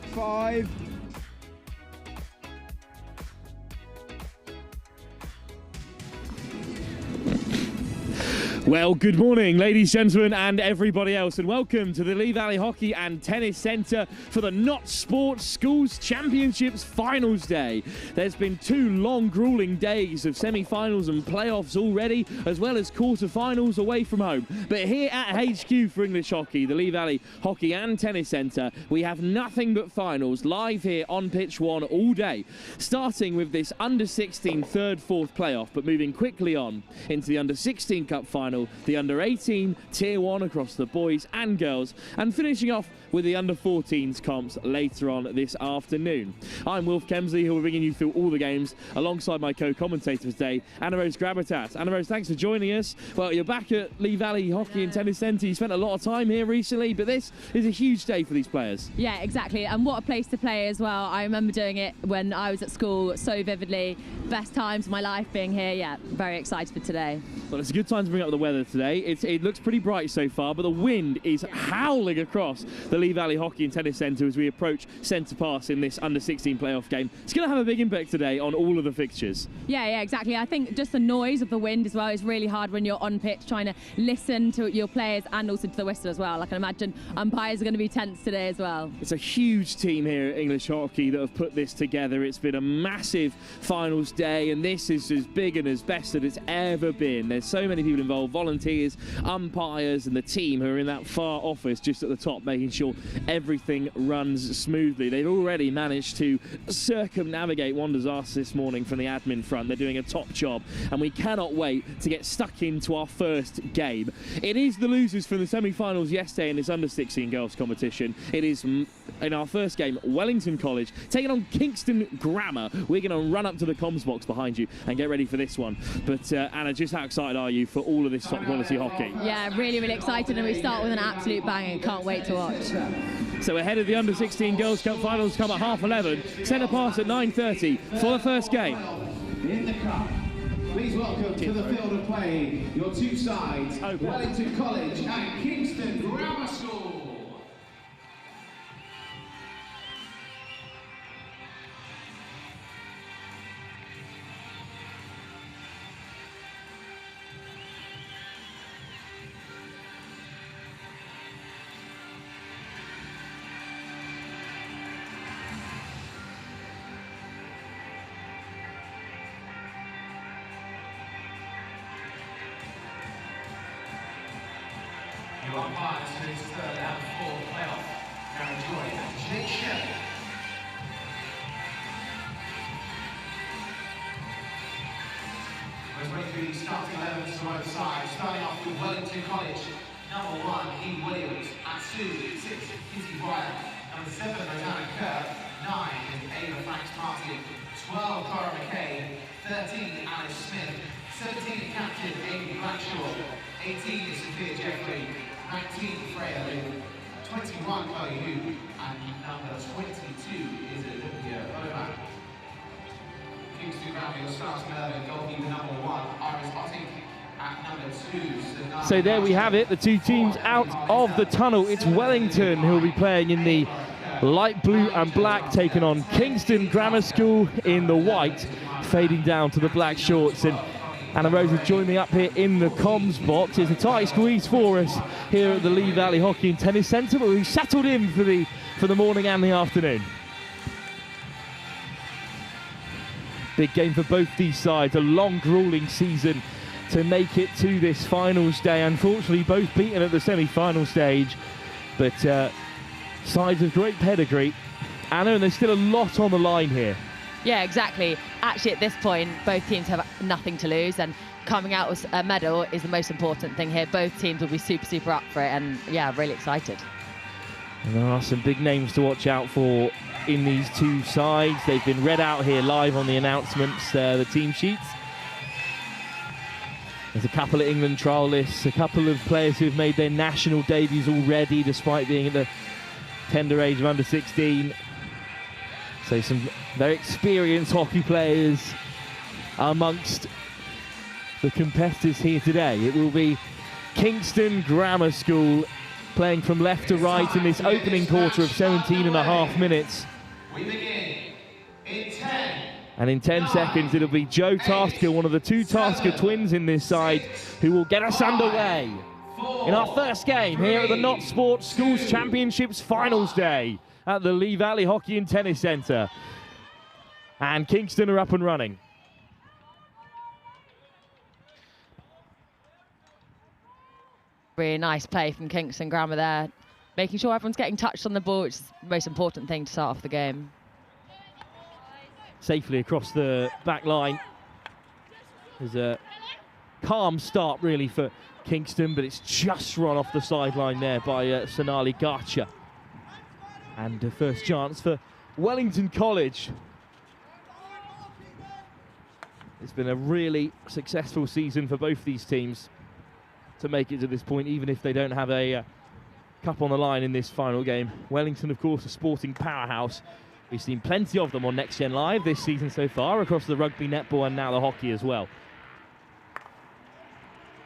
5. Well, good morning, ladies, gentlemen, and everybody else, and welcome to the Lee Valley Hockey and Tennis Centre for the Not Sports Schools Championships Finals Day. There's been 2 long, grueling days of semi-finals and playoffs already, as well as quarter-finals away from home. But here at HQ for English Hockey, the Lee Valley Hockey and Tennis Centre, we have nothing but finals live here on Pitch 1 all day, starting with this Under-16 third-fourth playoff, but moving quickly on into the Under-16 Cup final, the Under-18 Tier 1 across the boys and girls, and finishing off with the Under-14s comps later on this afternoon. I'm Wilf Kemsley, who will be bringing you through all the games alongside my co-commentator today, Anna Rose Gravitas. Anna Rose, thanks for joining us. Well, you're back at Lee Valley Hockey and Tennis Centre. You spent a lot of time here recently, but this is a huge day for these players. Yeah, exactly, and what a place to play as well. I remember doing it when I was at school so vividly. Best times of my life being here. Yeah, very excited for today. Well, it's a good time to bring up the weather today. It looks pretty bright so far, but the wind is howling across the Lee Valley Hockey and Tennis Centre as we approach centre pass in this Under-16 playoff game. It's going to have a big impact today on all of the fixtures. Yeah, exactly. I think just the noise of the wind as well is really hard when you're on pitch trying to listen to your players and also to the whistle as well. I can imagine umpires are going to be tense today as well. It's a huge team here at English Hockey that have put this together. It's been a massive finals day, and this is as big and as best that it's ever been. There's so many people involved, volunteers, umpires, and the team who are in that far office just at the top, making sure everything runs smoothly. They've already managed to circumnavigate one disaster this morning from the admin front. They're doing a top job, and we cannot wait to get stuck into our first game. It is the losers from the semi-finals yesterday in this Under-16 girls competition. It is, in our first game, Wellington College taking on Kingston Grammar. We're going to run up to the comms box behind you and get ready for this one. But Anna, just how excited are you for all of this top quality hockey? Yeah, really excited, and we start with an absolute bang. Can't wait to watch. So ahead of the Under-16 Girls Cup finals come at 11:30. Centre pass at 9:30 for the first game. In the cup, please welcome to the field of play your 2 sides, Wellington College and Kingston Grammar School. Your umpires for this third and fourth playoff, Karen Joy and Jake Shelley. Let's run through the starting 11s to both sides, starting off with Wellington College. Number 1, Eve Williams. At 2, 6, Kitty Bryant. Number 7, Rosanna Kerr. 9 is Ava Franks Martin. 12, Cora McKay. 13, Alice Smith. 17, Captain Amy Blackshaw. 18 is Sophia Jeffrey. 19, Freya Liu, 21, Chloe Hu, and number 22 is Olympia Oman. Kingston Grammar, your stars Merlin, goalkeeper number 1, Iris Otting, at number 2. So there we have it, the 2 teams out of the tunnel. It's Wellington who will be playing in the light blue and black, taking on Kingston Grammar School in the white, fading down to the black shorts. And Anna Rose has joined me up here in the comms box. It's a tight squeeze for us here at the Lee Valley Hockey and Tennis Centre, but we've settled in for the morning and the afternoon. Big game for both these sides, a long, grueling season to make it to this finals day. Unfortunately, both beaten at the semi-final stage, but sides of great pedigree. Anna, and there's still a lot on the line here. Yeah, exactly. Actually, at this point, both teams have nothing to lose, and coming out with a medal is the most important thing here. Both teams will be super up for it, and yeah, really excited. And there are some big names to watch out for in these 2 sides. They've been read out here live on the announcements, the team sheets. There's a couple of England trial lists, a couple of players who have made their national debuts already, despite being at the tender age of under 16. So some very experienced hockey players amongst the competitors here today. It will be Kingston Grammar School playing from left to right in this opening quarter of 17.5 minutes. We begin in 10. And in 10 seconds, it'll be Joe Tasker, one of the two Tasker twins in this side, who will get us underway in our first game here at the Not Sports Schools Championships Finals Day at the Lee Valley Hockey and Tennis Centre. And Kingston are up and running. Really nice play from Kingston Grammar there, making sure everyone's getting touched on the ball, which is the most important thing to start off the game. Safely across the back line. There's a calm start really for Kingston, but it's just run off the sideline there by Sonali Garcha. And the first chance for Wellington College. It's been a really successful season for both these teams to make it to this point, even if they don't have a cup on the line in this final game. Wellington, of course, a sporting powerhouse. We've seen plenty of them on Next Gen Live this season so far, across the rugby, netball, and now the hockey as well.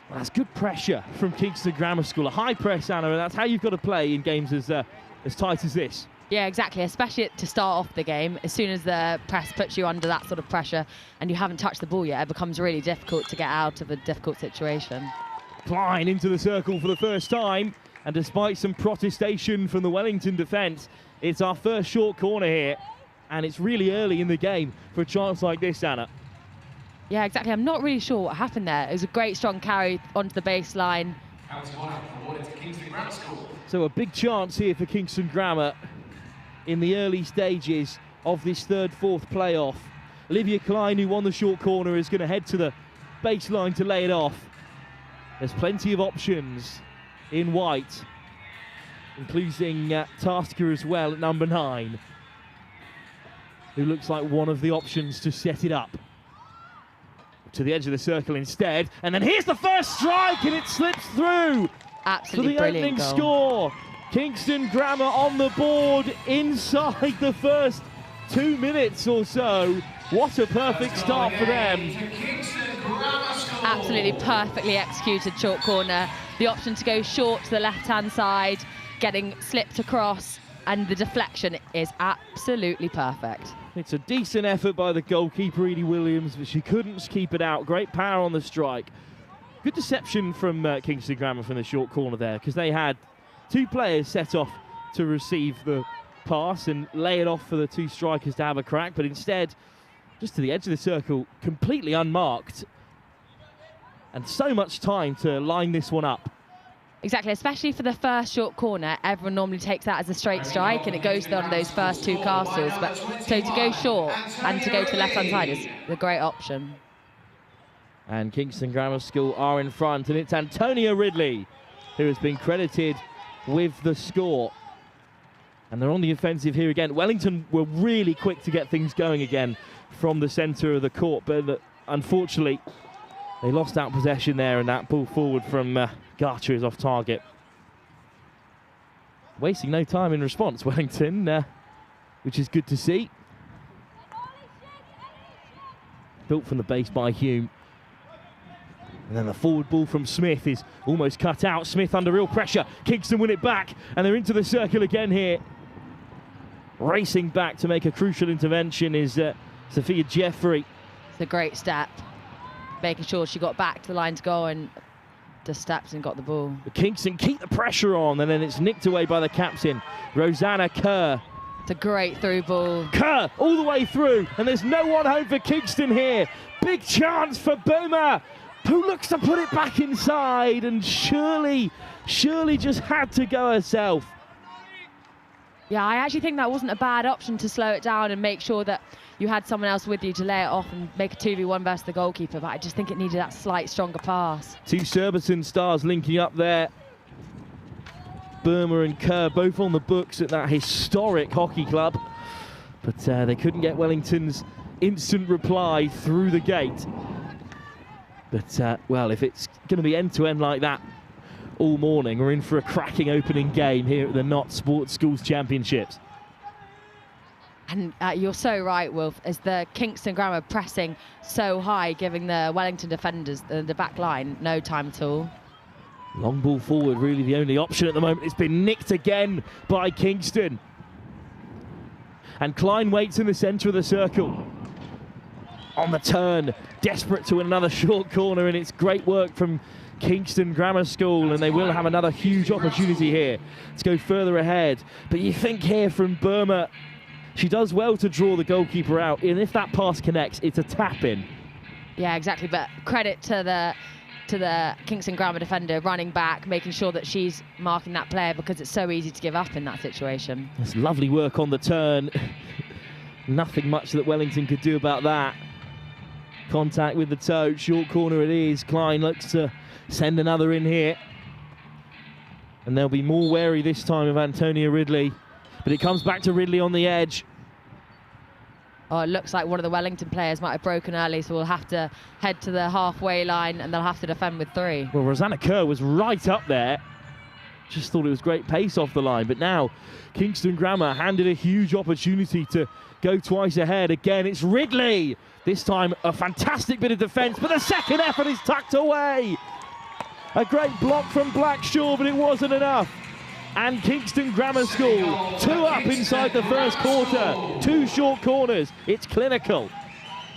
Well, that's good pressure from Kingston Grammar School. A high press, Anna, and that's how you've got to play in games as tight as this. Yeah, exactly, especially to start off the game. As soon as the press puts you under that sort of pressure and you haven't touched the ball yet, it becomes really difficult to get out of a difficult situation. Klein into the circle for the first time, and despite some protestation from the Wellington defence, it's our first short corner here, and it's really early in the game for a chance like this, Anna. Yeah, exactly. I'm not really sure what happened there. It was a great strong carry onto the baseline. So a big chance here for Kingston Grammar in the early stages of this third-fourth playoff. Olivia Klein, who won the short corner, is going to head to the baseline to lay it off. There's plenty of options in white, including Tasker as well at number 9, who looks like one of the options to set it up. To the edge of the circle instead, and then here's the first strike, and it slips through. Absolutely for the brilliant opening goal. score. Kingston Grammar on the board inside the first 2 minutes or so. What a perfect start for them. Absolutely perfectly executed short corner. The option to go short to the left-hand side, getting slipped across, and the deflection is absolutely perfect. It's a decent effort by the goalkeeper, Edie Williams, but she couldn't keep it out. Great power on the strike. Good deception from Kingston Grammar from the short corner there, because they had 2 players set off to receive the pass and lay it off for the 2 strikers to have a crack, but instead, just to the edge of the circle, completely unmarked. And so much time to line this one up. Exactly, especially for the first short corner. Everyone normally takes that as a straight strike and it goes on those first 2 castles. But so to go short and to go to the left-hand side is a great option. And Kingston Grammar School are in front, and it's Antonia Ridley who has been credited with the score. And they're on the offensive here again. Wellington were really quick to get things going again from the centre of the court, but unfortunately they lost out possession there, and that ball forward from Garcha is off target. Wasting no time in response, Wellington, which is good to see. Built from the base by Hume. And then the forward ball from Smith is almost cut out. Smith under real pressure. Kingston win it back, and they're into the circle again here. Racing back to make a crucial intervention is Sophia Jeffrey. It's a great step, making sure she got back to the line to go and just steps and got the ball. But Kingston keep the pressure on, and then it's nicked away by the captain, Rosanna Kerr. It's a great through ball. Kerr all the way through, and there's no one home for Kingston here. Big chance for Boomer, who looks to put it back inside, and Shirley just had to go herself. Yeah, I actually think that wasn't a bad option to slow it down and make sure that you had someone else with you to lay it off and make a 2v1 versus the goalkeeper, but I just think it needed that slight stronger pass. 2 Surbiton stars linking up there. Burma and Kerr both on the books at that historic hockey club, but they couldn't get Wellington's instant reply through the gate. But, well, if it's going to be end-to-end like that all morning, we're in for a cracking opening game here at the Not Sports Schools Championships. And you're so right, Wolf, as the Kingston Grammar pressing so high, giving the Wellington defenders, the back line, no time at all. Long ball forward, really the only option at the moment. It's been nicked again by Kingston. And Klein waits in the centre of the circle. On the turn, desperate to win another short corner, and it's great work from Kingston Grammar School, and they will have another huge opportunity here to go further ahead. But you think here from Burma, she does well to draw the goalkeeper out, and if that pass connects, it's a tap-in. Yeah, exactly, but credit to the Kingston Grammar defender running back, making sure that she's marking that player, because it's so easy to give up in that situation. That's lovely work on the turn. Nothing much that Wellington could do about that. Contact with the toe, short corner it is. Klein looks to send another in here. And they'll be more wary this time of Antonia Ridley. But it comes back to Ridley on the edge. Oh, it looks like one of the Wellington players might have broken early, so we'll have to head to the halfway line and they'll have to defend with 3. Well, Rosanna Kerr was right up there. Just thought it was great pace off the line. But now Kingston Grammar handed a huge opportunity to go twice ahead. Again, it's Ridley. This time, a fantastic bit of defence, but the second effort is tucked away. A great block from Blackshaw, but it wasn't enough. And Kingston Grammar School, 2 up inside the first quarter. 2 short corners. It's clinical.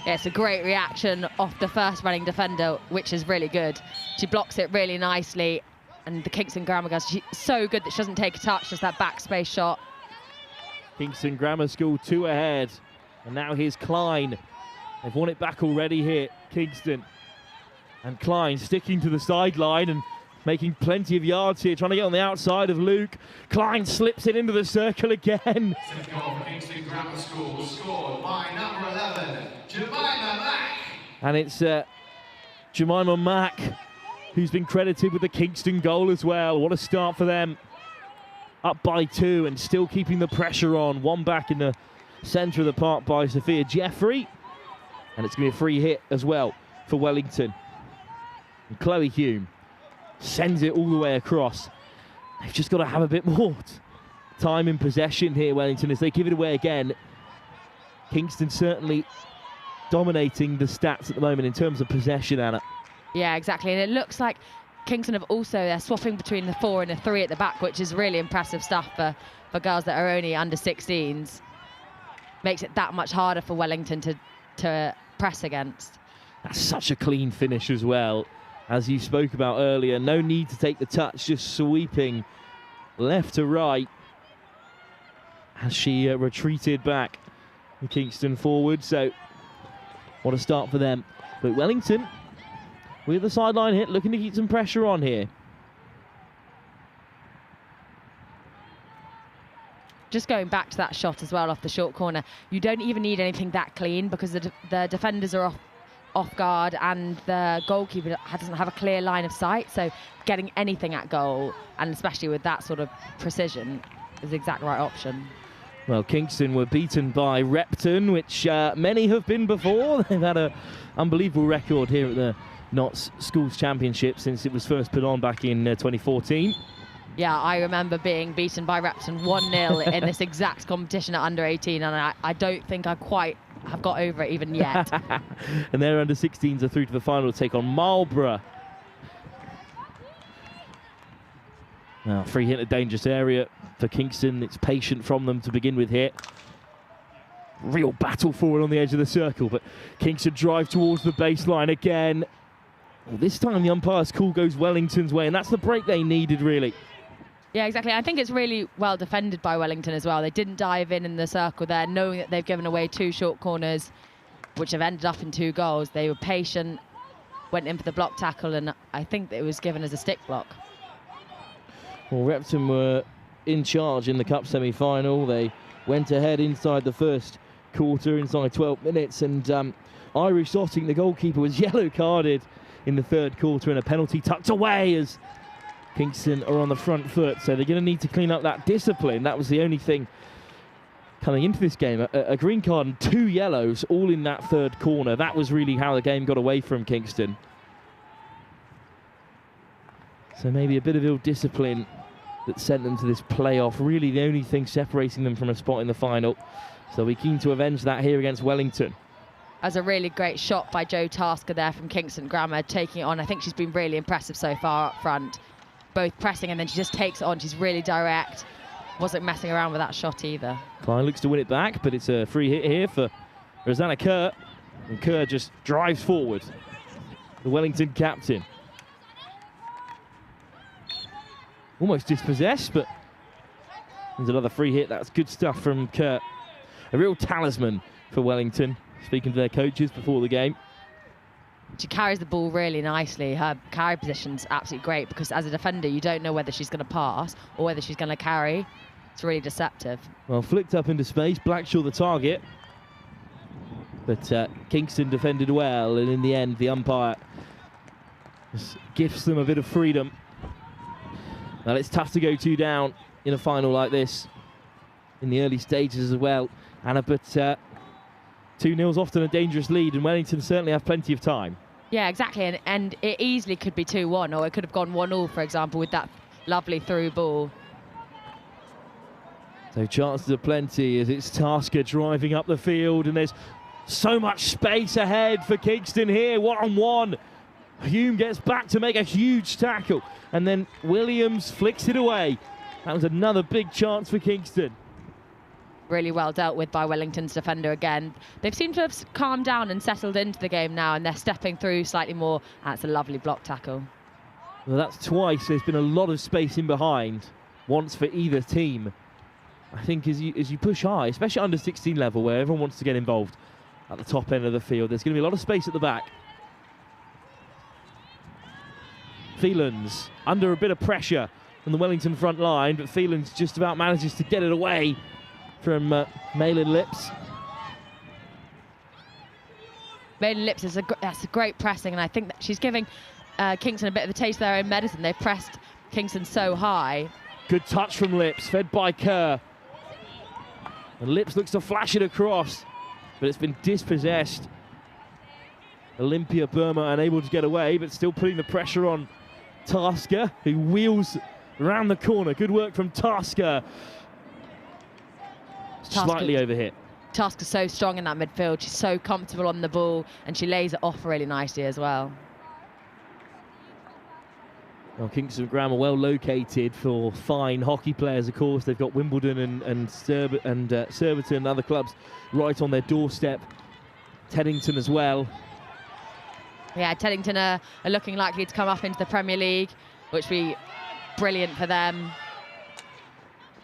Yeah, it's a great reaction off the first running defender, which is really good. She blocks it really nicely, and the Kingston Grammar girl, she's so good that she doesn't take a touch, just that backspace shot. Kingston Grammar School 2 ahead. And now here's Klein. They've won it back already here, Kingston. And Klein sticking to the sideline and making plenty of yards here, trying to get on the outside of Luke. Klein slips it into the circle again. Second goal for Kingston Grammar School, scored by number 11, Jemima Mack. And it's Jemima Mack, who's been credited with the Kingston goal as well. What a start for them. Up by 2 and still keeping the pressure on. One back in the centre of the park by Sophia Jeffrey. And it's going to be a free hit as well for Wellington. And Chloe Hume sends it all the way across. They've just got to have a bit more time in possession here, Wellington, as they give it away again. Kingston certainly dominating the stats at the moment in terms of possession, Anna. Yeah, exactly. And it looks like Kingston have also, they're swapping between the 4 and the 3 at the back, which is really impressive stuff for girls that are only under 16s. Makes it that much harder for Wellington to press against. That's such a clean finish as well, as you spoke about earlier. No need to take the touch, just sweeping left to right as she retreated back the Kingston forward. So what a start for them. But Wellington with the sideline hit, looking to keep some pressure on here. Just going back to that shot as well off the short corner, you don't even need anything that clean, because the defenders are off guard and the goalkeeper doesn't have a clear line of sight, so getting anything at goal, and especially with that sort of precision, is the exact right option. Well, Kingston were beaten by Repton, which many have been before. They've had an unbelievable record here at the Notts Schools Championship since it was first put on back in 2014. Yeah, I remember being beaten by Repton 1-0 in this exact competition at under 18, and I don't think I quite have got over it even yet. And their under 16s are through to the final to take on Marlborough. Now, free hit in a dangerous area for Kingston. It's patient from them to begin with here. Real battle forward on the edge of the circle, but Kingston drive towards the baseline again. Well, this time the umpire's call goes Wellington's way, and that's the break they needed, really. Yeah, exactly. I think it's really well defended by Wellington as well. They didn't dive in the circle there, knowing that they've given away 2 short corners, which have ended up in 2 goals. They were patient, went in for the block tackle, and I think it was given as a stick block. Well, Repton were in charge in the Cup semi-final. They went ahead inside the first quarter, inside 12 minutes, and Irish Sotting, the goalkeeper, was yellow carded in the 3rd quarter, and a penalty tucked away as Kingston are on the front foot. So they're going to need to clean up that discipline. That was the only thing coming into this game. A green card and 2 yellows all in that 3rd corner. That was really how the game got away from Kingston. So maybe a bit of ill discipline that sent them to this playoff. Really the only thing separating them from a spot in the final. So we're keen to avenge that here against Wellington. As a really great shot by Jo Tasker there from Kingston Grammar, taking it on. I think she's been really impressive so far up front. both pressing, and then she just takes it on. She's really direct. Wasn't messing around with that shot either. Klein looks to win it back, but it's a free hit here for Rosanna Kerr. And Kerr just drives forward. The Wellington captain. Almost dispossessed, but there's another free hit. That's good stuff from Kerr. A real talisman for Wellington, speaking to their coaches before the game. She carries the ball really nicely. Her carry position's absolutely great because as a defender, you don't know whether she's going to pass or whether she's going to carry. It's really deceptive. Well, flicked up into space, Blackshaw the target. But Kingston defended well, and in the end, the umpire just gifts them a bit of freedom. Well, it's tough to go 2 down in a final like this, in the early stages as well, Anna, but 2-0's often a dangerous lead, and Wellington certainly have plenty of time. Yeah, exactly, and it easily could be 2-1, or it could have gone 1-1, for example, with that lovely through ball. So chances are plenty as it's Tasker driving up the field, and there's so much space ahead for Kingston here, 1-on-1. Hume gets back to make a huge tackle, and then Williams flicks it away. That was another big chance for Kingston. Really well dealt with by Wellington's defender again. They've seemed to have calmed down and settled into the game now, and they're stepping through slightly more. That's a lovely block tackle. Well, that's twice. There's been a lot of space in behind, once for either team. I think as you push high, especially under 16 level, where everyone wants to get involved at the top end of the field, there's going to be a lot of space at the back. Phelans under a bit of pressure from the Wellington front line, but Phelans just about manages to get it away from Malin Lips. Malin Lips that's a great pressing, and I think that she's giving Kingston a bit of a taste of their own medicine. They've pressed Kingston so high. Good touch from Lips, fed by Kerr. And Lips looks to flash it across, but it's been dispossessed. Olympia Burma unable to get away, but still putting the pressure on Tasker, who wheels around the corner. Good work from Tasker. Slightly overhit. Tasker's so strong in that midfield. She's so comfortable on the ball, and she lays it off really nicely as well. Well, Kingston Grammar well located for fine hockey players, of course. They've got Wimbledon and Surbiton and other clubs right on their doorstep. Teddington as well. Yeah, Teddington are looking likely to come up into the Premier League, which would be brilliant for them.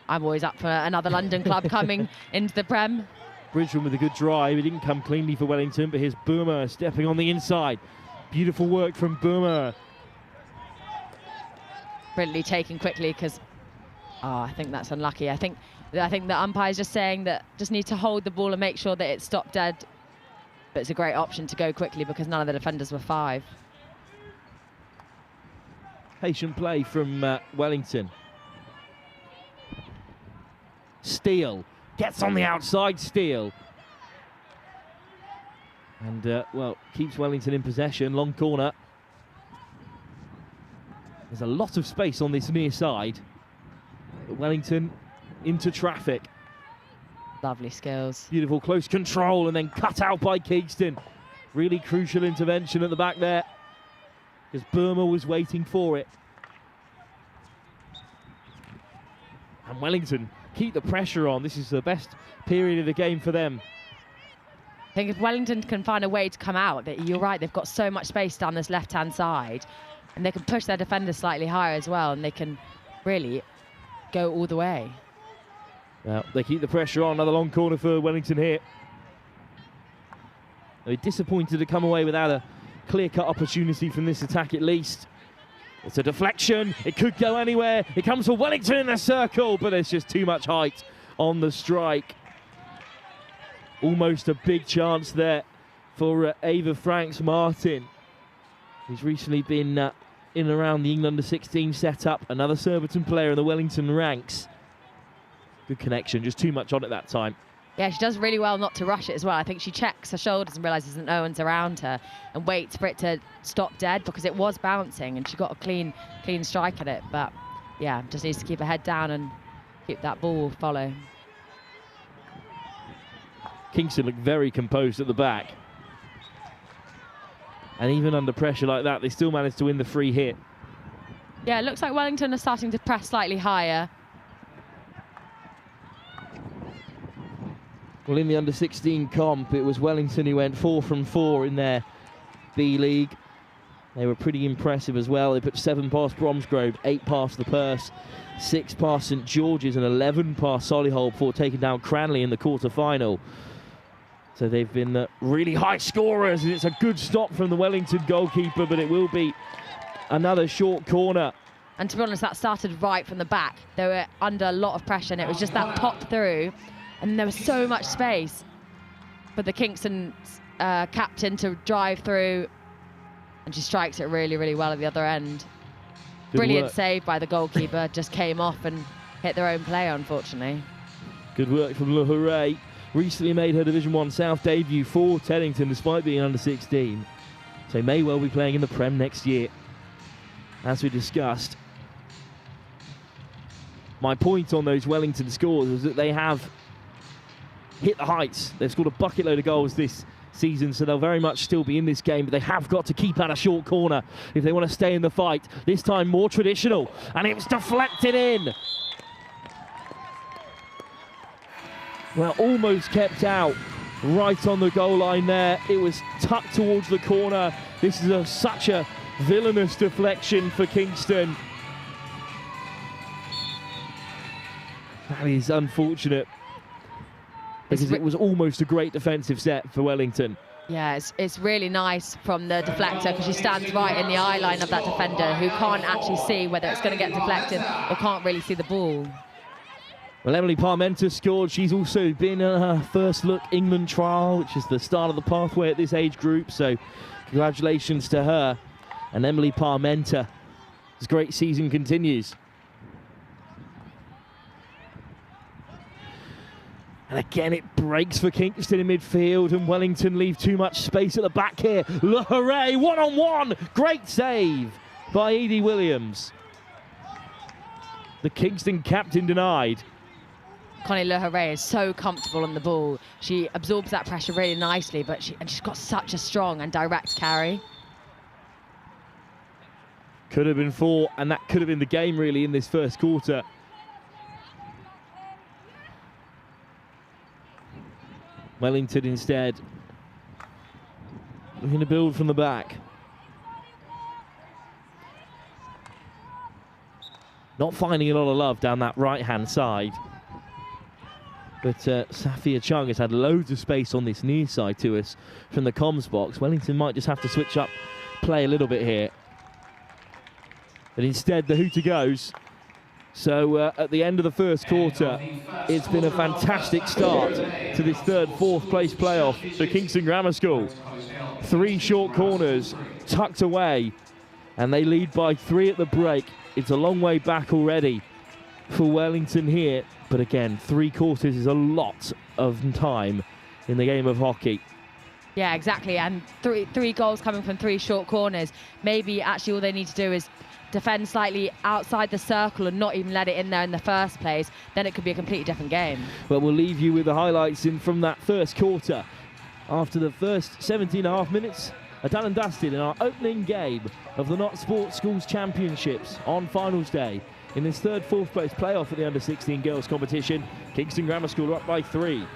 I'm always up for another London club coming into the Prem. Bridgman with a good drive. It didn't come cleanly for Wellington, but here's Burma stepping on the inside. Beautiful work from Burma. Brilliantly taken quickly because, I think that's unlucky. I think the umpire's just saying that just need to hold the ball and make sure that it's stopped dead. But it's a great option to go quickly because none of the defenders were 5. Patient play from Wellington. Steele gets on the outside, Steele. And, well, keeps Wellington in possession, long corner. There's a lot of space on this near side. But Wellington into traffic. Lovely skills. Beautiful close control and then cut out by Kingston. Really crucial intervention at the back there, because Burma was waiting for it. And Wellington keep the pressure on. This is the best period of the game for them. I think if Wellington can find a way to come out, you're right, they've got so much space down this left-hand side, and they can push their defenders slightly higher as well, and they can really go all the way. Well, they keep the pressure on. Another long corner for Wellington here. They're disappointed to come away without a clear-cut opportunity from this attack at least. It's a deflection. It could go anywhere. It comes for Wellington in the circle, but there's just too much height on the strike. Almost a big chance there for Ava Franks-Martin. He's recently been in and around the England under-16 setup. Another Surbiton player in the Wellington ranks. Good connection, just too much on it that time. Yeah, she does really well not to rush it as well. I think she checks her shoulders and realises that no one's around her and waits for it to stop dead because it was bouncing and she got a clean strike at it. But yeah, just needs to keep her head down and keep that ball follow. Kingston looked very composed at the back. And even under pressure like that, they still managed to win the free hit. Yeah, it looks like Wellington are starting to press slightly higher. Well, in the under-16 comp, it was Wellington who went 4 from 4 in their B League. They were pretty impressive as well. They put 7 past Bromsgrove, 8 past the Purse, 6 past St George's, and 11 past Solihull before taking down Cranley in the quarter-final. So they've been really high scorers, and it's a good stop from the Wellington goalkeeper, but it will be another short corner. And to be honest, that started right from the back. They were under a lot of pressure, and it was just that pop through, and there was so much space for the Kingston captain to drive through, and she strikes it really, really well at the other end. Good Brilliant work. save by the goalkeeper, just came off and hit their own player, unfortunately. Good work from Le Hurray. Recently made her Division 1 South debut for Teddington despite being under 16. So may well be playing in the Prem next year. As we discussed, my point on those Wellington scores is that they have hit the heights. They've scored a bucket load of goals this season, so they'll very much still be in this game, but they have got to keep out a short corner if they want to stay in the fight. This time more traditional, and it was deflected in. Well, almost kept out right on the goal line there. It was tucked towards the corner. This is such a villainous deflection for Kingston. That is unfortunate, because it was almost a great defensive set for Wellington. Yeah, it's really nice from the deflector, because she stands right in the eye line of that defender who can't actually see whether it's going to get deflected or can't really see the ball. Well, Emily Parmenter scored. She's also been in her first look England trial, which is the start of the pathway at this age group. So congratulations to her. And Emily Parmenter, this great season continues. And again, it breaks for Kingston in midfield, and Wellington leave too much space at the back here. Le Hurray, one-on-one. Great save by Edie Williams. The Kingston captain denied. Connie Le Hurray is so comfortable on the ball. She absorbs that pressure really nicely, but she's got such a strong and direct carry. Could have been 4, and that could have been the game really in this first quarter. Wellington instead looking to build from the back. Not finding a lot of love down that right-hand side. But Safia Chung has had loads of space on this near side to us from the comms box. Wellington might just have to switch up play a little bit here. But instead, the hooter goes. So at the end of the first quarter, it's been a fantastic start to this third, fourth place playoff for Kingston Grammar School. 3 short corners tucked away, and they lead by 3 at the break. It's a long way back already for Wellington here. But again, 3 quarters is a lot of time in the game of hockey. Yeah, exactly. And three goals coming from 3 short corners. Maybe actually all they need to do is defend slightly outside the circle and not even let it in there in the first place. Then it could be a completely different game. But we'll leave you with the highlights from that first quarter. After the first 17.5 minutes, are done and dusted in our opening game of the Not Sports Schools Championships on finals day. In this third, fourth place playoff at the under-16 girls competition, Kingston Grammar School are up by 3.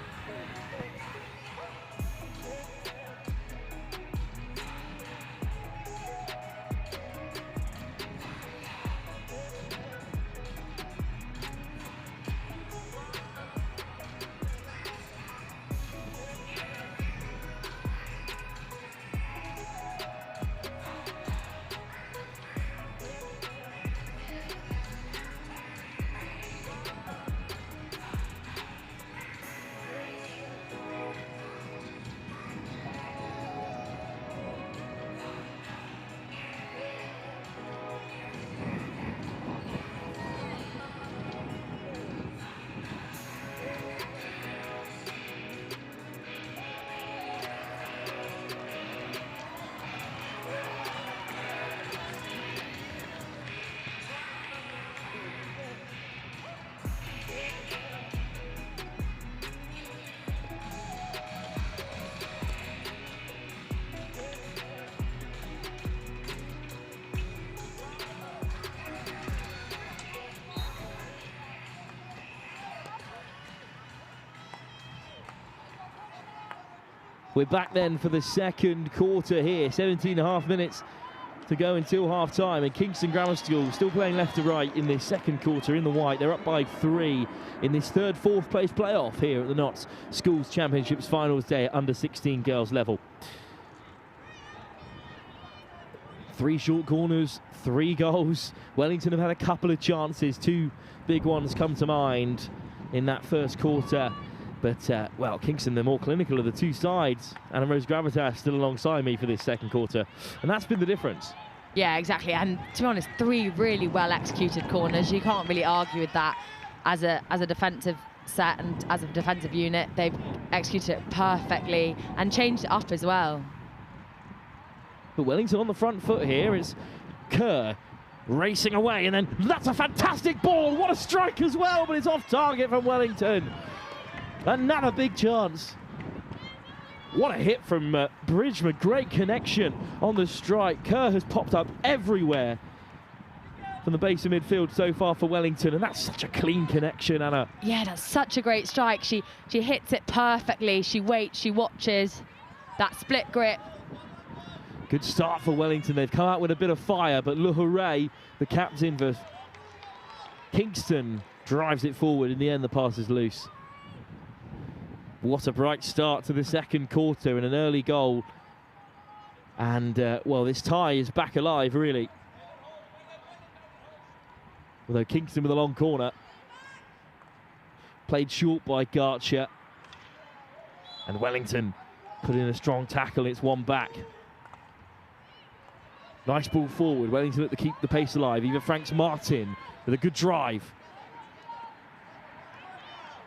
We're back then for the second quarter here. 17.5 minutes to go until half time, and Kingston Grammar School still playing left to right in this second quarter in the white. They're up by 3 in this fourth place playoff here at the Notts Schools Championships Finals Day at under 16 girls level. 3 short corners, 3 goals. Wellington have had a couple of chances, 2 big ones come to mind in that first quarter. But, well, Kingston, they're more clinical of the 2 sides. Anna Rose Gravitas still alongside me for this second quarter. And that's been the difference. Yeah, exactly. And to be honest, 3 really well executed corners. You can't really argue with that as a defensive set and as a defensive unit. They've executed it perfectly and changed it up as well. But Wellington on the front foot here. It's Kerr racing away. And then that's a fantastic ball. What a strike as well. But it's off target from Wellington. Another big chance. What a hit from Bridgman. Great connection on the strike. Kerr has popped up everywhere from the base of midfield so far for Wellington, and that's such a clean connection, Anna. Yeah, that's such a great strike. She hits it perfectly. She waits, she watches. That split grip. Good start for Wellington. They've come out with a bit of fire, but Luhuray, the captain for Kingston, drives it forward. In the end, the pass is loose. What a bright start to the second quarter and an early goal. And, well, this tie is back alive, really. Although Kingston with a long corner. Played short by Garcher. And Wellington put in a strong tackle. It's one back. Nice ball forward. Wellington look to keep the pace alive. Eva Franks Martin with a good drive.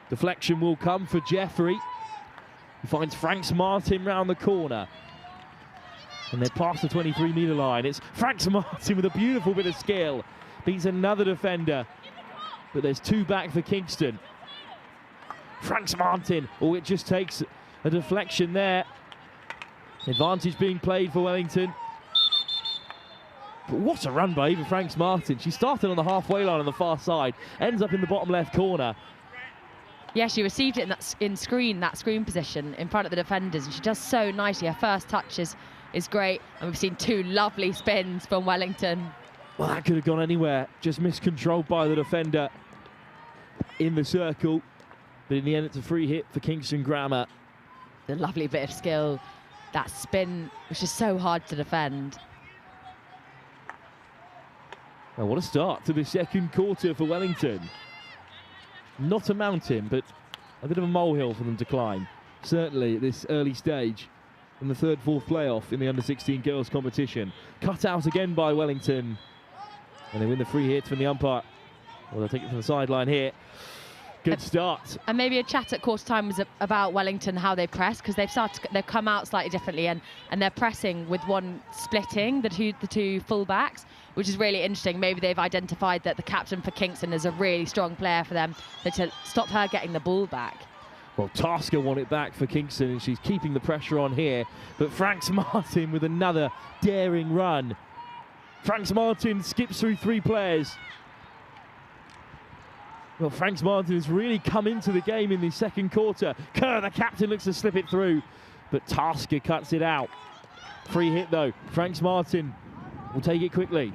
Deflection will come for Jeffrey. He finds Franks Martin round the corner. And they're past the 23-metre line. It's Franks Martin with a beautiful bit of skill. Beats another defender. But there's 2 back for Kingston. Franks Martin. Oh, it just takes a deflection there. Advantage being played for Wellington. But what a run by Eva Franks Martin. She started on the halfway line on the far side. Ends up in the bottom left corner. Yeah, she received it in that screen position in front of the defenders, and she does so nicely. Her first touch is great, and we've seen 2 lovely spins from Wellington. Well, that could have gone anywhere. Just miscontrolled by the defender in the circle. But in the end, it's a free hit for Kingston Grammar. A lovely bit of skill. That spin, which is so hard to defend. Well, what a start to the second quarter for Wellington. Not a mountain, but a bit of a molehill for them to climb. Certainly at this early stage in the 3rd/4th playoff in the under-16 girls competition. Cut out again by Wellington. And they win the free hit from the umpire. Well, they'll take it from the sideline here. Good start. And maybe a chat at quarter time was about Wellington, how they press, because they've come out slightly differently, and they're pressing with one splitting the two full-backs, which is really interesting. Maybe they've identified that the captain for Kingston is a really strong player for them, but to stop her getting the ball back. Well, Tasker won it back for Kingston, and she's keeping the pressure on here. But Franks Martin with another daring run. Franks Martin skips through 3 players. Well, Franks Martin has really come into the game in the second quarter. Kerr, the captain, looks to slip it through, but Tasker cuts it out. Free hit, though. Franks Martin will take it quickly.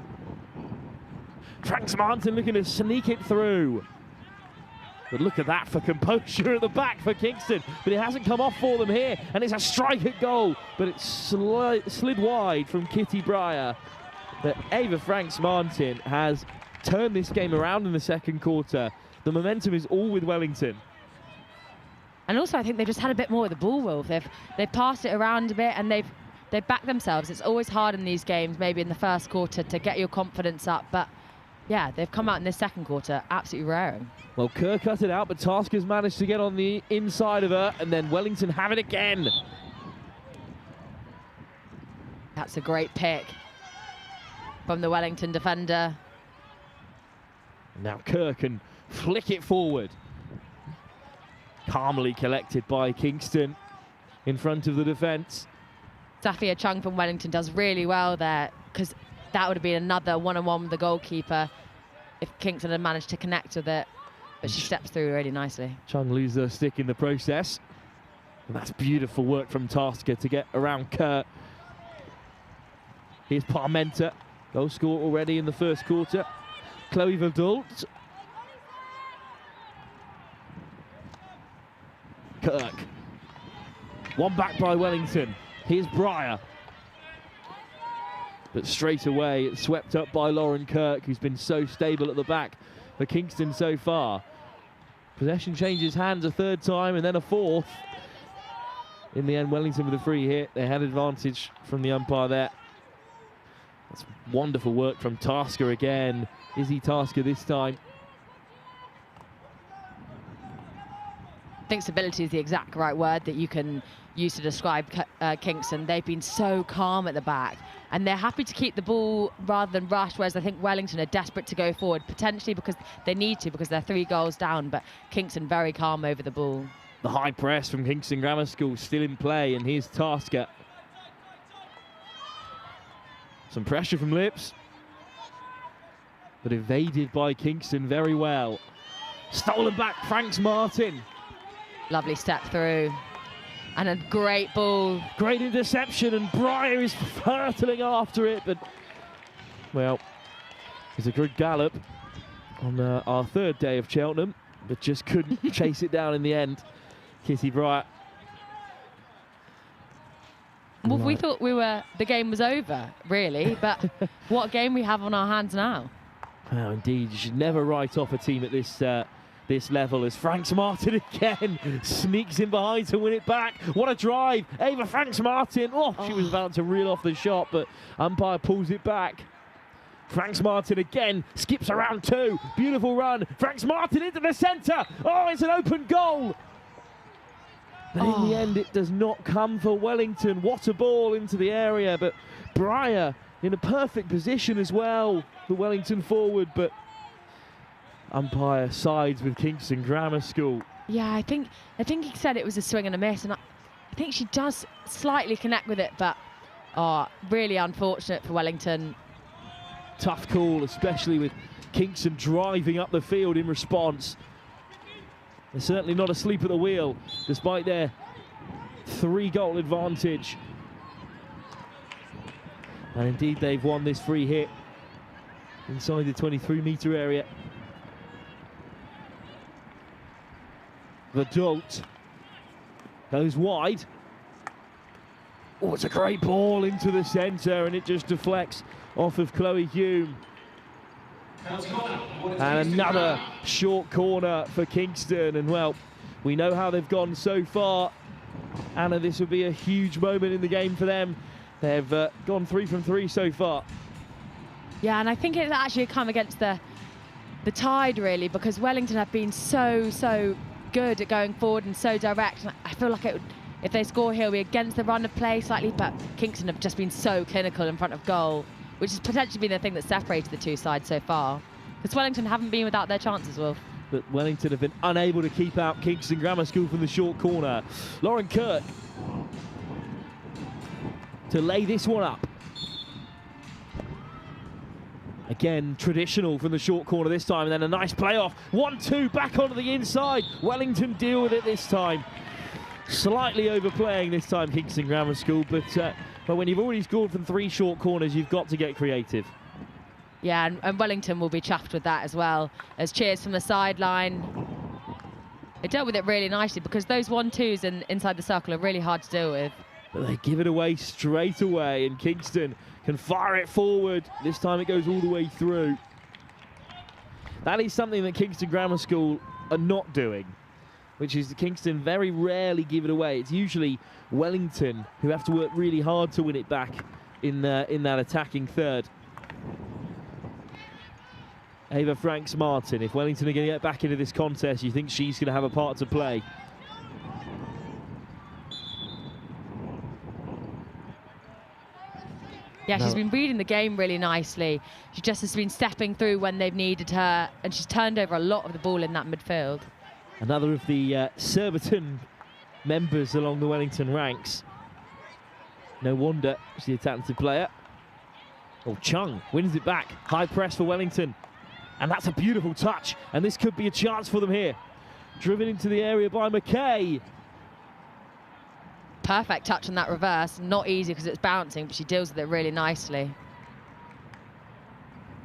Franks Martin looking to sneak it through. But look at that for composure at the back for Kingston. But it hasn't come off for them here, and it's a strike at goal. But it slid wide from Kitty Breyer. But Eva Franks Martin has turned this game around in the second quarter. The momentum is all with Wellington. And also, I think they've just had a bit more of the ball, Wolf. They've passed it around a bit, and they've backed themselves. It's always hard in these games, maybe in the first quarter, to get your confidence up. But yeah, they've come out in this second quarter absolutely raring. Well, Kerr cut it out, but Tasker's managed to get on the inside of her, and then Wellington have it again. That's a great pick from the Wellington defender. Now Kerr can flick it forward. Calmly collected by Kingston in front of the defence. Safia Chung from Wellington does really well there, because that would have been another one-on-one with the goalkeeper if Kingston had managed to connect with it. But she steps through really nicely. Chung loses her stick in the process. And that's beautiful work from Tasker to get around Kurt. Here's Parmenter. Goal scored already in the first quarter. Chloe Verdult. Kirk. One back by Wellington. Here's Breyer. But straight away, it's swept up by Lauren Kirk, who's been so stable at the back for Kingston so far. Possession changes hands a third time and then a fourth. In the end, Wellington with a free hit. They had advantage from the umpire there. That's wonderful work from Tasker again. Izzy Tasker this time. I think stability is the exact right word that you can use to describe Kingston. They've been so calm at the back and they're happy to keep the ball rather than rush, whereas I think Wellington are desperate to go forward, potentially because they need to, because they're 3 goals down, but Kingston very calm over the ball. The high press from Kingston Grammar School still in play, and here's Tasker. Some pressure from Lips, but evaded by Kingston very well. Stolen back, Franks Martin. Lovely step through. And a great ball. Great interception, and Breyer is hurtling after it, but, well, it's a good gallop on our 3rd day of Cheltenham, but just couldn't chase it down in the end. Kitty Breyer. Well, we thought the game was over, really, but what game we have on our hands now. Well, indeed, you should never write off a team at this level, as Franks Martin again sneaks in behind to win it back. What a drive. Ava Franks Martin. Oh, she was about to reel off the shot, but umpire pulls it back. Franks Martin again skips around 2. Beautiful run. Franks Martin into the centre. Oh, it's an open goal. But in the end, it does not come for Wellington. What a ball into the area, but Breyer in a perfect position as well for Wellington forward, but umpire sides with Kingston Grammar School. Yeah, I think he said it was a swing and a miss, and I think she does slightly connect with it, but really unfortunate for Wellington. Tough call, especially with Kingston driving up the field in response. They're certainly not asleep at the wheel, despite their 3-goal advantage. And indeed, they've won this free hit inside the 23-metre area. Verdult goes wide. Oh, it's a great ball into the centre, and it just deflects off of Chloe Hume. And another short corner for Kingston, and well, we know how they've gone so far. Anna, this will be a huge moment in the game for them. They've gone 3 from 3 so far. Yeah, and I think it's actually come against the tide, really, because Wellington have been so good at going forward and so direct. And I feel like if they score here, it'll be against the run of play slightly, but Kingston have just been so clinical in front of goal, which has potentially been the thing that separated the 2 sides so far. Because Wellington haven't been without their chances, Wolf. But Wellington have been unable to keep out Kingston Grammar School from the short corner. Lauren Kirk to lay this one up. Again, traditional from the short corner this time, and then a nice playoff. 1-2 back onto the inside. Wellington deal with it this time. Slightly overplaying this time, Kingston Grammar School, but when you've already scored from 3 short corners, you've got to get creative. Yeah, and Wellington will be chuffed with that as well, as cheers from the sideline. They dealt with it really nicely, because those 1-2s inside the circle are really hard to deal with. But they give it away straight away, and Kingston can fire it forward. This time it goes all the way through. That is something that Kingston Grammar School are not doing, which is Kingston very rarely give it away. It's usually Wellington who have to work really hard to win it back in that attacking third. Ava Franks Martin, if Wellington are going to get back into this contest, you think she's going to have a part to play? Yeah, she's been reading the game really nicely. She just has been stepping through when they've needed her, and she's turned over a lot of the ball in that midfield. Another of the Surbiton members along the Wellington ranks. No wonder she's a talented player. Oh, Chung wins it back. High press for Wellington. And that's a beautiful touch. And this could be a chance for them here. Driven into the area by McKay. perfect touch on that reverse. Not easy because it's bouncing, but she deals with it really nicely.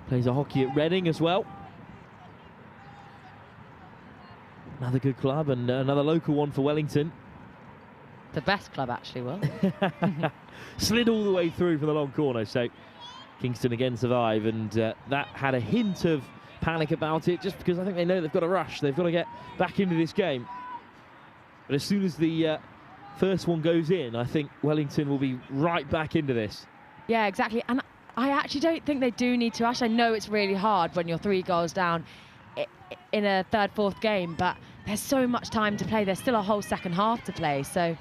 Plays a hockey at Reading as well. Another good club and another local one for Wellington. The best club, actually, Will. Slid all the way through from the long corner, so Kingston again survive, and that had a hint of panic about it, just because I think they know they've got to rush. They've got to get back into this game. But as soon as the first one goes in, I think Wellington will be right back into this. Yeah, exactly. And I actually don't think they do need to rush. I know it's really hard when you're 3 goals down in a third, fourth game, but there's so much time to play. There's still a whole second half to play. So,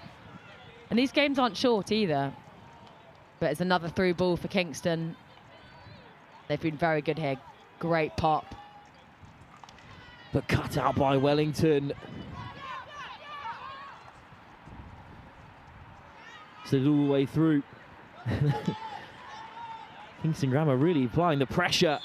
and these games aren't short either. But it's another through ball for Kingston. They've been very good here. Great pop. But cut out by Wellington. Slid all the way through. Kingston Grammar really applying the pressure.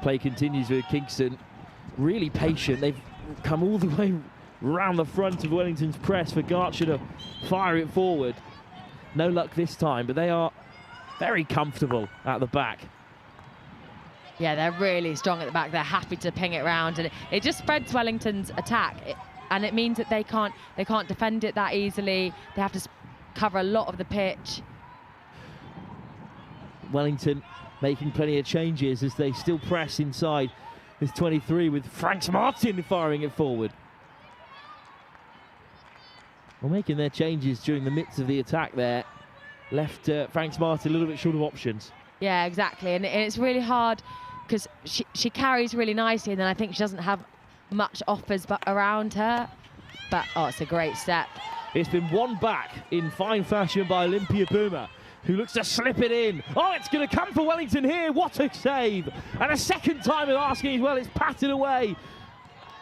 Play continues with Kingston, really patient. They've come all the way round the front of Wellington's press for Gartshire to fire it forward. No luck this time, but they are very comfortable at the back. Yeah, they're really strong at the back. They're happy to ping it round, and it just spreads Wellington's attack, and it means that they can't defend it that easily. They have to cover a lot of the pitch. Wellington Making plenty of changes as they still press inside this 23 with Franks Martin firing it forward. Well, making their changes during the midst of the attack there left Franks Martin a little bit short of options. Yeah, exactly, and it's really hard because she carries really nicely, and then I think she doesn't have much offers around her. But oh, it's a great step. It's been won back in fine fashion by Olympia Boomer, who looks to slip it in. Oh, it's going to come for Wellington here. What a save. And a second time of asking as well. It's patted away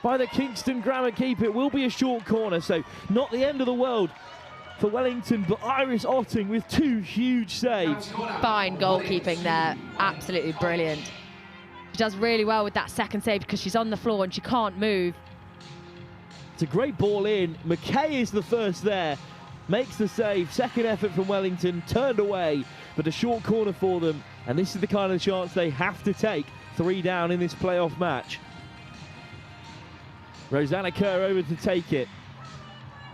by the Kingston Grammar keeper. It will be a short corner, so not the end of the world for Wellington, but Iris Otting with 2 huge saves. Fine goalkeeping there. Absolutely brilliant. She does really well with that second save because she's on the floor and she can't move. It's a great ball in. McKay is the first there. Makes the save. Second effort from Wellington, turned away, but a short corner for them. And this is the kind of chance they have to take. 3 down in this playoff match. Rosanna Kerr over to take it.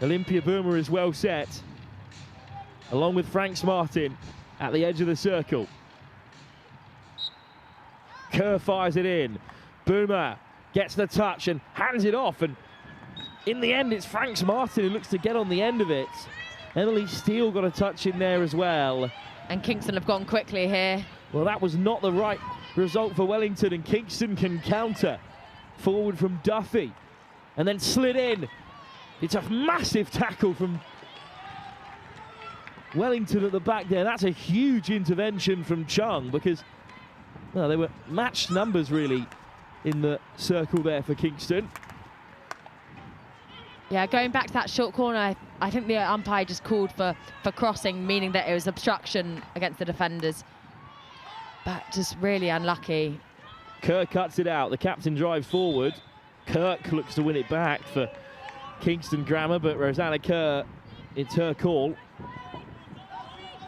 Olympia Boomer is well set, along with Franks Martin at the edge of the circle. Kerr fires it in. Boomer gets the touch and hands it off. And in the end, it's Franks Martin who looks to get on the end of it. Emily Steele got a touch in there as well. And Kingston have gone quickly here. Well, that was not the right result for Wellington, and Kingston can counter. Forward from Duffy, and then slid in. It's a massive tackle from Wellington at the back there. That's a huge intervention from Chung, because well, they were matched numbers really in the circle there for Kingston. Yeah, going back to that short corner, I think the umpire just called for crossing, meaning that it was obstruction against the defenders. But just really unlucky. Kerr cuts it out. The captain drives forward. Kirk looks to win it back for Kingston Grammar, but Rosanna Kerr, it's her call.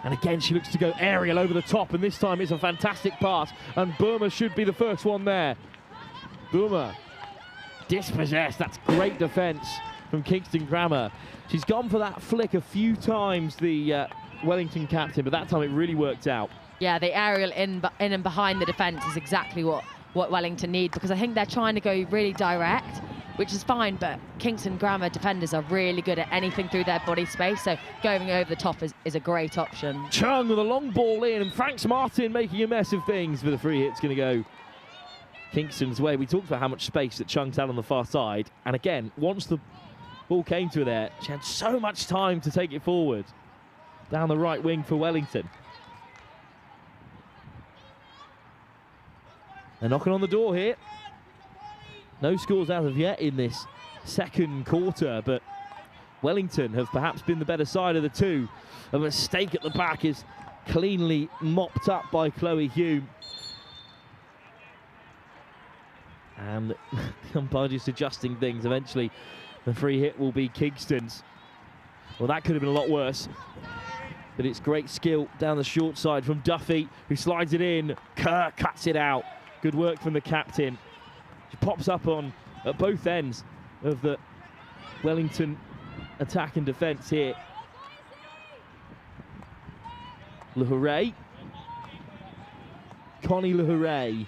And again, she looks to go aerial over the top, and this time it's a fantastic pass, and Boomer should be the first one there. Boomer dispossessed. That's great defence from Kingston Grammar. She's gone for that flick a few times, the Wellington captain, but that time it really worked out. Yeah, the aerial in and behind the defence is exactly what Wellington need, because I think they're trying to go really direct, which is fine, but Kingston Grammar defenders are really good at anything through their body space, so going over the top is a great option. Chung with a long ball in, and Franks Martin making a mess of things, for the free hit's going to go Kingston's way. We talked about how much space that Chung's had on the far side, and again, once the ball came to her there, she had so much time to take it forward. Down the right wing for Wellington. They're knocking on the door here. No scores as of yet in this second quarter, but Wellington have perhaps been the better side of the two. A mistake at the back is cleanly mopped up by Chloe Hume. And the umpire just adjusting things. Eventually, the free hit will be Kingston's. Well, that could have been a lot worse. But it's great skill down the short side from Duffy, who slides it in. Kerr cuts it out. Good work from the captain. She pops up on at both ends of the Wellington attack and defence here. Lahore. Connie Lahore.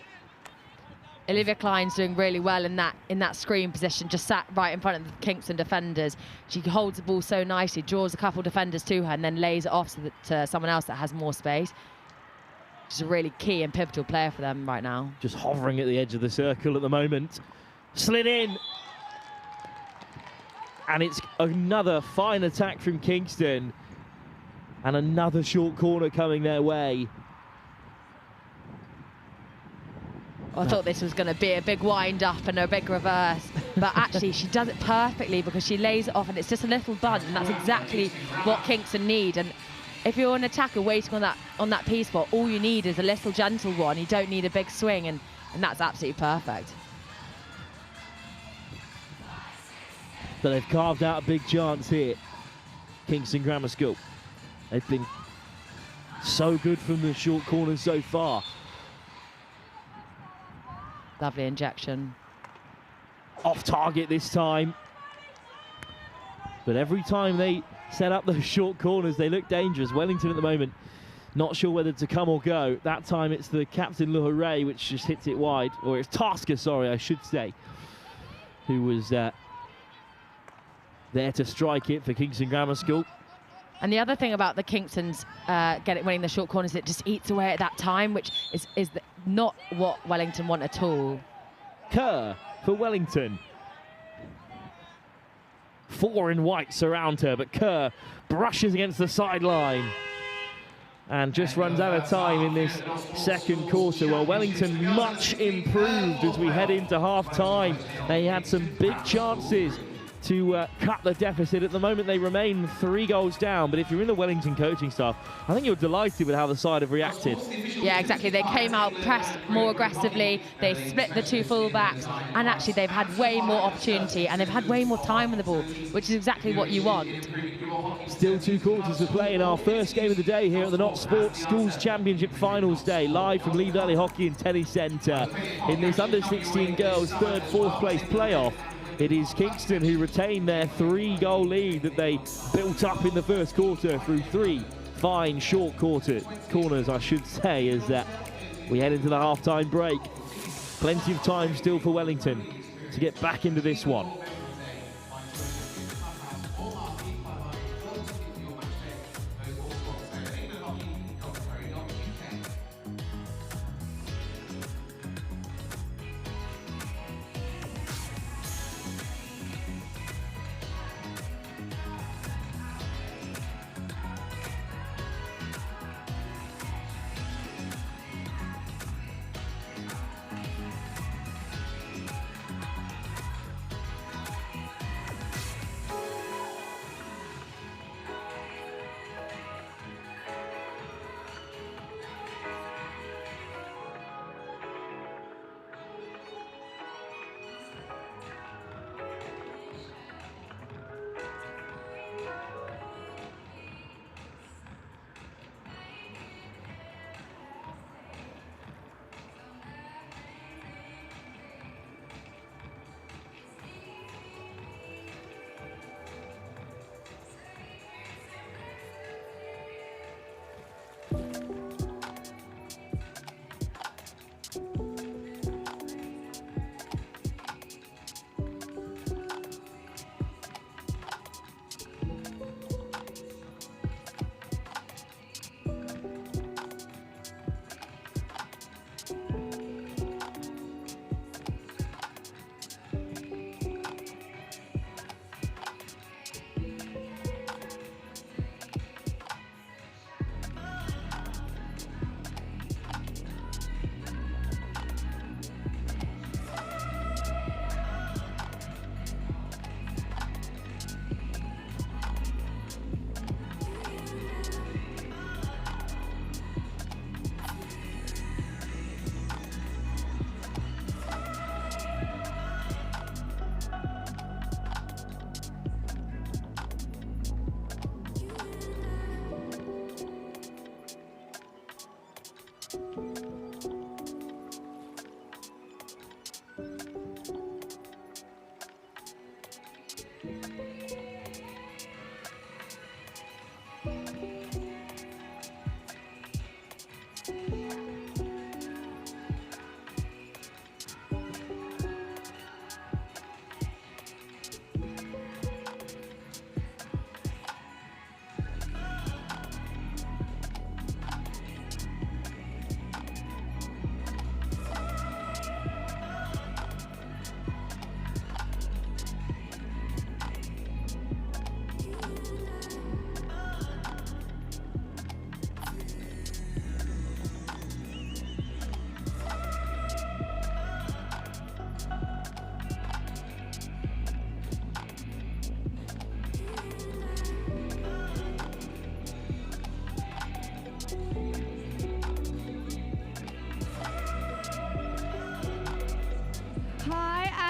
Olivia Klein's doing really well in that screen position, just sat right in front of the Kingston defenders. She holds the ball so nicely, draws a couple defenders to her, and then lays it off to someone else that has more space. She's a really key and pivotal player for them right now. Just hovering at the edge of the circle at the moment. Slid in. And it's another fine attack from Kingston. And another short corner coming their way. I thought this was going to be a big wind-up and a big reverse, but actually she does it perfectly because she lays it off and it's just a little bunt, and that's exactly what Kingston need. And if you're an attacker waiting on that P-spot, all you need is a little gentle one. You don't need a big swing, and that's absolutely perfect. But they've carved out a big chance here, Kingston Grammar School. They've been so good from the short corners so far. Lovely injection. Off target this time. But every time they set up those short corners, they look dangerous. Wellington at the moment, not sure whether to come or go. That time it's the captain Lahore, which just hits it wide. Or it's Tasker, sorry, I should say, who was there to strike it for Kingston Grammar School. And the other thing about the Kingstons winning the short corners, it just eats away at that time, which is not what Wellington want at all. Kerr for Wellington. 4 in white surround her, but Kerr brushes against the sideline and just runs out of time in this second quarter. Well, Wellington much improved as we head into half-time. They had some big chances to cut the deficit. At the moment they remain 3 goals down, but if you're in the Wellington coaching staff, I think you're delighted with how the side have reacted. Yeah, exactly. They came out, pressed more aggressively, they split the 2 full-backs, and actually they've had way more opportunity and they've had way more time on the ball, which is exactly what you want. Still 2 quarters to play in our first game of the day here at the Not Sports Schools Championship Finals Day, live from Lee Valley Hockey and Tennis Centre in this under-16 girls 3rd, 4th place playoff. It is Kingston who retain their 3-goal lead that they built up in the first quarter through 3 fine short corners, I should say, as we head into the half-time break. Plenty of time still for Wellington to get back into this one.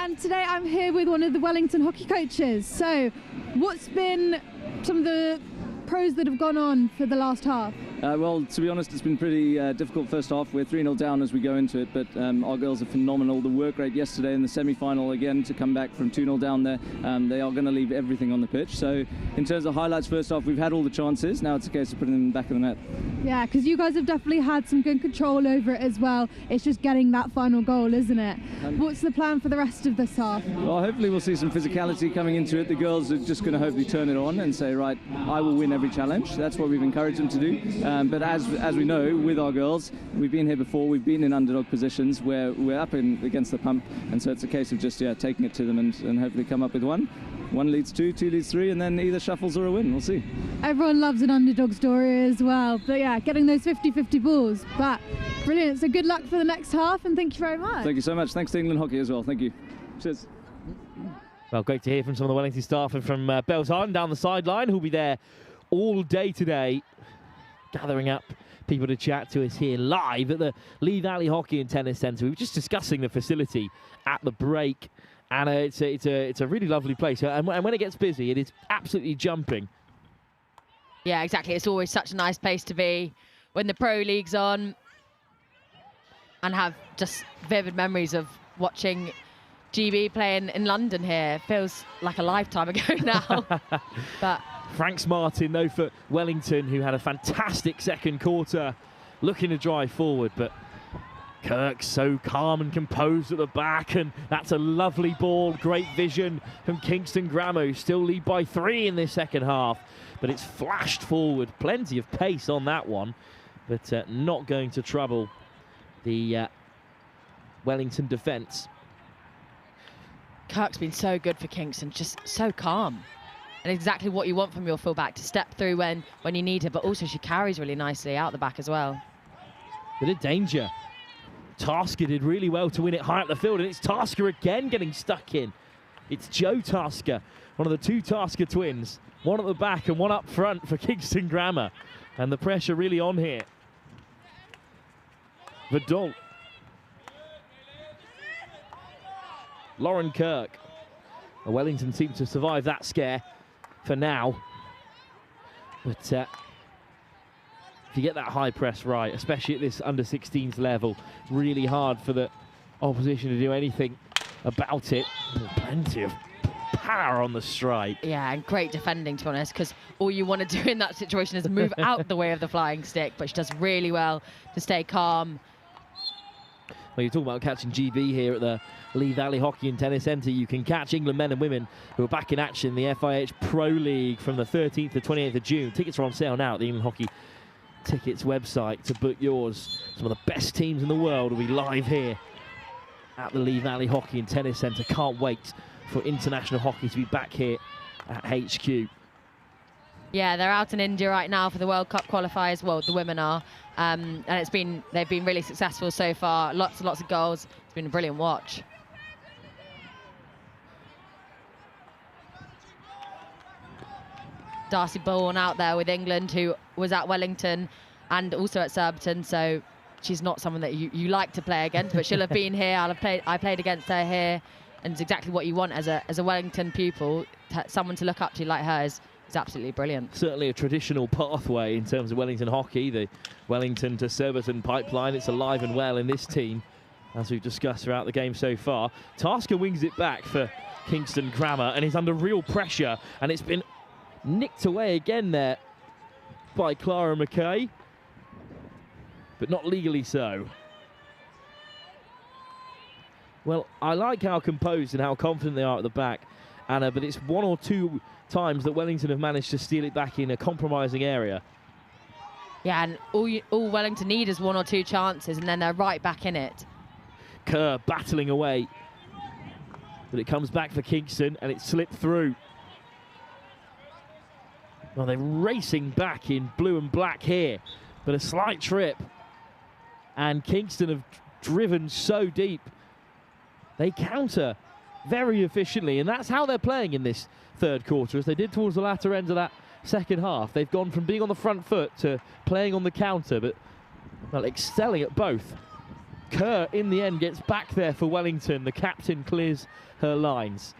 And today I'm here with one of the Wellington hockey coaches. So, what's been some of the pros that have gone on for the last half? Well, to be honest, it's been pretty difficult first half. We're 3-0 down as we go into it, but our girls are phenomenal. The work rate yesterday in the semi-final, again, to come back from 2-0 down there, they are going to leave everything on the pitch. So in terms of highlights first half, we've had all the chances. Now it's a case of putting them back in the net. Yeah, because you guys have definitely had some good control over it as well. It's just getting that final goal, isn't it? What's the plan for the rest of this half? Well, hopefully we'll see some physicality coming into it. The girls are just going to hopefully turn it on and say, right, I will win every challenge. That's what we've encouraged them to do. But as we know, with our girls, we've been here before. We've been in underdog positions where we're up against the pump, and so it's a case of just taking it to them and hopefully come up with one. One leads two leads three, and then either shuffles or a win. We'll see. Everyone loves an underdog story as well. But yeah, getting those 50-50 balls. But brilliant. So good luck for the next half, and thank you very much. Thank you so much. Thanks to England Hockey as well. Thank you. Cheers. Well, great to hear from some of the Wellington staff and from Belle's down the sideline, who'll be there all day today, gathering up people to chat to us here live at the Lee Valley Hockey and Tennis Centre. We were just discussing the facility at the break, and it's a really lovely place. And when it gets busy, it is absolutely jumping. Yeah, exactly. It's always such a nice place to be when the Pro League's on, and have just vivid memories of watching GB playing in London here. Feels like a lifetime ago now. But Frank Smartin, though, for Wellington, who had a fantastic second quarter, looking to drive forward, but Kirk's so calm and composed at the back, and that's a lovely ball. Great vision from Kingston Grammar, who still lead by 3 in this second half, but it's flashed forward. Plenty of pace on that one, but not going to trouble the Wellington defence. Kirk's been so good for Kingston, just so calm. And exactly what you want from your fullback, to step through when you need her, but also she carries really nicely out the back as well. Bit of danger. Tasker did really well to win it high up the field, and it's Tasker again getting stuck in. It's Joe Tasker, one of the 2 Tasker twins, one at the back and one up front for Kingston Grammar. And the pressure really on here. Verdon. Lauren Kirk. The Wellington seem to survive that scare for now. But if you get that high press right, especially at this under-16s level, really hard for the opposition to do anything about it. There's plenty of power on the strike. Yeah, and great defending, to be honest, because all you want to do in that situation is move out the way of the flying stick, but she does really well to stay calm. Well, you're talking about catching GB here at the Lee Valley Hockey and Tennis Centre. You can catch England men and women who are back in action in the FIH Pro League from the 13th to 28th of June. Tickets are on sale now at the England Hockey Tickets website to book yours. Some of the best teams in the world will be live here at the Lee Valley Hockey and Tennis Centre. Can't wait for international hockey to be back here at HQ. Yeah, they're out in India right now for the World Cup qualifiers. Well, the women are. And they've been really successful so far. Lots and lots of goals. It's been a brilliant watch. Darcy Bourne out there with England, who was at Wellington and also at Surbiton, so she's not someone that you like to play against, but she'll have been here. I played against her here, and it's exactly what you want as a Wellington pupil. Someone to look up to like her is is absolutely brilliant. Certainly a traditional pathway in terms of Wellington hockey, the Wellington to Surbiton pipeline. It's alive and well in this team, as we've discussed throughout the game so far. Tasker wings it back for Kingston Grammar and is under real pressure, and it's been nicked away again there by Clara McKay, but not legally so. Well, I like how composed and how confident they are at the back, Anna, but it's one or two times that Wellington have managed to steal it back in a compromising area. Yeah, and all Wellington need is one or two chances, and then they're right back in it. Kerr battling away, but it comes back for Kingston, and it slipped through. Well, they're racing back in blue and black here, but a slight trip, and Kingston have driven so deep. They counter very efficiently, and that's how they're playing in this third quarter, as they did towards the latter end of that second half. They've gone from being on the front foot to playing on the counter, but well, excelling at both. Kerr, in the end, gets back there for Wellington. The captain clears her lines.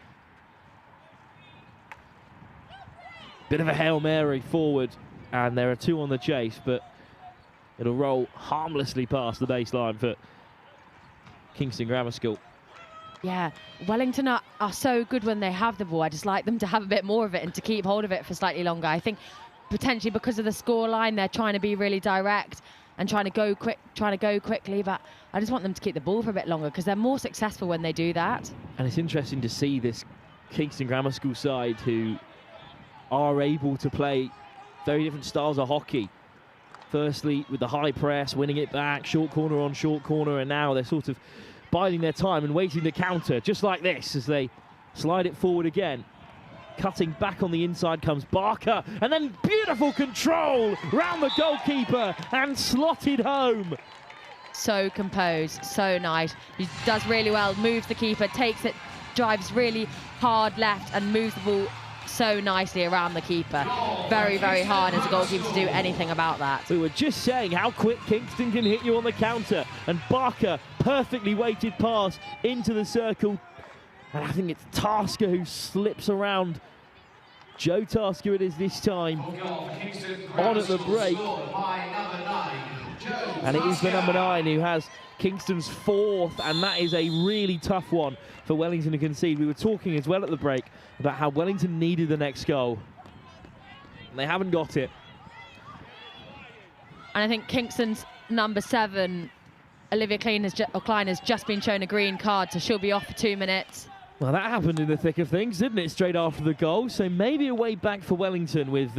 Bit of a Hail Mary forward, and there are two on the chase, but it'll roll harmlessly past the baseline for Kingston Grammar School. Yeah, Wellington are so good when they have the ball. I just like them to have a bit more of it and to keep hold of it for slightly longer. I think potentially because of the scoreline, they're trying to be really direct and trying to go quickly, but I just want them to keep the ball for a bit longer because they're more successful when they do that. And it's interesting to see this Kingston Grammar School side who are able to play very different styles of hockey. Firstly, with the high press, winning it back, short corner on short corner, and now they're sort of biding their time and waiting to counter, just like this, as they slide it forward again. Cutting back on the inside comes Barker, and then beautiful control round the goalkeeper and slotted home. So composed, so nice. He does really well, moves the keeper, takes it, drives really hard left and moves the ball so nicely around the keeper. Very, very hard as a goalkeeper to do anything about that. We were just saying how quick Kingston can hit you on the counter, and Barker perfectly weighted pass into the circle, and I think it's Tasker who slips around. Joe Tasker it is this time, on at the break, and it is the number 9 who has Kingston's 4th, and that is a really tough one for Wellington to concede. We were talking as well at the break about how Wellington needed the next goal, and they haven't got it. And I think Kingston's number 7, Olivia Klein, has just been shown a green card, so she'll be off for 2 minutes. Well, that happened in the thick of things, didn't it, straight after the goal? So maybe a way back for Wellington with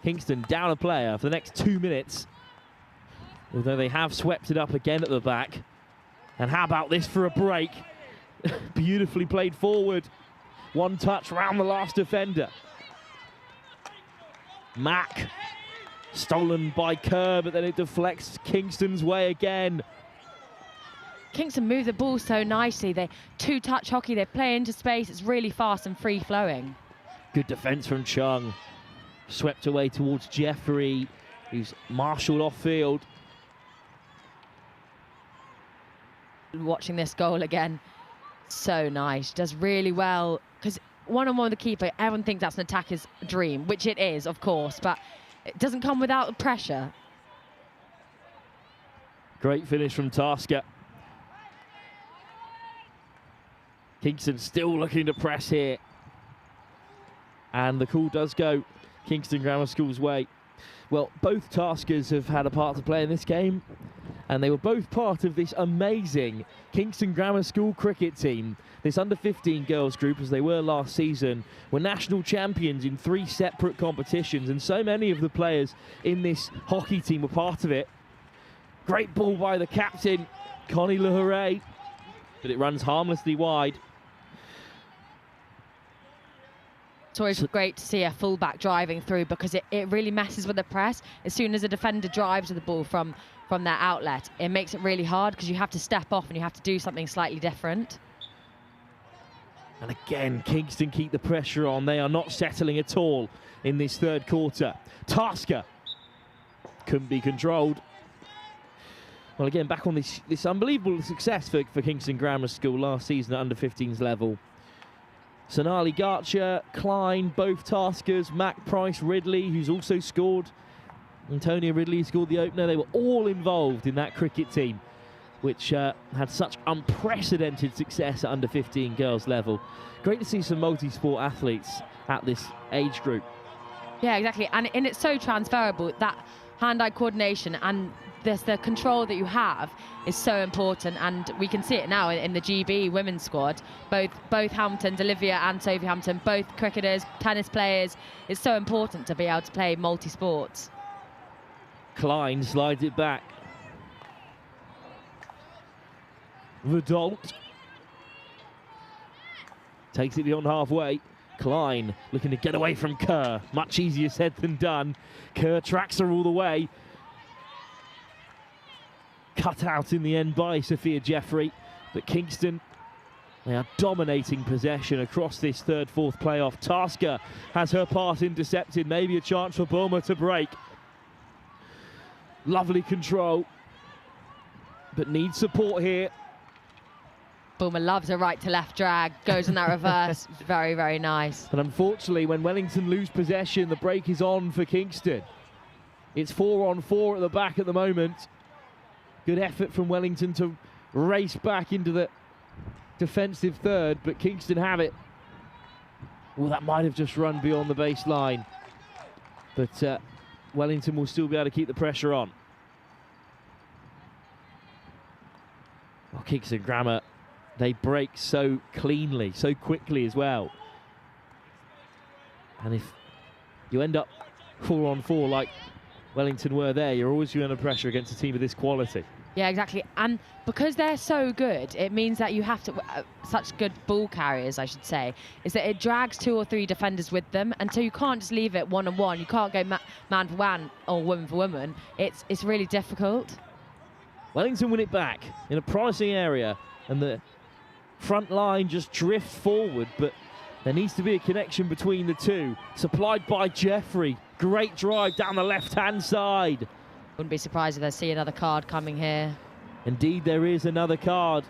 Kingston down a player for the next 2 minutes. Although they have swept it up again at the back. And how about this for a break? Beautifully played forward. One touch round the last defender. Mack, stolen by Kerr, but then it deflects Kingston's way again. Kingston move the ball so nicely. They two-touch hockey, they play into space. It's really fast and free-flowing. Good defence from Chung. Swept away towards Jeffrey, who's marshalled off-field. Watching this goal again, so nice. Does really well, because one-on-one with the keeper, everyone thinks that's an attacker's dream, which it is, of course, but it doesn't come without the pressure. Great finish from Tasker. Kingston still looking to press here. And the call does go Kingston Grammar School's way. Well, both Taskers have had a part to play in this game, and they were both part of this amazing Kingston Grammar School cricket team. This under-15 girls group, as they were last season, were national champions in 3 separate competitions, and so many of the players in this hockey team were part of it. Great ball by the captain, Connie Leharay, but it runs harmlessly wide. It's always great to see a fullback driving through, because it really messes with the press. As soon as a defender drives with the ball from their outlet, it makes it really hard, because you have to step off and you have to do something slightly different. And again, Kingston keep the pressure on. They are not settling at all in this third quarter. Tasker couldn't be controlled. Well, again, back on this unbelievable success for Kingston Grammar School last season at under-15s level. Sonali Garcher, Klein, both taskers, Mac Price, Ridley, who's also scored. Antonia Ridley scored the opener. They were all involved in that cricket team, which had such unprecedented success at under-15 girls level. Great to see some multi-sport athletes at this age group. Yeah, exactly. And it's so transferable. That hand-eye coordination and the control that you have is so important, and we can see it now in the GB women's squad. Both Hamptons, Olivia and Sophie Hampton, both cricketers, tennis players. It's so important to be able to play multi-sports. Klein slides it back. Verdalt takes it beyond halfway. Klein looking to get away from Kerr. Much easier said than done. Kerr tracks her all the way. Cut out in the end by Sophia Jeffrey. But Kingston, they are dominating possession across this third, fourth playoff. Tasker has her pass intercepted. Maybe a chance for Bulmer to break. Lovely control, but needs support here. Bulmer loves a right to left drag, goes in that reverse. Very, very nice. And unfortunately, when Wellington lose possession, the break is on for Kingston. It's 4-on-4 at the back at the moment. Good effort from Wellington to race back into the defensive third, but Kingston have it. Well, that might have just run beyond the baseline. But Wellington will still be able to keep the pressure on. Well, Kingston Grammar, they break so cleanly, so quickly as well. And if you end up 4-on-4 like Wellington were there, you're always under pressure against a team of this quality. Yeah, exactly. And because they're so good, it means that you have to, such good ball carriers, I should say, is that it drags 2 or 3 defenders with them. And so you can't just leave it one-on-one. You can't go man for man or woman for woman. It's really difficult. Wellington win it back in a promising area, and the front line just drift forward, but there needs to be a connection between the two. Supplied by Jeffrey. Great drive down the left-hand side. Wouldn't be surprised if they see another card coming here. Indeed, there is another card.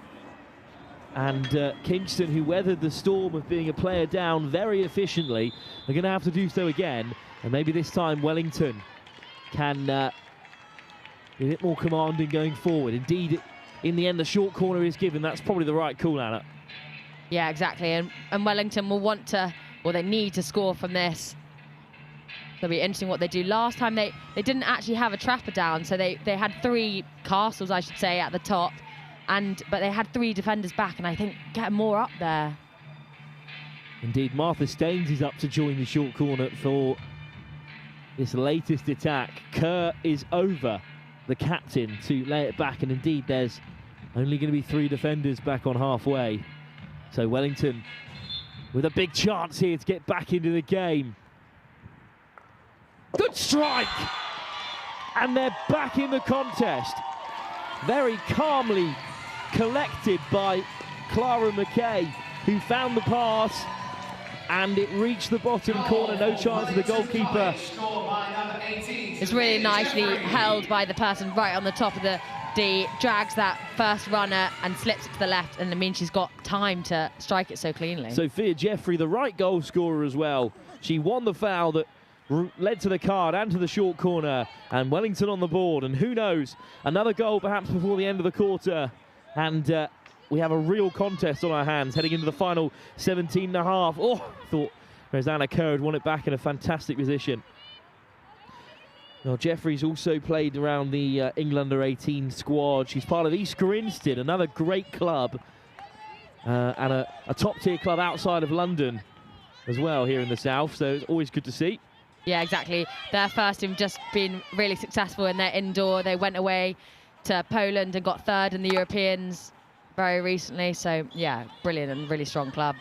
And Kingston, who weathered the storm of being a player down very efficiently, are going to have to do so again. And maybe this time Wellington can be a bit more commanding going forward. Indeed, in the end, the short corner is given. That's probably the right call, Anna. Yeah, exactly. And Wellington will want to, or they need to score from this. It'll be interesting what they do. Last time they didn't actually have a trapper down, so they had 3 castles, I should say, at the top, but they had 3 defenders back, and I think get more up there. Indeed, Martha Staines is up to join the short corner for this latest attack. Kerr is over the captain to lay it back, and indeed there's only going to be 3 defenders back on halfway. So Wellington with a big chance here to get back into the game. Good strike! And they're back in the contest. Very calmly collected by Clara McKay, who found the pass, and it reached the bottom corner. No chance for the goalkeeper. It's really nicely held by the person right on the top of the D, drags that first runner and slips it to the left, and it means she's got time to strike it so cleanly. Sophia Jeffrey, the right goal scorer as well. She won the foul that led to the card and to the short corner, and Wellington on the board, and who knows, another goal perhaps before the end of the quarter, and we have a real contest on our hands heading into the final 17.5. Oh, I thought Rosanna Kerr had won it back in a fantastic position. Well, Jeffrey's also played around the England under-18 squad. She's part of East Grinstead, another great club, and a top-tier club outside of London as well here in the south, so it's always good to see. Yeah, exactly. Their first team just been really successful in their indoor. They went away to Poland and got 3rd in the Europeans very recently. So, yeah, brilliant and really strong club.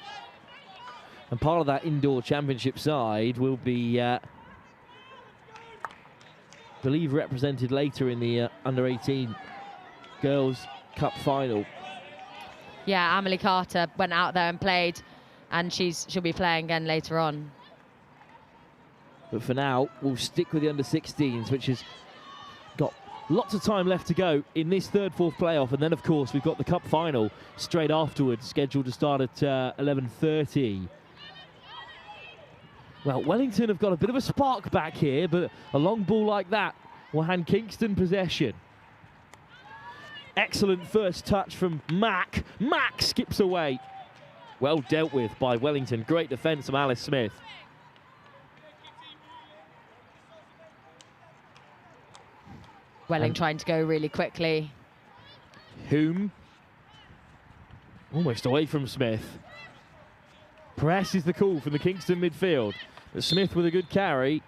And part of that indoor championship side will be, I believe, represented later in the under-18 Girls' Cup final. Yeah, Amelie Carter went out there and played, and she'll be playing again later on. But for now, we'll stick with the under-16s, which has got lots of time left to go in this third, fourth playoff. And then, of course, we've got the cup final straight afterwards, scheduled to start at 11:30 Well, Wellington have got a bit of a spark back here, but a long ball like that will hand Kingston possession. Excellent first touch from Mack. Mack skips away. Well dealt with by Wellington. Great defence from Alice Smith. Welling trying to go really quickly. Hume. Almost away from Smith. Press is the call from the Kingston midfield. But Smith with a good carry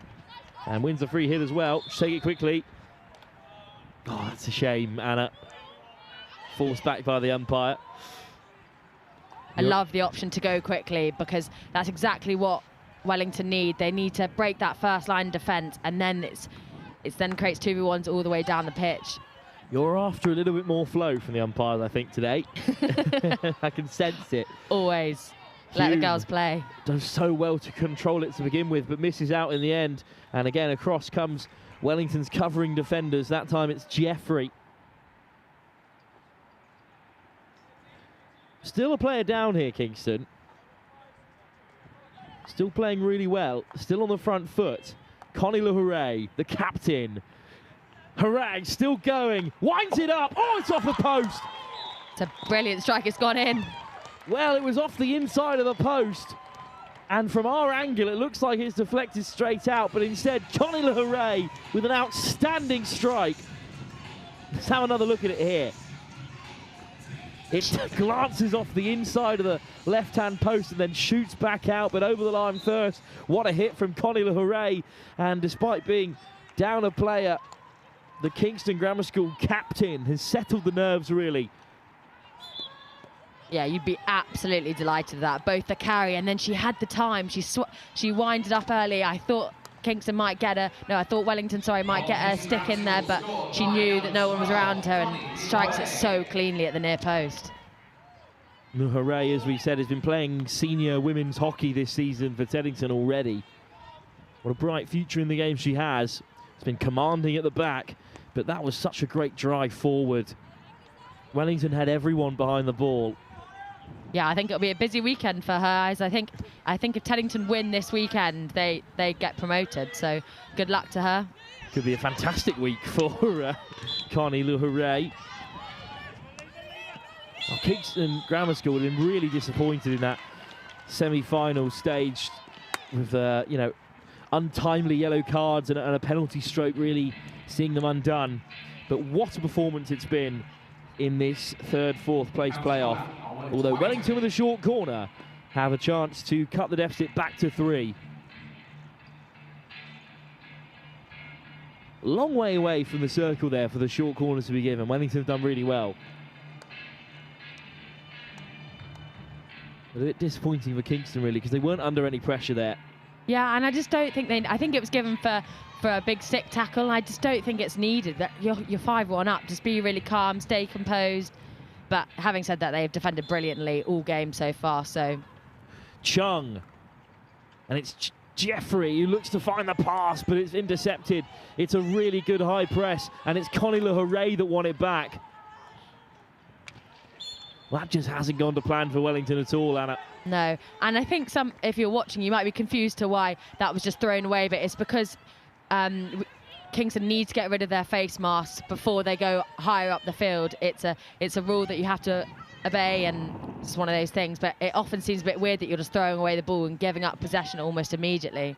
and wins a free hit as well. Take it quickly. Oh, that's a shame, Anna. Forced back by the umpire. I love the option to go quickly because that's exactly what Wellington need. They need to break that first line defence, and then it's then creates 2v1s all the way down the pitch. You're after a little bit more flow from the umpires, I think, today. I can sense it. Always. Let the girls play. Does so well to control it to begin with, but misses out in the end. And again, across comes Wellington's covering defenders. That time it's Jeffrey. Still a player down here, Kingston. Still playing really well. Still on the front foot. Connie LaHouray, the captain. Harag still going. Winds it up. Oh, it's off the post. It's a brilliant strike. It's gone in. Well, it was off the inside of the post. And from our angle, it looks like it's deflected straight out. But instead, Connie LaHouray with an outstanding strike. Let's have another look at it here. It glances off the inside of the left-hand post and then shoots back out, but over the line first. What a hit from Connie LaHouray. And despite being down a player, the Kingston Grammar School captain has settled the nerves, really. Yeah, you'd be absolutely delighted with that. Both the carry and then she had the time. She winded up early. I thought Kingston might get her. No, I thought Wellington, might get a stick in there, but she knew that no one was around her and strikes it so cleanly at the near post. LaHouray, as we said, has been playing senior women's hockey this season for Teddington already. What a bright future in the game she has. It's been commanding at the back, but that was such a great drive forward. Wellington had everyone behind the ball. Yeah, I think it'll be a busy weekend for her. As I think if Teddington win this weekend, they get promoted. So good luck to her. Could be a fantastic week for Connie LaHouray. Well, Kingston Grammar School have been really disappointed in that semi-final stage with untimely yellow cards and a penalty stroke really seeing them undone. But what a performance it's been in this third, fourth place playoff. Although Wellington with a short corner have a chance to cut the deficit back to 3. Long way away from the circle there for the short corner to be given. Wellington have done really well. But a bit disappointing for Kingston, really, because they weren't under any pressure there. Yeah, and I just don't think I think it was given for a big sick tackle. I just don't think it's needed. That you're 5-1 up. Just be really calm, stay composed. But having said that, they've defended brilliantly all game so far. So Chung, and it's Jeffrey who looks to find the pass, but it's intercepted. It's a really good high press, and it's Connie LaHouray that won it back. Well, that just hasn't gone to plan for Wellington at all, Anna. No, and I think if you're watching, you might be confused to why that was just thrown away, but it's because Kingston need to get rid of their face masks before they go higher up the field. It's a rule that you have to obey, and it's one of those things, but it often seems a bit weird that you're just throwing away the ball and giving up possession almost immediately.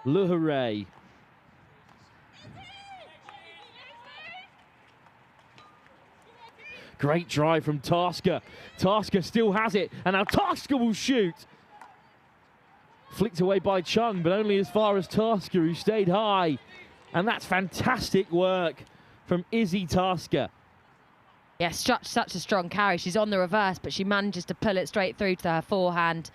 LaHouray. Great drive from Tasker. Tasker still has it, and now Tasker will shoot. Flicked away by Chung, but only as far as Tasker, who stayed high. And that's fantastic work from Izzy Tasker. Yeah, such a strong carry. She's on the reverse, but she manages to pull it straight through to her forehand.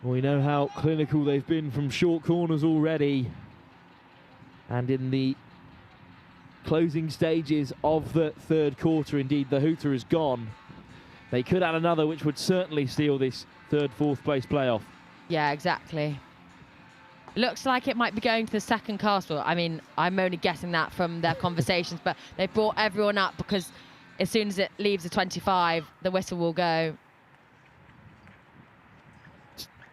We know how clinical they've been from short corners already. And in the closing stages of the third quarter, indeed, the hooter is gone. They could add another, which would certainly steal this third, fourth place playoff. Yeah, exactly. Looks like it might be going to the second castle. I mean, I'm only guessing that from their conversations, but they brought everyone up because as soon as it leaves the 25, the whistle will go.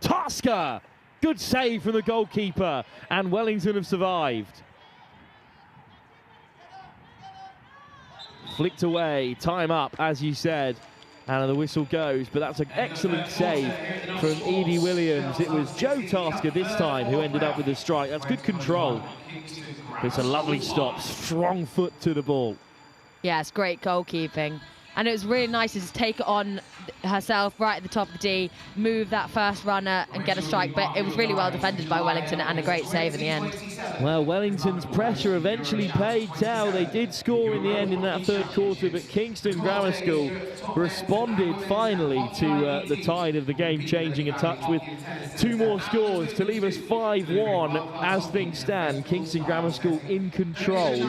Tasker! Good save from the goalkeeper, and Wellington have survived. Flicked away, time up, as you said, and the whistle goes, but that's an excellent save from Edie Williams. It was Joe Tasker this time who ended up with the strike. That's good control. It's a lovely stop, strong foot to the ball. Yeah, it's great goalkeeping. And it was really nice to just take it on herself right at the top of the D, move that first runner and get a strike. But it was really well defended by Wellington and a great save in the end. Well, Wellington's pressure eventually paid tell. They did score in the end in that third quarter, but Kingston Grammar School responded finally to the tide of the game changing a touch with 2 more scores to leave us 5-1 as things stand. Kingston Grammar School in control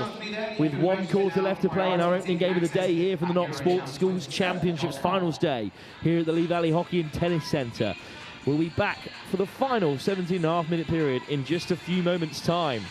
with 1 quarter left to play in our opening game of the day here from the Not Sports Schools Championships Finals Day here at the Lee Valley Hockey and Tennis Centre. We'll be back for the final 17.5-minute period in just a few moments' time.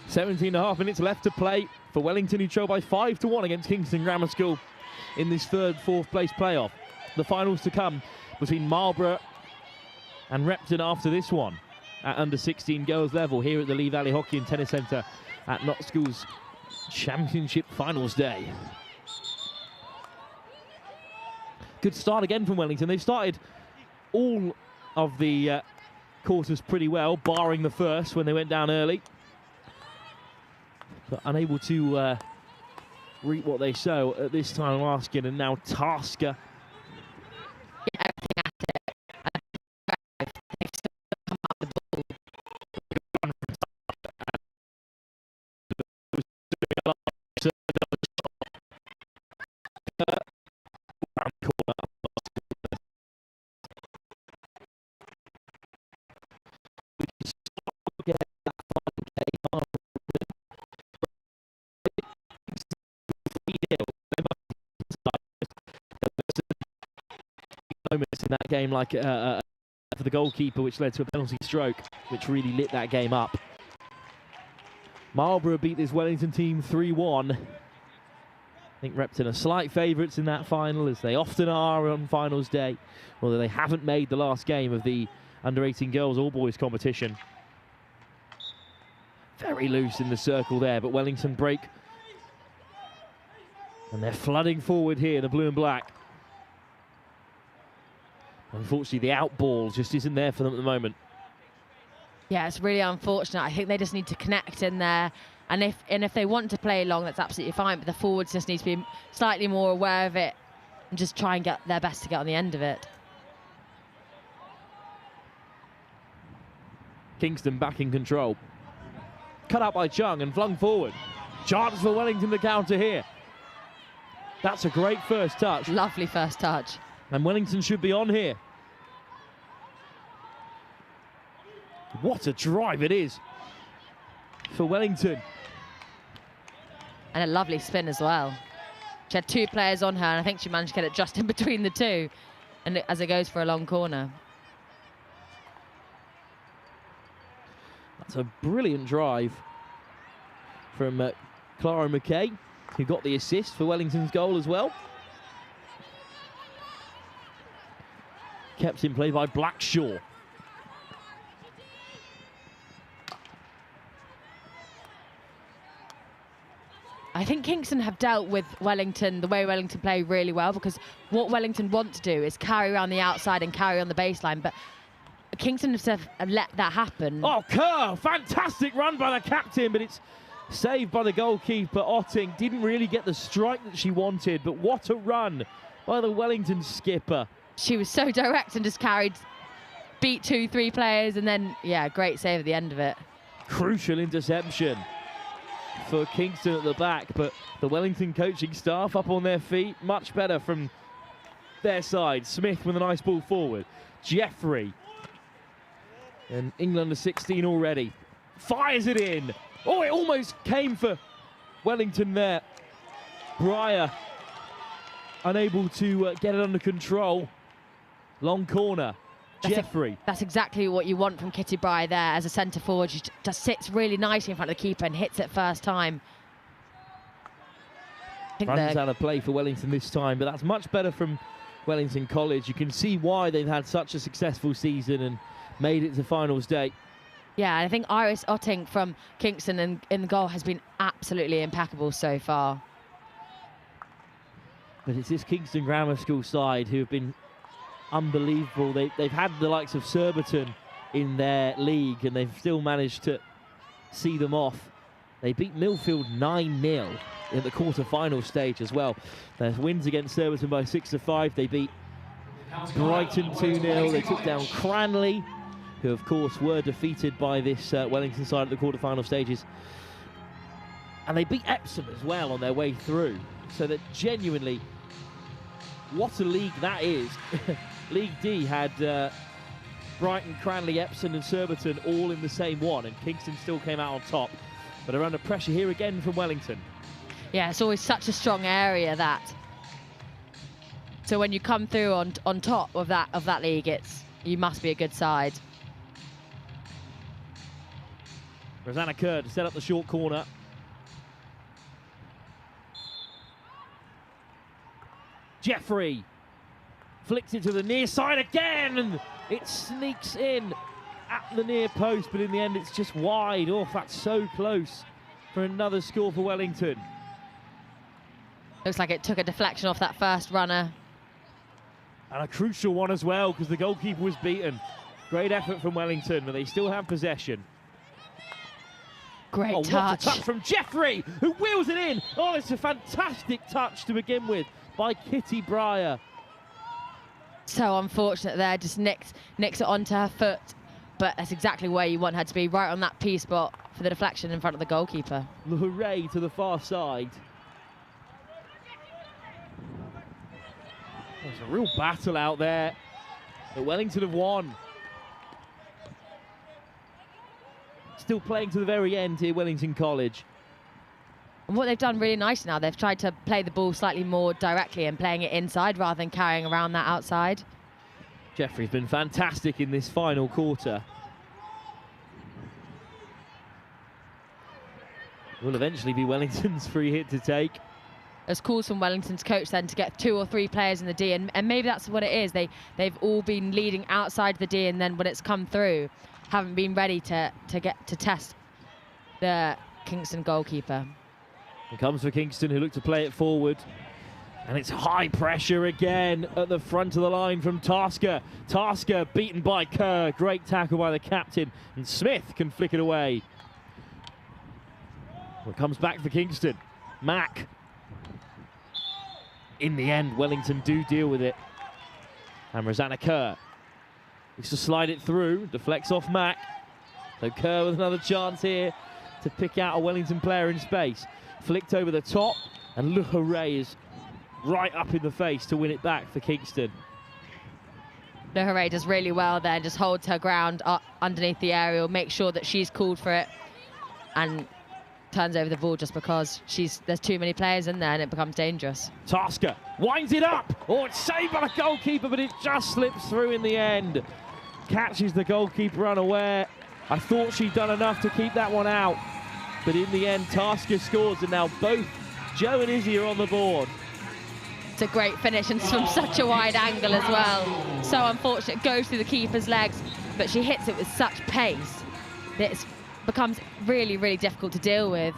Seventeen and a half minutes left to play for Wellington, who trail by 5-1 against Kingston Grammar School in this third, 4th place playoff. The finals to come between Marlborough and Repton after this one at under 16 girls level here at the Lee Valley Hockey and Tennis Centre at Not Schools Championship Finals Day. Good start again from Wellington. They've started all of the quarters pretty well, barring the first when they went down early, but unable to reap what they sow at this time last game. And now Tasker. Moments in that game, like for the goalkeeper, which led to a penalty stroke, which really lit that game up. Marlborough beat this Wellington team 3-1. I think Repton are slight favourites in that final, as they often are on finals day, although they haven't made the last game of the under-18 girls all-boys competition. Very loose in the circle there, but Wellington break. And they're flooding forward here, the blue and black. Unfortunately, the out ball just isn't there for them at the moment. Yeah, it's really unfortunate. I think they just need to connect in there. And if they want to play long, that's absolutely fine. But the forwards just need to be slightly more aware of it and just try and get their best to get on the end of it. Kingston back in control. Cut out by Chung and flung forward. Chance for Wellington to counter here. That's a great first touch. Lovely first touch. And Wellington should be on here. What a drive it is for Wellington. And a lovely spin as well. She had 2 players on her, and I think she managed to get it just in between the 2, and as it goes for a long corner. That's a brilliant drive from Clara McKay, who got the assist for Wellington's goal as well. Kept in play by Blackshaw. I think Kingston have dealt with Wellington, the way Wellington play, really well, because what Wellington want to do is carry around the outside and carry on the baseline, but Kingston have let that happen. Oh, Kerr, fantastic run by the captain, but it's saved by the goalkeeper. Otting didn't really get the strike that she wanted, but what a run by the Wellington skipper. She was so direct and just beat 2-3 players, and then, yeah, great save at the end of it. Crucial interception for Kingston at the back, but the Wellington coaching staff up on their feet, much better from their side. Smith with a nice ball forward. Jeffrey, and England under 16 already, fires it in. Oh, it almost came for Wellington there. Breyer unable to get it under control. Long corner. Jeffrey. That's exactly what you want from Kitty Breyer there as a centre forward. She just sits really nicely in front of the keeper and hits it first time. Runs out of play for Wellington this time, but that's much better from Wellington College. You can see why they've had such a successful season and made it to finals day. Yeah, I think Iris Otting from Kingston in the goal has been absolutely impeccable so far. But it's this Kingston Grammar School side who have been unbelievable. They've had the likes of Surbiton in their league, and they've still managed to see them off. They beat Millfield 9-0 in the quarter-final stage as well. Their wins against Surbiton by 6-5. They beat Brighton 2-0. They took down Cranley, who of course were defeated by this Wellington side at the quarter-final stages. And they beat Epsom as well on their way through. So that genuinely, what a league that is. League D had Brighton, Cranley, Epsom and Surbiton all in the same one, and Kingston still came out on top, but are under pressure here again from Wellington. Yeah, it's always such a strong area, that. So when you come through on top of that league, you must be a good side. Rosanna Kerr to set up the short corner. Jeffrey flicks it to the near side again, and it sneaks in at the near post, but in the end it's just wide. Oh, that's so close for another score for Wellington. Looks like it took a deflection off that first runner. And a crucial one as well, because the goalkeeper was beaten. Great effort from Wellington, but they still have possession. Great touch. What a touch from Jeffrey, who wheels it in. Oh, it's a fantastic touch to begin with by Kitty Breyer. So unfortunate there, just nicks it onto her foot, but that's exactly where you want her to be, right on that P spot for the deflection in front of the goalkeeper. Hooray to the far side. There's a real battle out there, but Wellington have won. Still playing to the very end here, Wellington College. And what they've done really nice now, they've tried to play the ball slightly more directly and playing it inside rather than carrying around that outside. Jeffrey's been fantastic in this final quarter. Will eventually be Wellington's free hit to take. There's calls from Wellington's coach then to get 2 or 3 players in the D, and maybe that's what it is. They've all been leading outside the D, and then when it's come through, haven't been ready to test the Kingston goalkeeper. It comes for Kingston, who look to play it forward. And it's high pressure again at the front of the line from Tasker. Tasker beaten by Kerr. Great tackle by the captain. And Smith can flick it away. Well, it comes back for Kingston. Mack. In the end, Wellington do deal with it. And Rosanna Kerr needs to slide it through. Deflects off Mack. So Kerr with another chance here to pick out a Wellington player in space. Flicked over the top, and Luharay is right up in the face to win it back for Kingston. Le Hare does really well there, just holds her ground underneath the aerial, makes sure that she's called for it, and turns over the ball just because there's too many players in there and it becomes dangerous. Tasker winds it up. Oh, it's saved by the goalkeeper, but it just slips through in the end. Catches the goalkeeper unaware. I thought she'd done enough to keep that one out, but in the end, Tasker scores, and now both Joe and Izzy are on the board. It's a great finish, and from such a wide angle as well. So unfortunate, goes through the keeper's legs, but she hits it with such pace that it becomes really, really difficult to deal with.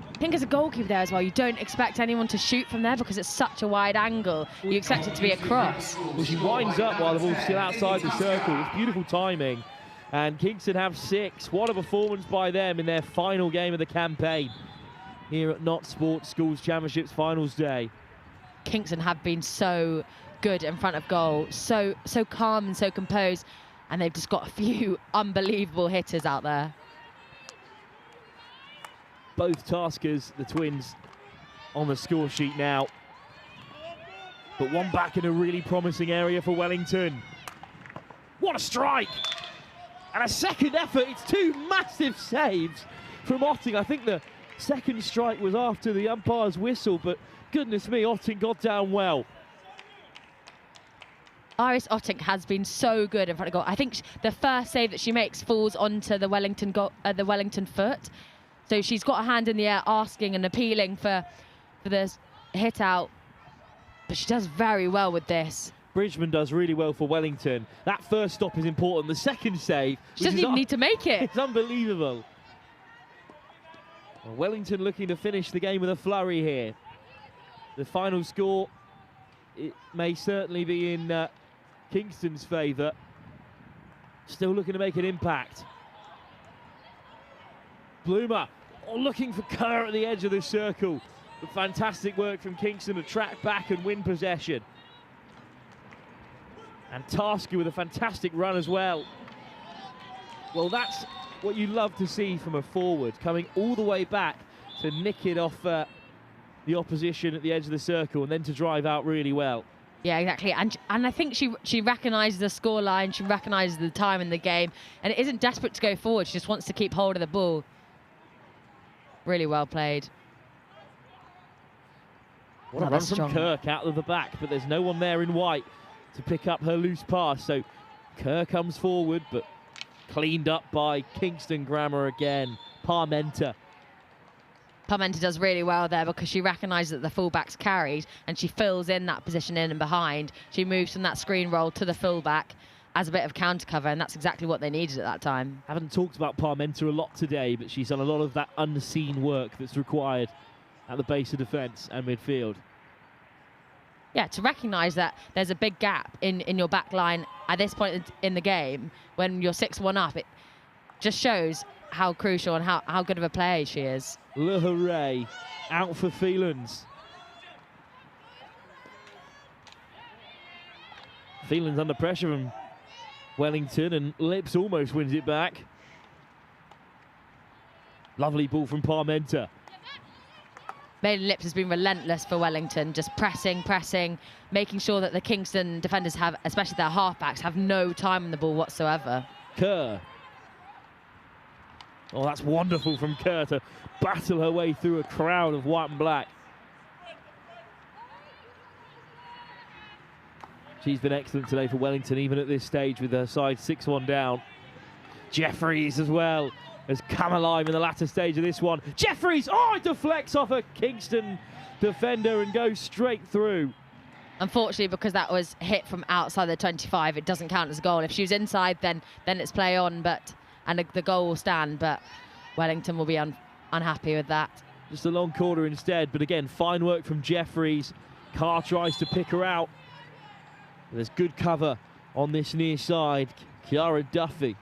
I think as a goalkeeper there as well, you don't expect anyone to shoot from there because it's such a wide angle. You expect it to be a cross. Well, she winds up while the ball's still outside the circle. It's beautiful timing. And Kingston have 6. What a performance by them in their final game of the campaign here at Not Sports Schools Championships Finals Day. Kingston have been so good in front of goal, so calm and so composed, and they've just got a few unbelievable hitters out there. Both Taskers, the twins, on the score sheet now. But one back in a really promising area for Wellington. What a strike! And a second effort. It's 2 massive saves from Otting. I think the second strike was after the umpire's whistle, but goodness me, Otting got down well. Iris Otting has been so good in front of goal. I think the first save that she makes falls onto the Wellington foot. So she's got a hand in the air asking and appealing for the hit out. But she does very well with this. Bridgman does really well for Wellington. That first stop is important. The second save... She doesn't even need to make it. It's unbelievable. Well, Wellington looking to finish the game with a flurry here. The final score, it may certainly be in Kingston's favour. Still looking to make an impact. Bloomer looking for Kerr at the edge of the circle. But fantastic work from Kingston to track back and win possession. And Tasker with a fantastic run as well. Well, that's what you love to see from a forward, coming all the way back to nick it off the opposition at the edge of the circle and then to drive out really well. Yeah, exactly. And I think she recognises the scoreline, she recognises the time in the game, and it isn't desperate to go forward. She just wants to keep hold of the ball. Really well played. What a run from Kirk out of the back, but there's no one there in white to pick up her loose pass. So Kerr comes forward, but cleaned up by Kingston Grammar again. Parmenter does really well there because she recognises that the fullback's carried and she fills in that position in and behind. She moves from that screen roll to the fullback as a bit of counter cover, and that's exactly what they needed at that time. Haven't talked about Parmenter a lot today, but she's done a lot of that unseen work that's required at the base of defence and midfield. Yeah, to recognise that there's a big gap in your back line at this point in the game when you're 6-1 up, it just shows how crucial and how good of a player she is. Le Hare out for Phelans. Phelans under pressure from Wellington, and Lips almost wins it back. Lovely ball from Parmenter. Maiden Lips has been relentless for Wellington, just pressing, making sure that the Kingston defenders have, especially their halfbacks, have no time on the ball whatsoever. Kerr. Oh, that's wonderful from Kerr to battle her way through a crowd of white and black. She's been excellent today for Wellington, even at this stage with her side 6-1 down. Jeffries as well has come alive in the latter stage of this one. Jeffries, oh, it deflects off a Kingston defender and goes straight through. Unfortunately, because that was hit from outside the 25, it doesn't count as a goal. If she was inside, then it's play on, and the goal will stand, but Wellington will be unhappy with that. Just a long corner instead, but again, fine work from Jeffries. Carr tries to pick her out. There's good cover on this near side. Kiara Duffy.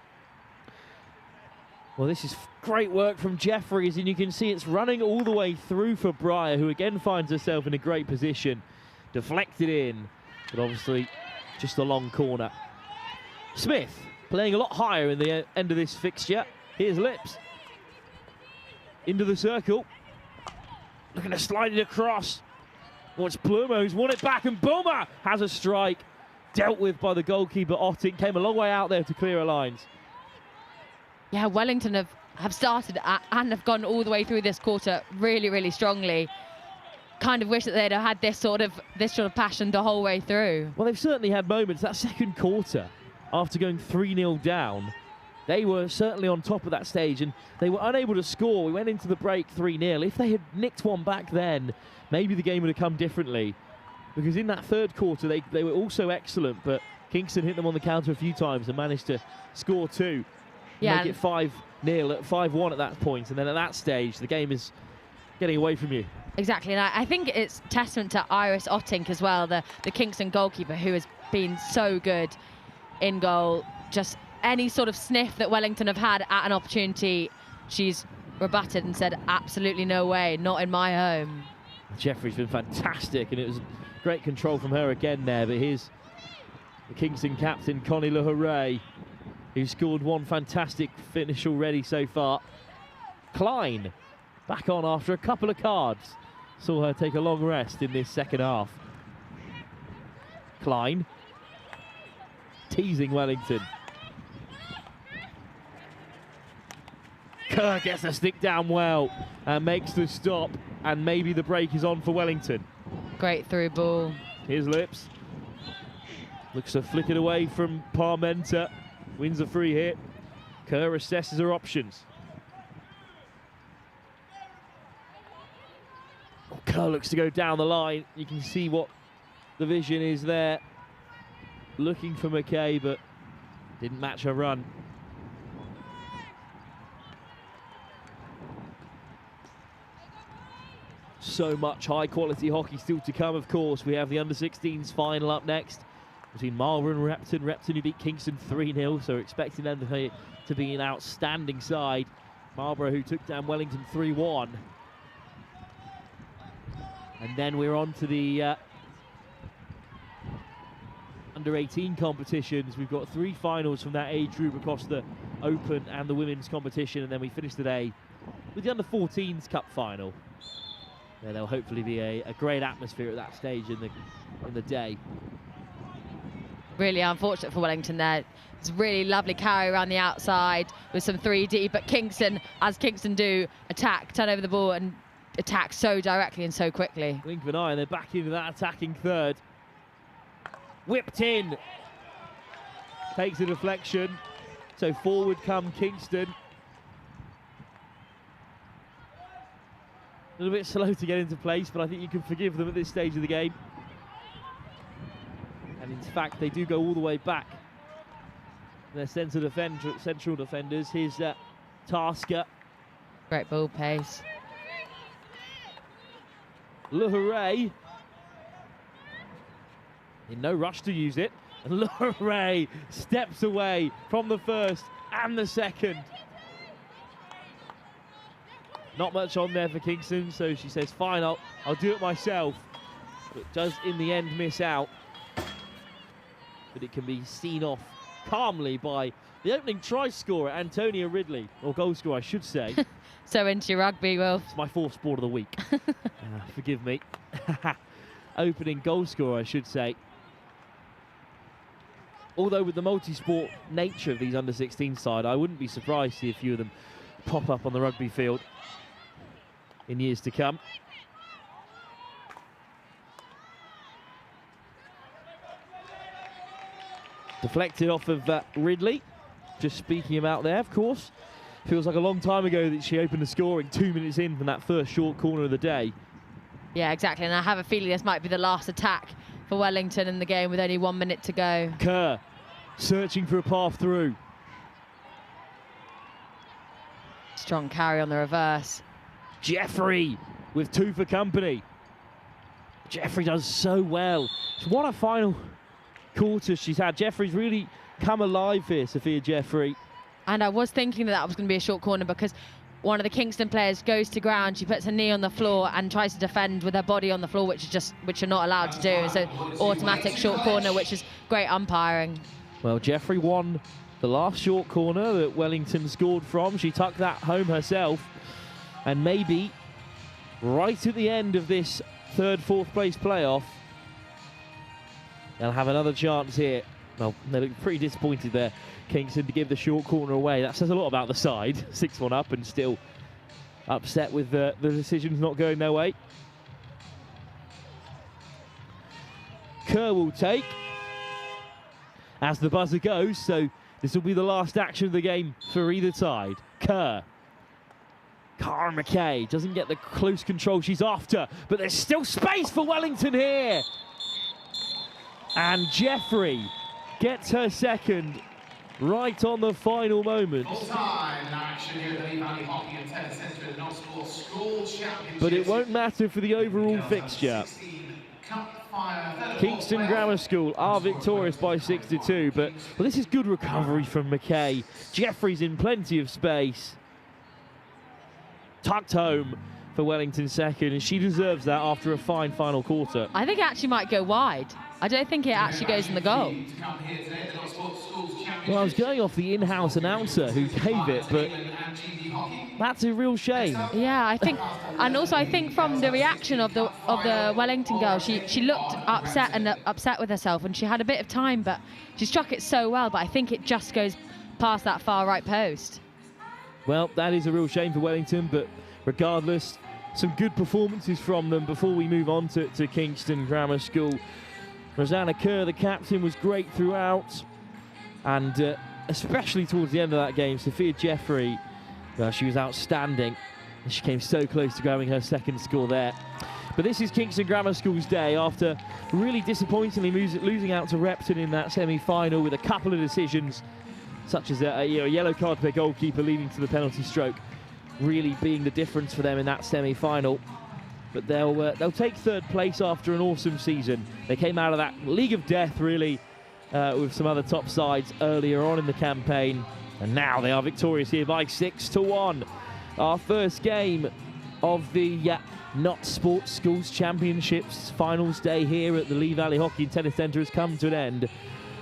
Well, this is great work from Jeffries, and you can see it's running all the way through for Breyer, who again finds herself in a great position. Deflected in, but obviously just a long corner. Smith playing a lot higher in the end of this fixture. Here's Lips. Into the circle. Looking to slide it across. Watch Blumo, who's won it back, and Boomer has a strike. Dealt with by the goalkeeper, Otting. Came a long way out there to clear her lines. Yeah, Wellington have started and have gone all the way through this quarter really, really strongly. Kind of wish that they'd have had this sort of passion the whole way through. Well, they've certainly had moments. That second quarter, after going 3-0 down, they were certainly on top of that stage, and they were unable to score. We went into the break 3-0. If they had nicked one back then, maybe the game would have come differently. Because in that third quarter, they were also excellent, but Kingston hit them on the counter a few times and managed to score 2. Yeah. Make it 5-0, at 5-1 at that point. And then at that stage, the game is getting away from you. Exactly, and I think it's testament to Iris Otting as well, the Kingston goalkeeper, who has been so good in goal. Just any sort of sniff that Wellington have had at an opportunity, she's rebutted and said, absolutely no way, not in my home. Jeffrey's been fantastic, and it was great control from her again there. But here's the Kingston captain, Connie LaHaray, who scored one fantastic finish already so far. Klein back on after a couple of cards. Saw her take a long rest in this second half. Klein teasing Wellington. Kerr gets the stick down well and makes the stop, and maybe the break is on for Wellington. Great through ball. Here's Lips. Looks to flick it away from Parmenter. Wins a free hit. Kerr assesses her options. Kerr looks to go down the line. You can see what the vision is there. Looking for McKay, but didn't match her run. So much high quality hockey still to come, of course. We have the under-16s final up next between Marlborough and Repton. Repton who beat Kingston 3-0, so we're expecting them to be an outstanding side. Marlborough who took down Wellington 3-1. And then we're on to the under-18 competitions. We've got 3 finals from that age group across the Open and the Women's competition, and then we finish today with the under-14s Cup final. There'll hopefully be a great atmosphere at that stage in the day. Really unfortunate for Wellington there. It's a really lovely carry around the outside with some 3D, but Kingston, as Kingston do, turn over the ball and attack so directly and so quickly. Blink of an eye, and they're back into that attacking third. Whipped in. Takes a deflection. So forward come Kingston. A little bit slow to get into place, but I think you can forgive them at this stage of the game. And in fact, they do go all the way back. Their central defenders. Here's Tasker. Great ball pace. LaHaray. In no rush to use it. And LaHaray steps away from the first and the second. Not much on there for Kingston, so she says, fine, I'll do it myself. But does, in the end, miss out. But it can be seen off calmly by the opening try scorer, Antonia Ridley. Or goal scorer, I should say. So into your rugby, Will. It's my 4th sport of the week. Forgive me. Opening goal scorer, I should say. Although with the multi-sport nature of these under-16 side, I wouldn't be surprised to see a few of them pop up on the rugby field in years to come. Deflected off of Ridley. Just speaking about there, of course. Feels like a long time ago that she opened the scoring 2 minutes in from that first short corner of the day. Yeah, exactly. And I have a feeling this might be the last attack for Wellington in the game with only 1 minute to go. Kerr searching for a path through. Strong carry on the reverse. Jeffrey with 2 for company. Jeffrey does so well. What a final quarter she's had. Jeffrey's really come alive here, Sophia Jeffrey. And I was thinking that was going to be a short corner because one of the Kingston players goes to ground, she puts her knee on the floor and tries to defend with her body on the floor, which you're not allowed to do. It's an automatic short corner, which is great umpiring. Well, Jeffrey won the last short corner that Wellington scored from. She tucked that home herself. And maybe right at the end of this third, fourth place playoff. They'll have another chance here. Well, they look pretty disappointed there, Kingston, to give the short corner away. That says a lot about the side. 6-1 up and still upset with the decisions not going their way. Kerr will take as the buzzer goes, so this will be the last action of the game for either side. Kerr. Cara McKay doesn't get the close control she's after, but there's still space for Wellington here. And Jeffrey gets her second right on the final moments. Full-time action here at the Lee Valley Hockey and Tennis Centre in the Knoxville School Championships. But it won't matter for the overall fixture. Kingston Grammar School are victorious by 6-2, but well, this is good recovery from McKay. Jeffrey's in plenty of space. Tucked home for Wellington second, and she deserves that after a fine final quarter. I think it actually might go wide. I don't think it actually goes in the goal. Well, I was going off the in-house announcer who gave it, but that's a real shame. Yeah, I think, and also I think from the reaction of the Wellington girl, she looked upset with herself, and she had a bit of time, but she struck it so well. But I think it just goes past that far right post. Well, that is a real shame for Wellington, but regardless, some good performances from them before we move on to Kingston Grammar School. Rosanna Kerr, the captain, was great throughout, and especially towards the end of that game, Sophia Jeffrey, she was outstanding. She came so close to grabbing her second score there. But this is Kingston Grammar School's day after really disappointingly losing out to Repton in that semi-final with a couple of decisions, such as a yellow card for their goalkeeper leading to the penalty stroke, really being the difference for them in that semi-final. But they'll take third place after an awesome season. They came out of that league of death, really, with some other top sides earlier on in the campaign. And now they are victorious here by 6-1. Our first game of the Not Sports Schools Championships finals day here at the Lee Valley Hockey and Tennis Centre has come to an end.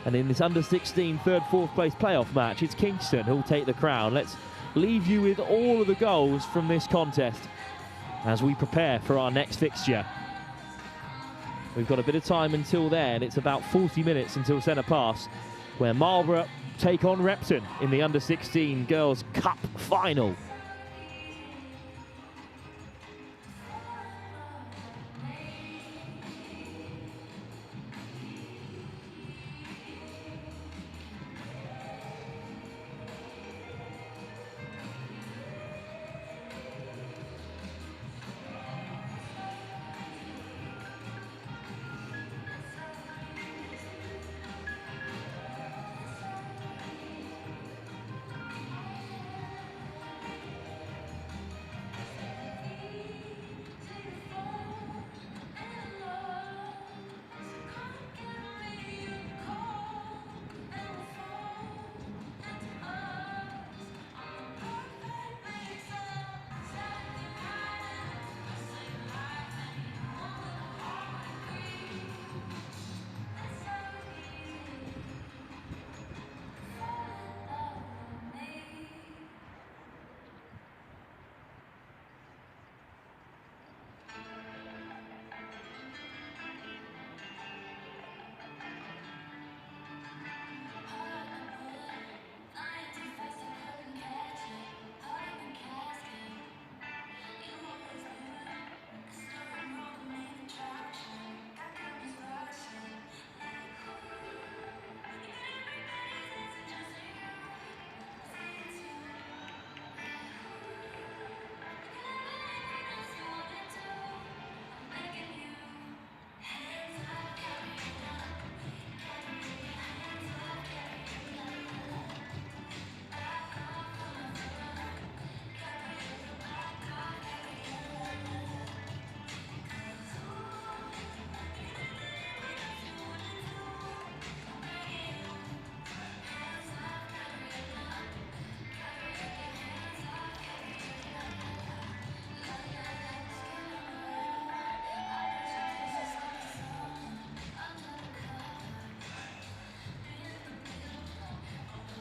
And in this under-16 third, fourth place playoff match, it's Kingston who'll take the crown. Let's leave you with all of the goals from this contest as we prepare for our next fixture. We've got a bit of time until then. It's about 40 minutes until centre pass, where Marlborough take on Repton in the under-16 Girls' Cup final.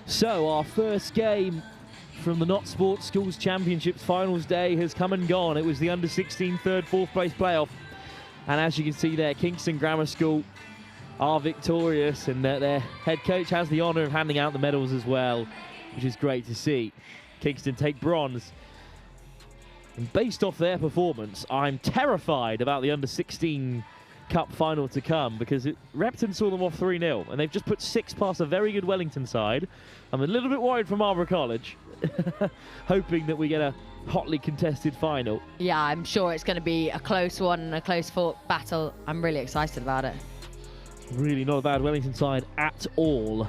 So our first game from the Not Sports Schools Championships finals day has come and gone. It was the under-16 third, fourth place playoff. And as you can see there, Kingston Grammar School are victorious, and their head coach has the honour of handing out the medals as well, which is great to see. Kingston take bronze. And based off their performance, I'm terrified about the under-16 Cup final to come, because Repton saw them off 3-0, and they've just put 6 past a very good Wellington side. I'm a little bit worried for Marlborough College, hoping that we get a hotly contested final. Yeah, I'm sure it's going to be a close one and a close fought battle. I'm really excited about it. Really not a bad Wellington side at all.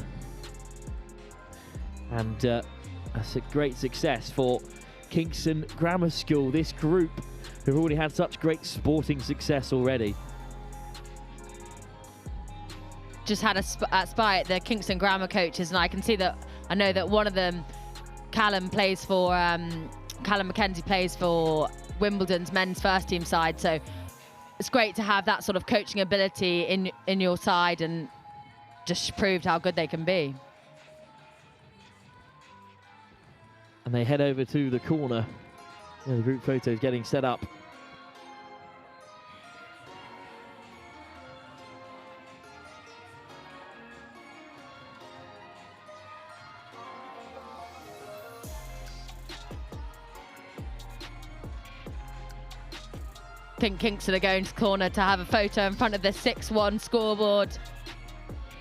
And that's a great success for Kingston Grammar School, this group who've already had such great sporting success already. Just had a spy at the Kingston Grammar coaches, and I can see that, I know that one of them, Callum McKenzie plays for Wimbledon's men's first team side, so it's great to have that sort of coaching ability in your side, and just proved how good they can be. And they head over to the corner. Yeah, the group photo is getting set up. I think Kingston are going to the corner to have a photo in front of the 6-1 scoreboard.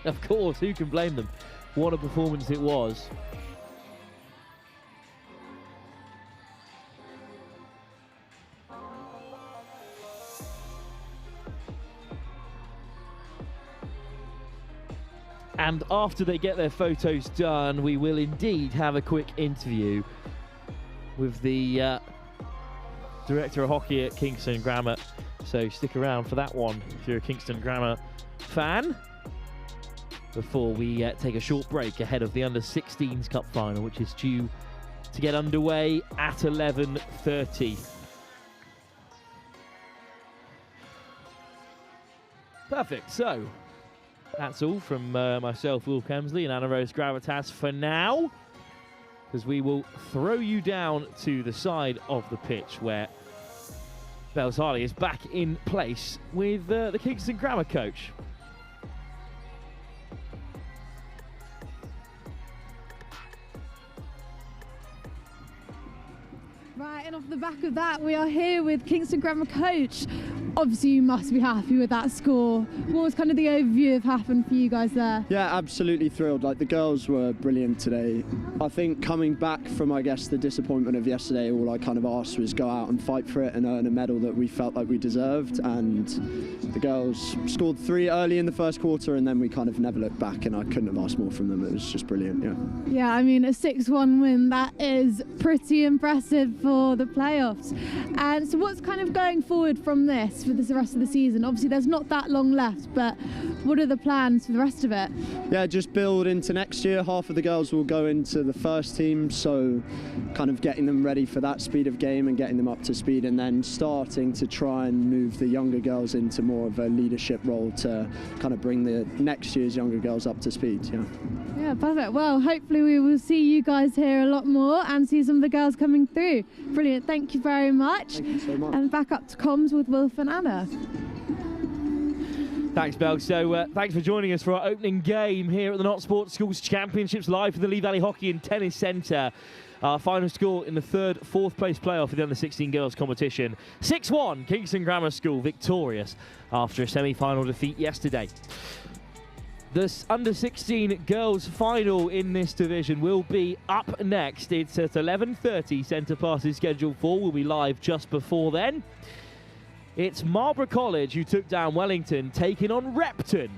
Of course, who can blame them? What a performance it was. And after they get their photos done, we will indeed have a quick interview with the Director of Hockey at Kingston Grammar. So stick around for that one if you're a Kingston Grammar fan, before we take a short break ahead of the Under-16s Cup final, which is due to get underway at 11:30. Perfect. So that's all from myself, Will Kemsley, and Anna Rose Gravitas for now, because we will throw you down to the side of the pitch where Bells Harley is back in place with the Kingston Grammar coach. Right, and off the back of that, we are here with Kingston Grammar coach. Obviously, you must be happy with that score. What was kind of the overview of happened for you guys there? Yeah, absolutely thrilled. Like, the girls were brilliant today. I think coming back from, I guess, the disappointment of yesterday, all I kind of asked was go out and fight for it and earn a medal that we felt like we deserved. And the girls scored 3 early in the first quarter, and then we kind of never looked back, and I couldn't have asked more from them. It was just brilliant, yeah. Yeah, I mean, a 6-1 win, that is pretty impressive for the playoffs. And so what's kind of going forward from this for the rest of the season? Obviously, there's not that long left, but what are the plans for the rest of it? Yeah, just build into next year. Half of the girls will go into the first team, so kind of getting them ready for that speed of game and getting them up to speed, and then starting to try and move the younger girls into more of a leadership role to kind of bring the next year's younger girls up to speed. Yeah, perfect. Well, hopefully we will see you guys here a lot more and see some of the girls coming through. Brilliant. Thank you very much. Thank you so much. And back up to comms with Wilf and Anna. Thanks, Bel. So thanks for joining us for our opening game here at the Not Sports Schools Championships, live from the Lee Valley Hockey and Tennis Centre. Our final score in the third, fourth place playoff of the Under-16 girls competition. 6-1, Kingston Grammar School victorious after a semi-final defeat yesterday. The Under-16 girls final in this division will be up next. It's at 11:30. Centre passes scheduled for. We'll be live just before then. It's Marlborough College who took down Wellington, taking on Repton.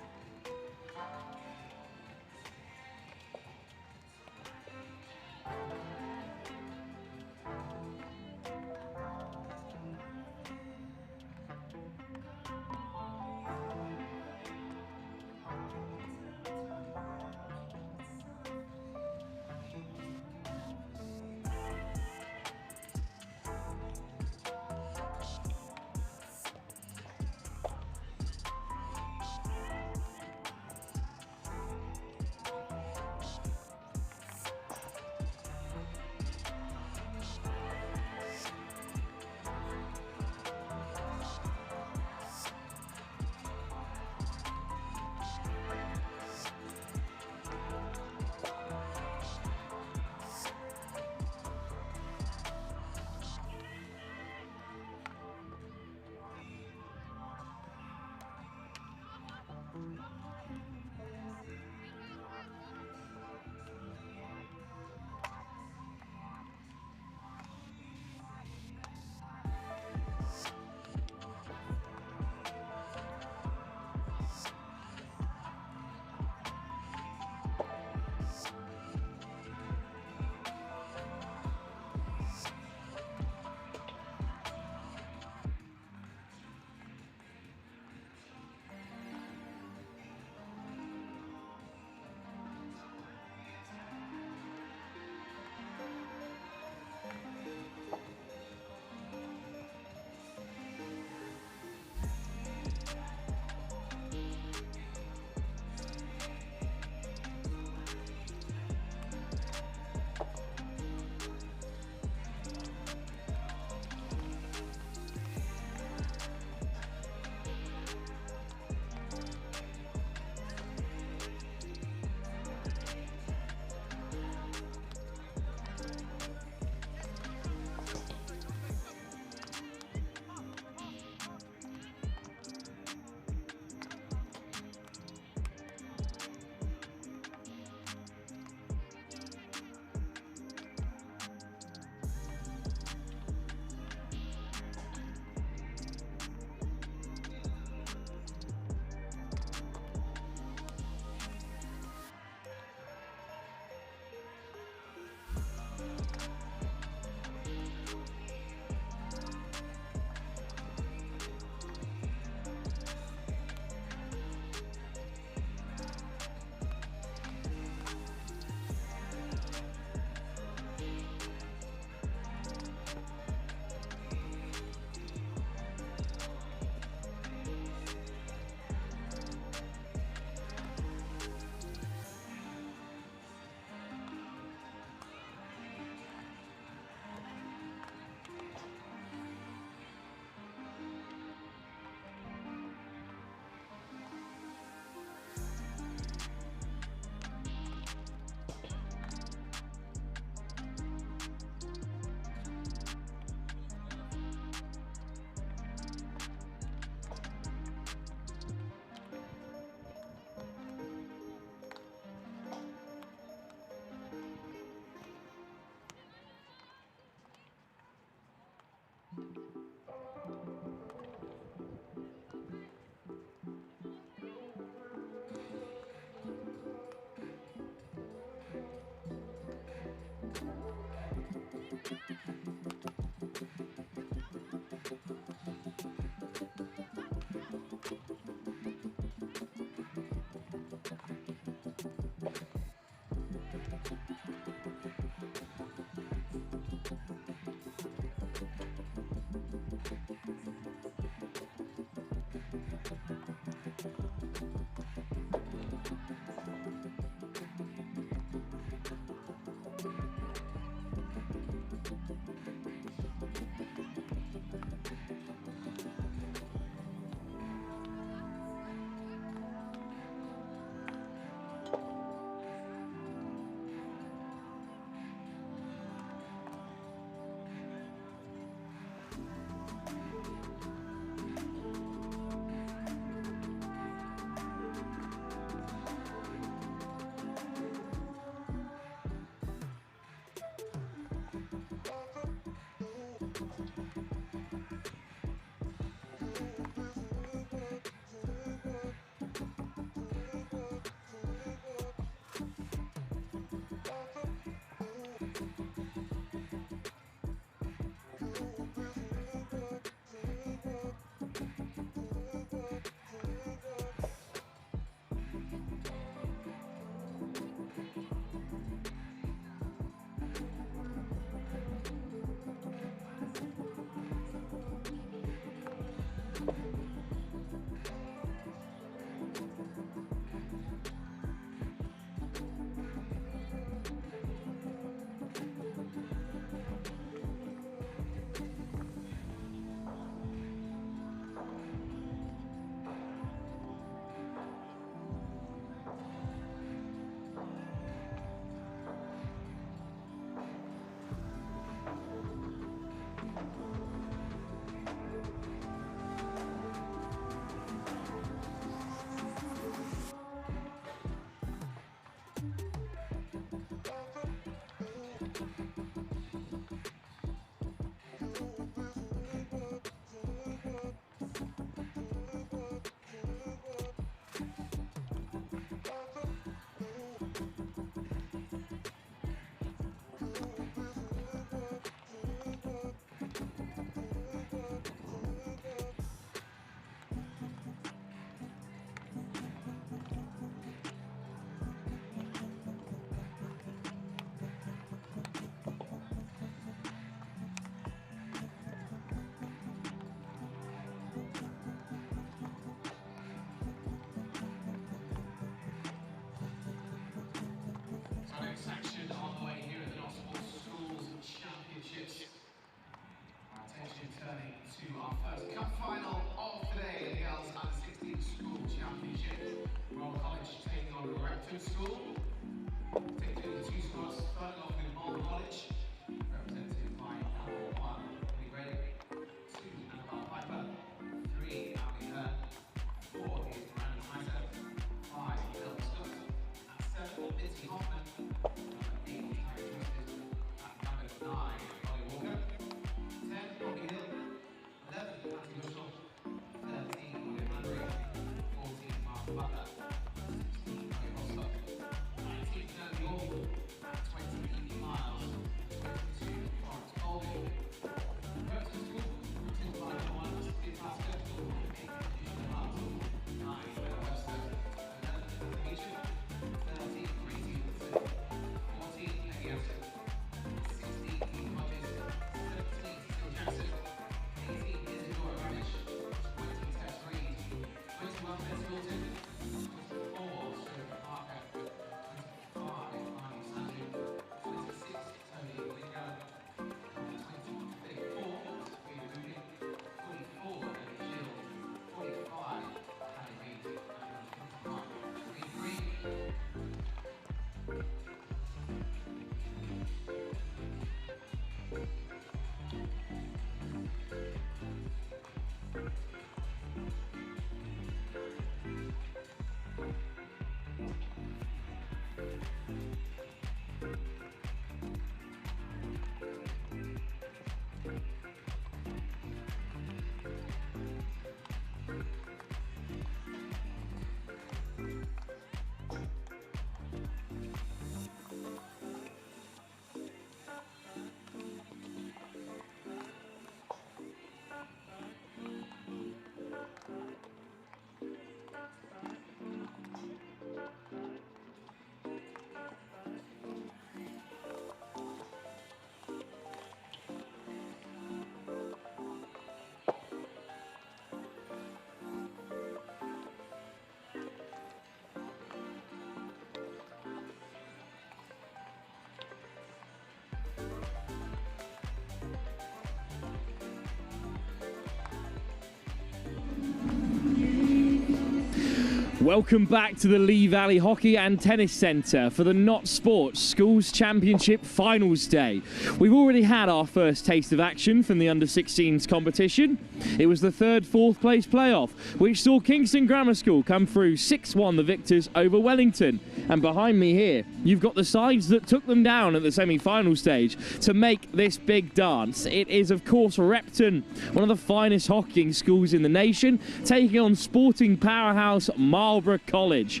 Welcome back to the Lee Valley Hockey and Tennis Centre for the Not Sports Schools Championship Finals Day. We've already had our first taste of action from the Under-16s competition. It was the third fourth place playoff, which saw Kingston Grammar School come through 6-1 the victors over Wellington. And behind me here, you've got the sides that took them down at the semi-final stage to make this big dance. It is, of course, Repton, one of the finest hockeying schools in the nation, taking on sporting powerhouse Marlborough College.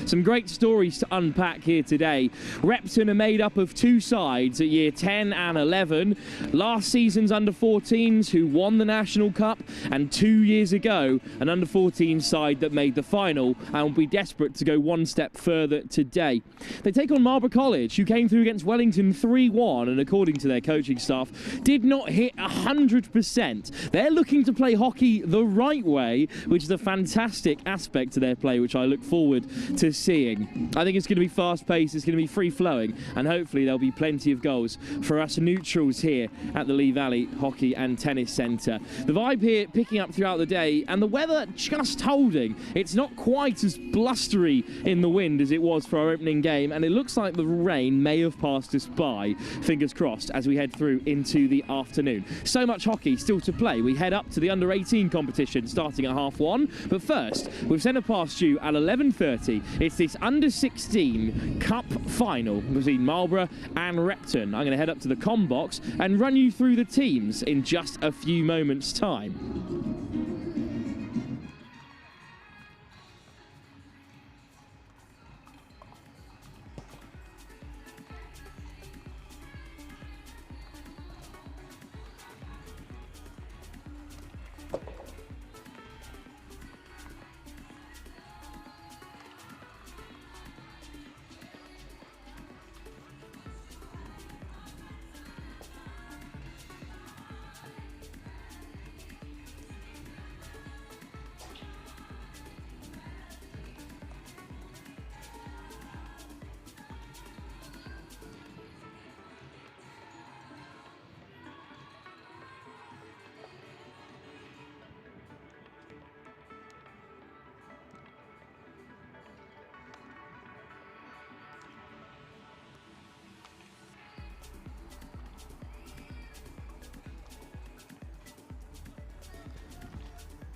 Some great stories to unpack here today. Repton are made up of two sides at year 10 and 11. Last season's under-14s who won the National Cup, and 2 years ago an under-14 side that made the final and will be desperate to go one step further today. They take on Marlborough College, who came through against Wellington 3-1 and, according to their coaching staff, did not hit 100%. They're looking to play hockey the right way, which is a fantastic aspect to their play, which I look forward to seeing. I think it's going to be fast-paced, it's going to be free-flowing, and hopefully there'll be plenty of goals for us neutrals here at the Lee Valley Hockey and Tennis Centre. The vibe here picking up throughout the day, and the weather just holding. It's not quite as blustery in the wind as it was for our opening game, and it looks like the rain may have passed us by, fingers crossed, as we head through into the afternoon. So much hockey still to play. We head up to the under-18 competition starting at 1:30, but first, we've sent it past you at 11:30. It's this under-16 cup final between Marlborough and Repton. I'm going to head up to the comm box and run you through the teams in just a few moments' time.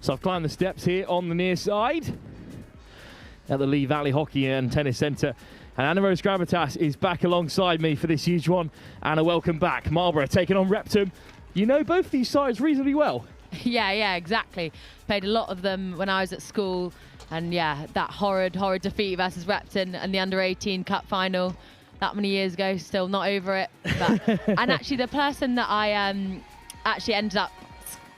So I've climbed the steps here on the near side at the Lee Valley Hockey and Tennis Centre. And Anna Rose Gravitas is back alongside me for this huge one. Anna, welcome back. Marlborough taking on Repton. You know both these sides reasonably well. Yeah, exactly. Played a lot of them when I was at school. And yeah, that horrid defeat versus Repton and the under-18 cup final that many years ago, still not over it. But, and actually the person that I actually ended up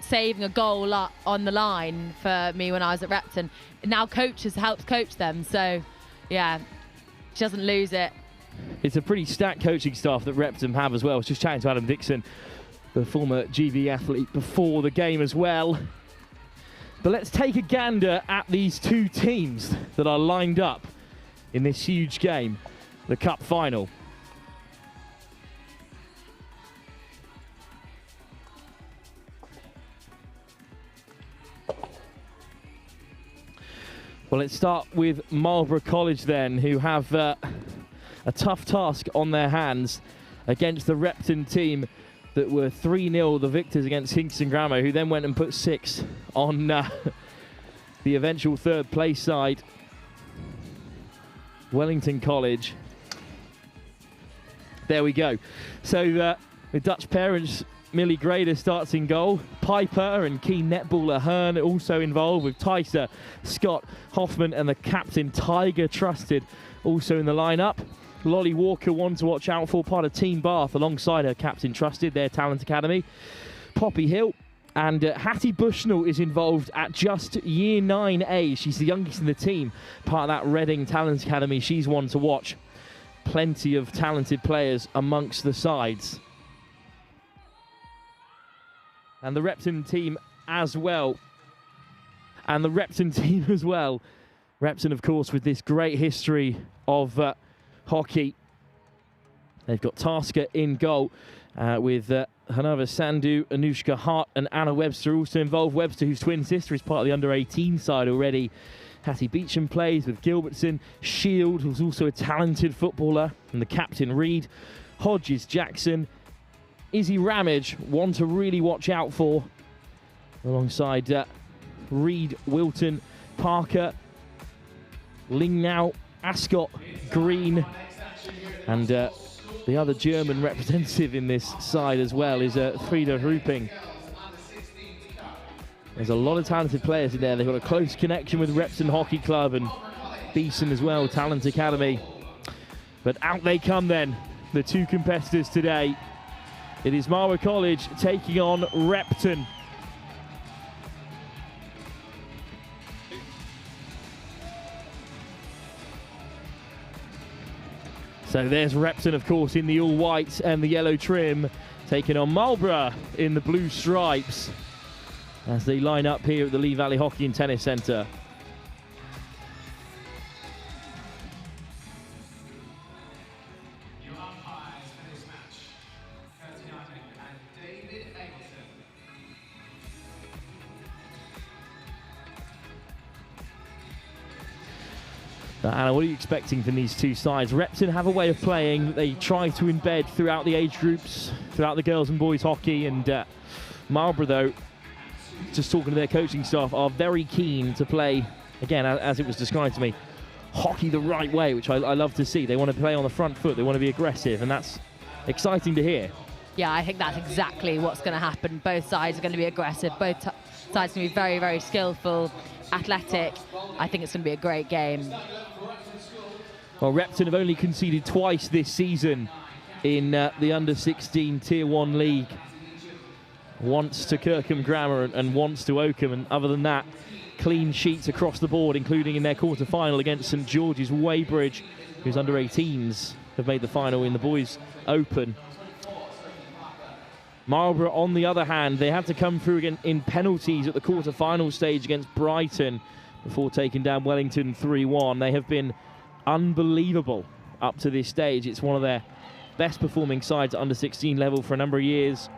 saving a goal on the line for me when I was at Repton now helps coach them, so yeah, she doesn't lose it. It's a pretty stacked coaching staff that Repton have as well. I was just chatting to Adam Dixon, the former GV athlete, before the game as well. But let's take a gander at these two teams that are lined up in this huge game, the cup final. Well, let's start with Marlborough College then, who have a tough task on their hands against the Repton team that were 3-0 the victors against Kingston Grammar, who then went and put 6 on the eventual third place side, Wellington College. There we go. So the Dutch parents, Millie Grader starts in goal. Piper and key netballer Hearn also involved, with Tyser, Scott, Hoffman and the captain Tiger Trusted also in the lineup. Lolly Walker, one to watch out for, part of Team Bath alongside her captain Trusted, their talent academy. Poppy Hill and Hattie Bushnell is involved at just year 9A. She's the youngest in the team, part of that Reading Talent Academy. She's one to watch. Plenty of talented players amongst the sides. And the Repton team as well. Repton, of course, with this great history of hockey. They've got Tasker in goal with Hanava Sandhu, Anushka Hart and Anna Webster also involved. Webster, whose twin sister, is part of the under-18 side already Hattie Beecham plays with Gilbertson. Shield, who's also a talented footballer, and the captain Reed. Hodges, Jackson. Izzy Ramage, one to really watch out for, alongside Reed, Wilton, Parker, Lingnau, Ascot, Green, and the other German representative in this side as well is Frieda Ruping. There's a lot of talented players in there. They've got a close connection with Repton Hockey Club and Beeson as well, Talent Academy. But out they come then, the two competitors today. It is Marlborough College taking on Repton. So there's Repton, of course, in the all-white and the yellow trim, taking on Marlborough in the blue stripes as they line up here at the Lee Valley Hockey and Tennis Centre. Your umpires for this match, Curtin Ivan and David Ableton. Anna, what are you expecting from these two sides? Repton have a way of playing they try to embed throughout the age groups, throughout the girls and boys hockey, and Marlborough, though, just talking to their coaching staff, are very keen to play, again, as it was described to me, hockey the right way, which I love to see. They want to play on the front foot, they want to be aggressive, and that's exciting to hear. Yeah, I think that's exactly what's going to happen. Both sides are going to be aggressive. Both sides are going to be very, very skillful, athletic. I think it's going to be a great game. Well, Repton have only conceded twice this season in the under-16 Tier 1 league. Once to Kirkham Grammar and once to Oakham, and other than that, clean sheets across the board, including in their quarter-final against St George's Weybridge, whose under-18s have made the final in the Boys Open. Marlborough, on the other hand, they had to come through again in penalties at the quarter-final stage against Brighton before taking down Wellington 3-1. They have been unbelievable up to this stage. It's one of their best performing sides at under-16 level for a number of years.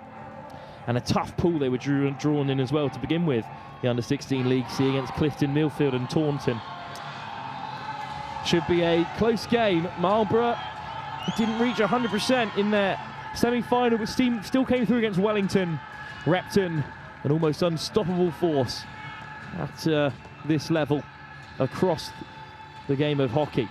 And a tough pool they were drawn in as well to begin with. The under-16 League C against Clifton, Millfield and Taunton. Should be a close game. Marlborough didn't reach 100% in their semi-final, but still came through against Wellington. Repton, an almost unstoppable force at this level across the game of hockey.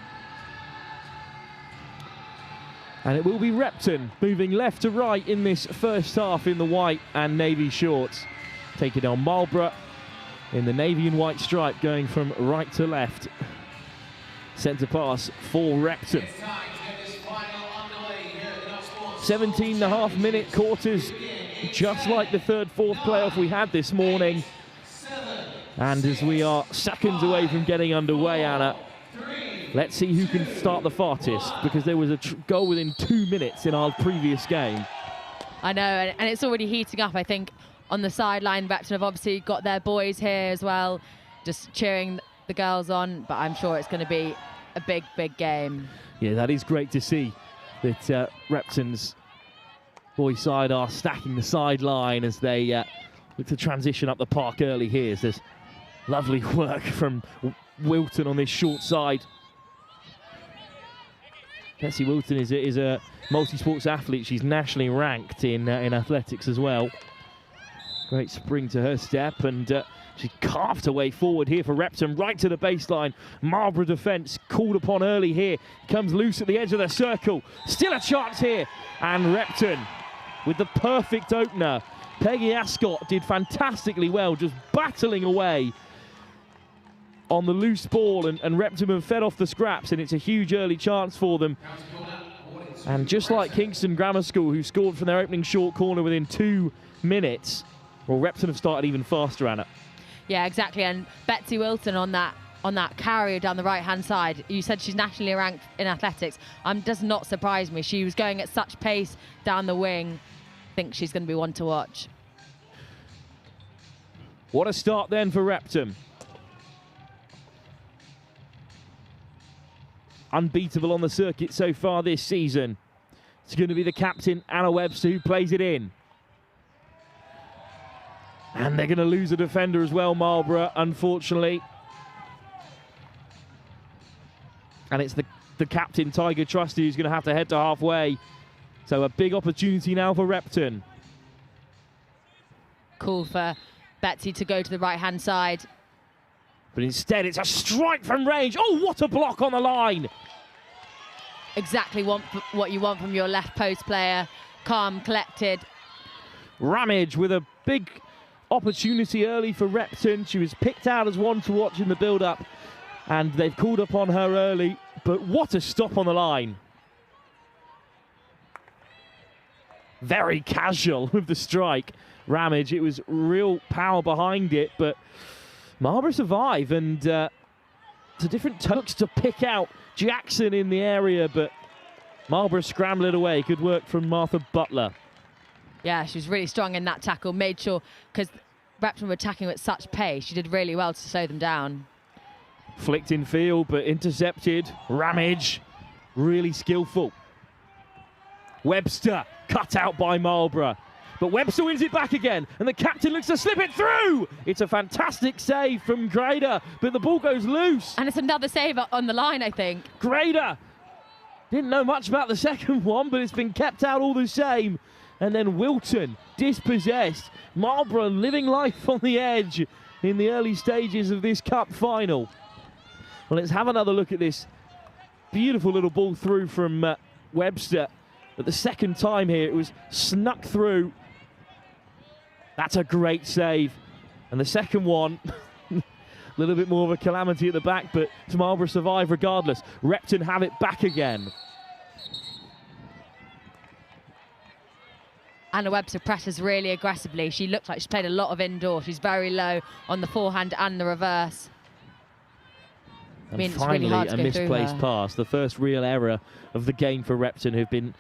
And it will be Repton moving left to right in this first half in the white and navy shorts, taking on Marlborough in the navy and white stripe, going from right to left. Centre pass for Repton. 17.5-minute quarters, just like the third-fourth playoff we had this morning. And as we are seconds away from getting underway, Anna, let's see who can start the farthest, because there was a goal within 2 minutes in our previous game. I know, and it's already heating up. I think on the sideline, Repton have obviously got their boys here as well, just cheering the girls on, but I'm sure it's going to be a big, big game. Yeah, that is great to see that Repton's boys side are stacking the sideline as they look to transition up the park early here. There's lovely work from Wilton on this short side. Betsy Wilton is a multi-sports athlete. She's nationally ranked in athletics as well. Great spring to her step, and she carved her way forward here for Repton, right to the baseline. Marlborough defence called upon early here. Comes loose at the edge of the circle. Still a chance here, and Repton with the perfect opener. Peggy Ascot did fantastically well, just battling away on the loose ball, and Repton have fed off the scraps, and it's a huge early chance for them. And just like Kingston Grammar School, who scored from their opening short corner within 2 minutes, well, Repton have started even faster, Anna. Yeah, exactly. And Betsy Wilton on that carrier down the right-hand side. You said she's nationally ranked in athletics. Does not surprise me. She was going at such pace down the wing. I think she's going to be one to watch. What a start then for Repton. Unbeatable on the circuit so far this season. It's going to be the captain, Anna Webster, who plays it in. And they're going to lose a defender as well, Marlborough, unfortunately. And it's the captain, Tiger Trusty, who's going to have to head to halfway. So a big opportunity now for Repton. Call for Betsy to go to the right-hand side. But instead, it's a strike from range. Oh, what a block on the line. Exactly what you want from your left post player. Calm, collected. Ramage with a big opportunity early for Repton. She was picked out as one to watch in the build-up, and they've called upon her early. But what a stop on the line. Very casual with the strike. Ramage, it was real power behind it, but Marlborough survive, and it's a different Turks to pick out Jackson in the area, but Marlborough scrambled it away. Good work from Martha Butler. Yeah, she was really strong in that tackle. Made sure, because Repton were attacking at such pace, she did really well to slow them down. Flicked in field, but intercepted. Ramage, really skillful. Webster, cut out by Marlborough. But Webster wins it back again, and the captain looks to slip it through. It's a fantastic save from Grader, but the ball goes loose. And it's another save on the line, I think. Grader didn't know much about the second one, but it's been kept out all the same. And then Wilton, dispossessed. Marlborough living life on the edge in the early stages of this cup final. Well, let's have another look at this beautiful little ball through from Webster. But the second time here, it was snuck through. That's a great save. And the second one, a little bit more of a calamity at the back, but Marlborough survive regardless. Repton have it back again. Anna Webster presses really aggressively. She looks like she's played a lot of indoor. She's very low on the forehand and the reverse. And it's finally really hard to a misplaced pass. The first real error of the game for Repton, who've been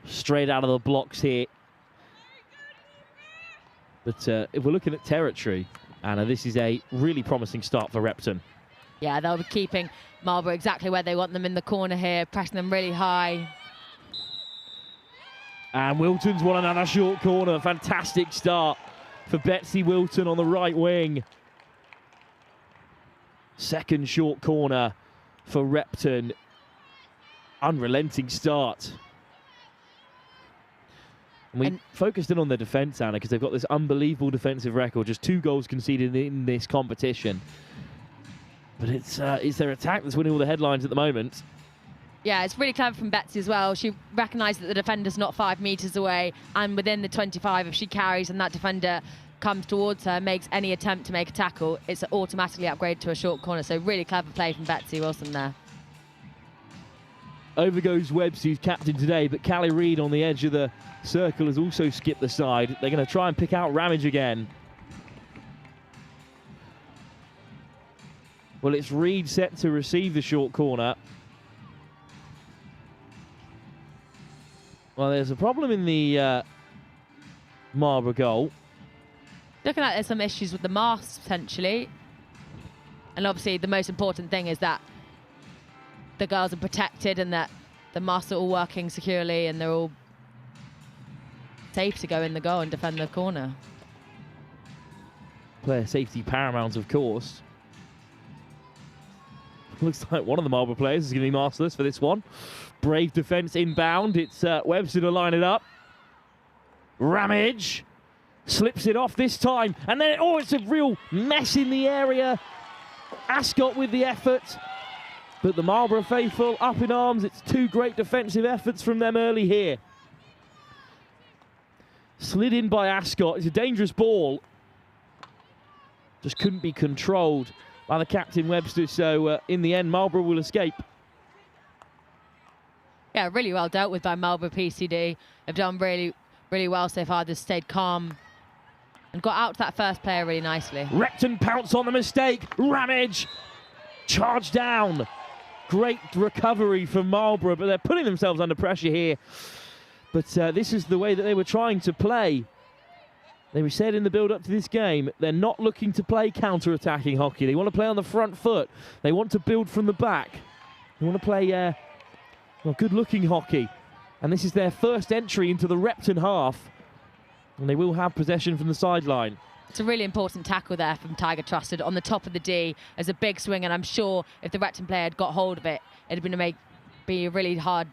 straight out of the blocks here. But if we're looking at territory, Anna, this is a really promising start for Repton. Yeah, they'll be keeping Marlborough exactly where they want them in the corner here, pressing them really high. And Wilton's won another short corner. Fantastic start for Betsy Wilton on the right wing. Second short corner for Repton. Unrelenting start. And we focused in on their defence, Anna, because they've got this unbelievable defensive record. Just 2 goals conceded in this competition. But it's their attack that's winning all the headlines at the moment. Yeah, it's really clever from Betsy as well. She recognised that the defender's not 5 metres away, and within the 25, if she carries and that defender comes towards her, makes any attempt to make a tackle, it's automatically upgraded to a short corner. So really clever play from Betsy Wilson there. Over goes Webster, who's captain today, but Callie Reid on the edge of the circle has also skipped the side. They're going to try and pick out Ramage again. Well, it's Reid set to receive the short corner. Well, there's a problem in the Marlborough goal. Looking like there's some issues with the masts, potentially. And obviously, the most important thing is that the girls are protected and that the masts are all working securely and they're all safe to go in the goal and defend the corner. Player safety paramount, of course. Looks like one of the Marlborough players is going to be masterless for this one. Brave defence inbound. It's Webster to line it up. Ramage slips it off this time. And then, it's a real mess in the area. Ascot with the effort. But the Marlborough faithful up in arms. It's 2 great defensive efforts from them early here. Slid in by Ascot. It's a dangerous ball. Just couldn't be controlled by the captain Webster. So in the end, Marlborough will escape. Yeah, really well dealt with by Marlborough PCD. They've done really, really well so far. They've stayed calm and got out to that first player really nicely. Repton pounce on the mistake. Ramage charged down. Great recovery from Marlborough, but they're putting themselves under pressure here. But this is the way that they were trying to play. They said in the build-up to this game, they're not looking to play counter-attacking hockey. They want to play on the front foot. They want to build from the back. They want to play good-looking hockey. And this is their first entry into the Repton half. And they will have possession from the sideline. It's a really important tackle there from Tiger Trusted on the top of the D as a big swing, and I'm sure if the Repton player had got hold of it, it'd have be a really hard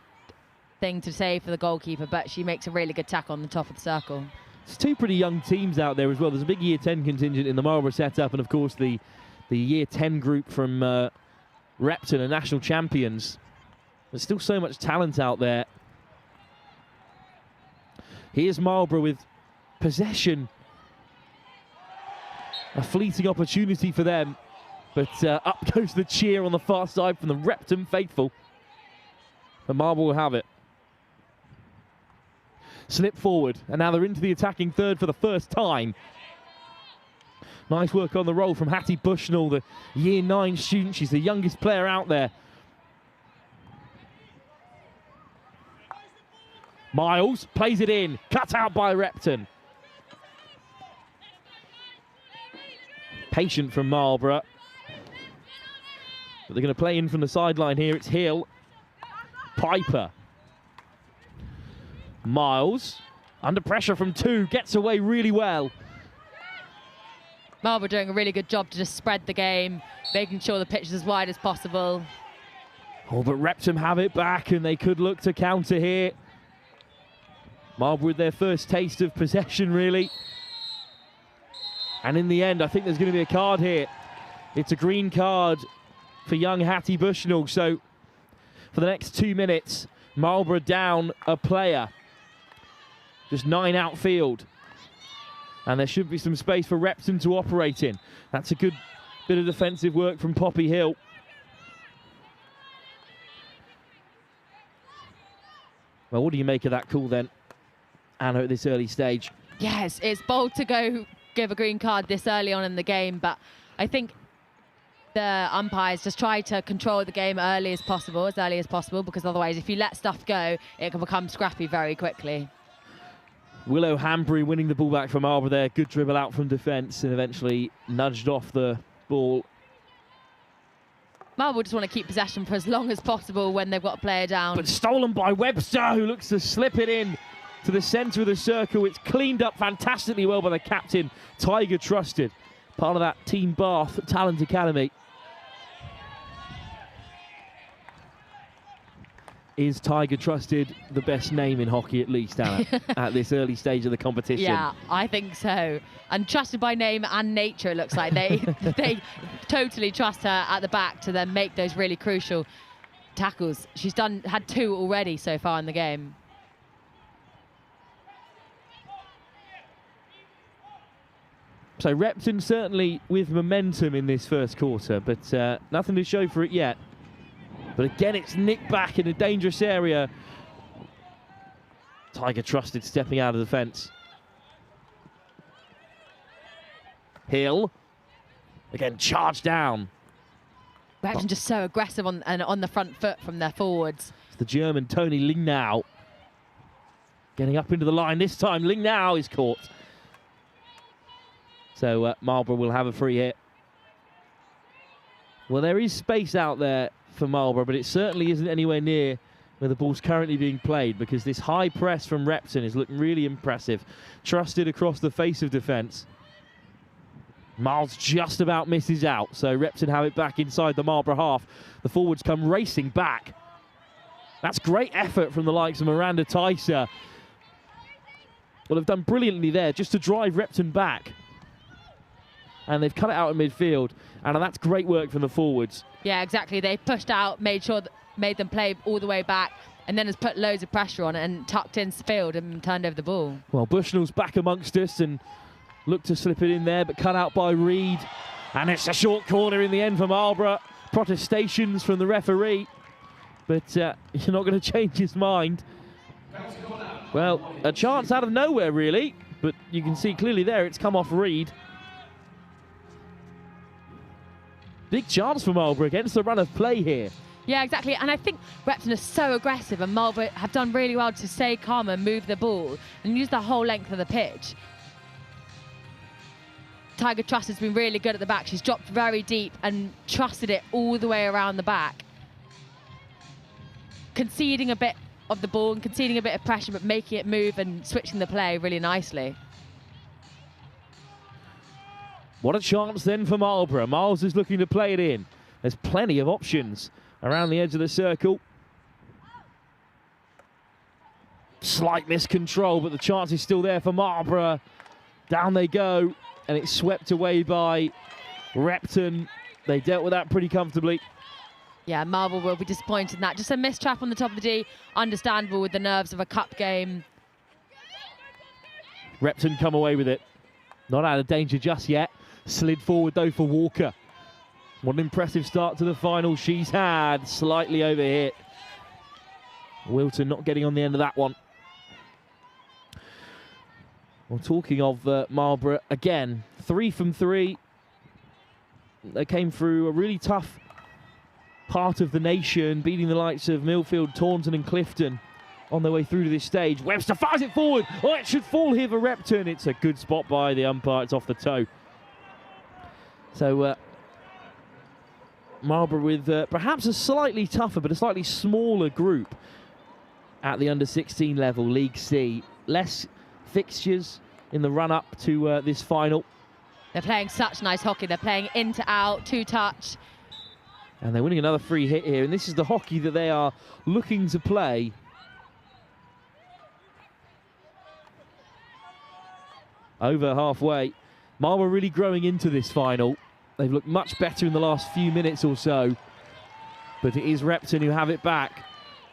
thing to save for the goalkeeper, but she makes a really good tackle on the top of the circle. There's two pretty young teams out there as well. There's a big Year 10 contingent in the Marlborough setup, and of course the Year 10 group from Repton are national champions. There's still so much talent out there. Here's Marlborough with possession. A fleeting opportunity for them, but up goes the cheer on the far side from the Repton faithful. But Marlborough will have it. Slip forward, and now they're into the attacking third for the first time. Nice work on the roll from Hattie Bushnell, the Year 9 student. She's the youngest player out there. Miles plays it in, cut out by Repton. Patient from Marlborough. But they're going to play in from the sideline here. It's Hill. Piper. Miles, under pressure from 2, gets away really well. Marlborough doing a really good job to just spread the game, making sure the pitch is as wide as possible. Oh, but Repton have it back, and they could look to counter here. Marlborough with their first taste of possession, really. And in the end, I think there's going to be a card here. It's a green card for young Hattie Bushnell. So for the next 2 minutes, Marlborough down a player. Just 9 outfield. And there should be some space for Repton to operate in. That's a good bit of defensive work from Poppy Hill. Well, what do you make of that call then, Anna, at this early stage? Yes, it's bold to go give a green card this early on in the game, but I think the umpires just try to control the game as early as possible, because otherwise if you let stuff go, it can become scrappy very quickly. Willow Hanbury winning the ball back from Marlborough there. Good dribble out from defence and eventually nudged off the ball. Marlborough just want to keep possession for as long as possible when they've got a player down. But stolen by Webster, who looks to slip it in to the centre of the circle. It's cleaned up fantastically well by the captain, Tiger Trusted, part of that Team Bath Talent Academy. Is Tiger Trusted the best name in hockey, at least, Anna, at this early stage of the competition? Yeah, I think so. And trusted by name and nature, it looks like. They totally trust her at the back to then make those really crucial tackles. She's had 2 already so far in the game. So Repton certainly with momentum in this first quarter, but nothing to show for it yet. But again, it's nicked back in a dangerous area. Tiger Trusted stepping out of the fence. Hill. Again, charged down. Repton just so aggressive on the front foot from their forwards. It's the German Tony Lingnau. Getting up into the line this time. Lingnau is caught. So Marlborough will have a free hit. Well, there is space out there for Marlborough, but it certainly isn't anywhere near where the ball's currently being played, because this high press from Repton is looking really impressive. Trusted across the face of defence. Miles just about misses out, so Repton have it back inside the Marlborough half. The forwards come racing back. That's great effort from the likes of Miranda Tyser. Well, they've done brilliantly there just to drive Repton back. And they've cut it out in midfield, and that's great work from the forwards. Yeah, exactly. They pushed out, made them play all the way back, and then has put loads of pressure on it and tucked in field and turned over the ball. Well, Bushnell's back amongst us and looked to slip it in there, but cut out by Reed. And it's a short corner in the end for Marlborough. Protestations from the referee, but you're not going to change his mind. Well, a chance out of nowhere, really, but you can see clearly there it's come off Reed. Big chance for Marlborough against the run of play here. Yeah, exactly. And I think Repton are so aggressive, and Marlborough have done really well to stay calm and move the ball and use the whole length of the pitch. Tiger Trust has been really good at the back. She's dropped very deep and trusted it all the way around the back. Conceding a bit of the ball and conceding a bit of pressure, but making it move and switching the play really nicely. What a chance then for Marlborough. Miles is looking to play it in. There's plenty of options around the edge of the circle. Slight miscontrol, but the chance is still there for Marlborough. Down they go, and it's swept away by Repton. They dealt with that pretty comfortably. Yeah, Marlborough will be disappointed in that. Just a missed trap on the top of the D. Understandable with the nerves of a cup game. Repton come away with it. Not out of danger just yet. Slid forward though for Walker. What an impressive start to the final she's had. Slightly overhit. Wilton not getting on the end of that one. Well, talking of Marlborough, again, 3 from 3. They came through a really tough part of the nation, beating the likes of Millfield, Taunton and Clifton on their way through to this stage. Webster fires it forward. Oh, it should fall here for Repton. It's a good spot by the umpire. It's off the toe. So Marlborough with perhaps a slightly tougher but a slightly smaller group at the under-16 level, League C. Less fixtures in the run-up to this final. They're playing such nice hockey. They're playing in to out, 2-touch. And they're winning another free hit here. And this is the hockey that they are looking to play. Over halfway. Marlborough really growing into this final. They've looked much better in the last few minutes or so. But it is Repton who have it back.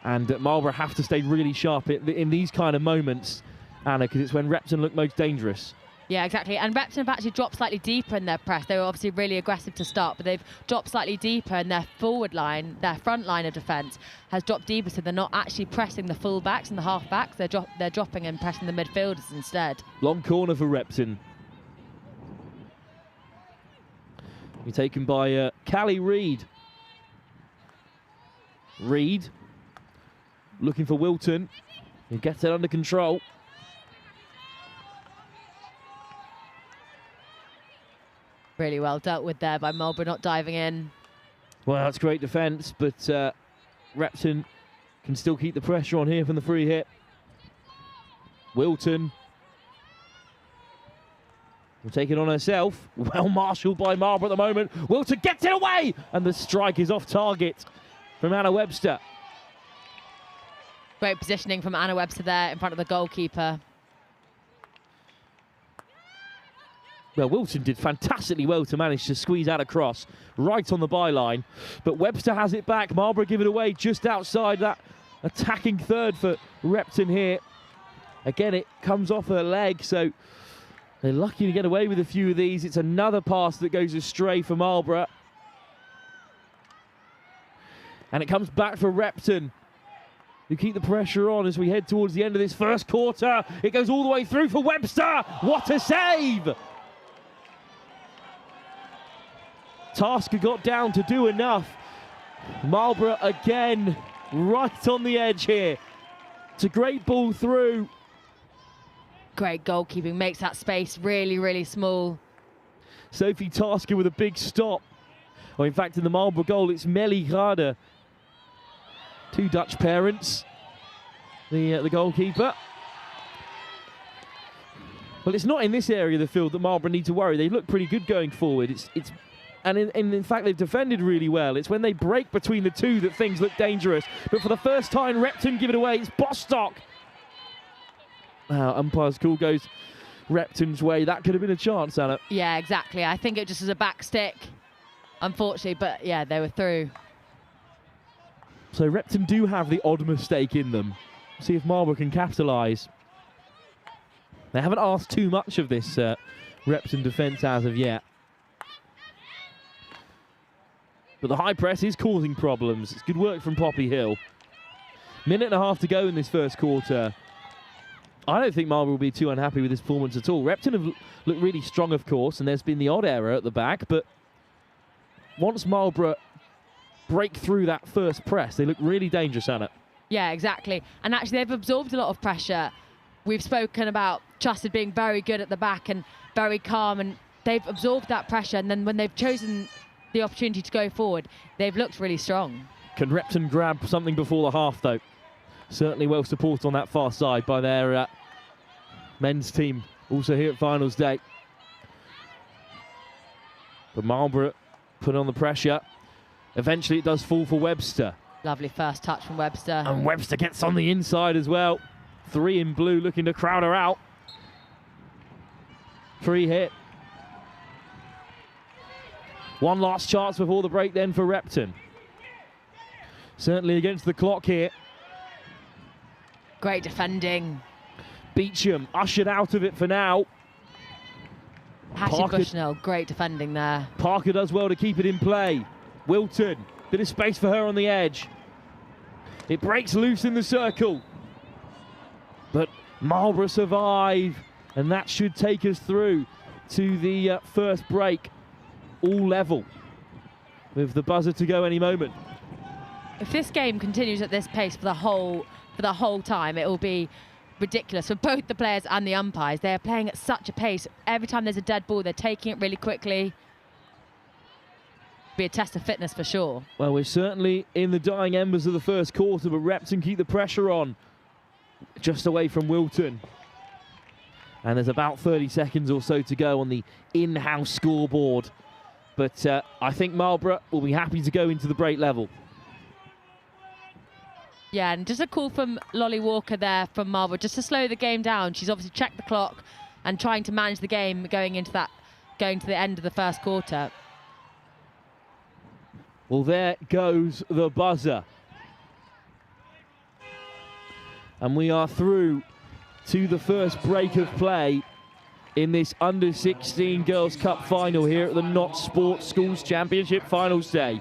And Marlborough have to stay really sharp in these kind of moments, Anna, because it's when Repton look most dangerous. Yeah, exactly. And Repton have actually dropped slightly deeper in their press. They were obviously really aggressive to start, but they've dropped slightly deeper, and their forward line, their front line of defence, has dropped deeper, so they're not actually pressing the full-backs and the half-backs. They're dropping and pressing the midfielders instead. Long corner for Repton. Be taken by Callie Reid. Reid looking for Wilton. He gets it under control. Really well dealt with there by Marlborough, not diving in. Well, that's great defence, but Repton can still keep the pressure on here from the free hit. Wilton will take it on herself. Well marshalled by Marlborough at the moment. Wilton gets it away, and the strike is off target from Anna Webster. Great positioning from Anna Webster there in front of the goalkeeper. Well, Wilton did fantastically well to manage to squeeze out a cross right on the byline. But Webster has it back. Marlborough give it away just outside that attacking third for Repton here. Again, it comes off her leg, so they're lucky to get away with a few of these. It's another pass that goes astray for Marlborough. And it comes back for Repton, who keep the pressure on as we head towards the end of this first quarter. It goes all the way through for Webster. What a save! Tasker got down to do enough. Marlborough again right on the edge here. It's a great ball through. Great goalkeeping, makes that space really, really small. Sophie Tasker with a big stop. Or in fact, in the Marlborough goal, it's Melly Gade. Two Dutch parents, the goalkeeper. Well, it's not in this area of the field that Marlborough need to worry. They look pretty good going forward. And in fact, they've defended really well. It's when they break between the two that things look dangerous. But for the first time, Repton give it away. It's Bostock. Umpire's call goes Repton's way. That could have been a chance, Anna. Yeah, exactly. I think it just was a back stick, unfortunately. But yeah, they were through. So Repton do have the odd mistake in them. See if Marlborough can capitalise. They haven't asked too much of this Repton defence as of yet. But the high press is causing problems. It's good work from Poppy Hill. Minute and a half to go in this first quarter. I don't think Marlborough will be too unhappy with this performance at all. Repton have looked really strong, of course, and there's been the odd error at the back, but once Marlborough break through that first press, they look really dangerous, Anna. Yeah, exactly. And actually, they've absorbed a lot of pressure. We've spoken about Trusted being very good at the back and very calm, and they've absorbed that pressure, and then when they've chosen the opportunity to go forward, they've looked really strong. Can Repton grab something before the half, though? Certainly well supported on that far side by their men's team, also here at finals day. But Marlborough put on the pressure. Eventually it does fall for Webster. Lovely first touch from Webster. And Webster gets on the inside as well. 3 in blue looking to crowd her out. Free hit. One last chance before the break then for Repton. Certainly against the clock here. Great defending. Beecham ushered out of it for now. Hattie Bushnell, great defending there. Parker does well to keep it in play. Wilton, bit of space for her on the edge. It breaks loose in the circle. But Marlborough survive, and that should take us through to the first break. All level, with the buzzer to go any moment. If this game continues at this pace for the whole time, it will be ridiculous for both the players and the umpires. They are playing at such a pace. Every time there's a dead ball, they're taking it really quickly. Be a test of fitness for sure. Well, we're certainly in the dying embers of the first quarter, but Repton keep the pressure on. Just away from Wilton. And there's about 30 seconds or so to go on the in-house scoreboard. But I think Marlborough will be happy to go into the break level. Yeah, and just a call from Lolly Walker there from Marlborough, just to slow the game down. She's obviously checked the clock and trying to manage the game going to the end of the first quarter. Well, there goes the buzzer. And we are through to the first break of play in this Under-16 Girls' Cup final here at the Notts Sports Schools Championship Finals Day.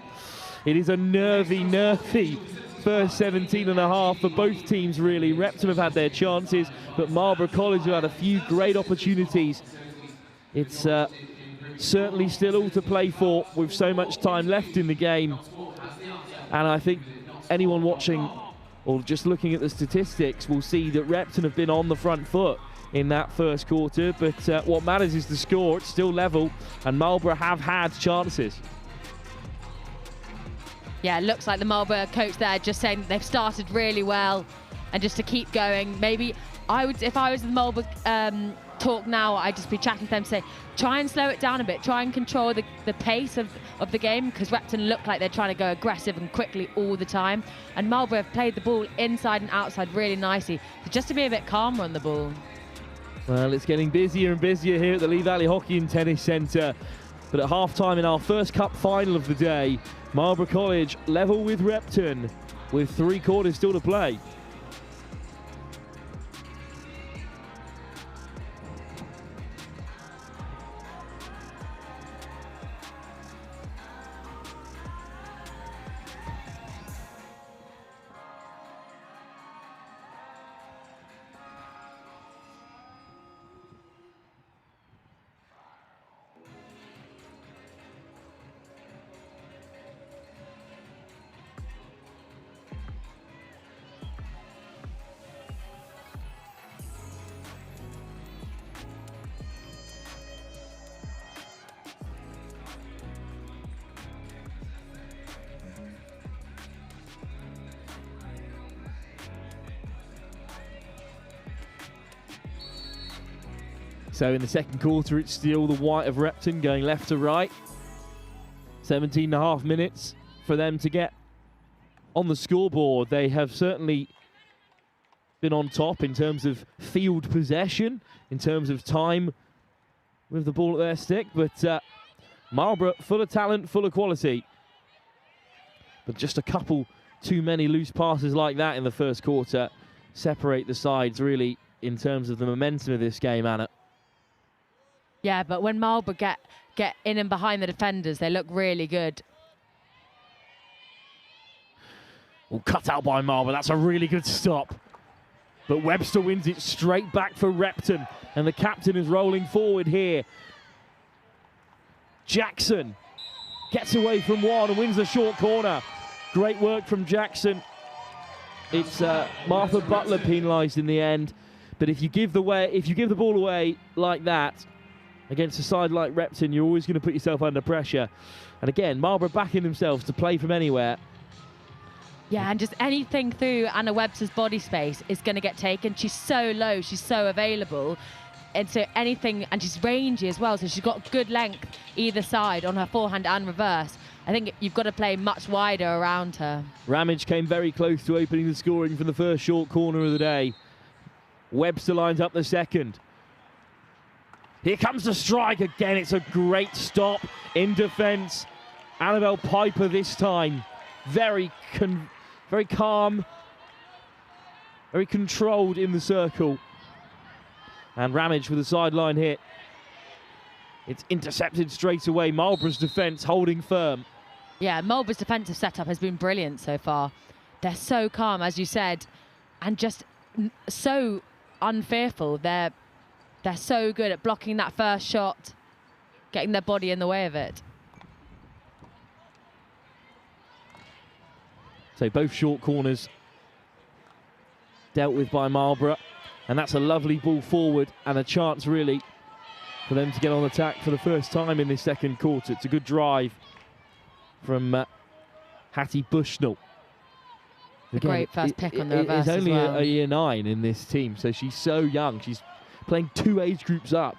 It is a nervy first 17 and a half for both teams, really. Repton have had their chances, but Marlborough College have had a few great opportunities. It's certainly still all to play for with so much time left in the game. And I think anyone watching or just looking at the statistics will see that Repton have been on the front foot in that first quarter, but what matters is the score. It's still level, and Marlborough have had chances. Yeah, it looks like the Marlborough coach there just saying that they've started really well and just to keep going. Maybe I would, if I was the Marlborough talk now, I'd just be chatting to them, say, try and slow it down a bit, try and control the pace of the game, because Repton look like they're trying to go aggressive and quickly all the time. And Marlborough have played the ball inside and outside really nicely, so just to be a bit calmer on the ball. Well, it's getting busier and busier here at the Lee Valley Hockey and Tennis Centre. But at half-time in our first cup final of the day, Marlborough College level with Repton with 3 quarters still to play. So in the second quarter, it's still the white of Repton going left to right. 17.5 minutes for them to get on the scoreboard. They have certainly been on top in terms of field possession, in terms of time with the ball at their stick. But Marlborough, full of talent, full of quality. But just a couple too many loose passes like that in the first quarter separate the sides, really, in terms of the momentum of this game, Anna. Yeah, but when Marlborough get in and behind the defenders, they look really good. Well, cut out by Marlborough. That's a really good stop. But Webster wins it straight back for Repton. And the captain is rolling forward here. Jackson gets away from one and wins the short corner. Great work from Jackson. It's Martha Butler penalised in the end. But if you give the ball away like that, against a side like Repton, you're always going to put yourself under pressure. And again, Marlborough backing themselves to play from anywhere. Yeah, and just anything through Anna Webster's body space is going to get taken. She's so low, she's so available. And so anything, and she's rangy as well, so she's got good length either side on her forehand and reverse. I think you've got to play much wider around her. Ramage came very close to opening the scoring from the first short corner of the day. Webster lines up the second. Here comes the strike again. It's a great stop in defence. Annabelle Piper this time. Very calm, very controlled in the circle. And Ramage with a sideline hit. It's intercepted straight away. Marlborough's defence holding firm. Yeah, Marlborough's defensive setup has been brilliant so far. They're so calm, as you said, and just so unfearful. They're so good at blocking that first shot, getting their body in the way of it. So both short corners dealt with by Marlborough. And that's a lovely ball forward and a chance really for them to get on attack for the first time in this second quarter. It's a good drive from Hattie Bushnell. A great first pick on the reverse It's only as well. a year 9 in this team, so she's so young. She's playing 2 age groups up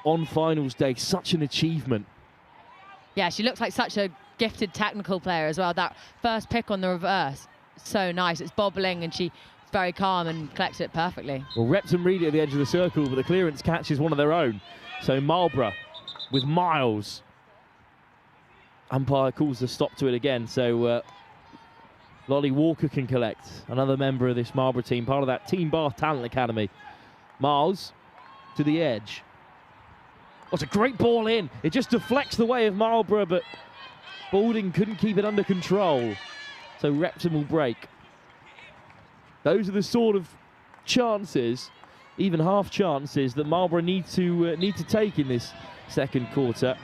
on finals day. Such an achievement. Yeah, she looks like such a gifted technical player as well. That first pick on the reverse, so nice. It's bobbling and she's very calm and collects it perfectly. Well, Repton Reedy at the edge of the circle, but the clearance catch is one of their own. So Marlborough with Miles. Umpire calls the stop to it again, so Lolly Walker can collect. Another member of this Marlborough team, part of that Team Bath Talent Academy. Miles to the edge. Oh, it's a great ball in. It just deflects the way of Marlborough, but Balding couldn't keep it under control. So Repton will break. Those are the sort of chances, even half chances, that Marlborough need to take in this second quarter.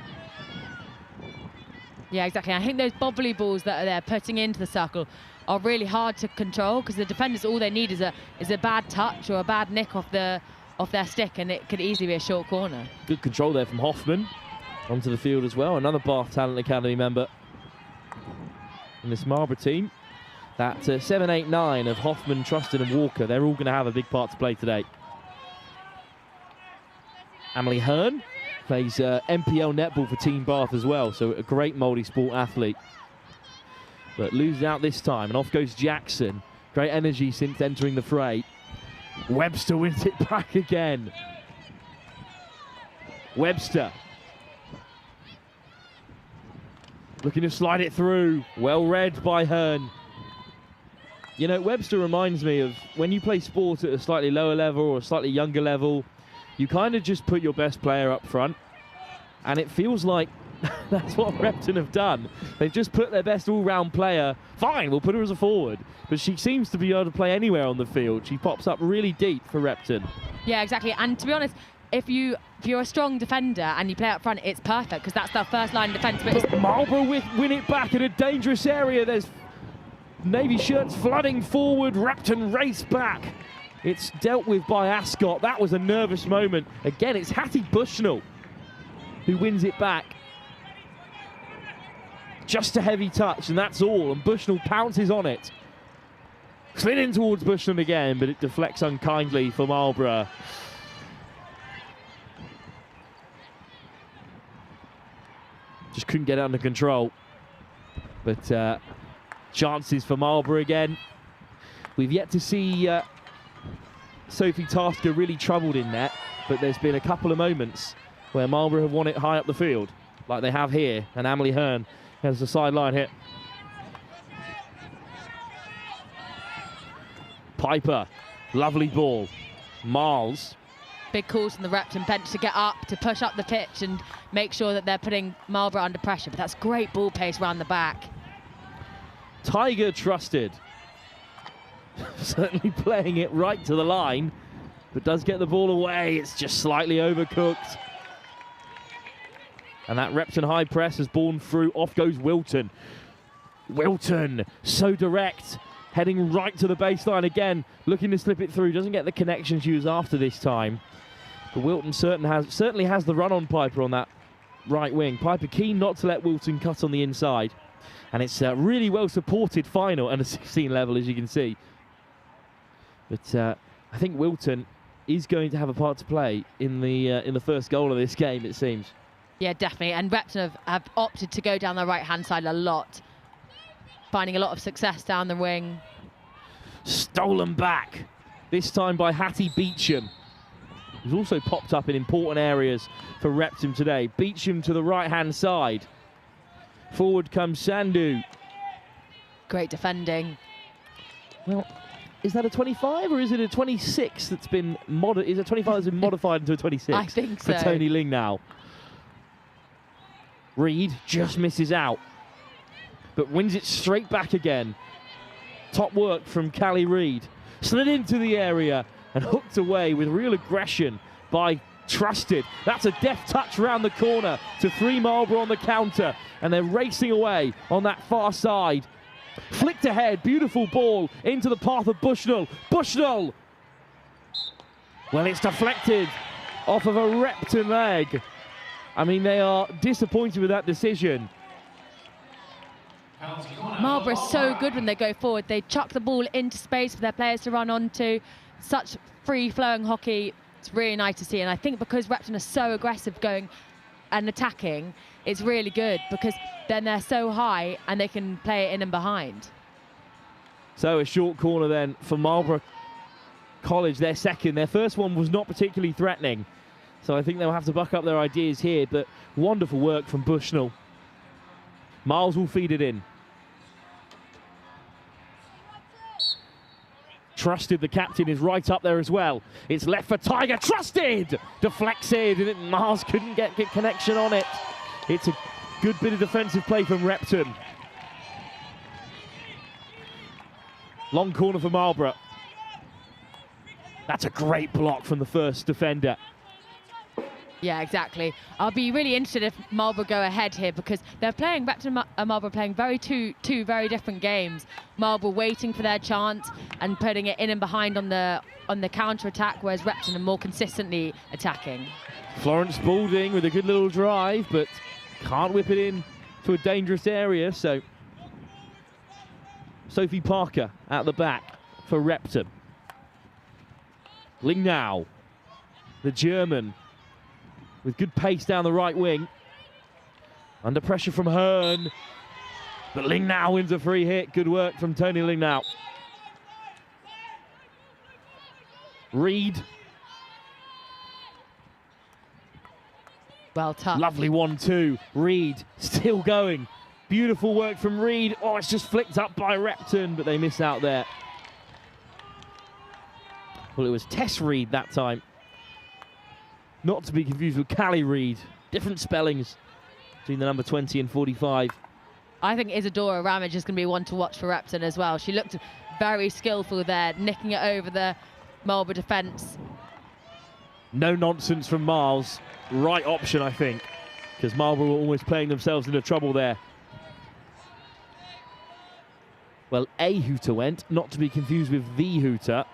Yeah, exactly. I think those bobbly balls that they're putting into the circle are really hard to control because the defenders, all they need is a bad touch or a bad nick off their stick, and it could easily be a short corner. Good control there from Hoffman onto the field as well. Another Bath Talent Academy member in this Marlborough team. That 7, 8, 9 of Hoffman, Trusted and Walker, they're all going to have a big part to play today. Emily Hearn plays MPL netball for Team Bath as well, so a great multi-sport athlete. But loses out this time, and off goes Jackson. Great energy since entering the fray. Webster wins it back again. Webster. Looking to slide it through. Well read by Hearn. You know, Webster reminds me of when you play sport at a slightly lower level or a slightly younger level, you kind of just put your best player up front. And it feels like that's what Repton have done. They've just put their best all-round player. Fine, we'll put her as a forward. But she seems to be able to play anywhere on the field. She pops up really deep for Repton. Yeah, exactly. And to be honest, if you're a strong defender and you play up front, it's perfect because that's their first line of defence. But Marlborough win it back in a dangerous area. There's Navy shirts flooding forward. Repton race back. It's dealt with by Ascot. That was a nervous moment. Again, it's Hattie Bushnell who wins it back. Just a heavy touch, and that's all. And Bushnell pounces on it. Slid in towards Bushnell again, but it deflects unkindly for Marlborough. Just couldn't get it under control. But chances for Marlborough again. We've yet to see Sophie Tasker really troubled in net, but there's been a couple of moments where Marlborough have won it high up the field, like they have here, and Emily Hearn has the sideline hit. Piper, lovely ball. Miles. Big calls from the Repton bench to get up, to push up the pitch and make sure that they're putting Marlborough under pressure, but that's great ball pace around the back. Tiger Trusted. Certainly playing it right to the line, but does get the ball away. It's just slightly overcooked. And that Repton high press has borne through. Off goes Wilton. Wilton, so direct. Heading right to the baseline again. Looking to slip it through. Doesn't get the connection she was after this time. But Wilton certainly has the run on Piper on that right wing. Piper keen not to let Wilton cut on the inside. And it's a really well supported final and a 16 level, as you can see. But I think Wilton is going to have a part to play in the first goal of this game, it seems. Yeah, definitely. And Repton have opted to go down the right-hand side a lot, finding a lot of success down the wing. Stolen back, this time by Hattie Beecham, who's also popped up in important areas for Repton today. Beecham to the right-hand side. Forward comes Sandhu. Great defending. Well, is that a 25 or is it a 26 that's been is it 25 that's been modified into a 26? I think so. For Tony Ling now. Reed just misses out, but wins it straight back again. Top work from Callie Reed. Slid into the area and hooked away with real aggression by Trusted. That's a deft touch round the corner to 3 Marlborough on the counter, and they're racing away on that far side. Flicked ahead, beautiful ball into the path of Bushnell. Bushnell! Well, it's deflected off of a Repton leg. I mean, they are disappointed with that decision. Marlborough is so good when they go forward. They chuck the ball into space for their players to run onto. Such free-flowing hockey. It's really nice to see. And I think because Repton are so aggressive going and attacking, it's really good because then they're so high and they can play it in and behind. So a short corner then for Marlborough College, their second. Their first one was not particularly threatening. So I think they'll have to buck up their ideas here, but wonderful work from Bushnell. Miles will feed it in. Trusted, the captain, is right up there as well. It's left for Tiger. Trusted! Deflects it. Miles couldn't get connection on it. It's a good bit of defensive play from Repton. Long corner for Marlborough. That's a great block from the first defender. Yeah, exactly. I'll be really interested if Marlborough go ahead here because they're playing, Repton and Marlborough playing two very different games. Marlborough waiting for their chance and putting it in and behind on the counter-attack, whereas Repton are more consistently attacking. Florence Balding with a good little drive, but can't whip it in to a dangerous area, so Sophie Parker at the back for Repton. Lingnau, the German, with good pace down the right wing. Under pressure from Hearn. But Lingnau wins a free hit. Good work from Tony Lingnau. Reed. Well touched. Lovely 1-2. Reed still going. Beautiful work from Reed. Oh, it's just flicked up by Repton, but they miss out there. Well, it was Tess Reed that time. Not to be confused with Callie Reed. Different spellings between the number 20 and 45. I think Isadora Ramage is going to be one to watch for Repton as well. She looked very skillful there, nicking it over the Marlborough defence. No nonsense from Miles. Right option, I think, because Marlborough were almost playing themselves into trouble there. Well, a hooter went, not to be confused with the hooter.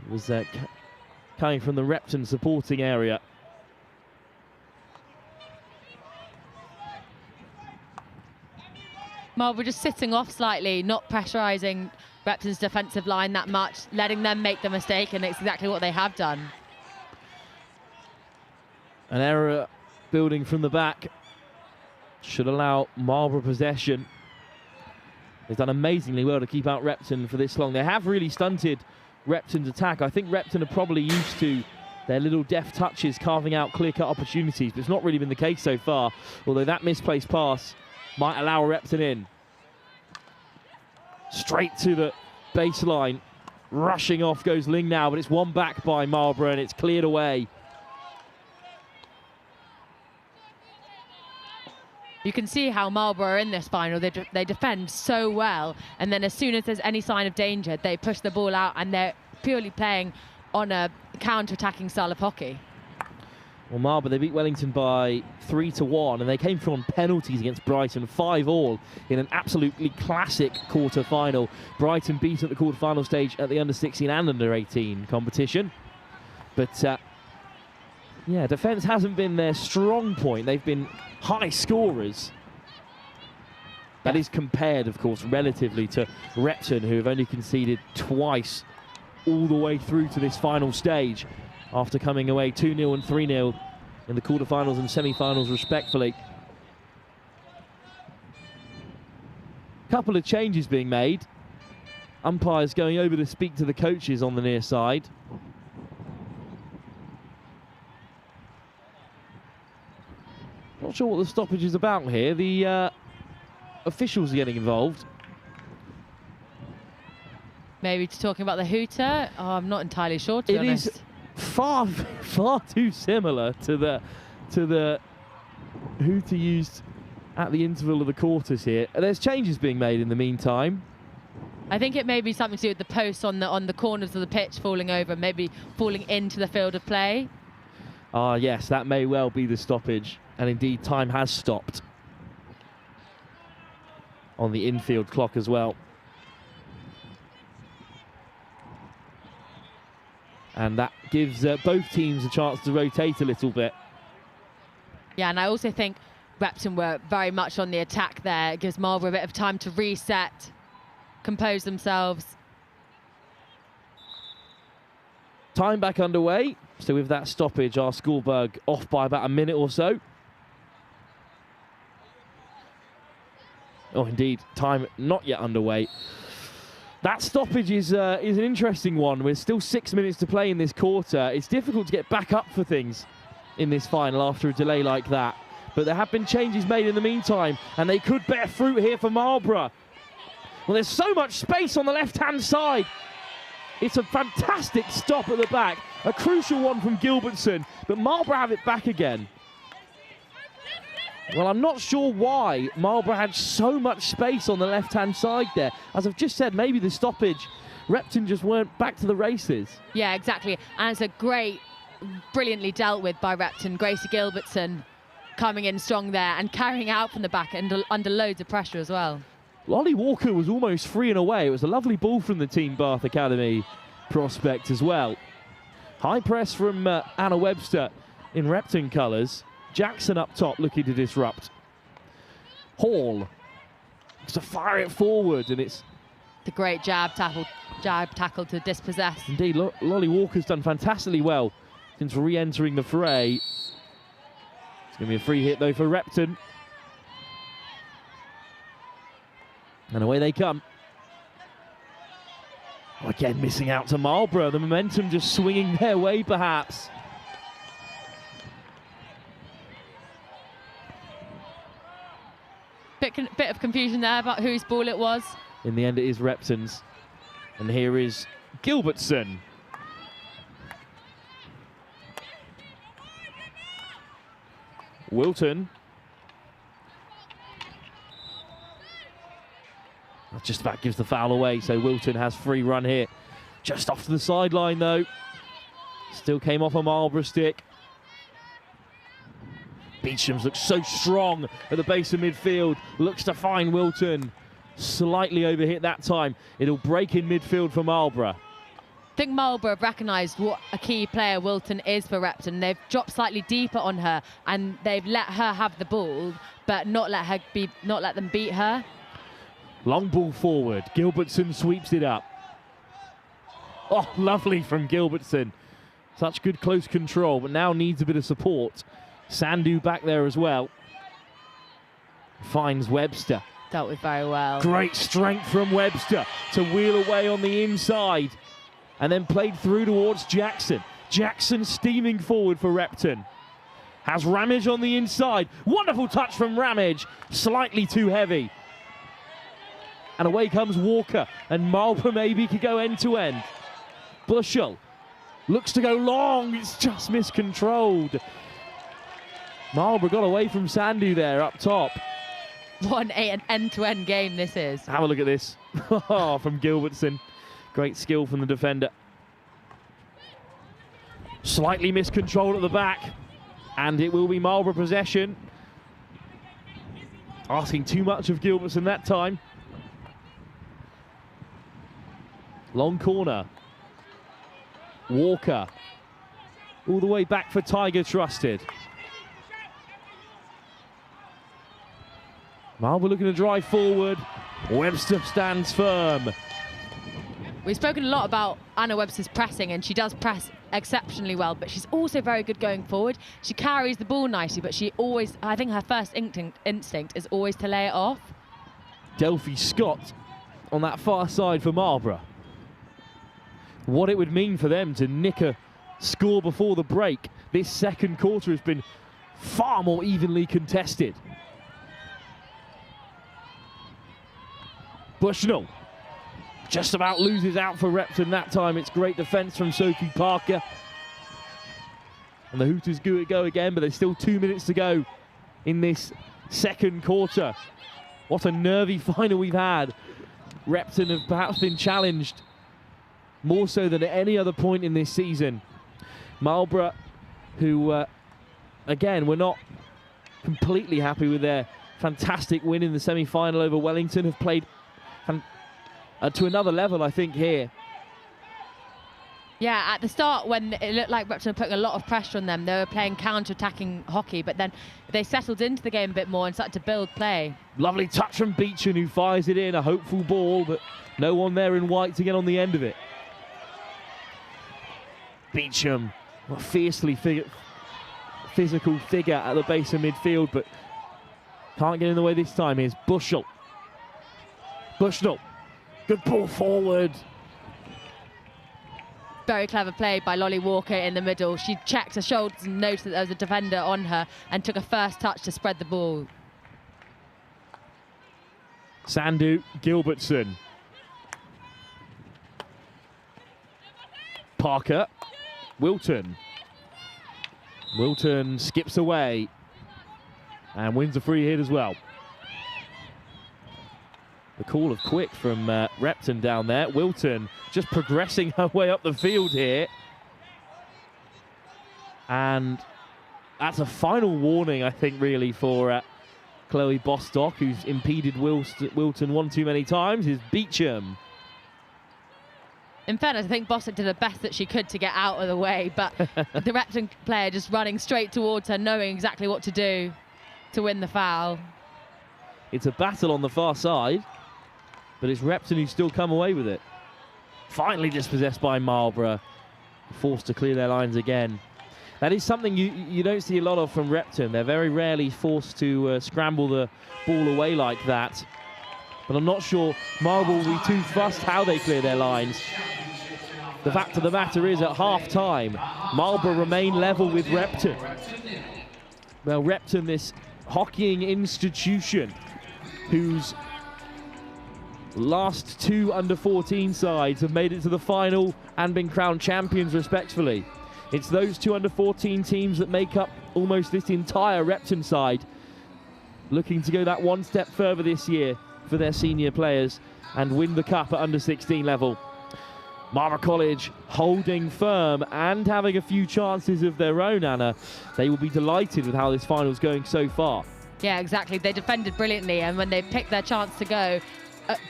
It was coming from the Repton supporting area. Marlborough just sitting off slightly, not pressurising Repton's defensive line that much, letting them make the mistake, and it's exactly what they have done. An error building from the back should allow Marlborough possession. They've done amazingly well to keep out Repton for this long. They have really stunted Repton's attack. I think Repton are probably used to their little deft touches carving out clear-cut opportunities, but it's not really been the case so far, although that misplaced pass might allow Repton in. Straight to the baseline. Rushing off goes Lingnau, but it's won back by Marlborough and it's cleared away. You can see how Marlborough are in this final. They defend so well, and then as soon as there's any sign of danger, they push the ball out, and they're purely playing on a counter-attacking style of hockey. Well, Marlborough, they beat Wellington by 3-1, and they came through on penalties against Brighton, 5-all in an absolutely classic quarter-final. Brighton beat at the quarter-final stage at the under-16 and under-18 competition. But, yeah, defence hasn't been their strong point. They've been high scorers. That is compared, of course, relatively to Repton, who have only conceded twice all the way through to this final stage after coming away 2-0 and 3-0 in the quarterfinals and semi-finals respectfully. Couple of changes being made. Umpires going over to speak to the coaches on the near side. Not sure what the stoppage is about here. The officials are getting involved. Maybe talking about the hooter. Oh, I'm not entirely sure, to be honest. It is far too similar to the hooter used at the interval of the quarters here. There's changes being made in the meantime. I think it may be something to do with the posts on the corners of the pitch falling over, maybe falling into the field of play. Ah, yes, that may well be the stoppage. And indeed, time has stopped on the infield clock as well. And that gives both teams a chance to rotate a little bit. Yeah, and I also think Repton were very much on the attack there. It gives Marlborough a bit of time to reset, compose themselves. Time back underway. So with that stoppage, our Skullberg off by about a minute or so. Oh, indeed, time not yet underway. That stoppage is an interesting one. We're still 6 minutes to play in this quarter. It's difficult to get back up for things in this final after a delay like that. But there have been changes made in the meantime, and they could bear fruit here for Marlborough. Well, there's so much space on the left-hand side. It's a fantastic stop at the back. A crucial one from Gilbertson, but Marlborough have it back again. Well, I'm not sure why Marlborough had so much space on the left-hand side there. As I've just said, maybe the stoppage, Repton just weren't back to the races. Yeah, exactly. And it's a brilliantly dealt with by Repton. Gracie Gilbertson coming in strong there and carrying out from the back and under loads of pressure as well. Lolly Walker was almost free and away. It was a lovely ball from the Team Bath Academy prospect as well. High press from Anna Webster in Repton colours. Jackson up top looking to disrupt. Hall looks to fire it forward, and it's the great jab tackle to dispossess. Indeed, Lolly Walker's done fantastically well since re-entering the fray. It's going to be a free hit though for Repton. And away they come. Oh, again, missing out to Marlborough. The momentum just swinging their way, perhaps. Bit of confusion there about whose ball it was. In the end, it is Repton's. And here is Gilbertson. Wilton. That just about gives the foul away, so Wilton has free run here. Just off to the sideline, though. Still came off a Marlborough stick. Beecham's looks so strong at the base of midfield. Looks to find Wilton. Slightly overhit that time. It'll break in midfield for Marlborough. I think Marlborough have recognised what a key player Wilton is for Repton. They've dropped slightly deeper on her and they've let her have the ball, but not let them beat her. Long ball forward. Gilbertson sweeps it up. Oh, lovely from Gilbertson. Such good close control, but now needs a bit of support. Sandhu back there as well. Finds Webster. Dealt with very well. Great strength from Webster to wheel away on the inside. And then played through towards Jackson. Jackson steaming forward for Repton. Has Ramage on the inside. Wonderful touch from Ramage. Slightly too heavy. And away comes Walker. And Marlborough maybe could go end to end. Bushell looks to go long. It's just miscontrolled. Marlborough got away from Sandhu there up top. What an end-to-end game this is. Have a look at this. From Gilbertson. Great skill from the defender. Slightly miscontrolled at the back. And it will be Marlborough possession. Asking too much of Gilbertson that time. Long corner. Walker. All the way back for Tiger Trusted. Marlborough looking to drive forward. Webster stands firm. We've spoken a lot about Anna Webster's pressing, and she does press exceptionally well, but she's also very good going forward. She carries the ball nicely, but she always, I think her first instinct is always to lay it off. Delphi Scott on that far side for Marlborough. What it would mean for them to nick a score before the break. This second quarter has been far more evenly contested. Bushnell just about loses out for Repton that time. It's great defence from Sophie Parker. And the Hooters go again, but there's still 2 minutes to go in this second quarter. What a nervy final we've had. Repton have perhaps been challenged more so than at any other point in this season. Marlborough, who again were not completely happy with their fantastic win in the semi-final over Wellington, have played to another level, I think, here. Yeah, at the start, when it looked like Repton were putting a lot of pressure on them, they were playing counter-attacking hockey, but then they settled into the game a bit more and started to build play. Lovely Touch from Beecham, who fires it in, a hopeful ball, but no one there in white to get on the end of it. Beecham, a fiercely physical figure at the base of midfield, but can't get in the way this time. Here's Bushnell. Bushnell, good ball forward. Very clever play by Lolly Walker in the middle. She checked her shoulders and noticed that there was a defender on her and took a first touch to spread the ball. Sandhu Gilbertson. Parker. Wilton. Wilton skips away and wins a free hit as well. The call of quick from Repton down there. Wilton just progressing her way up the field here. And that's a final warning, I think, really, for Chloe Bostock, who's impeded Wilton one too many times, is Beecham. In fairness, I think Bostock did the best that she could to get out of the way, but the Repton player just running straight towards her, knowing exactly what to do to win the foul. It's a battle on the far side, but it's Repton who still come away with it. Finally dispossessed by Marlborough, forced to clear their lines again. That is something you don't see a lot of from Repton. They're very rarely forced to scramble the ball away like that. But I'm not sure Marlborough will be too fussed how they clear their lines. The fact of the matter is, at half-time, Marlborough remain level with Repton. Well, Repton, this hockeying institution, whose last two under-14 sides have made it to the final and been crowned champions respectfully. It's those two under-14 teams that make up almost this entire Repton side, looking to go that one step further this year for their senior players and win the cup at under-16 level. Marlborough College holding firm and having a few chances of their own, Anna. They will be delighted with how this final's going so far. Yeah, exactly. They defended brilliantly, and when they picked their chance to go,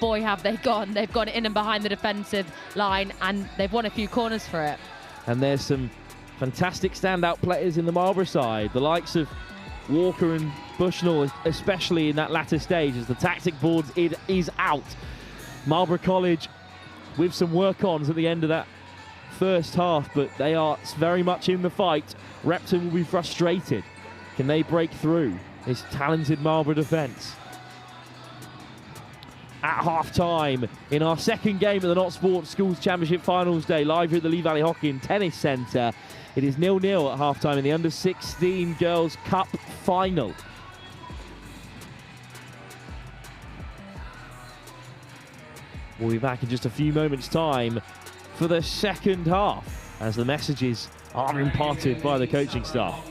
boy, have they gone. They've gone in and behind the defensive line, and they've won a few corners for it. And there's some fantastic standout players in the Marlborough side, the likes of Walker and Bushnell, especially in that latter stage as the tactic board is out. Marlborough College with some work-ons at the end of that first half, but they are very much in the fight. Repton will be frustrated. Can they break through this talented Marlborough defence? At half-time in our second game of the Not Sports Schools Championship Finals Day, live here at the Lee Valley Hockey and Tennis Centre. It is 0-0 at half-time in the Under-16 Girls' Cup Final. We'll be back in just a few moments' time for the second half, as the messages are imparted by the coaching staff.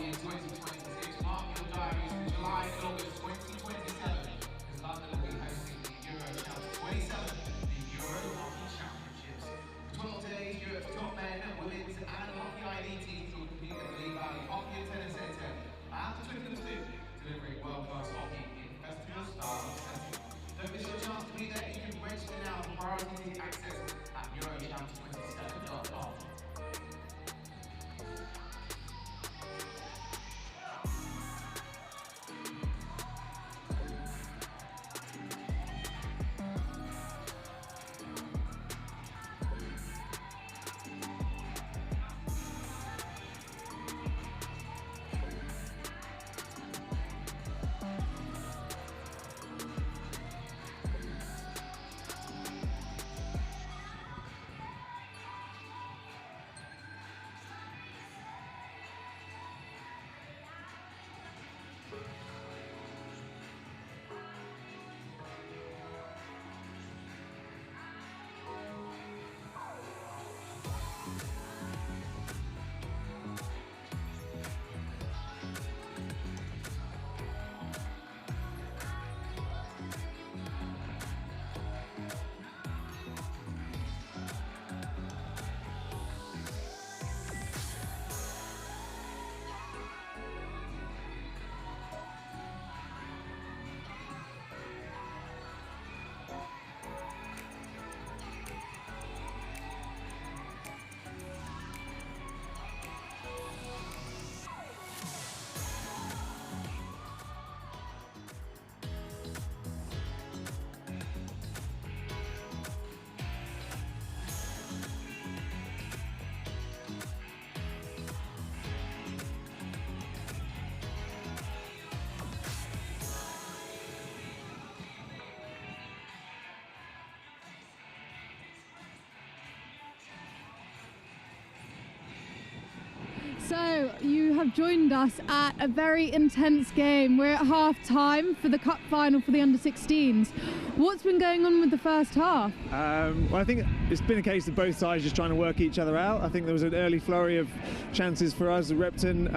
So you have joined us at a very intense game. We're at half time for the cup final for the under-16s. What's been going on with the first half? Well, I think it's been a case of both sides just trying to work each other out. I think there was an early flurry of chances for us at Repton.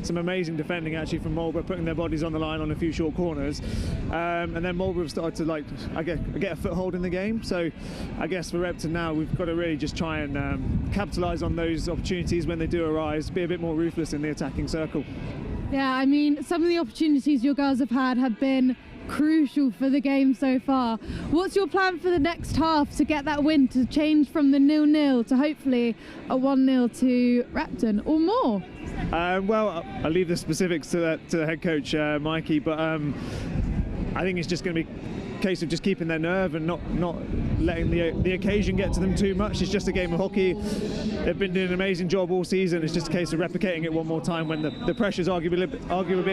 Some amazing defending actually from Marlborough, putting their bodies on the line on a few short corners. And then Marlborough have started to get a foothold in the game. So I guess for Repton now, we've got to really just try and capitalise on those opportunities when they do arise, be a bit more ruthless in the attacking circle. Yeah, I mean, some of the opportunities your girls have been crucial for the game so far. What's your plan for the next half to get that win, to change from the 0-0 to hopefully a 1-0 to Repton or more? Well, I'll leave the specifics to the head coach, Mikey, but I think it's just going to be a case of just keeping their nerve and not letting the occasion get to them too much. It's just a game of hockey. They've been doing an amazing job all season. It's just a case of replicating it one more time when the pressure's arguably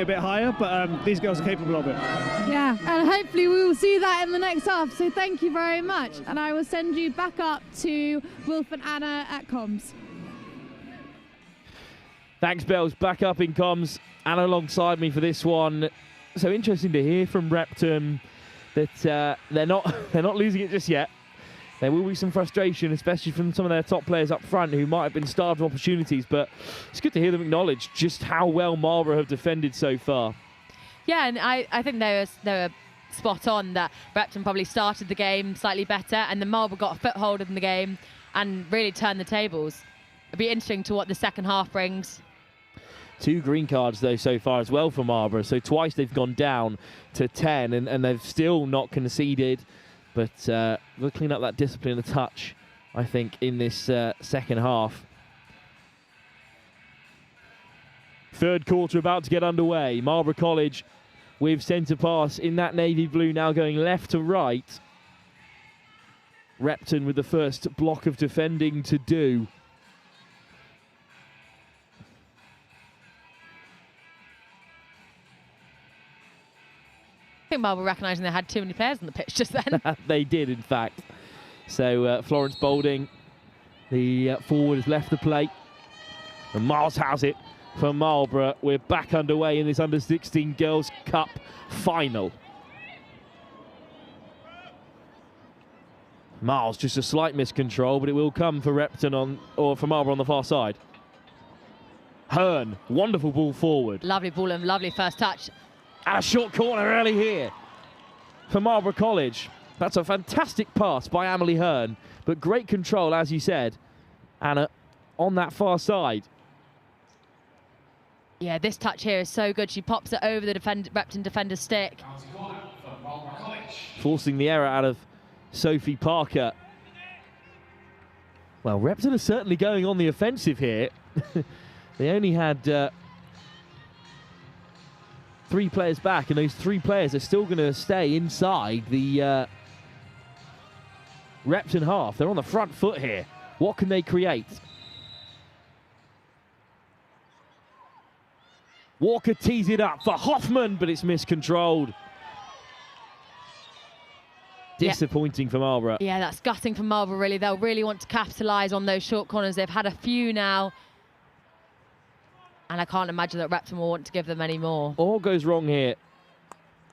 a bit higher, but these girls are capable of it. Yeah, and hopefully we will see that in the next half. So thank you very much. And I will send you back up to Wilf and Anna at comms. Thanks, Bells. Back up in comms. Anna alongside me for this one. So interesting to hear from Repton that they're not losing it just yet. There will be some frustration, especially from some of their top players up front who might have been starved of opportunities, but it's good to hear them acknowledge just how well Marlborough have defended so far. Yeah, and I think they were spot on that Repton probably started the game slightly better, and then Marlborough got a foothold in the game and really turned the tables. It'll be interesting to what the second half brings. 2 green cards, though, so far as well for Marlborough. So twice they've gone down to 10, and they've still not conceded. But we'll clean up that discipline a touch, I think, in this second half. Third quarter about to get underway. Marlborough College with centre pass in that navy blue, now going left to right. Repton with the first block of defending to do. I think Marlborough recognising they had too many players on the pitch just then. They did, in fact. So Florence Boulding, the forward, has left the plate. And Miles has it for Marlborough. We're back underway in this Under-16 Girls' Cup final. Miles, just a slight miscontrol, but it will come for Repton or for Marlborough on the far side. Hearn, wonderful ball forward. Lovely ball and lovely first touch. And a short corner early here for Marlborough College. That's a fantastic pass by Amelie Hearn, but great control, as you said, Anna, on that far side. Yeah, this touch here is so good. She pops it over the Repton defender's stick. Forcing the error out of Sophie Parker. Well, Repton are certainly going on the offensive here. They only had 3 players back, and those 3 players are still going to stay inside the Repton half. They're on the front foot here. What can they create? Walker tees it up for Hoffman, but it's miscontrolled. Disappointing for Marlborough. Yeah, that's gutting for Marlborough, really. They'll really want to capitalise on those short corners. They've had a few now, and I can't imagine that Repton will want to give them any more. All goes wrong here.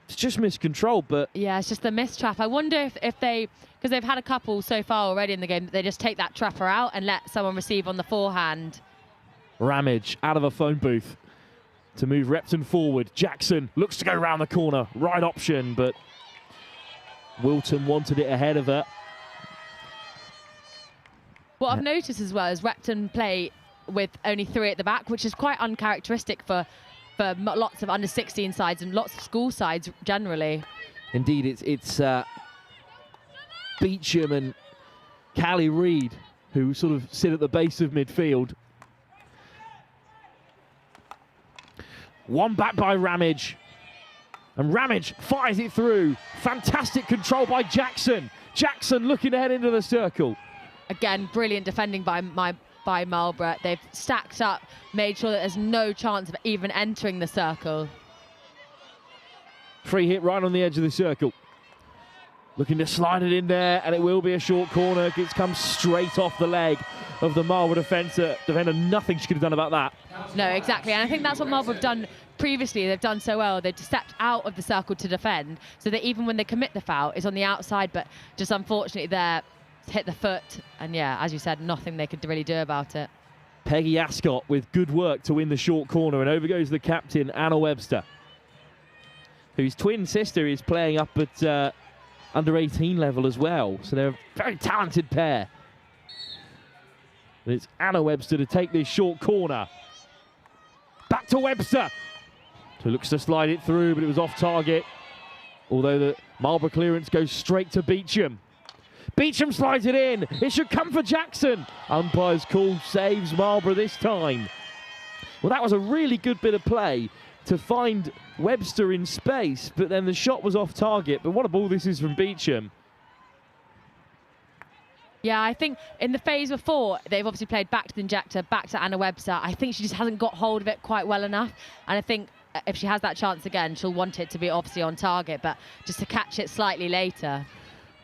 It's just miscontrolled, but... Yeah, it's just a mistrap. I wonder if they... Because they've had a couple so far already in the game, they just take that trapper out and let someone receive on the forehand. Ramage out of a phone booth to move Repton forward. Jackson looks to go around the corner. Right option, but Wilton wanted it ahead of her. What I've noticed as well is Repton play with only 3 at the back, which is quite uncharacteristic for lots of under-16 sides and lots of school sides generally. Indeed, it's Beecham and Callie Reid who sort of sit at the base of midfield. One back by Ramage. And Ramage fires it through. Fantastic control by Jackson. Jackson looking ahead into the circle. Again, brilliant defending by Marlborough. They've stacked up, made sure that there's no chance of even entering the circle. Free hit right on the edge of the circle. Looking to slide it in there, and it will be a short corner. It's come straight off the leg of the Marlborough defender. Nothing she could have done about that. No, exactly. And I think that's what Marlborough have done previously. They've done so well. They've stepped out of the circle to defend, so that even when they commit the foul, it's on the outside, but just unfortunately there, hit the foot. And yeah, as you said, nothing they could really do about it. Peggy Ascott with good work to win the short corner, and over goes the captain, Anna Webster, whose twin sister is playing up at under 18 level as well. So they're a very talented pair. And it's Anna Webster to take this short corner. Back to Webster, who looks to slide it through, but it was off target. Although the Marlborough clearance goes straight to Beecham. Beecham slides it in. It should come for Jackson. Umpire's call saves Marlborough this time. Well, that was a really good bit of play to find Webster in space, but then the shot was off target. But what a ball this is from Beecham. Yeah, I think in the phase before, they've obviously played back to the injector, back to Anna Webster. I think she just hasn't got hold of it quite well enough. And I think if she has that chance again, she'll want it to be obviously on target, but just to catch it slightly later.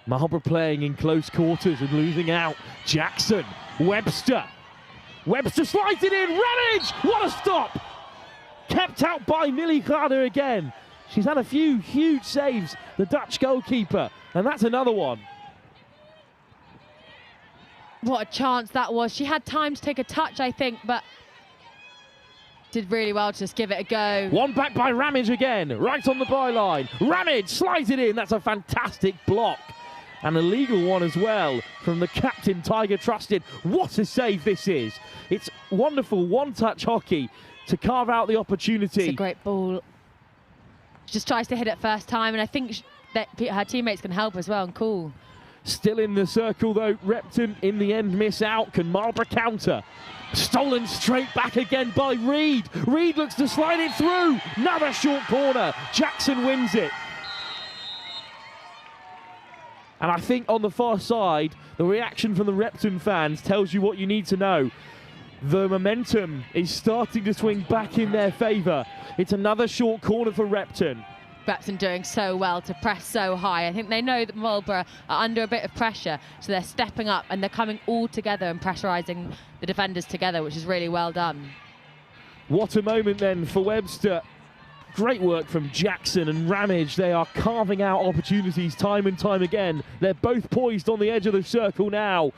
Marlborough playing in close quarters and losing out. Jackson, Webster. Webster slides it in. Ramage! What a stop! Kept out by Millie Carter again. She's had a few huge saves, the Dutch goalkeeper, and that's another one. What a chance that was. She had time to take a touch, I think, but did really well to just give it a go. One back by Ramage again, right on the byline. Ramage slides it in. That's a fantastic block. And a legal one as well from the captain, Tiger Trusted. What a save this is. It's wonderful one-touch hockey to carve out the opportunity. It's a great ball. She just tries to hit it first time, and I think that her teammates can help as well, and cool. Still in the circle though, Repton in the end miss out. Can Marlborough counter? Stolen straight back again by Reed. Reed looks to slide it through. Another short corner. Jackson wins it. And I think on the far side, the reaction from the Repton fans tells you what you need to know. The momentum is starting to swing back in their favour. It's another short corner for Repton. Repton doing so well to press so high. I think they know that Marlborough are under a bit of pressure, so they're stepping up and they're coming all together and pressurising the defenders together, which is really well done. What a moment then for Webster. Great work from Jackson and Ramage. They are carving out opportunities time and time again. They're both poised on the edge of the circle now.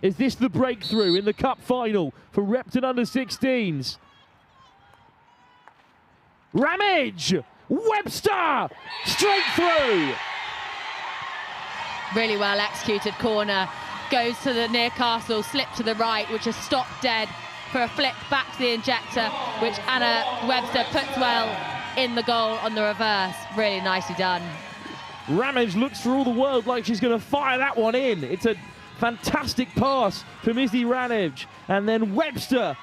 Is this the breakthrough in the cup final for Repton under-16s? Ramage! Webster! Straight through! Really well executed corner. Goes to the near castle, slip to the right, which is stopped dead for a flick back to the injector, which Anna Webster puts well in the goal on the reverse. Really nicely done. Ramage looks for all the world like she's going to fire that one in. It's a fantastic pass from Izzy Ramage. And then Webster,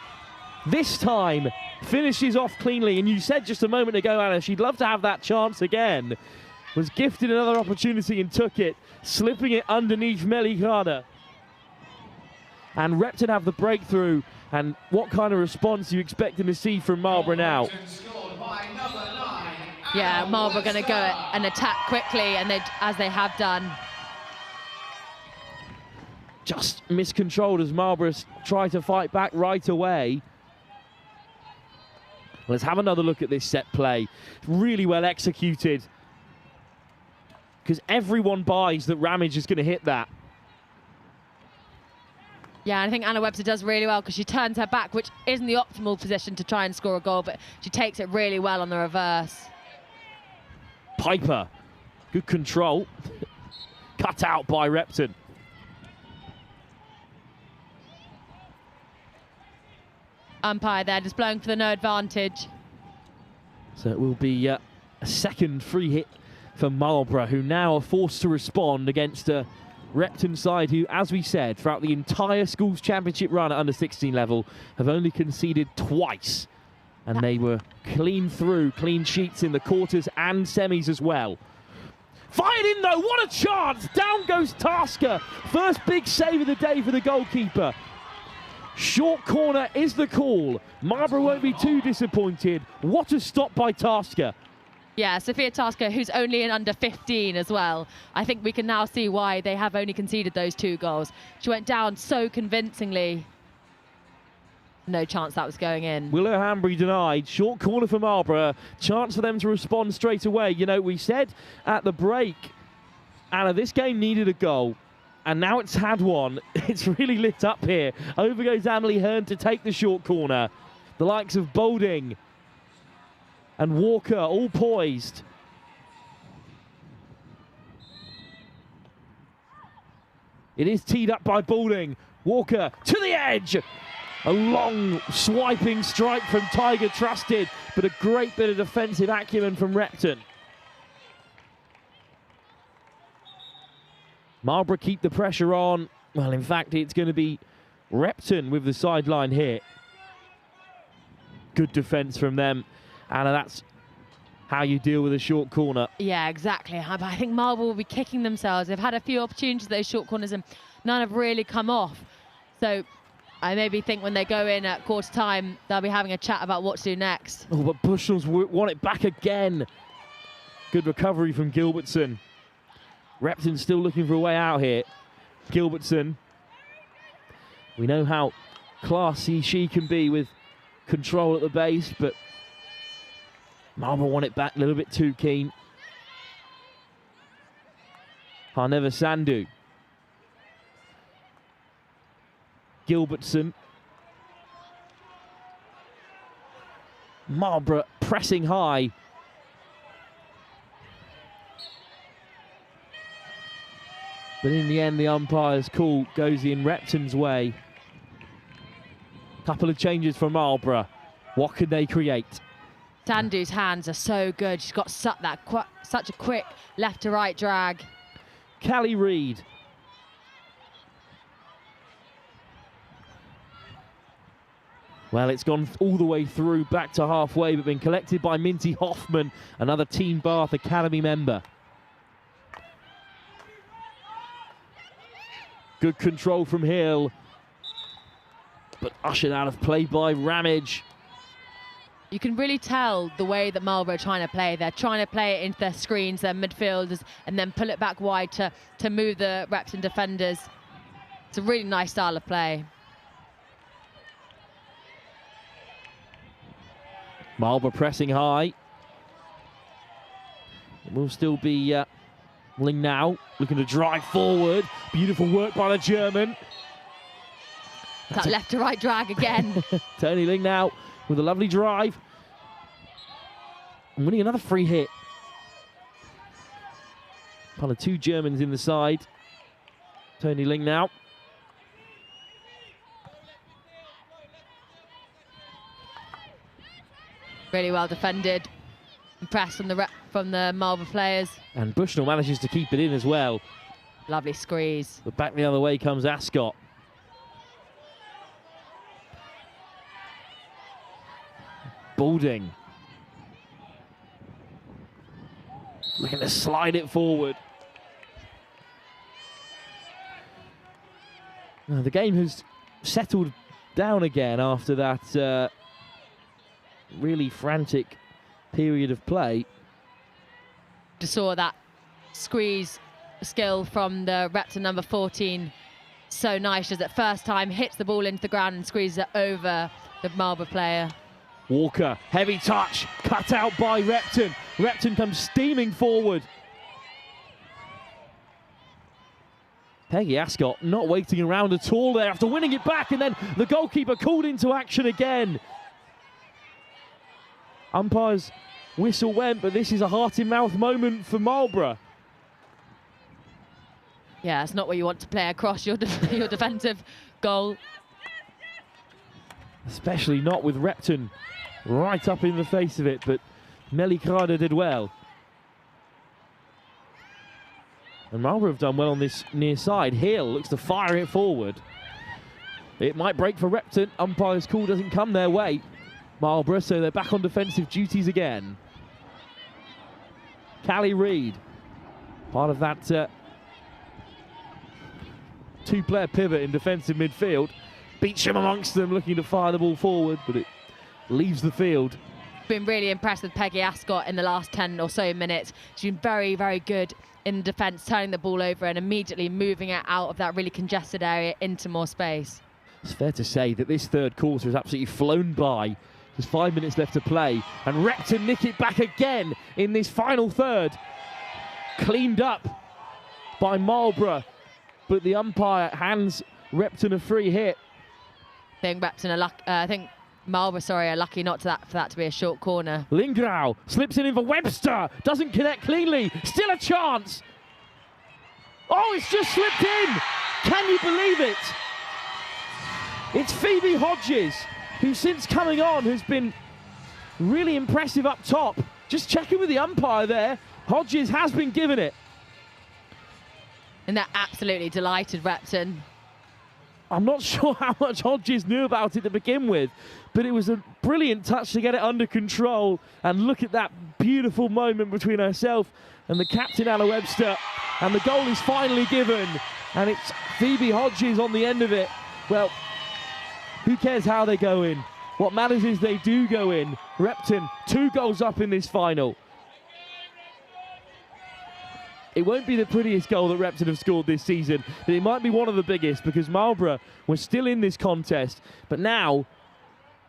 this time, finishes off cleanly. And you said just a moment ago, Anna, she'd love to have that chance again. Was gifted another opportunity and took it, slipping it underneath Melikada. And Repton have the breakthrough. And what kind of response are you expecting to see from Marlborough now? Yeah, Marlborough going to go and attack quickly, and as they have done. Just miscontrolled as Marlborough try to fight back right away. Let's have another look at this set play. Really well executed. Because everyone buys that Ramage is going to hit that. Yeah, I think Anna Webster does really well because she turns her back, which isn't the optimal position to try and score a goal, but she takes it really well on the reverse. Piper, good control. Cut out by Repton. Umpire there, just blowing for the no advantage. So it will be a second free hit for Marlborough, who now are forced to respond against a Repton side who, as we said, throughout the entire schools championship run at under-16 level, have only conceded twice. And they were clean sheets in the quarters and semis as well. Fired in though, what a chance! Down goes Tasker. First big save of the day for the goalkeeper. Short corner is the call. Marlborough won't be too disappointed. What a stop by Tasker. Yeah, Sophia Tasker, who's only in under 15 as well. I think we can now see why they have only conceded those 2 goals. She went down so convincingly. No chance that was going in. Willow Hanbury denied. Short corner for Marlborough. Chance for them to respond straight away. You know, we said at the break, Anna, this game needed a goal. And now it's had one. It's really lit up here. Over goes Emily Hearn to take the short corner. The likes of Boulding and Walker all poised. It is teed up by Boulding. Walker to the edge. A long swiping strike from Tiger Trusted, but a great bit of defensive acumen from Repton. Marlborough keep the pressure on. Well, in fact, it's going to be Repton with the sideline hit. Good defence from them. Anna, that's how you deal with a short corner. Yeah, exactly. I think Marlborough will be kicking themselves. They've had a few opportunities, those short corners, and none have really come off. So I maybe think when they go in at quarter time, they'll be having a chat about what to do next. Oh, but Bushnell's won it back again. Good recovery from Gilbertson. Repton still looking for a way out here. Gilbertson. We know how classy she can be with control at the base, but Marlborough won it back a little bit too keen. Harneva Sandhu. Gilbertson. Marlborough pressing high. But in the end, the umpire's call goes in Repton's way. Couple of changes for Marlborough. What can they create? Sandhu's hands are so good. She's got such a quick left to right drag. Callie Reid. Well, it's gone all the way through, back to halfway, but been collected by Minty Hoffman, another Team Bath Academy member. Good control from Hill, but ushered out of play by Ramage. You can really tell the way that Marlborough are trying to play. They're trying to play it into their screens, their midfielders, and then pull it back wide to move the Repton defenders. It's a really nice style of play. Marlborough pressing high. It will still be Ling now, looking to drive forward. Beautiful work by the German. That left to right drag again. Tony Ling now with a lovely drive. And winning another free hit. Part of 2 Germans in the side. Tony Ling now. Really well defended. Impressed from the Marlborough players. And Bushnell manages to keep it in as well. Lovely squeeze. But back the other way comes Ascot. Boulding. Looking to slide it forward. Now, the game has settled down again after that really frantic period of play. Just saw that squeeze skill from the Repton number 14. So nice, as at first time hits the ball into the ground and squeezes it over the Marlborough player. Walker, heavy touch, cut out by Repton. Repton comes steaming forward. Peggy Ascot not waiting around at all there after winning it back, and then the goalkeeper called into action again. Umpire's whistle went, but this is a heart-in-mouth moment for Marlborough. Yeah, it's not where you want to play across your defensive goal. Especially not with Repton right up in the face of it, but Melly Carter did well. And Marlborough have done well on this near side. Hill looks to fire it forward. It might break for Repton. Umpire's call doesn't come their way. Marlborough, so they're back on defensive duties again. Callie Reid, part of that two-player pivot in defensive midfield. Beecham amongst them, looking to fire the ball forward, but it leaves the field. been really impressed with Peggy Ascott in the last 10 or so minutes. She's been very, very good in defence, turning the ball over and immediately moving it out of that really congested area into more space. It's fair to say that this third quarter has absolutely flown by. There's 5 minutes left to play, and Repton nick it back again in this final third. Cleaned up by Marlborough, but the umpire hands Repton a free hit. I think Marlborough, are lucky not for that to be a short corner. Lingrau slips it in for Webster, doesn't connect cleanly, still a chance. Oh, it's just slipped in. Can you believe it? It's Phoebe Hodges, who since coming on has been really impressive up top. Just checking with the umpire there. Hodges has been given it. And they're absolutely delighted, Repton. I'm not sure how much Hodges knew about it to begin with, but it was a brilliant touch to get it under control. And look at that beautiful moment between herself and the captain, Anna Webster. And the goal is finally given. And it's Phoebe Hodges on the end of it. Well, who cares how they go in? What matters is they do go in. Repton, 2 goals up in this final. It won't be the prettiest goal that Repton have scored this season, but it might be one of the biggest because Marlborough was still in this contest, but now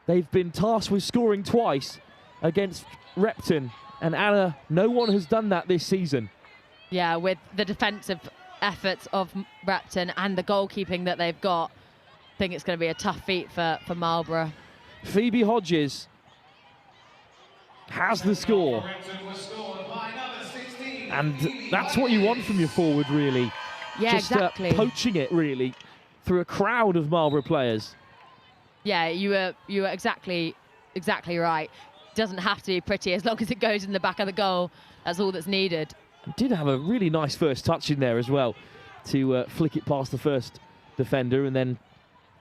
they've been tasked with scoring twice against Repton. And Anna, no one has done that this season. Yeah, with the defensive efforts of Repton and the goalkeeping that they've got, I think it's going to be a tough feat for Marlborough. Phoebe Hodges has the score. And that's what you want from your forward, really. Yeah, just, exactly. Poaching it, really, through a crowd of Marlborough players. Yeah, you were exactly right. Doesn't have to be pretty as long as it goes in the back of the goal. That's all that's needed. Did have a really nice first touch in there as well to flick it past the first defender, and then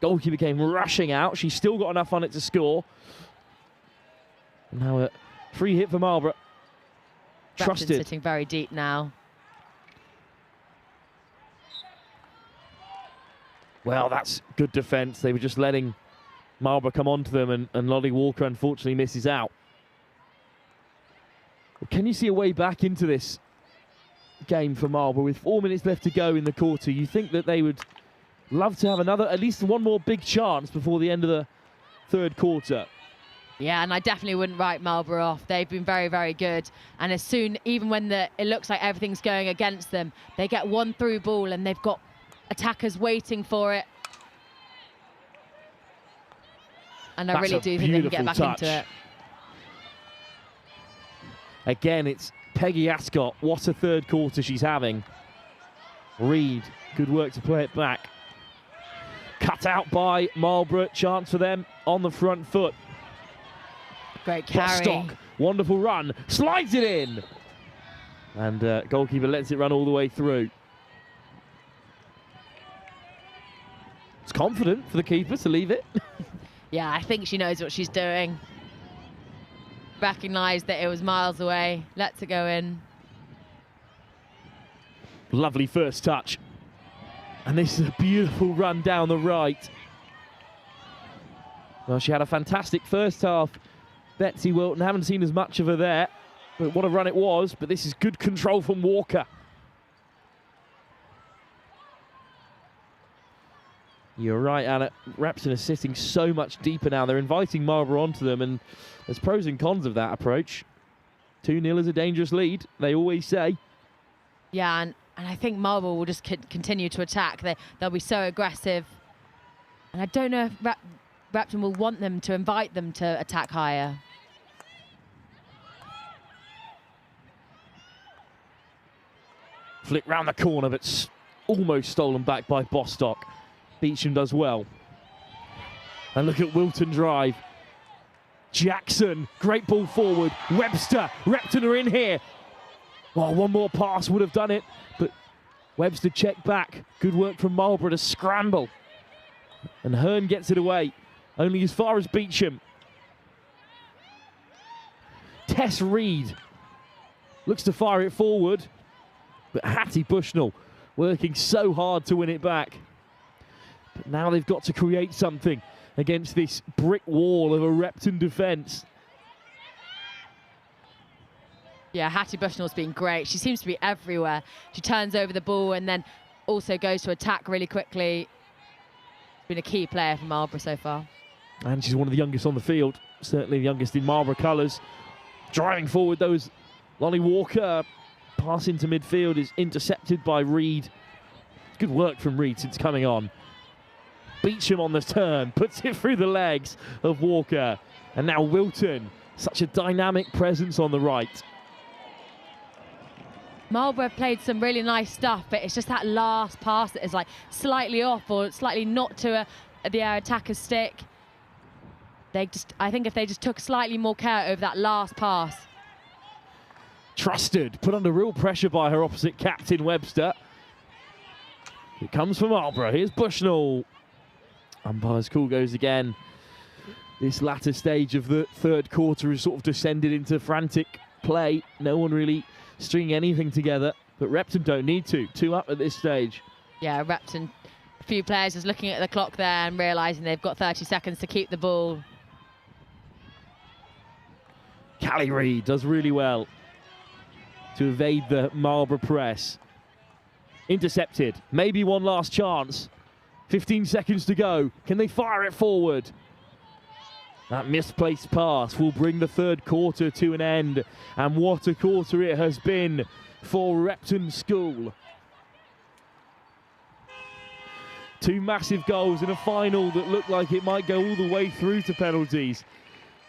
goalkeeper came rushing out. She's still got enough on it to score. Now a free hit for Marlborough. Trusted. Sitting very deep now. Well, that's good defence. They were just letting Marlborough come onto them, and Lolly Walker unfortunately misses out. Well, can you see a way back into this game for Marlborough with 4 minutes left to go in the quarter? You think that they would love to have at least one more big chance before the end of the third quarter. Yeah, and I definitely wouldn't write Marlborough off. They've been very, very good. And as soon, even when it looks like everything's going against them, they get one through ball and they've got attackers waiting for it. And I really do think they can get back into it. Again, it's Peggy Ascott. What a third quarter she's having. Reed, good work to play it back. Cut out by Marlborough. Chance for them on the front foot. Great carry. Bostock, wonderful run, slides it in. And goalkeeper lets it run all the way through. It's confident for the keeper to leave it. Yeah, I think she knows what she's doing. Recognised that it was miles away, lets it go in. Lovely first touch. And this is a beautiful run down the right. Well, she had a fantastic first half. Betsy Wilton, haven't seen as much of her there, but what a run it was. But this is good control from Walker. You're right, Anna. Repton are sitting so much deeper now. They're inviting Marlborough onto them, and there's pros and cons of that approach. 2-0 is a dangerous lead, they always say. Yeah, and I think Marlborough will just continue to attack. They'll be so aggressive. And I don't know if Repton will want them to invite them to attack higher. Flick round the corner, but almost stolen back by Bostock. Beecham does well. And look at Wilton drive. Jackson, great ball forward. Webster, Repton are in here. Well, one more pass would have done it, but Webster checked back. Good work from Marlborough to scramble. And Hearn gets it away, only as far as Beecham. Tess Reed looks to fire it forward, but Hattie Bushnell working so hard to win it back. But now they've got to create something against this brick wall of a Repton defence. Yeah, Hattie Bushnell's been great. She seems to be everywhere. She turns over the ball and then also goes to attack really quickly. Been a key player for Marlborough so far. And she's one of the youngest on the field, certainly the youngest in Marlborough colours. Driving forward those, Lonnie Walker, pass into midfield is intercepted by Reed. Good work from Reed since coming on. Beecham on the turn, puts it through the legs of Walker. And now Wilton, such a dynamic presence on the right. Marlborough played some really nice stuff, but it's just that last pass that is like slightly off or slightly not to the attacker's stick. I think if they just took slightly more care over that last pass. Trusted, put under real pressure by her opposite captain Webster. It comes from Marlborough. Here's Bushnell. Umpire's call goes again. This latter stage of the third quarter has sort of descended into frantic play. No one really stringing anything together, but Repton don't need to. 2 up at this stage. Yeah, Repton, a few players just looking at the clock there and realising they've got 30 seconds to keep the ball. Callie Reid does really well to evade the Marlborough press. Intercepted, maybe one last chance. 15 seconds to go. Can they fire it forward? That misplaced pass will bring the third quarter to an end. And what a quarter it has been for Repton School. 2 massive goals in a final that looked like it might go all the way through to penalties.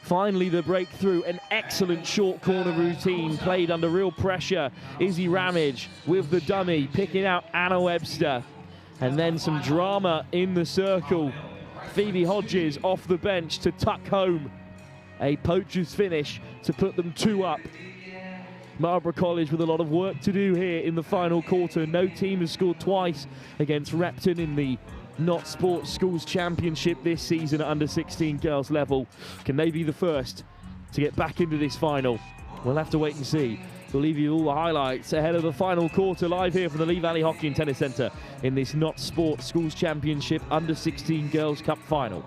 Finally the breakthrough, an excellent short corner routine played under real pressure. Izzy Ramage with the dummy, picking out Anna Webster. And then some drama in the circle. Phoebe Hodges off the bench to tuck home a poacher's finish to put them 2 up. Marlborough College with a lot of work to do here in the final quarter. No team has scored twice against Repton in the Not Sports Schools Championship this season at under 16 girls level. Can they be the first to get back into this final? We'll have to wait and see. We'll leave you all the highlights ahead of the final quarter live here from the Lee Valley Hockey and Tennis Centre in this Not Sports Schools Championship under 16 Girls Cup final.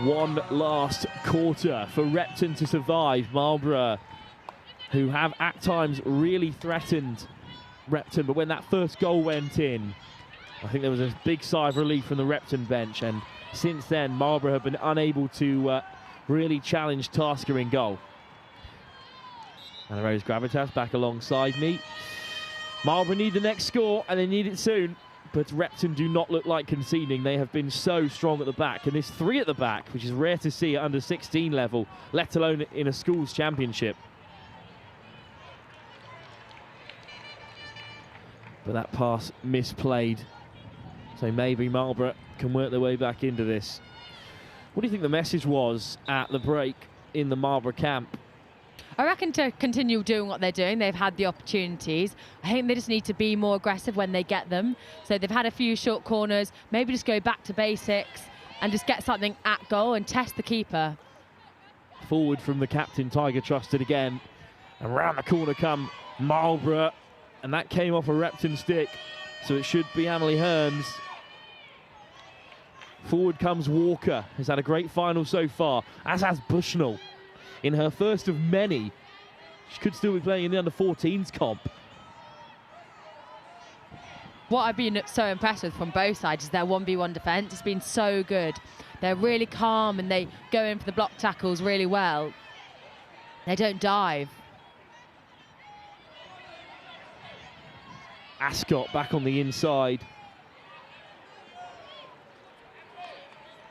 One last quarter for Repton to survive. Marlborough, who have at times really threatened Repton, but when that first goal went in, I think there was a big sigh of relief from the Repton bench, and since then Marlborough have been unable to really challenge Tasker in goal. And Rose Gravitas back alongside me. Marlborough need the next score, and they need it soon. But Repton do not look like conceding. They have been so strong at the back. And this 3 at the back, which is rare to see at under 16 level, let alone in a schools championship. But that pass misplayed. So maybe Marlborough can work their way back into this. What do you think the message was at the break in the Marlborough camp? I reckon to continue doing what they're doing. They've had the opportunities. I think they just need to be more aggressive when they get them. So they've had a few short corners. Maybe just go back to basics and just get something at goal and test the keeper. Forward from the captain, Tiger Trusted again. And round the corner come Marlborough. And that came off a Repton stick. So it should be Amelie Hearns. Forward comes Walker. Has had a great final so far, as has Bushnell. In her first of many She could still be playing in the under-14s comp. What I've been so impressed with from both sides is their 1v1 defence. It's been so good. They're really calm and they go in for the block tackles really well. They don't dive. Ascot back on the inside.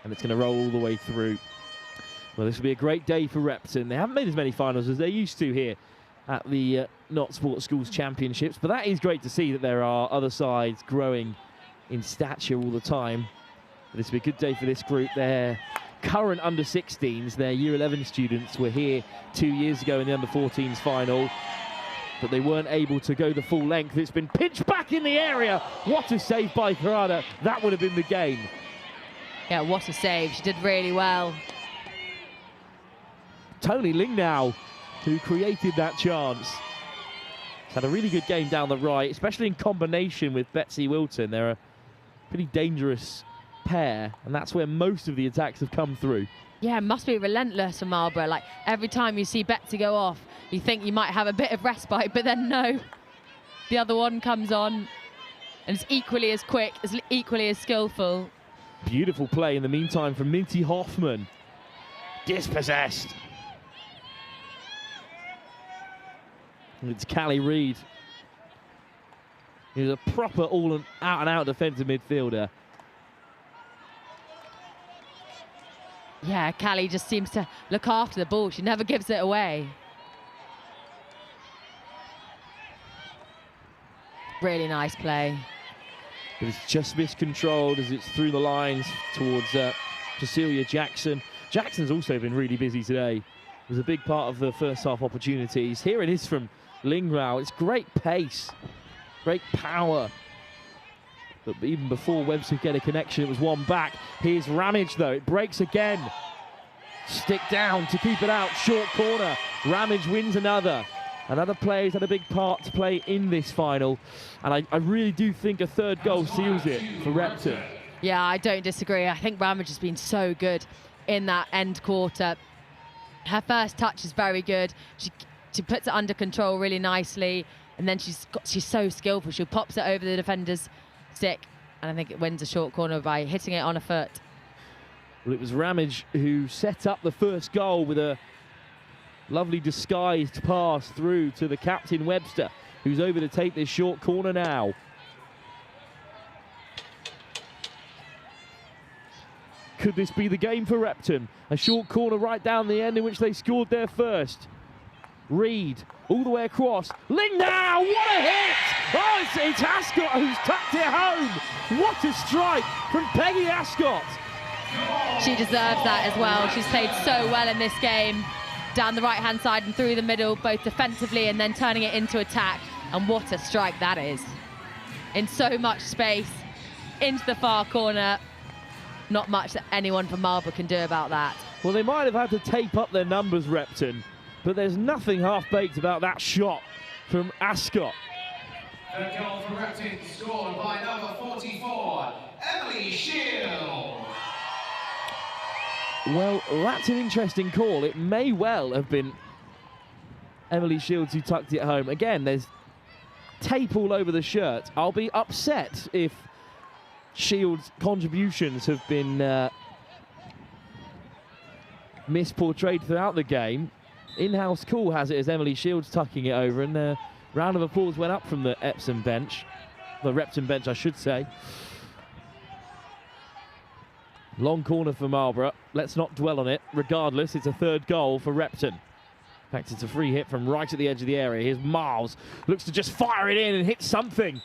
And it's going to roll all the way through. Well, this will be a great day for Repton. They haven't made as many finals as they used to here at the Not Sports Schools Championships, but that is great to see that there are other sides growing in stature all the time. But this will be a good day for this group. Their current under-16s, their Year 11 students, were here 2 years ago in the under-14s final, but they weren't able to go the full length. It's been pitched back in the area. What a save by Karada. That would have been the game. Yeah, what a save. She did really well. Tony Lingnau, who created that chance. She's had a really good game down the right, especially in combination with Betsy Wilton. They're a pretty dangerous pair, and that's where most of the attacks have come through. Yeah, it must be relentless for Marlborough. Like, every time you see Betsy go off, you think you might have a bit of respite, but then no. The other one comes on, and it's equally as quick, equally as skillful. Beautiful play in the meantime from Minty Hoffman. Dispossessed. And it's Callie Reid. He's a proper out-and-out defensive midfielder. Yeah, Callie just seems to look after the ball. She never gives it away. Really nice play. But it's just miscontrolled as it's through the lines towards Cecilia Jackson. Jackson's also been really busy today. It was a big part of the first half opportunities. Here it is from Lingrau. It's great pace, great power. But even before Webster could get a connection, it was one back. Here's Ramage, though. It breaks again. Stick down to keep it out. Short corner. Ramage wins another. Another player's had a big part to play in this final. And I really do think a third goal seals it for Repton. Yeah, I don't disagree. I think Ramage has been so good in that end quarter. Her first touch is very good. She puts it under control really nicely. And then she's so skillful. She pops it over the defender's stick. And I think it wins a short corner by hitting it on a foot. Well, it was Ramage who set up the first goal with a lovely disguised pass through to the captain Webster, who's over to take this short corner now. Could this be the game for Repton? A short corner right down the end in which they scored their first. Reid all the way across. Lingnau, what a hit! Oh, it's Ascot who's tucked it home. What a strike from Peggy Ascot. She deserves that as well. She's played so well in this game. Down the right-hand side and through the middle, both defensively and then turning it into attack. And what a strike that is. In so much space, into the far corner. Not much that anyone from Marlborough can do about that. Well, they might have had to tape up their numbers, Repton, but there's nothing half-baked about that shot from Ascot. The goal for Repton scored by number 44, Emily Shield. Well, that's an interesting call. It may well have been Emily Shields who tucked it home. Again, there's tape all over the shirt. I'll be upset if Shields' contributions have been misportrayed throughout the game. In-house call has it as Emily Shields tucking it over, and a round of applause went up from the Epsom bench. The Repton bench, I should say. Long corner for Marlborough. Let's not dwell on it. Regardless, it's a third goal for Repton. In fact, it's a free hit from right at the edge of the area. Here's Miles. Looks to just fire it in and hit something.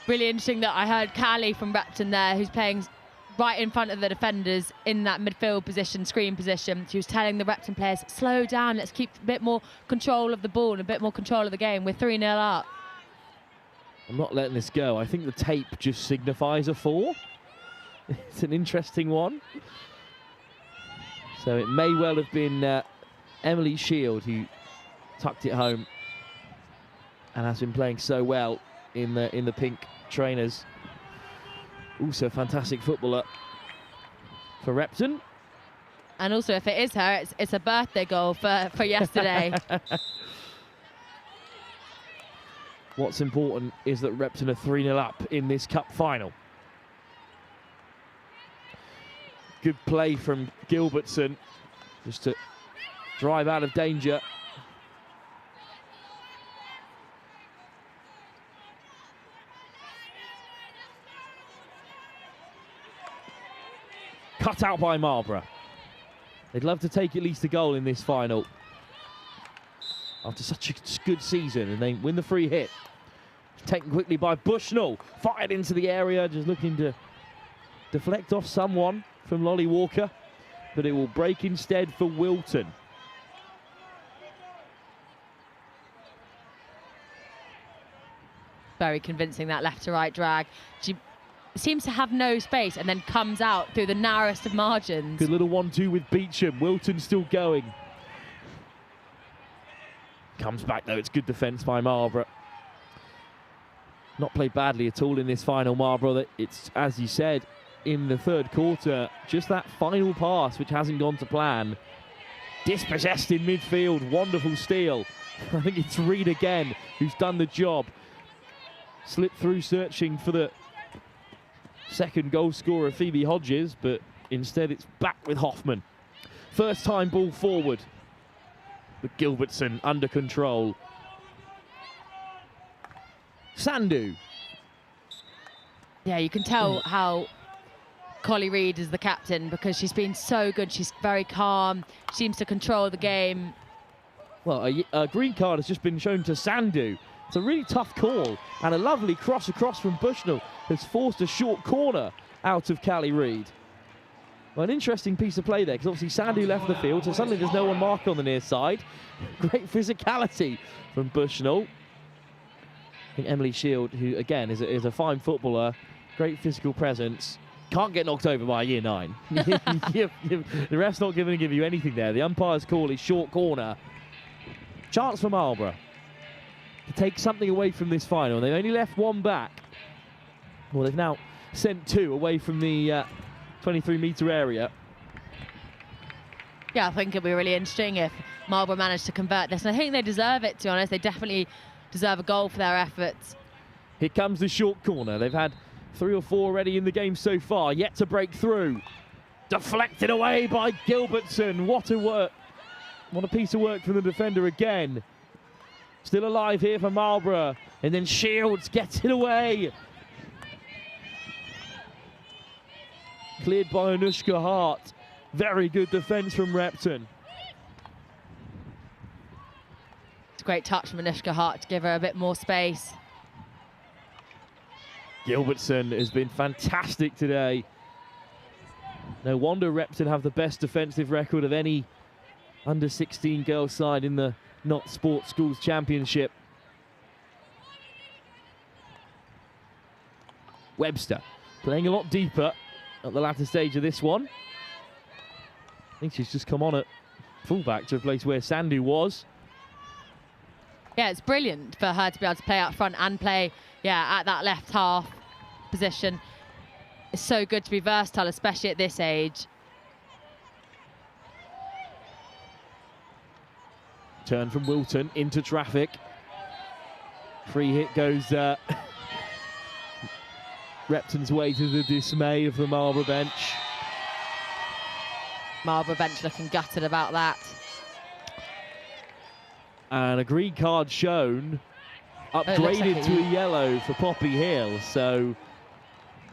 Really interesting that I heard Callie from Repton there, who's playing right in front of the defenders in that midfield position, screen position. She was telling the Repton players, slow down, let's keep a bit more control of the ball and a bit more control of the game. We're 3-0 up. I'm not letting this go. I think the tape just signifies a 4. It's an interesting one. So it may well have been Emily Shield who tucked it home and has been playing so well in the pink trainers. Also a fantastic footballer for Repton. And also, if it is her, it's a birthday goal for yesterday. What's important is that Repton are 3-0 up in this cup final. Good play from Gilbertson, just to drive out of danger. Cut out by Marlborough. They'd love to take at least a goal in this final after such a good season, and they win the free hit. Taken quickly by Bushnell, fired into the area, just looking to deflect off someone from Lolly Walker, but it will break instead for Wilton. Very convincing, that left to right drag. She seems to have no space and then comes out through the narrowest of margins. Good little 1-2 with Beecham. Wilton still going. Comes back though, it's good defence by Marlborough. Not played badly at all in this final, Marlborough. It's, as you said, in the third quarter, just that final pass which hasn't gone to plan. Dispossessed in midfield, wonderful steal. I think it's Reed again who's done the job. Slipped through searching for the second goal scorer, Phoebe Hodges, but instead it's back with Hoffman. First time ball forward, but Gilbertson under control. Sandhu. Yeah, you can tell how Collie Reid is the captain because she's been so good. She's very calm, seems to control the game. Well, a green card has just been shown to Sandhu. It's a really tough call, and a lovely cross across from Bushnell has forced a short corner out of Callie Reid. Well, an interesting piece of play there, because obviously Sandhu left the field, so suddenly there's no one marked on the near side. Great physicality from Bushnell. I think Emily Shield, who again is a fine footballer, great physical presence, can't get knocked over by a year 9. The ref's not going to give you anything there. The umpire's call is short corner. Chance for Marlborough to take something away from this final. They've only left one back. Well, they've now sent 2 away from the 23-metre area. Yeah, I think it'll be really interesting if Marlborough managed to convert this. And I think they deserve it, to be honest. They definitely deserve a goal for their efforts. Here comes the short corner. They've had 3 or 4 already in the game so far, yet to break through. Deflected away by Gilbertson. What a work. What a piece of work from the defender again. Still alive here for Marlborough. And then Shields gets it away. Cleared by Anushka Hart. Very good defence from Repton. It's a great touch from Anushka Hart to give her a bit more space. Gilbertson has been fantastic today. No wonder Repton have the best defensive record of any under-16 girls side in the Not Sports Schools Championship. Webster playing a lot deeper at the latter stage of this one. I think she's just come on at fullback to a place where Sandhu was. Yeah, it's brilliant for her to be able to play out front and play, at that left half position. It's so good to be versatile, especially at this age. Turn from Wilton into traffic. Free hit goes Repton's way, to the dismay of the Marlborough bench. Marlborough bench looking gutted about that. And a green card shown, upgraded to a yellow for Poppy Hill. So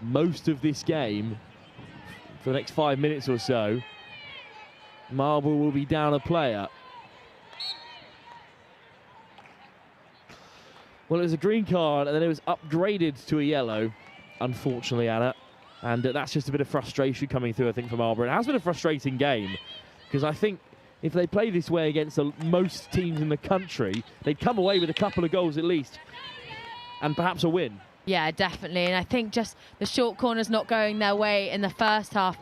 most of this game, for the next 5 minutes or so, Marlborough will be down a player. Well, it was a green card and then it was upgraded to a yellow, unfortunately, Anna. And that's just a bit of frustration coming through, I think, from Marlborough. It has been a frustrating game, because I think if they play this way against most teams in the country, they'd come away with a couple of goals at least, and perhaps a win. Yeah, definitely. And I think just the short corners not going their way in the first half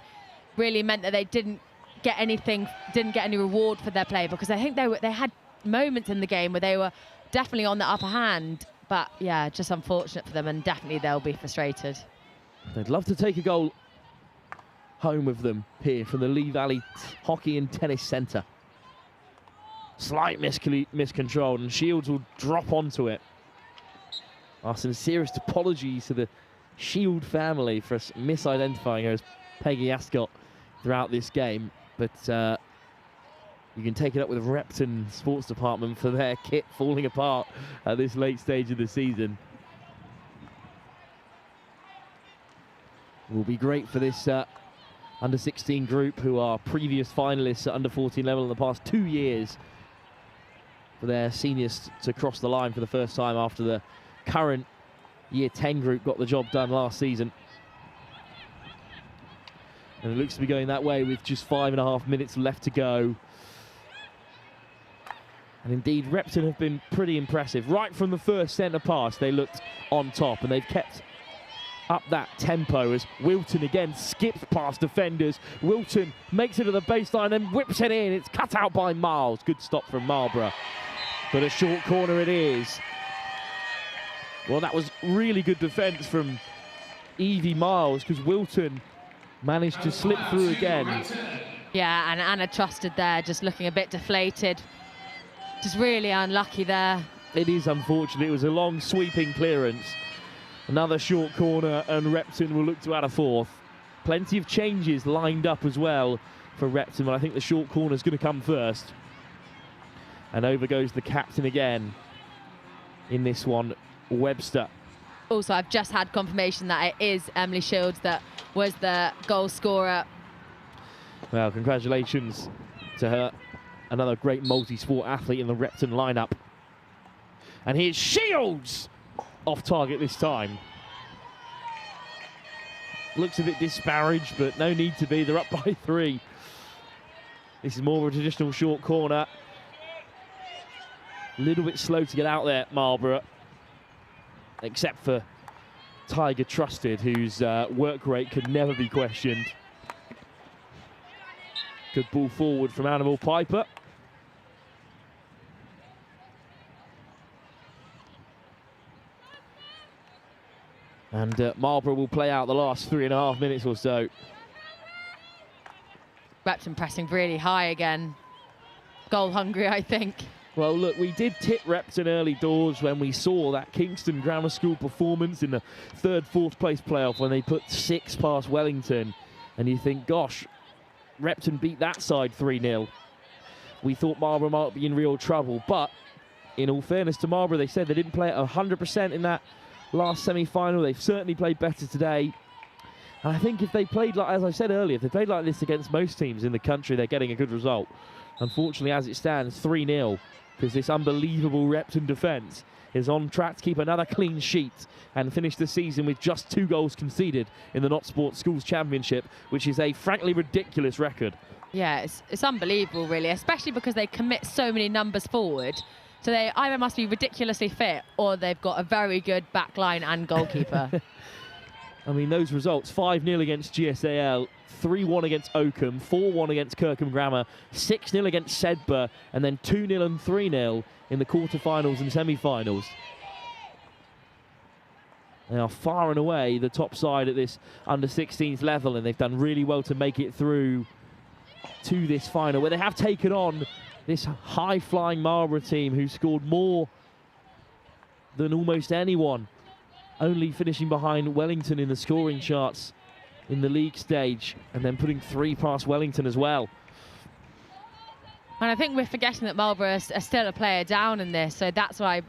really meant that they didn't get any reward for their play, because I think they had moments in the game where they were definitely on the upper hand. But yeah, just unfortunate for them, and definitely they'll be frustrated. They'd love to take a goal home of them here from the Lee Valley Hockey and Tennis Centre. Slight miscontrol, and Shields will drop onto it. Our sincerest apologies to the Shield family for us misidentifying her as Peggy Ascot throughout this game, but you can take it up with Repton Sports Department for their kit falling apart at this late stage of the season. It will be great for this under-16 group, who are previous finalists at under-14 level in the past 2 years, for their seniors to cross the line for the first time after the current Year 10 group got the job done last season. And it looks to be going that way with just 5.5 minutes left to go. And indeed, Repton have been pretty impressive. Right from the first centre pass, they looked on top, and they've kept up that tempo as Wilton again skips past defenders. Wilton makes it to the baseline, then whips it in. It's cut out by Miles. Good stop from Marlborough. But a short corner it is. Well, that was really good defence from Evie Miles, because Wilton managed to slip through again. Yeah, and Anna Trusted there, just looking a bit deflated. Just really unlucky there. It is unfortunate. It was a long sweeping clearance. Another short corner, and Repton will look to add a fourth. Plenty of changes lined up as well for Repton, but I think the short corner is going to come first. And over goes the captain again in this one, Webster. Also, I've just had confirmation that it is Emily Shields that was the goal scorer. Well, congratulations to her. Another great multi-sport athlete in the Repton lineup. And here's Shields! Off target this time. Looks a bit disparaged, but no need to be. They're up by 3. This is more of a traditional short corner. A little bit slow to get out there, Marlborough. Except for Tiger Trusted, whose work rate could never be questioned. Good ball forward from Animal Piper. And Marlborough will play out the last 3.5 minutes or so. Repton pressing really high again. Goal hungry, I think. Well, look, we did tip Repton early doors when we saw that Kingston Grammar School performance in the 3rd, 4th place playoff when they put 6 past Wellington. And you think, gosh, Repton beat that side 3-0. We thought Marlborough might be in real trouble. But in all fairness to Marlborough, they said they didn't play at 100% in that last semi-final. They've certainly played better today. And I think if they played, like, as I said earlier, if they played like this against most teams in the country, they're getting a good result. Unfortunately, as it stands, 3-0. Because this unbelievable Repton defence is on track to keep another clean sheet and finish the season with just 2 goals conceded in the Not Sport Schools Championship, which is a frankly ridiculous record. Yeah, it's unbelievable, really, especially because they commit so many numbers forward. So they either must be ridiculously fit or they've got a very good back line and goalkeeper. I mean, those results, 5-0 against GSAL, 3-1 against Oakham, 4-1 against Kirkham Grammar, 6-0 against Sedbergh, and then 2-0 and 3-0 in the quarterfinals and semi-finals. They are far and away the top side at this under-16s level, and they've done really well to make it through to this final, where they have taken on this high-flying Marlborough team who scored more than almost anyone, only finishing behind Wellington in the scoring charts in the league stage, and then putting 3 past Wellington as well. And I think we're forgetting that Marlborough are still a player down in this, so that's why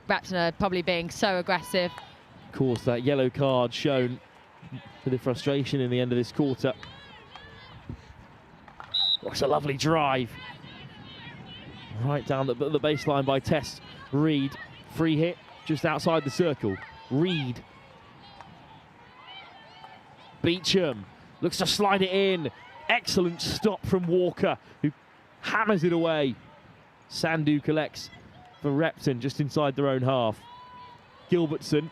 Repton are probably being so aggressive. Of course, that yellow card shown for the frustration in the end of this quarter. Oh, it's a lovely drive. Right down the baseline by Tess Reed. Free hit just outside the circle. Reed. Beecham looks to slide it in. Excellent stop from Walker, who hammers it away. Sandhu collects for Repton just inside their own half. Gilbertson.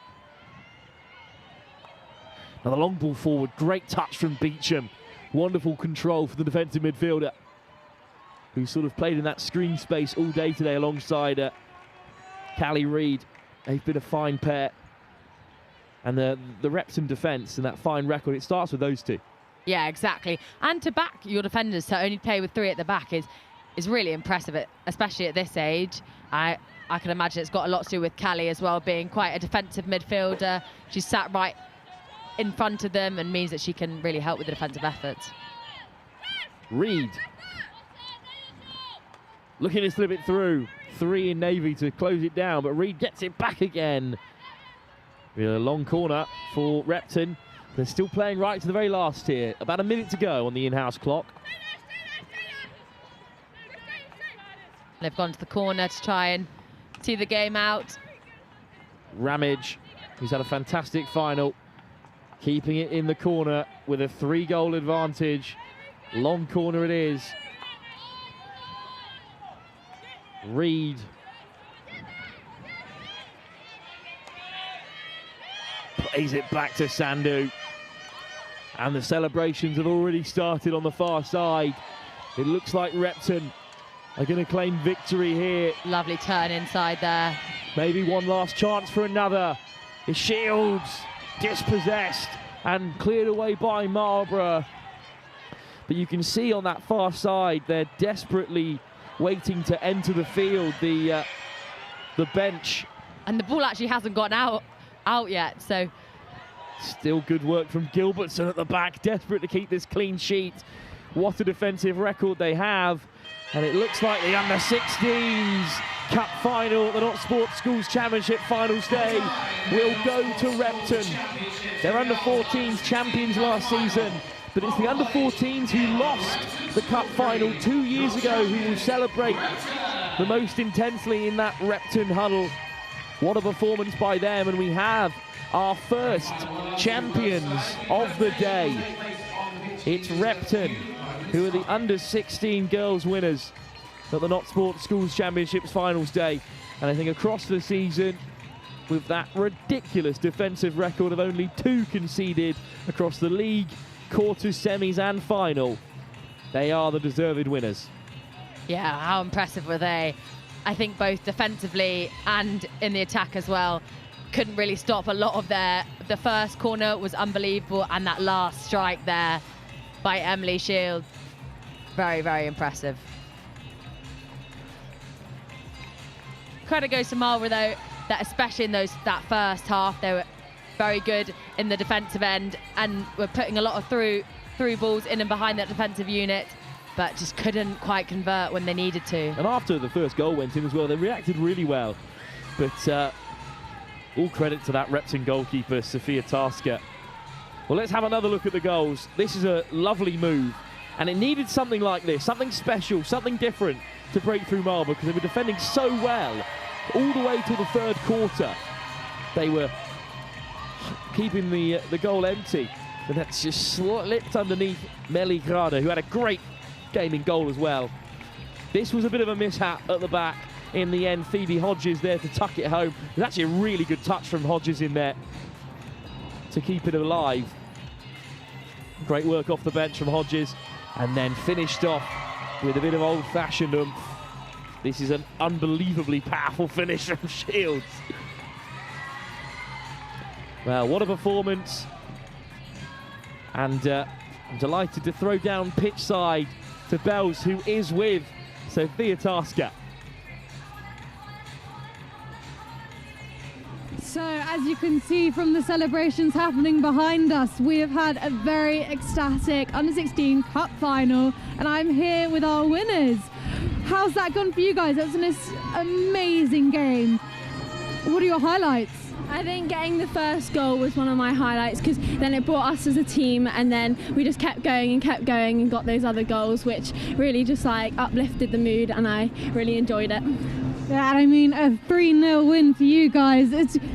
Another long ball forward. Great touch from Beecham. Wonderful control for the defensive midfielder, who sort of played in that screen space all day today alongside Callie Reed. They've been a fine pair. And the Repton defence and that fine record, it starts with those two. Yeah, exactly. And to back your defenders to only play with 3 at the back is really impressive, especially at this age. I can imagine it's got a lot to do with Callie as well, being quite a defensive midfielder. She's sat right in front of them and means that she can really help with the defensive efforts. Reed looking to slip it through. 3 in Navy to close it down, but Reed gets it back again. A long corner for Repton. They're still playing right to the very last here. About a minute to go on the in-house clock. They've gone to the corner to try and see the game out. Ramage, who's had a fantastic final, keeping it in the corner with a 3-goal advantage. Long corner it is. Reed. Plays it back to Sandhu. And the celebrations have already started on the far side. It looks like Repton are going to claim victory here. Lovely turn inside there. Maybe one last chance for another. The Shields dispossessed and cleared away by Marlborough. But you can see on that far side, they're desperately waiting to enter the field, the bench. And the ball actually hasn't gone out yet, so. Still good work from Gilbertson at the back, desperate to keep this clean sheet. What a defensive record they have. And it looks like the under-16s Cup final at the Not Sports Schools Championship Finals Day will go to Repton. They're under-14s champions last season, but it's the under-14s who lost the Cup final 2 years ago who will celebrate the most intensely in that Repton huddle. What a performance by them, and we have our first champions of the day. It's Repton, who are the under-16 girls winners at the Not Sports Schools Championships Finals Day. And I think across the season, with that ridiculous defensive record of only 2 conceded across the league, quarters, semis and final, they are the deserved winners. Yeah, how impressive were they? I think both defensively and in the attack as well. Couldn't really stop a lot of the first corner was unbelievable, and that last strike there by Emily Shields, very, very impressive. Credit goes to Marlborough though, that especially in that first half, they were very good in the defensive end and were putting a lot of through balls in and behind that defensive unit, but just couldn't quite convert when they needed to. And after the first goal went in as well, they reacted really well. But all credit to that Repton goalkeeper, Sophia Tasker. Well, let's have another look at the goals. This is a lovely move, and it needed something like this, something special, something different to break through Marlborough, because they were defending so well all the way to the third quarter. They were keeping the goal empty, and that's just slipped underneath Melly Grada, who had a great game in goal as well. This was a bit of a mishap at the back. In the end, Phoebe Hodges there to tuck it home. There's actually a really good touch from Hodges in there to keep it alive. Great work off the bench from Hodges, and then finished off with a bit of old-fashioned oomph. This is an unbelievably powerful finish from Shields. Well, what a performance. And I'm delighted to throw down pitch side to Bells, who is with Sophia Tasker. So, as you can see from the celebrations happening behind us, we have had a very ecstatic Under-16 Cup final, and I'm here with our winners. How's that gone for you guys? That was an amazing game. What are your highlights? I think getting the first goal was one of my highlights, because then it brought us as a team, and then we just kept going and got those other goals, which really just like uplifted the mood, and I really enjoyed it. Yeah, and I mean, a 3-0 win for you guys.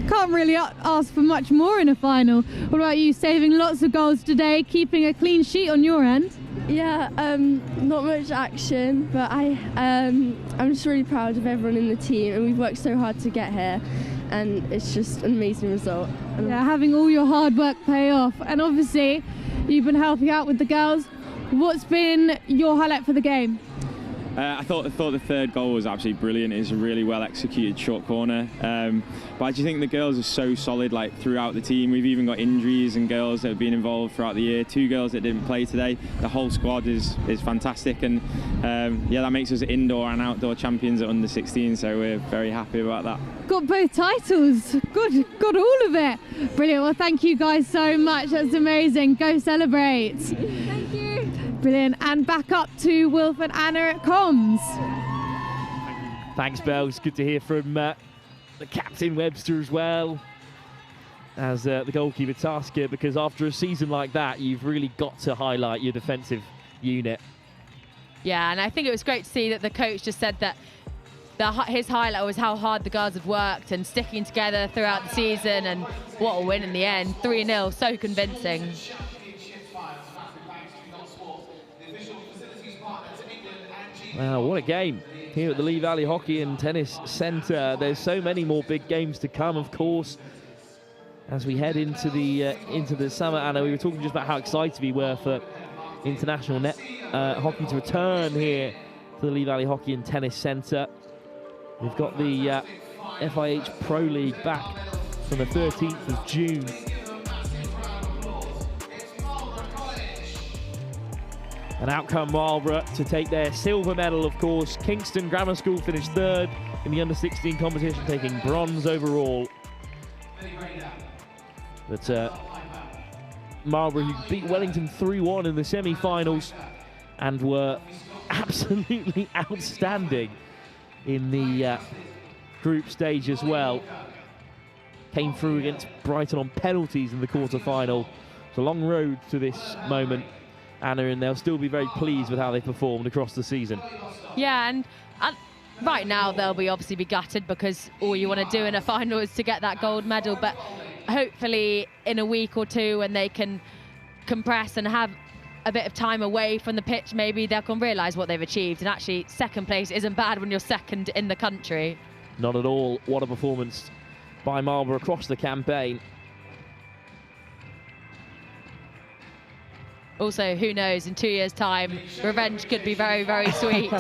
Can't really ask for much more in a final. What about you, saving lots of goals today, keeping a clean sheet on your end? Yeah, not much action, but I'm just really proud of everyone in the team, and we've worked so hard to get here, and it's just an amazing result. Yeah, having all your hard work pay off, and obviously you've been helping out with the girls. What's been your highlight for the game? I thought the third goal was absolutely brilliant. It's a really well executed short corner. But I just think the girls are so solid, like, throughout the team. We've even got injuries and girls that have been involved throughout the year. 2 girls that didn't play today. The whole squad is fantastic, and yeah, that makes us indoor and outdoor champions at under 16. So we're very happy about that. Got both titles. Good, got all of it. Brilliant. Well, thank you guys so much. That's amazing. Go celebrate. Thank you. Brilliant. And back up to Wilf and Anna at comms. Thanks, Bells. Good to hear from the captain Webster as well as the goalkeeper Tasker, because after a season like that, you've really got to highlight your defensive unit. Yeah, and I think it was great to see that the coach just said that his highlight was how hard the girls had worked and sticking together throughout the season, and what a win in the end. 3-0, so convincing. Wow, what a game here at the Lee Valley Hockey and Tennis Centre. There's so many more big games to come, of course, as we head into the summer. Anna, we were talking just about how excited we were for international hockey to return here to the Lee Valley Hockey and Tennis Centre. We've got the FIH Pro League back from the 13th of June. And out come Marlborough to take their silver medal, of course. Kingston Grammar School finished 3rd in the under-16 competition, taking bronze overall. But Marlborough, who beat Wellington 3-1 in the semi-finals and were absolutely outstanding in the group stage as well. Came through against Brighton on penalties in the quarter-final. It's a long road to this moment, Anna, and they'll still be very pleased with how they performed across the season. Yeah, and right now they'll obviously be gutted, because all you want to do in a final is to get that gold medal. But hopefully in a week or two, when they can compress and have a bit of time away from the pitch, maybe they can realise what they've achieved. And actually, second place isn't bad when you're second in the country. Not at all. What a performance by Marlborough across the campaign. Also, who knows, in 2 years' time, revenge could be very, very sweet.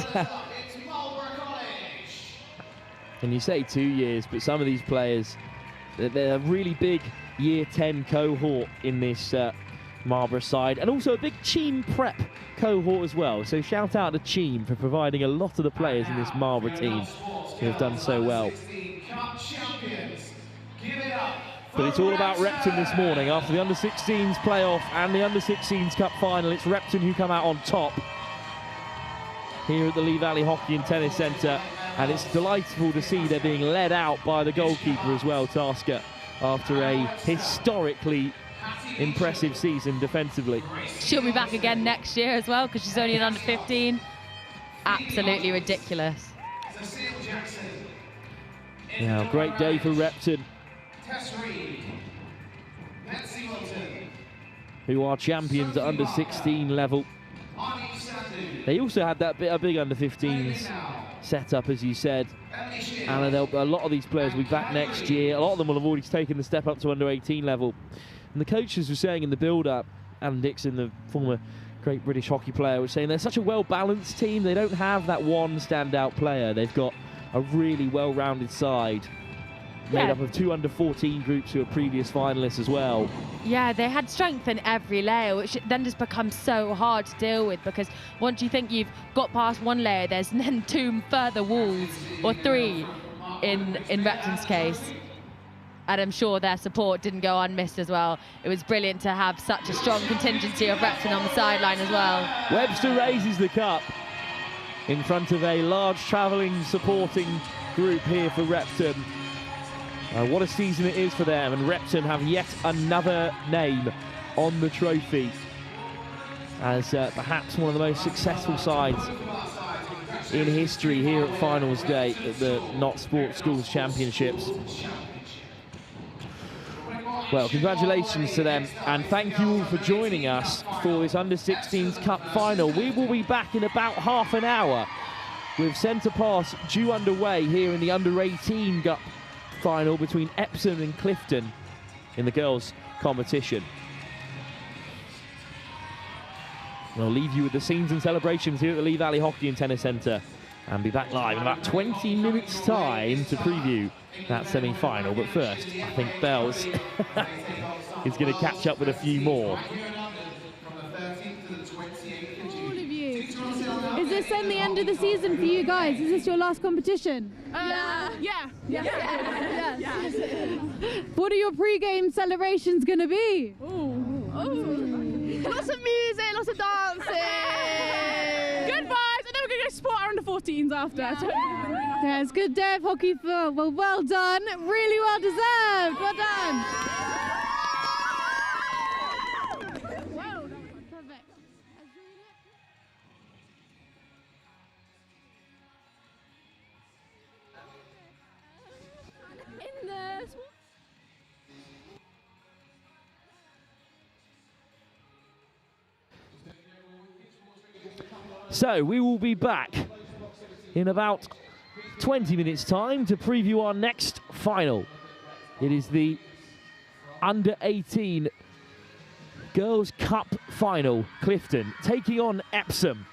And you say 2 years, but some of these players, they're a really big year 10 cohort in this Marlborough side, and also a big Cheam Prep cohort as well. So shout out to Cheam for providing a lot of the players in this Marlborough team who have done so well. But it's all about Repton this morning. After the under-16s playoff and the under-16s cup final, it's Repton who come out on top here at the Lee Valley Hockey and Tennis Centre. And it's delightful to see they're being led out by the goalkeeper as well, Tasker, after a historically impressive season defensively. She'll be back again next year as well, because she's only an under-15. Absolutely ridiculous. Yeah, great day for Repton, who are champions at under-16 level. They also had a big under-15s set up, as you said. And a lot of these players will be back next year. A lot of them will have already taken the step up to under-18 level. And the coaches were saying in the build-up, Alan Dixon, the former great British hockey player, was saying they're such a well-balanced team. They don't have that one standout player. They've got a really well-rounded side, made up of 2 under-14 groups who are previous finalists as well. Yeah, they had strength in every layer, which then just becomes so hard to deal with, because once you think you've got past one layer, there's then 2 further walls, or 3 in Repton's case. And I'm sure their support didn't go unmissed as well. It was brilliant to have such a strong contingency of Repton on the sideline as well. Webster raises the cup in front of a large travelling supporting group here for Repton. What a season it is for them, and Repton have yet another name on the trophy as perhaps one of the most successful sides in history here at Finals Day at the Not Sports Schools Championships. Well, congratulations to them, and thank you all for joining us for this Under-16s Cup final. We will be back in about half an hour with Centre Pass due underway here in the Under-18 Cup final between Epsom and Clifton in the girls' competition. I'll leave you with the scenes and celebrations here at the Lee Valley Hockey and Tennis Centre, and be back live in about 20 minutes' time to preview that semi-final. But first, I think Bells is going to catch up with a few more. All of you. Is this then the end of the season for you guys? Is this your last competition? Yeah. What are your pre-game celebrations going to be? Lots of music, lots of dancing. Good vibes, and then we're going to go support our under-14s after. Yeah, it's a good day of hockey for, well done. Really well deserved. Well done. Perfect. In the So we will be back in about 20 minutes' time to preview our next final. It is the Under-18 Girls' Cup final. Clifton taking on Epsom.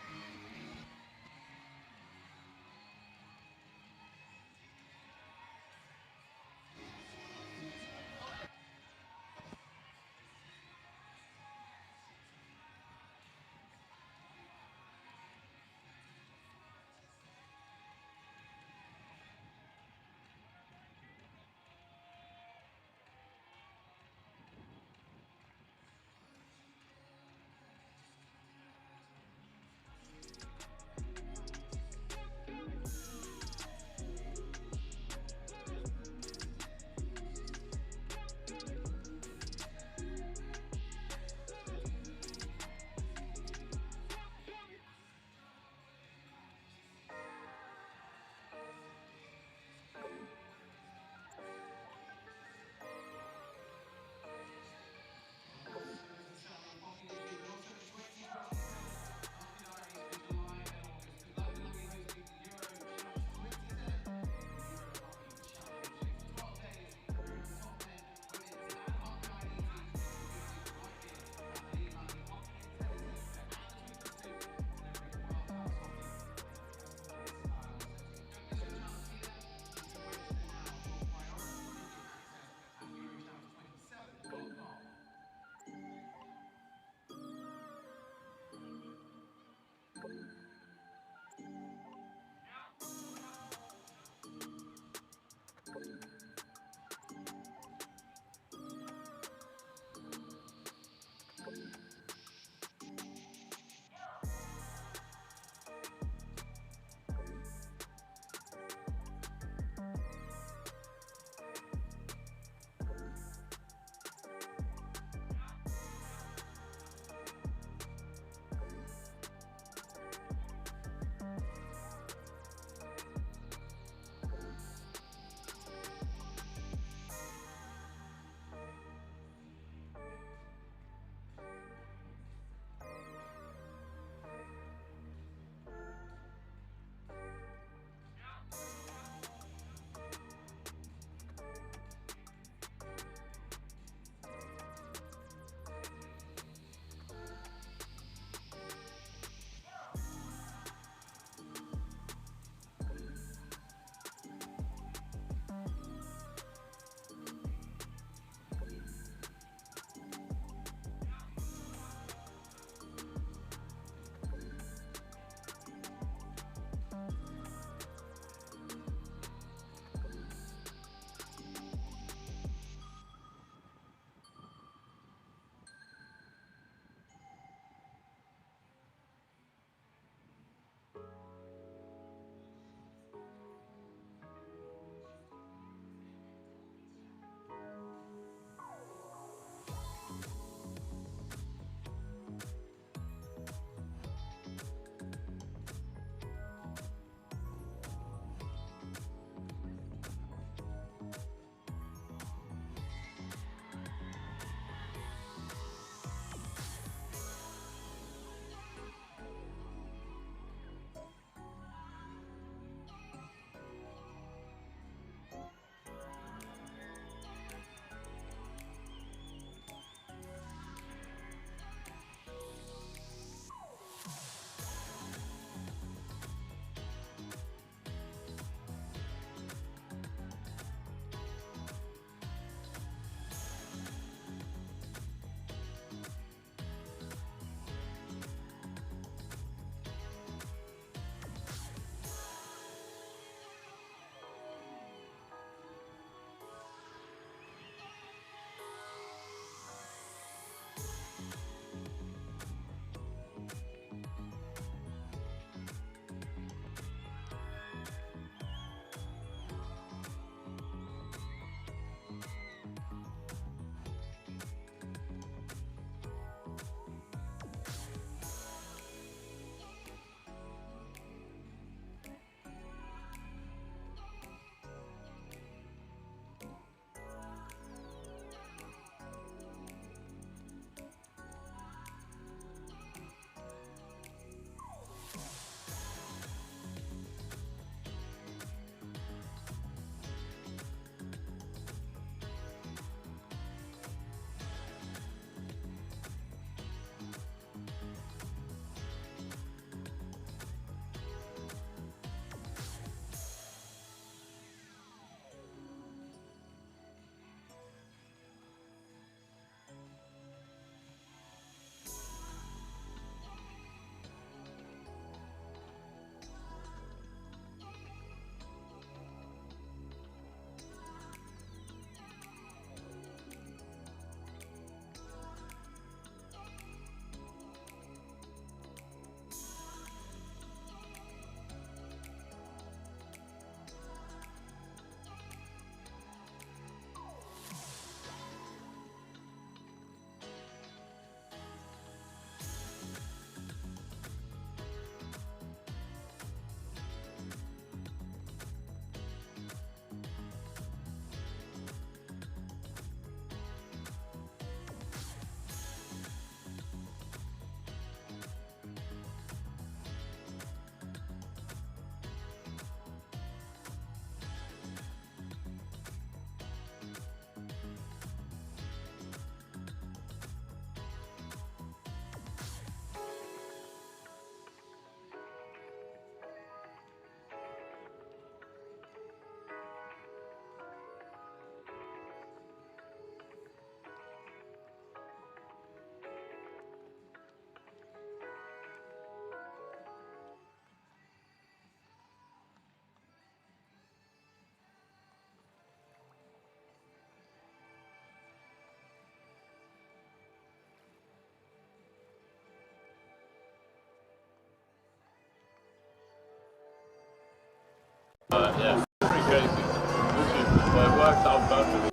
Yeah, pretty crazy. Literally, it worked out perfectly.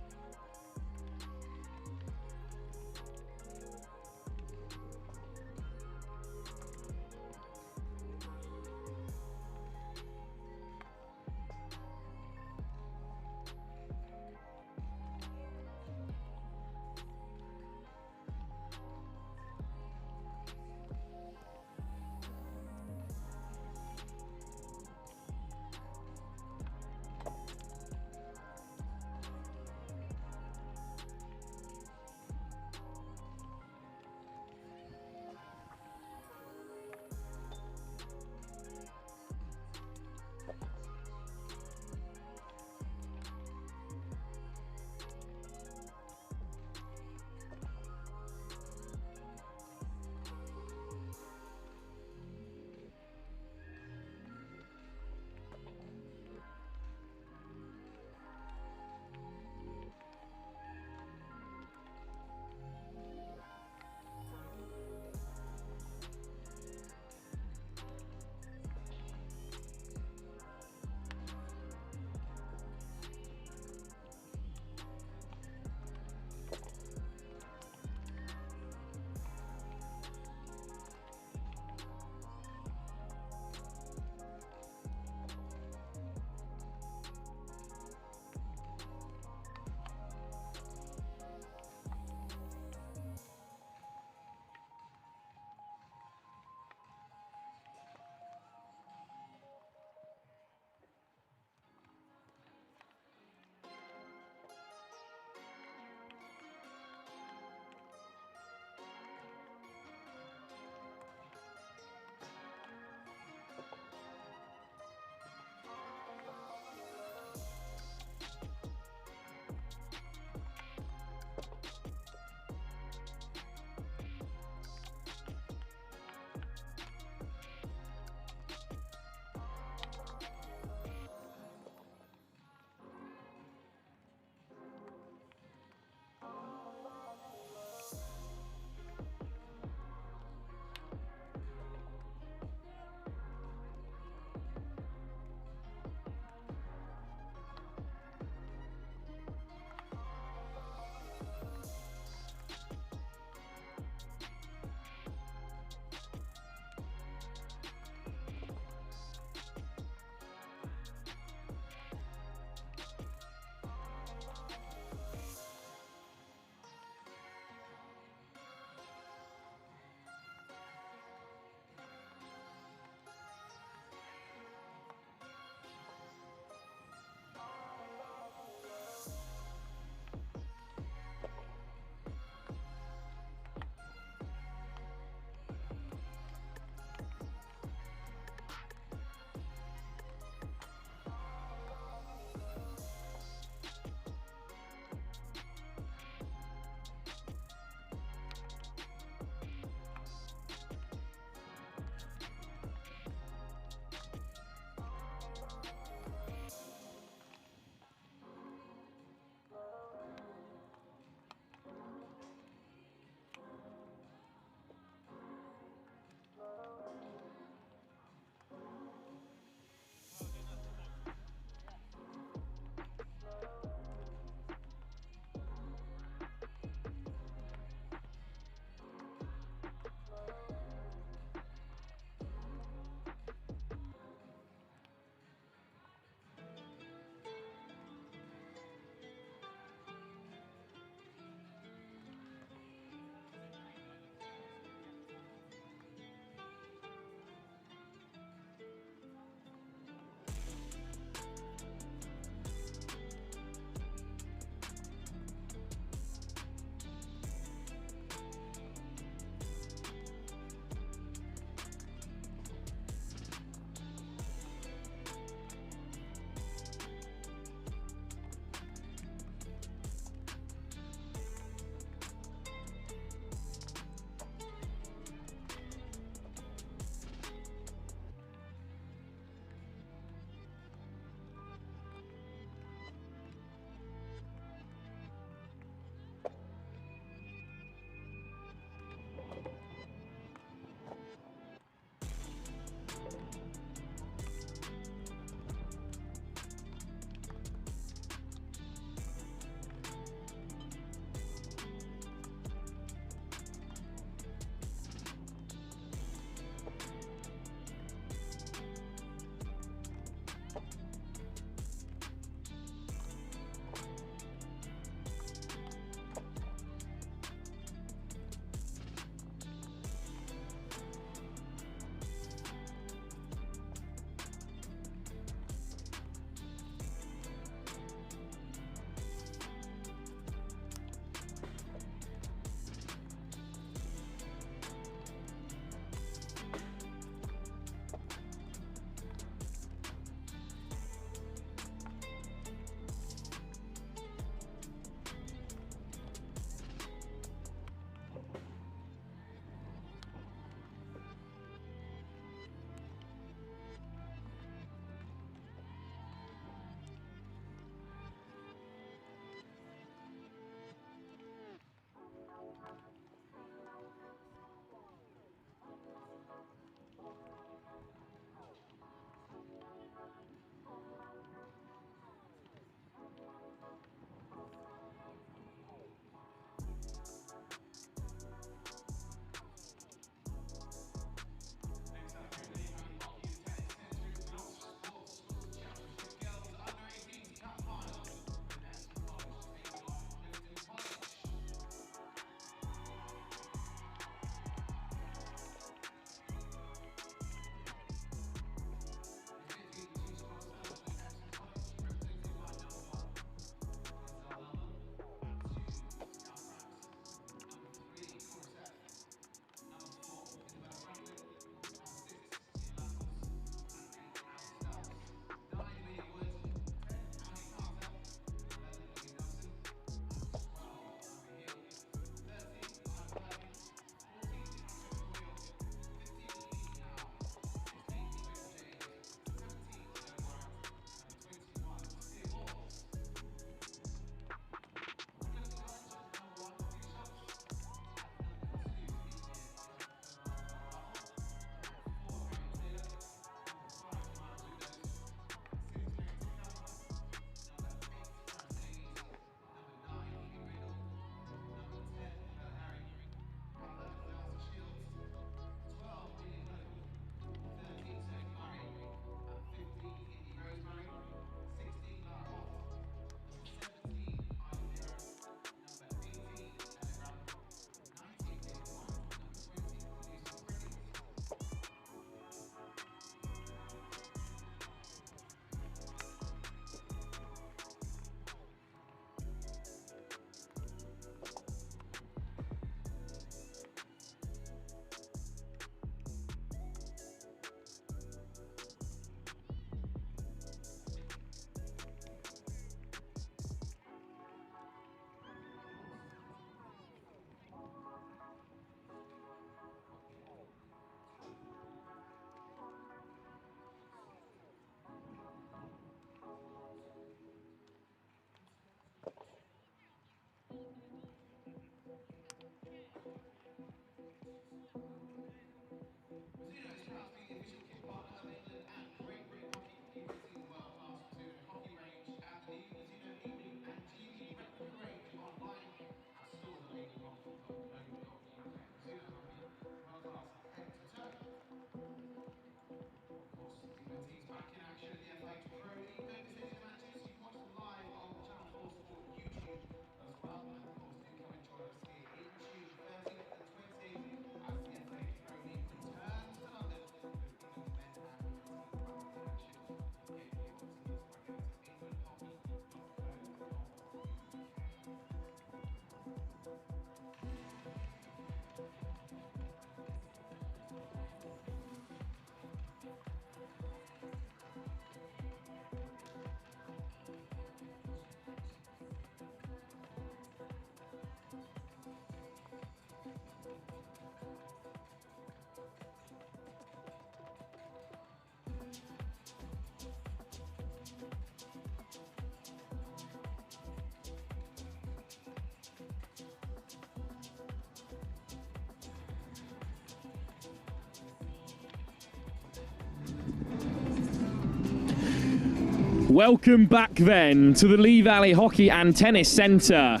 Welcome back then to the Lee Valley Hockey and Tennis Centre.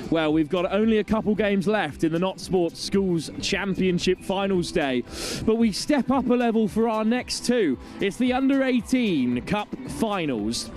Well, we've got only a couple games left in the Not Sports Schools Championship Finals Day, but we step up a level for our next two. It's the Under-18 Cup Finals.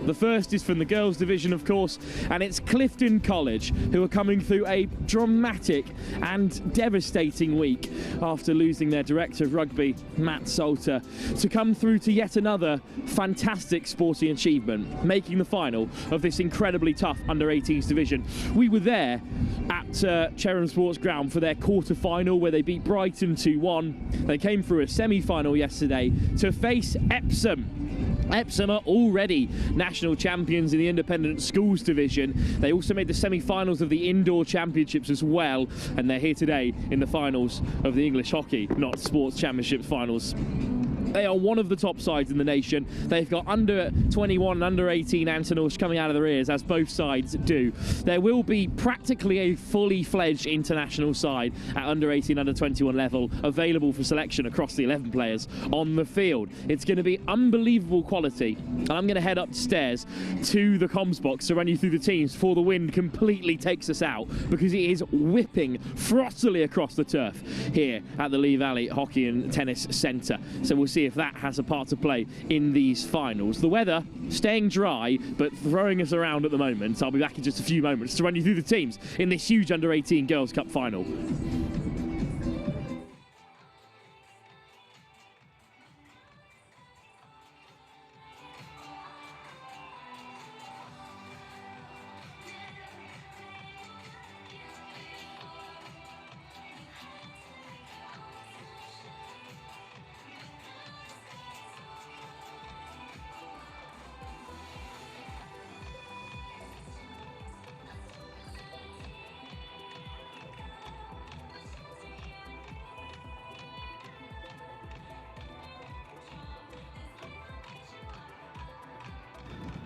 The first is from the girls' division, of course, and it's Clifton College, who are coming through a dramatic and devastating week after losing their director of rugby, Matt Salter, to come through to yet another fantastic sporting achievement, making the final of this incredibly tough Under-18s division. We were there at Cherham Sports Ground for their quarter-final, where they beat Brighton 2-1. They came through a semi-final yesterday to face Epsom. Epsom are already national champions in the independent schools division. They also made the semi-finals of the indoor championships as well, and they're here today in the finals of the English Hockey Not Sports Championships finals. They are one of the top sides in the nation. They've got under 21 and under 18 Antonosh coming out of their ears, as both sides do. There will be practically a fully fledged international side at under 18, under 21 level available for selection across the 11 players on the field. It's going to be unbelievable quality. And I'm going to head upstairs to the comms box to run you through the teams before the wind completely takes us out, because it is whipping frostily across the turf here at the Lee Valley Hockey and Tennis Centre. So we'll see if that has a part to play in these finals. The weather staying dry but throwing us around at the moment. I'll be back in just a few moments to run you through the teams in this huge Under-18 Girls' Cup final.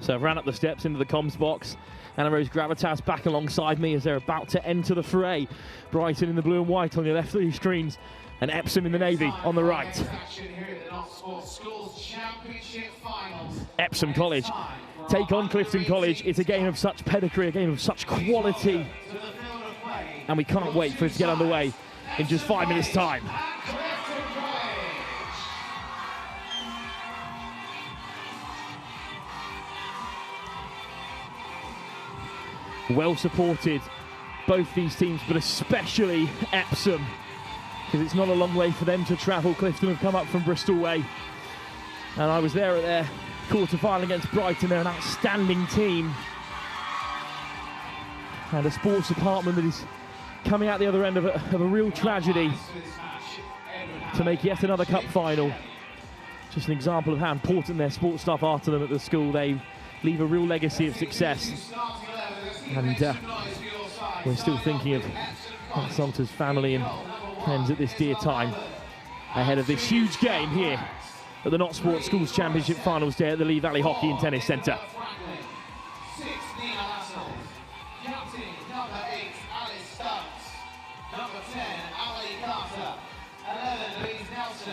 So I've ran up the steps into the comms box. Anna Rose Gravitas back alongside me as they're about to enter the fray. Brighton in the blue and white on your left of your screens, and Epsom in the navy on the right. Epsom College take on Clifton College. It's a game of such pedigree, a game of such quality, and we can't wait for it to get underway in just 5 minutes' time. Well supported, both these teams, but especially Epsom, because it's not a long way for them to travel. Clifton have come up from Bristol way, and I was there at their quarter-final against Brighton. They're an outstanding team, and a sports department that is coming out the other end of a real tragedy to make yet another cup final. Just an example of how important their sports staff are to them at the school. They leave a real legacy of success. And we're still thinking of Matt Salter's family and friends at this dear time, ahead of this huge game here at the Not Sports Schools Championship Finals Day at the Lee Valley Hockey and Tennis Centre.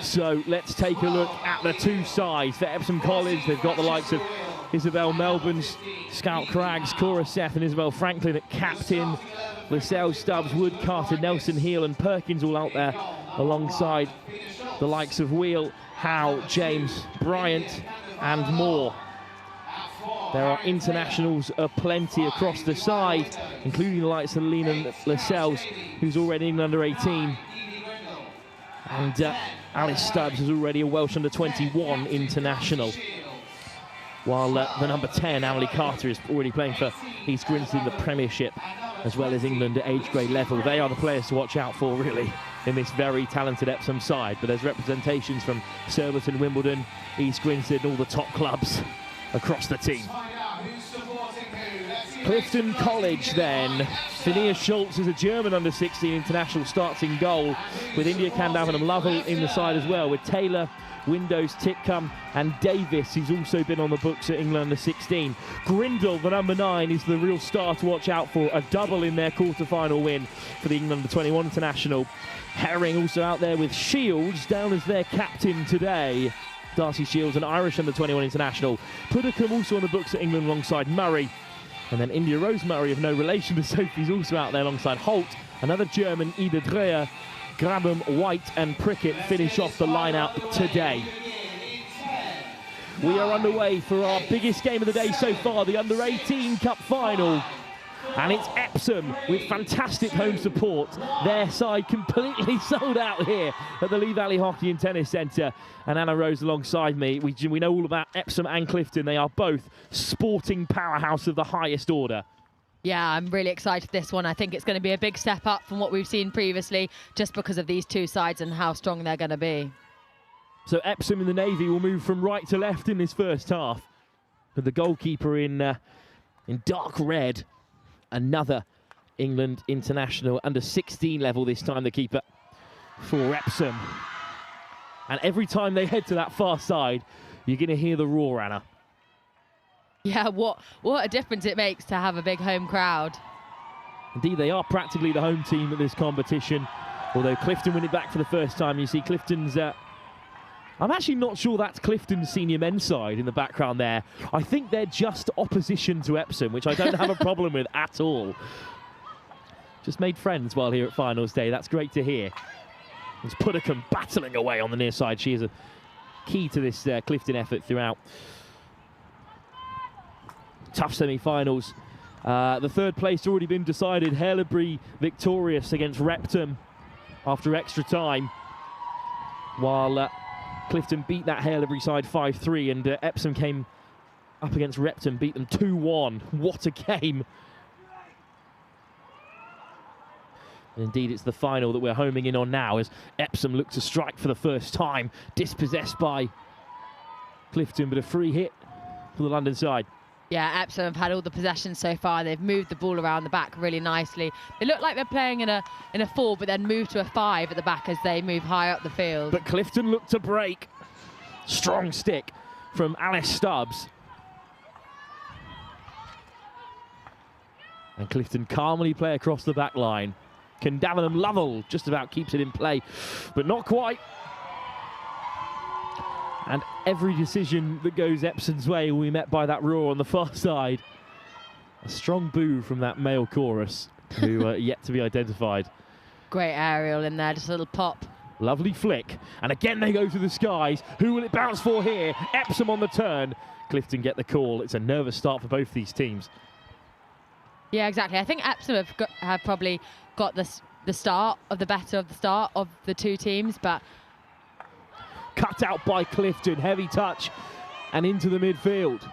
So let's take a look at the two sides. For Epsom College, they've got the likes of Isabel Melbourne's, Scout Craggs, Cora Seth and Isabel Franklin at captain. Lascelles, Stubbs, Wood, Carter, Nelson, Heel and Perkins all out there alongside the likes of Wheel, Howe, James, Bryant and more. There are internationals aplenty across the side, including the likes of Lena Lascelles, who's already in under 18. And Alice Stubbs is already a Welsh under 21 international. While the number 10, Emily Carter, is already playing for East Grinstead in the Premiership, as well as England at age grade level. They are the players to watch out for, really, in this very talented Epsom side. But there's representations from Surbiton, Wimbledon, East Grinstead, and all the top clubs across the team. Clifton College then. Phineas Schultz is a German under-16 international, starts in goal, with India Kandavan and Lovell in the side as well, with Taylor, Windows, Titcombe and Davis, who's also been on the books at England under-16. Grindle, the number 9, is the real star to watch out for, a double in their quarter-final win for the England under-21 international. Herring also out there with Shields down as their captain today. Darcy Shields, an Irish under-21 international. Puddicombe also on the books at England alongside Murray. And then India Rose Murray, of no relation to Sophie's, also out there alongside Holt. Another German, Ida Dreher, Grabham, White and Prickett finish off the lineup today. We are underway for our biggest game of the day so far, the Under-18 Cup Final. And it's Epsom with fantastic home support. Their side completely sold out here at the Lee Valley Hockey and Tennis Centre. And Anna Rose alongside me. We know all about Epsom and Clifton. They are both sporting powerhouse of the highest order. Yeah, I'm really excited for this one. I think it's going to be a big step up from what we've seen previously, just because of these two sides and how strong they're going to be. So Epsom in the Navy will move from right to left in this first half. With the goalkeeper in dark red. Another England international, under 16 level this time, the keeper for Epsom. And every time they head to that far side, you're going to hear the roar, Anna. Yeah, what a difference it makes to have a big home crowd. Indeed, they are practically the home team at this competition. Although Clifton win it back for the first time. You see Clifton's... I'm actually not sure that's Clifton's senior men's side in the background there. I think they're just opposition to Epsom, which I don't have a problem with at all. Just made friends while here at finals day. That's great to hear. It's Puddicombe battling away on the near side. She is a key to this Clifton effort throughout. Tough semi-finals. The third place already been decided. Haileybury victorious against Repton after extra time. While... Clifton beat that Haileybury side 5-3, and Epsom came up against Repton, beat them 2-1. What a game. And indeed, it's the final that we're homing in on now as Epsom look to strike for the first time. Dispossessed by Clifton, but a free hit for the London side. Yeah, Epsom have had all the possession so far. They've moved the ball around the back really nicely. They look like they're playing in a 4, but then move to a 5 at the back as they move high up the field. But Clifton look to break. Strong stick from Alice Stubbs. And Clifton calmly play across the back line. Can Davenham Lovell just about keeps it in play, but not quite. And every decision that goes Epsom's way will be met by that roar on the far side. A strong boo from that male chorus, who are yet to be identified. Great aerial in there, just a little pop. Lovely flick. And again they go to the skies. Who will it bounce for here? Epsom on the turn. Clifton get the call. It's a nervous start for both these teams. Yeah, exactly. I think Epsom have probably got the better of the start of the two teams, but... Cut out by Clifton, heavy touch, and into the midfield.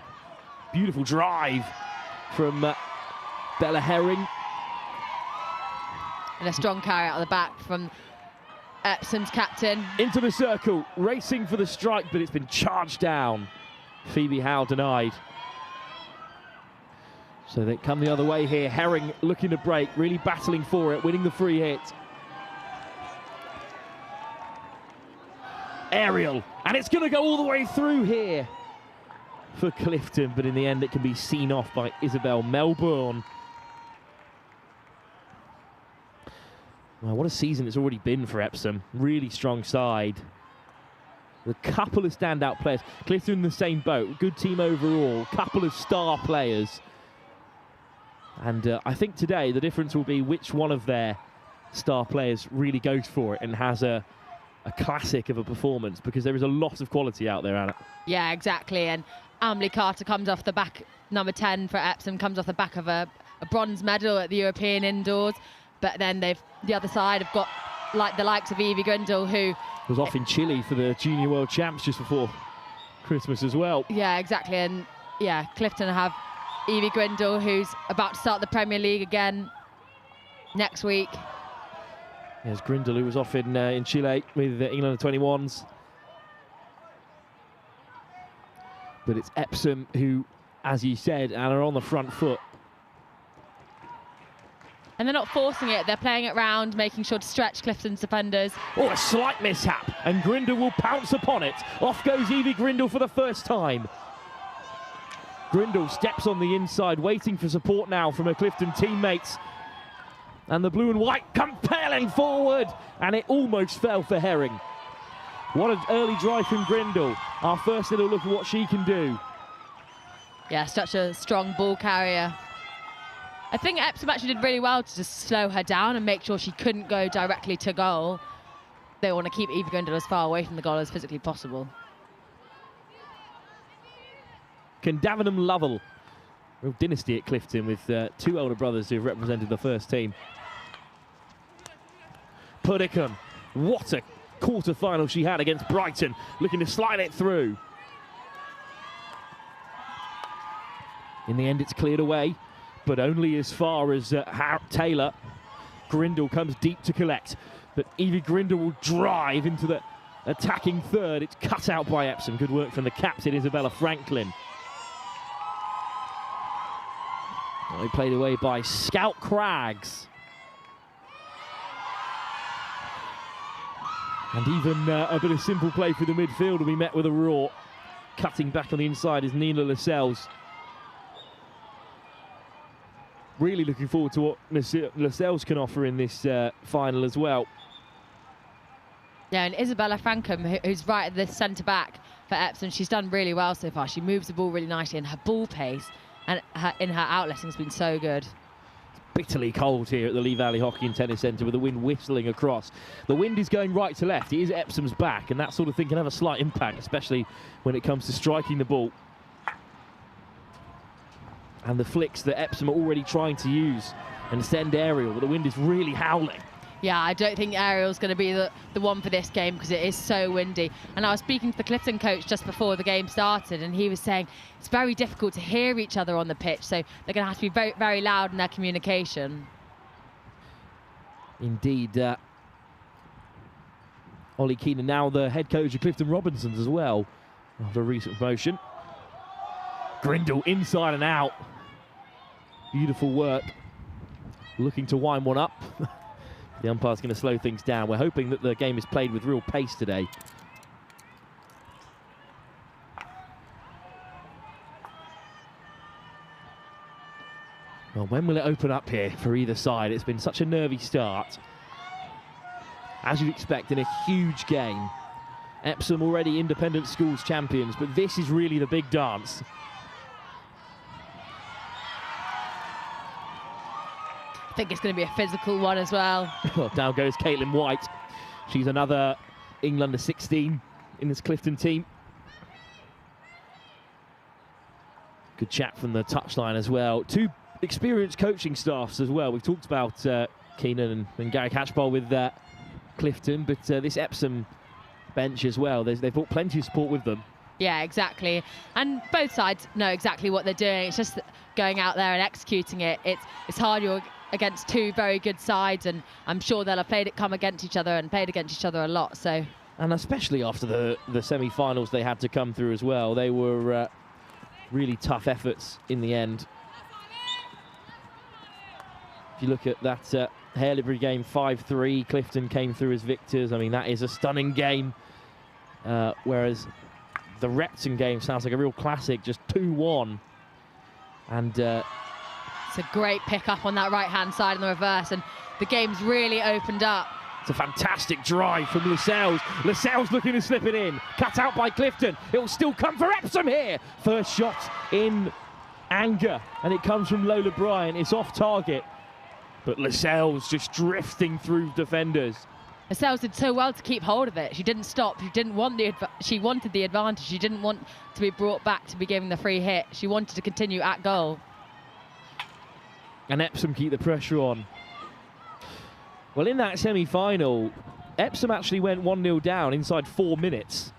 Beautiful drive from Bella Herring. And a strong carry out of the back from Epsom's captain. Into the circle, racing for the strike, but it's been charged down. Phoebe Howe denied. So they come the other way here. Herring looking to break, really battling for it, winning the free hit. Aerial, and it's going to go all the way through here for Clifton, but in the end it can be seen off by Isabel Melbourne. Well, what a season it's already been for Epsom. Really strong side. A couple of standout players. Clifton in the same boat. Good team overall. Couple of star players. And I think today the difference will be which one of their star players really goes for it and has a classic of a performance, because there is a lot of quality out there, Anna. Yeah, exactly. And Emily Carter comes off the back, number 10 for Epsom, comes off the back of a bronze medal at the European Indoors. But then the other side have got the likes of Evie Grindle, who was off in Chile for the Junior World Champs just before Christmas as well. Yeah, exactly. And yeah, Clifton have Evie Grindle, who's about to start the Premier League again next week. There's Grindle, who was off in Chile with England under-21s. But it's Epsom who, as you said, and are on the front foot. And they're not forcing it, they're playing it round, making sure to stretch Clifton's defenders. Oh, a slight mishap, and Grindle will pounce upon it. Off goes Evie Grindle for the first time. Grindle steps on the inside, waiting for support now from her Clifton teammates. And the blue and white come pelling forward, and it almost fell for Herring. What an early drive from Grindle. Our first little look at what she can do. Yeah, such a strong ball carrier. I think Epsom actually did really well to just slow her down and make sure she couldn't go directly to goal. They want to keep Eva Grindle as far away from the goal as physically possible. Can Davenham Lovell, real dynasty at Clifton with two older brothers who have represented the first team. Puddicombe, what a quarter-final she had against Brighton, looking to slide it through. In the end, it's cleared away, but only as far as Taylor. Grindle comes deep to collect, but Evie Grindle will drive into the attacking third. It's cut out by Epsom. Good work from the captain, Isabella Franklin. Well, played away by Scout Craggs. And even a bit of simple play through the midfield will be met with a roar. Cutting back on the inside is Nina Lascelles. Really looking forward to what Lascelles can offer in this final as well. Yeah, and Isabella Frankham, who's right at the centre-back for Epsom, she's done really well so far. She moves the ball really nicely, and her ball pace and in her outletting has been so good. Bitterly cold here at the Lee Valley Hockey and Tennis Centre with the wind whistling across. The wind is going right to left. It is Epsom's back, and that sort of thing can have a slight impact, especially when it comes to striking the ball. And the flicks that Epsom are already trying to use and send aerial, but the wind is really howling. Yeah, I don't think aerial's going to be the one for this game because it is so windy. And I was speaking to the Clifton coach just before the game started, and he was saying it's very difficult to hear each other on the pitch, so they're going to have to be very, very loud in their communication. Indeed. Ollie Keenan, now the head coach of Clifton Robinsons as well, after a recent promotion. Grindle inside and out. Beautiful work. Looking to wind one up. The umpire's going to slow things down. We're hoping that the game is played with real pace today. Well, when will it open up here for either side? It's been such a nervy start. As you'd expect in a huge game. Epsom already independent schools champions, but this is really the big dance. I think it's going to be a physical one as well. Well, down goes Caitlin White. She's another England under 16 in this Clifton team. Good chat from the touchline as well. Two experienced coaching staffs as well. We've talked about Keenan and Gary Catchpole with Clifton, but this Epsom bench as well. They've brought plenty of support with them. Yeah, exactly. And both sides know exactly what they're doing. It's just going out there and executing it. It's hard. You're against two very good sides, and I'm sure they'll have come against each other and played against each other a lot. So, and especially after the semi-finals they had to come through as well. They were really tough efforts in the end. If you look at that Haileybury game, 5-3, Clifton came through as victors. I mean, that is a stunning game. Whereas the Repton game sounds like a real classic, just 2-1. And it's a great pick-up on that right-hand side in the reverse, and the game's really opened up. It's a fantastic drive from Lascelles. Lascelles looking to slip it in. Cut out by Clifton. It will still come for Epsom here. First shot in anger, and it comes from Lola Bryan. It's off target, but Lascelles just drifting through defenders. Lascelles did so well to keep hold of it. She didn't stop. She wanted the advantage. She didn't want to be brought back to be given the free hit. She wanted to continue at goal. And Epsom keep the pressure on. Well, in that semi-final, Epsom actually went 1-0 down inside 4 minutes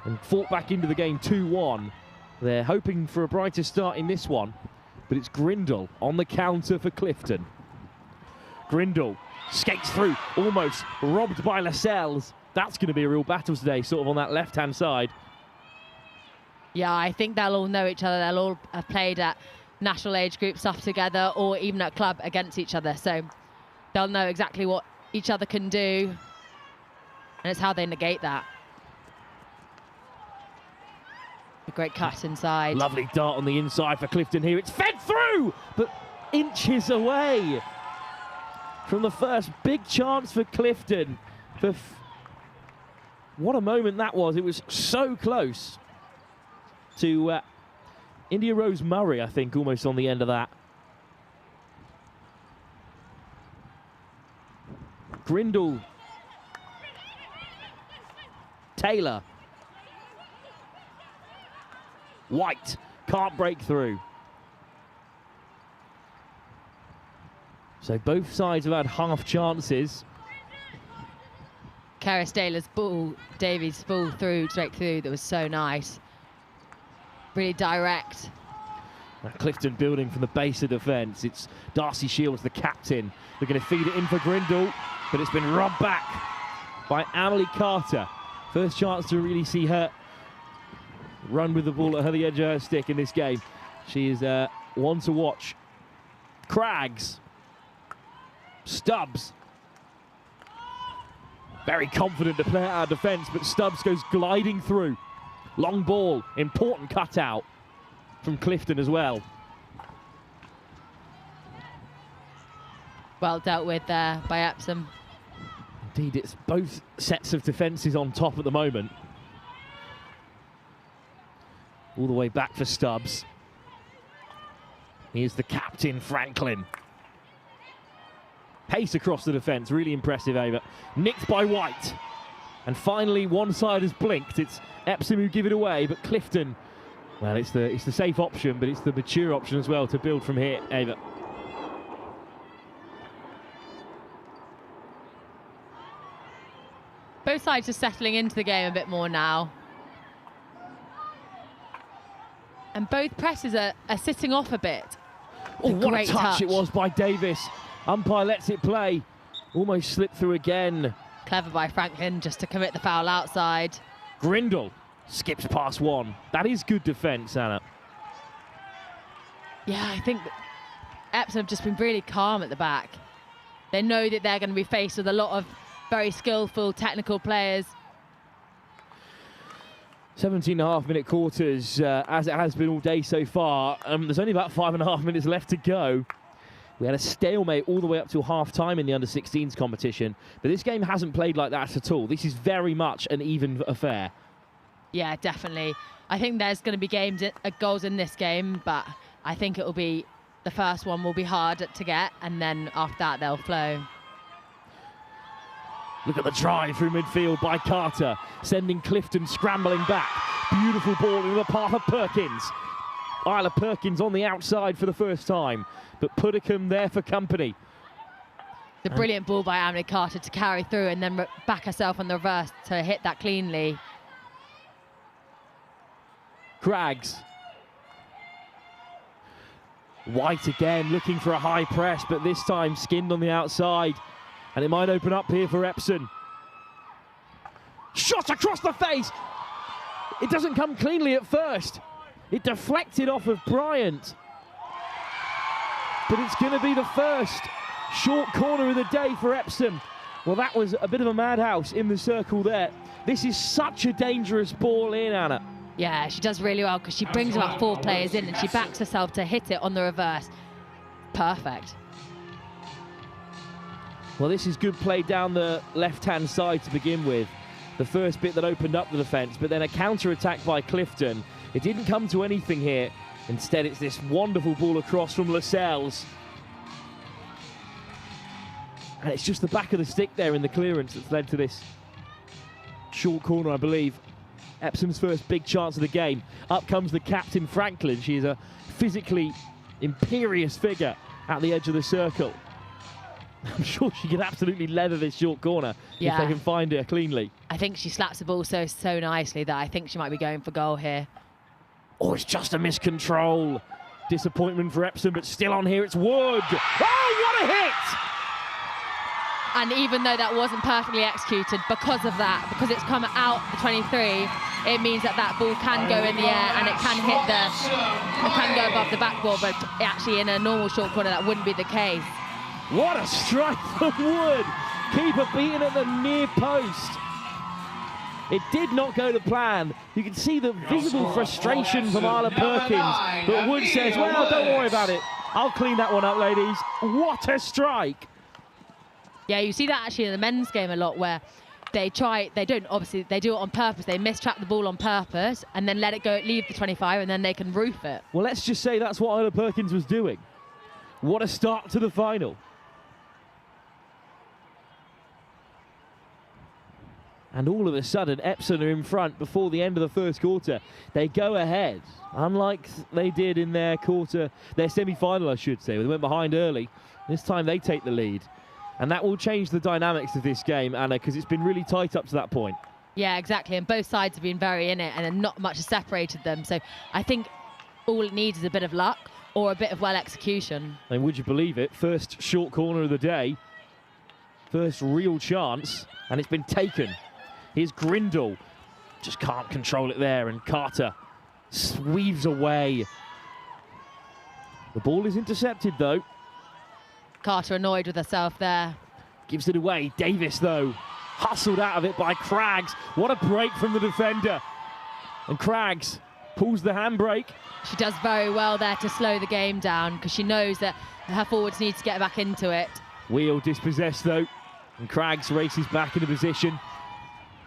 and fought back into the game 2-1. They're hoping for a brighter start in this one, but it's Grindle on the counter for Clifton. Grindle skates through, almost robbed by Lascelles. That's going to be a real battle today, sort of on that left-hand side. Yeah, I think they'll all know each other. They'll all have played at national age group stuff together or even at club against each other. So they'll know exactly what each other can do, and it's how they negate that. A great cut inside. Lovely dart on the inside for Clifton here. It's fed through, but inches away from the first big chance for Clifton. What a moment that was. It was so close to India Rose Murray, I think, almost on the end of that. Grindle. Taylor. White can't break through. So both sides have had half chances. Karis Taylor's ball, Davies' ball through, straight through, that was so nice. Really direct. Clifton building from the base of defence. It's Darcy Shields, the captain. They're going to feed it in for Grindle, but it's been robbed back by Emily Carter. First chance to really see her run with the ball at the edge of her stick in this game. She is one to watch. Craggs. Stubbs. Very confident to play out of defence, but Stubbs goes gliding through. Long ball, important cutout from Clifton as well. Well dealt with there by Epsom. Indeed, it's both sets of defences on top at the moment. All the way back for Stubbs. Here's the captain, Franklin. Pace across the defence, really impressive, Ava. Nicked by White. And finally, one side has blinked. It's Epsom who give it away, but Clifton, well, it's the safe option, but it's the mature option as well to build from here, Ava. Both sides are settling into the game a bit more now. And both presses are sitting off a bit. Oh, what a touch touch it was by Davis. Umpire lets it play. Almost slipped through again. Clever by Franklin just to commit the foul outside. Grindle skips past one. That is good defence, Anna. Yeah, I think Epsom have just been really calm at the back. They know that they're going to be faced with a lot of very skillful, technical players. 17.5-minute quarters, as it has been all day so far. There's only about 5.5 minutes left to go. We had a stalemate all the way up to half-time in the under-16s competition, but this game hasn't played like that at all. This is very much an even affair. Yeah, definitely. I think there's going to be goals in this game, but I think it will be, the first one will be hard to get, and then after that they'll flow. Look at the drive through midfield by Carter, sending Clifton scrambling back. Beautiful ball into the path of Perkins. Isla Perkins on the outside for the first time, but Puddicombe there for company. The brilliant ball by Emily Carter to carry through and then back herself on the reverse to hit that cleanly. Craggs. White again looking for a high press, but this time skinned on the outside. And it might open up here for Epsom. Shot across the face! It doesn't come cleanly at first. It deflected off of Bryant. But it's going to be the first short corner of the day for Epsom. Well, that was a bit of a madhouse in the circle there. This is such a dangerous ball in, Anna. Yeah, she does really well because she brings about 4 players in and she backs herself to hit it on the reverse. Perfect. Well, this is good play down the left-hand side to begin with. The first bit that opened up the defence, but then a counter-attack by Clifton. It didn't come to anything here. Instead, it's this wonderful ball across from Lascelles. And it's just the back of the stick there in the clearance that's led to this short corner, I believe. Epsom's first big chance of the game. Up comes the captain, Franklin. She is a physically imperious figure at the edge of the circle. I'm sure she can absolutely leather this short corner if they can find her cleanly. I think she slaps the ball so nicely that I think she might be going for goal here. Oh, it's just a miscontrol. Disappointment for Epsom, but still on here, it's Wood. Oh, what a hit! And even though that wasn't perfectly executed, because of that, because it's come out the 23, it means that that ball can go in the air and it can hit it can go above the backboard, but actually in a normal short corner that wouldn't be the case. What a strike from Wood. Keeper beaten at the near post. It did not go to plan. You can see the visible frustration from Isla Perkins, but Wood says, well, don't worry about it. I'll clean that one up, ladies. What a strike. Yeah, you see that actually in the men's game a lot, where they don't, obviously, they do it on purpose. They mistrap the ball on purpose and then let it go, leave the 25, and then they can roof it. Well, let's just say that's what Isla Perkins was doing. What a start to the final. And all of a sudden, Epsom are in front before the end of the first quarter. They go ahead, unlike they did in their semi-final, I should say. They went behind early. This time they take the lead. And that will change the dynamics of this game, Anna, because it's been really tight up to that point. Yeah, exactly. And both sides have been very in it, and then not much has separated them. So I think all it needs is a bit of luck or a bit of well execution. And would you believe it? First short corner of the day. First real chance, and it's been taken. Here's Grindle. Just can't control it there, and Carter weaves away. The ball is intercepted, though. Carter annoyed with herself there. Gives it away. Davis, though, hustled out of it by Craggs. What a break from the defender. And Craggs pulls the handbrake. She does very well there to slow the game down because she knows that her forwards need to get back into it. Wheel dispossessed, though, and Craggs races back into position.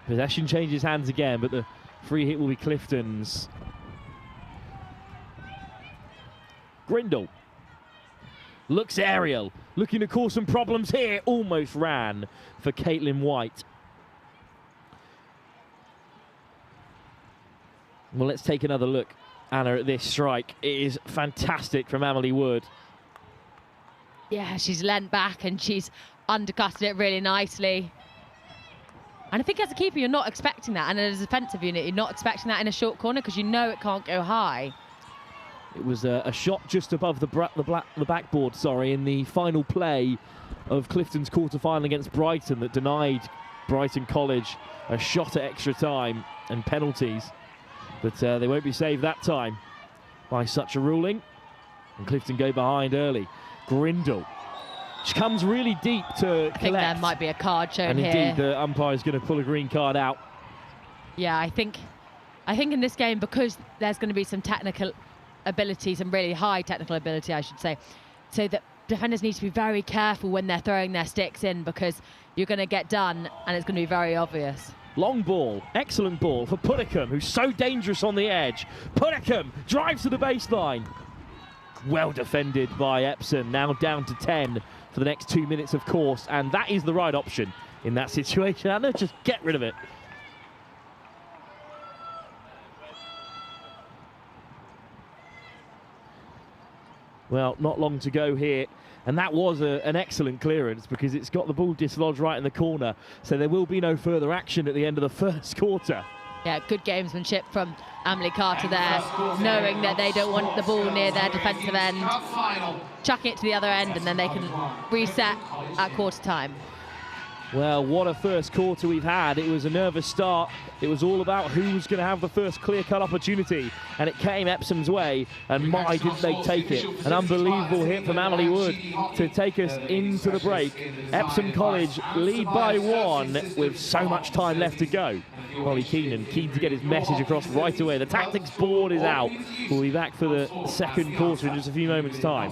Possession changes hands again, but the free hit will be Clifton's. Grindle looks aerial, looking to cause some problems here. Almost ran for Caitlin White. Well, let's take another look, Anna, at this strike. It is fantastic from Emily Wood. Yeah, she's leant back and she's undercutted it really nicely. And I think as a keeper, you're not expecting that. And as a defensive unit, you're not expecting that in a short corner because you know it can't go high. It was a shot just above the backboard, in the final play of Clifton's quarter-final against Brighton that denied Brighton College a shot at extra time and penalties. But they won't be saved that time by such a ruling. And Clifton go behind early. Grindle. She comes really deep to collect. I think there might be a card shown here. And indeed, the umpire is going to pull a green card out. Yeah, I think in this game, because there's going to be some technical ability, some really high technical ability, I should say, so that defenders need to be very careful when they're throwing their sticks in because you're going to get done and it's going to be very obvious. Long ball, excellent ball for Puddicombe, who's so dangerous on the edge. Puddicombe drives to the baseline. Well defended by Epsom, now down to 10 for the next 2 minutes, of course, and that is the right option in that situation. Anna, just get rid of it. Well, not long to go here, and that was an excellent clearance because it's got the ball dislodged right in the corner, so there will be no further action at the end of the first quarter. Yeah, good gamesmanship from Emily Carter there, knowing that they don't want the ball near their defensive end, chucking it to the other end, and then they can reset at quarter time. Well, what a first quarter we've had. It was a nervous start. It was all about who was going to have the first clear-cut opportunity, and it came Epsom's way, and my, did they take it. An unbelievable hit from Emily Wood to take us into the break. Epsom College lead by 1 with so much time left to go. Ollie Keenan keen to get his message across right away. The tactics board is out. We'll be back for the second quarter in just a few moments' time.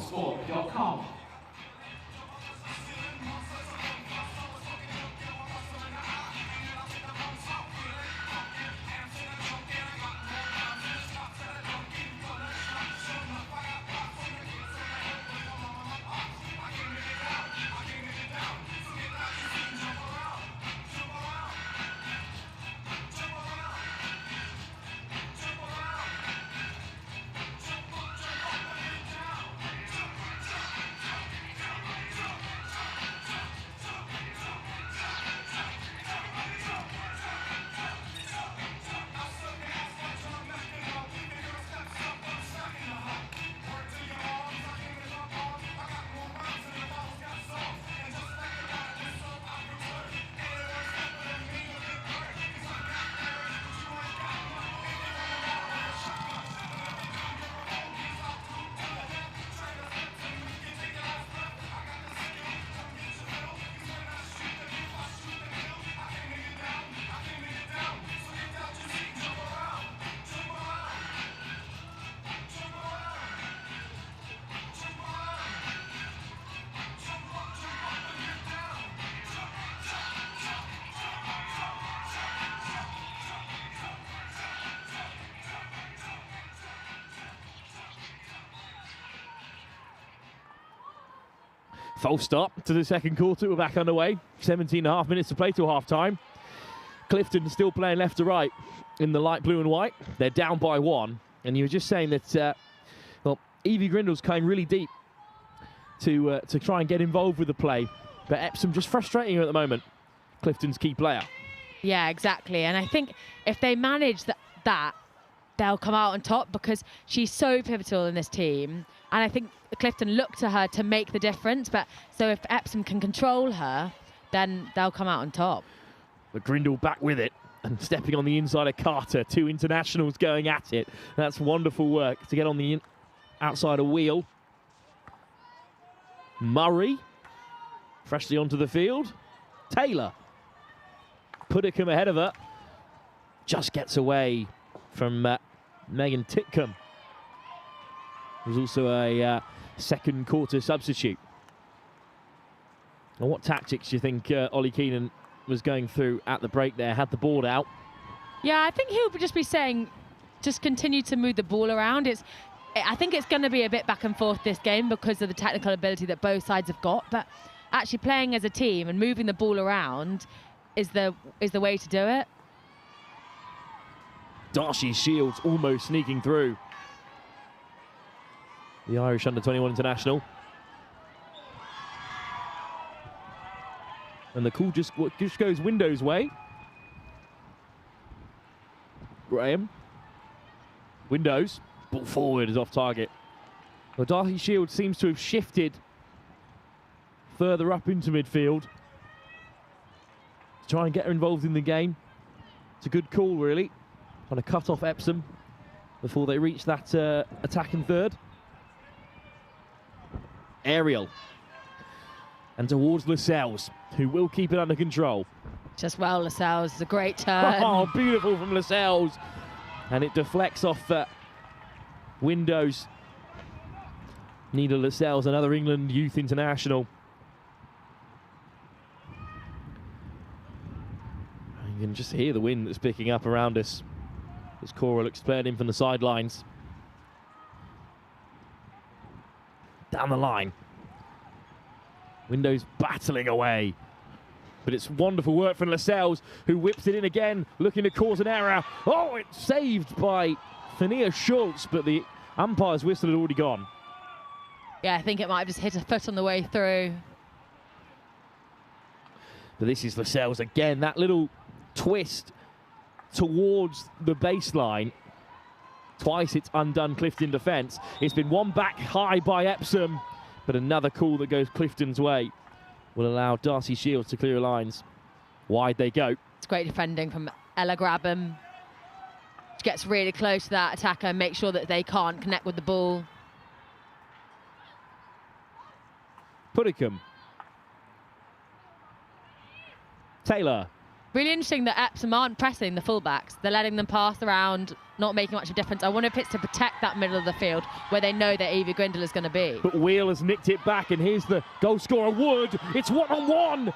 False start to the second quarter. We're back underway. 17.5 minutes to play till half-time. Clifton still playing left to right in the light blue and white. They're down by 1. And you were just saying that, well, Evie Grindle's coming really deep to try and get involved with the play. But Epsom just frustrating her at the moment. Clifton's key player. Yeah, exactly. And I think if they manage that, they'll come out on top because she's so pivotal in this team. And I think Clifton look to her to make the difference. But so if Epsom can control her, then they'll come out on top. But Grindle back with it and stepping on the inside of Carter. 2 internationals going at it. That's wonderful work to get on the outside of Wheel. Murray freshly onto the field. Taylor. Puddicombe ahead of her. Just gets away from Megan Titcombe. There's also a second quarter substitute. And what tactics do you think Ollie Keenan was going through at the break there? Had the board out. Yeah, I think he'll just be saying, just continue to move the ball around. I think it's going to be a bit back and forth this game because of the technical ability that both sides have got. But actually playing as a team and moving the ball around is the way to do it. Darcy Shields almost sneaking through. The Irish under-21 international. And the call just goes Windows' way. Graham. Windows. Ball forward is off target. Well, Darcy Shields seems to have shifted further up into midfield to try and get her involved in the game. It's a good call, really. Trying to cut off Epsom before they reach that attacking third. Ariel. And towards Lascelles, who will keep it under control. Just well, Lascelles. It's a great turn. Oh, beautiful from Lascelles. And it deflects off Windows. Nina Lascelles, another England youth international. You can just hear the wind that's picking up around us as Cora looks playing in from the sidelines. Down the line. Windows battling away. But it's wonderful work from Lascelles, who whips it in again, looking to cause an error. Oh, it's saved by Fania Schultz, but the umpire's whistle had already gone. Yeah, I think it might have just hit a foot on the way through. But this is Lascelles again, that little twist towards the baseline. Twice it's undone Clifton defence. It's been one back high by Epsom, but another call that goes Clifton's way will allow Darcy Shields to clear lines. Wide they go. It's great defending from Ella Grabham. She gets really close to that attacker and makes sure that they can't connect with the ball. Puddicombe. Taylor. Really interesting that Epsom aren't pressing the fullbacks. They're letting them pass around, not making much of a difference. I wonder if it's to protect that middle of the field where they know that Evie Grindle is going to be. But Wheel has nicked it back, and here's the goal scorer, Wood. It's 1-on-1.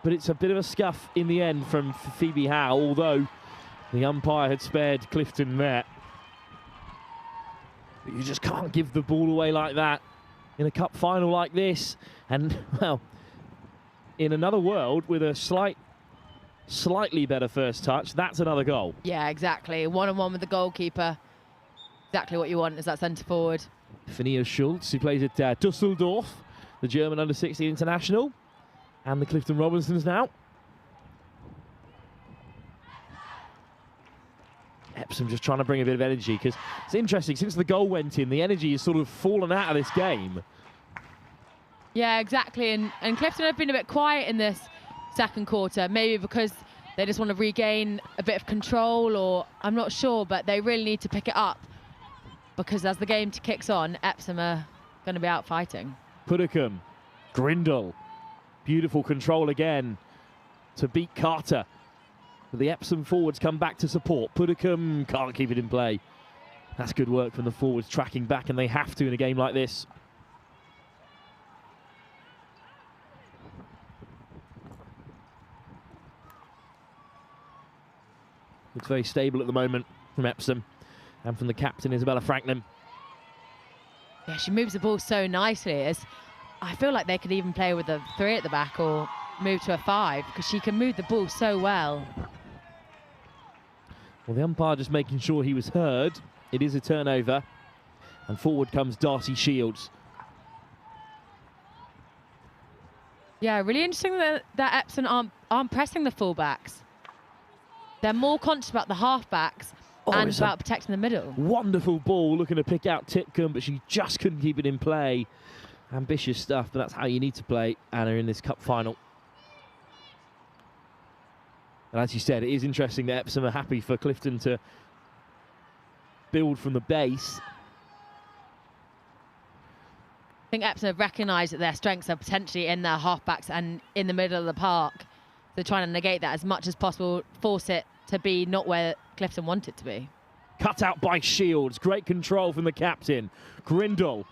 But it's a bit of a scuff in the end from Phoebe Howe, although the umpire had spared Clifton there. But you just can't give the ball away like that in a cup final like this. And, well, in another world with a slightly better first touch, that's another goal. Yeah, exactly. 1-on-1 with the goalkeeper. Exactly what you want is that centre forward. Fania Schultz, who plays at Dusseldorf, the German under-16 international, and the Clifton Robinsons now. Epsom just trying to bring a bit of energy, because it's interesting, since the goal went in, the energy has sort of fallen out of this game. Yeah, exactly. And Clifton have been a bit quiet in this second quarter, maybe because they just want to regain a bit of control, or I'm not sure, but they really need to pick it up because as the game kicks on, Epsom are going to be out fighting. Puddicombe, Grindle, beautiful control again to beat Carter. But the Epsom forwards come back to support. Puddicombe can't keep it in play. That's good work from the forwards, tracking back, and they have to in a game like this. It's very stable at the moment from Epsom and from the captain, Isabella Franklin. Yeah, she moves the ball so nicely. I feel like they could even play with a 3 at the back or move to a 5 because she can move the ball so well. Well, the umpire just making sure he was heard. It is a turnover. And forward comes Darcy Shields. Yeah, really interesting that Epsom aren't pressing the fullbacks. They're more conscious about the halfbacks and about protecting the middle. Wonderful ball, looking to pick out Titcombe, but she just couldn't keep it in play. Ambitious stuff, but that's how you need to play, Anna, in this cup final. And as you said, it is interesting that Epsom are happy for Clifton to build from the base. I think Epsom have recognised that their strengths are potentially in their halfbacks and in the middle of the park. They're trying to negate that as much as possible, force it to be not where Clifton want it to be. Cut out by Shields, great control from the captain. Grindle,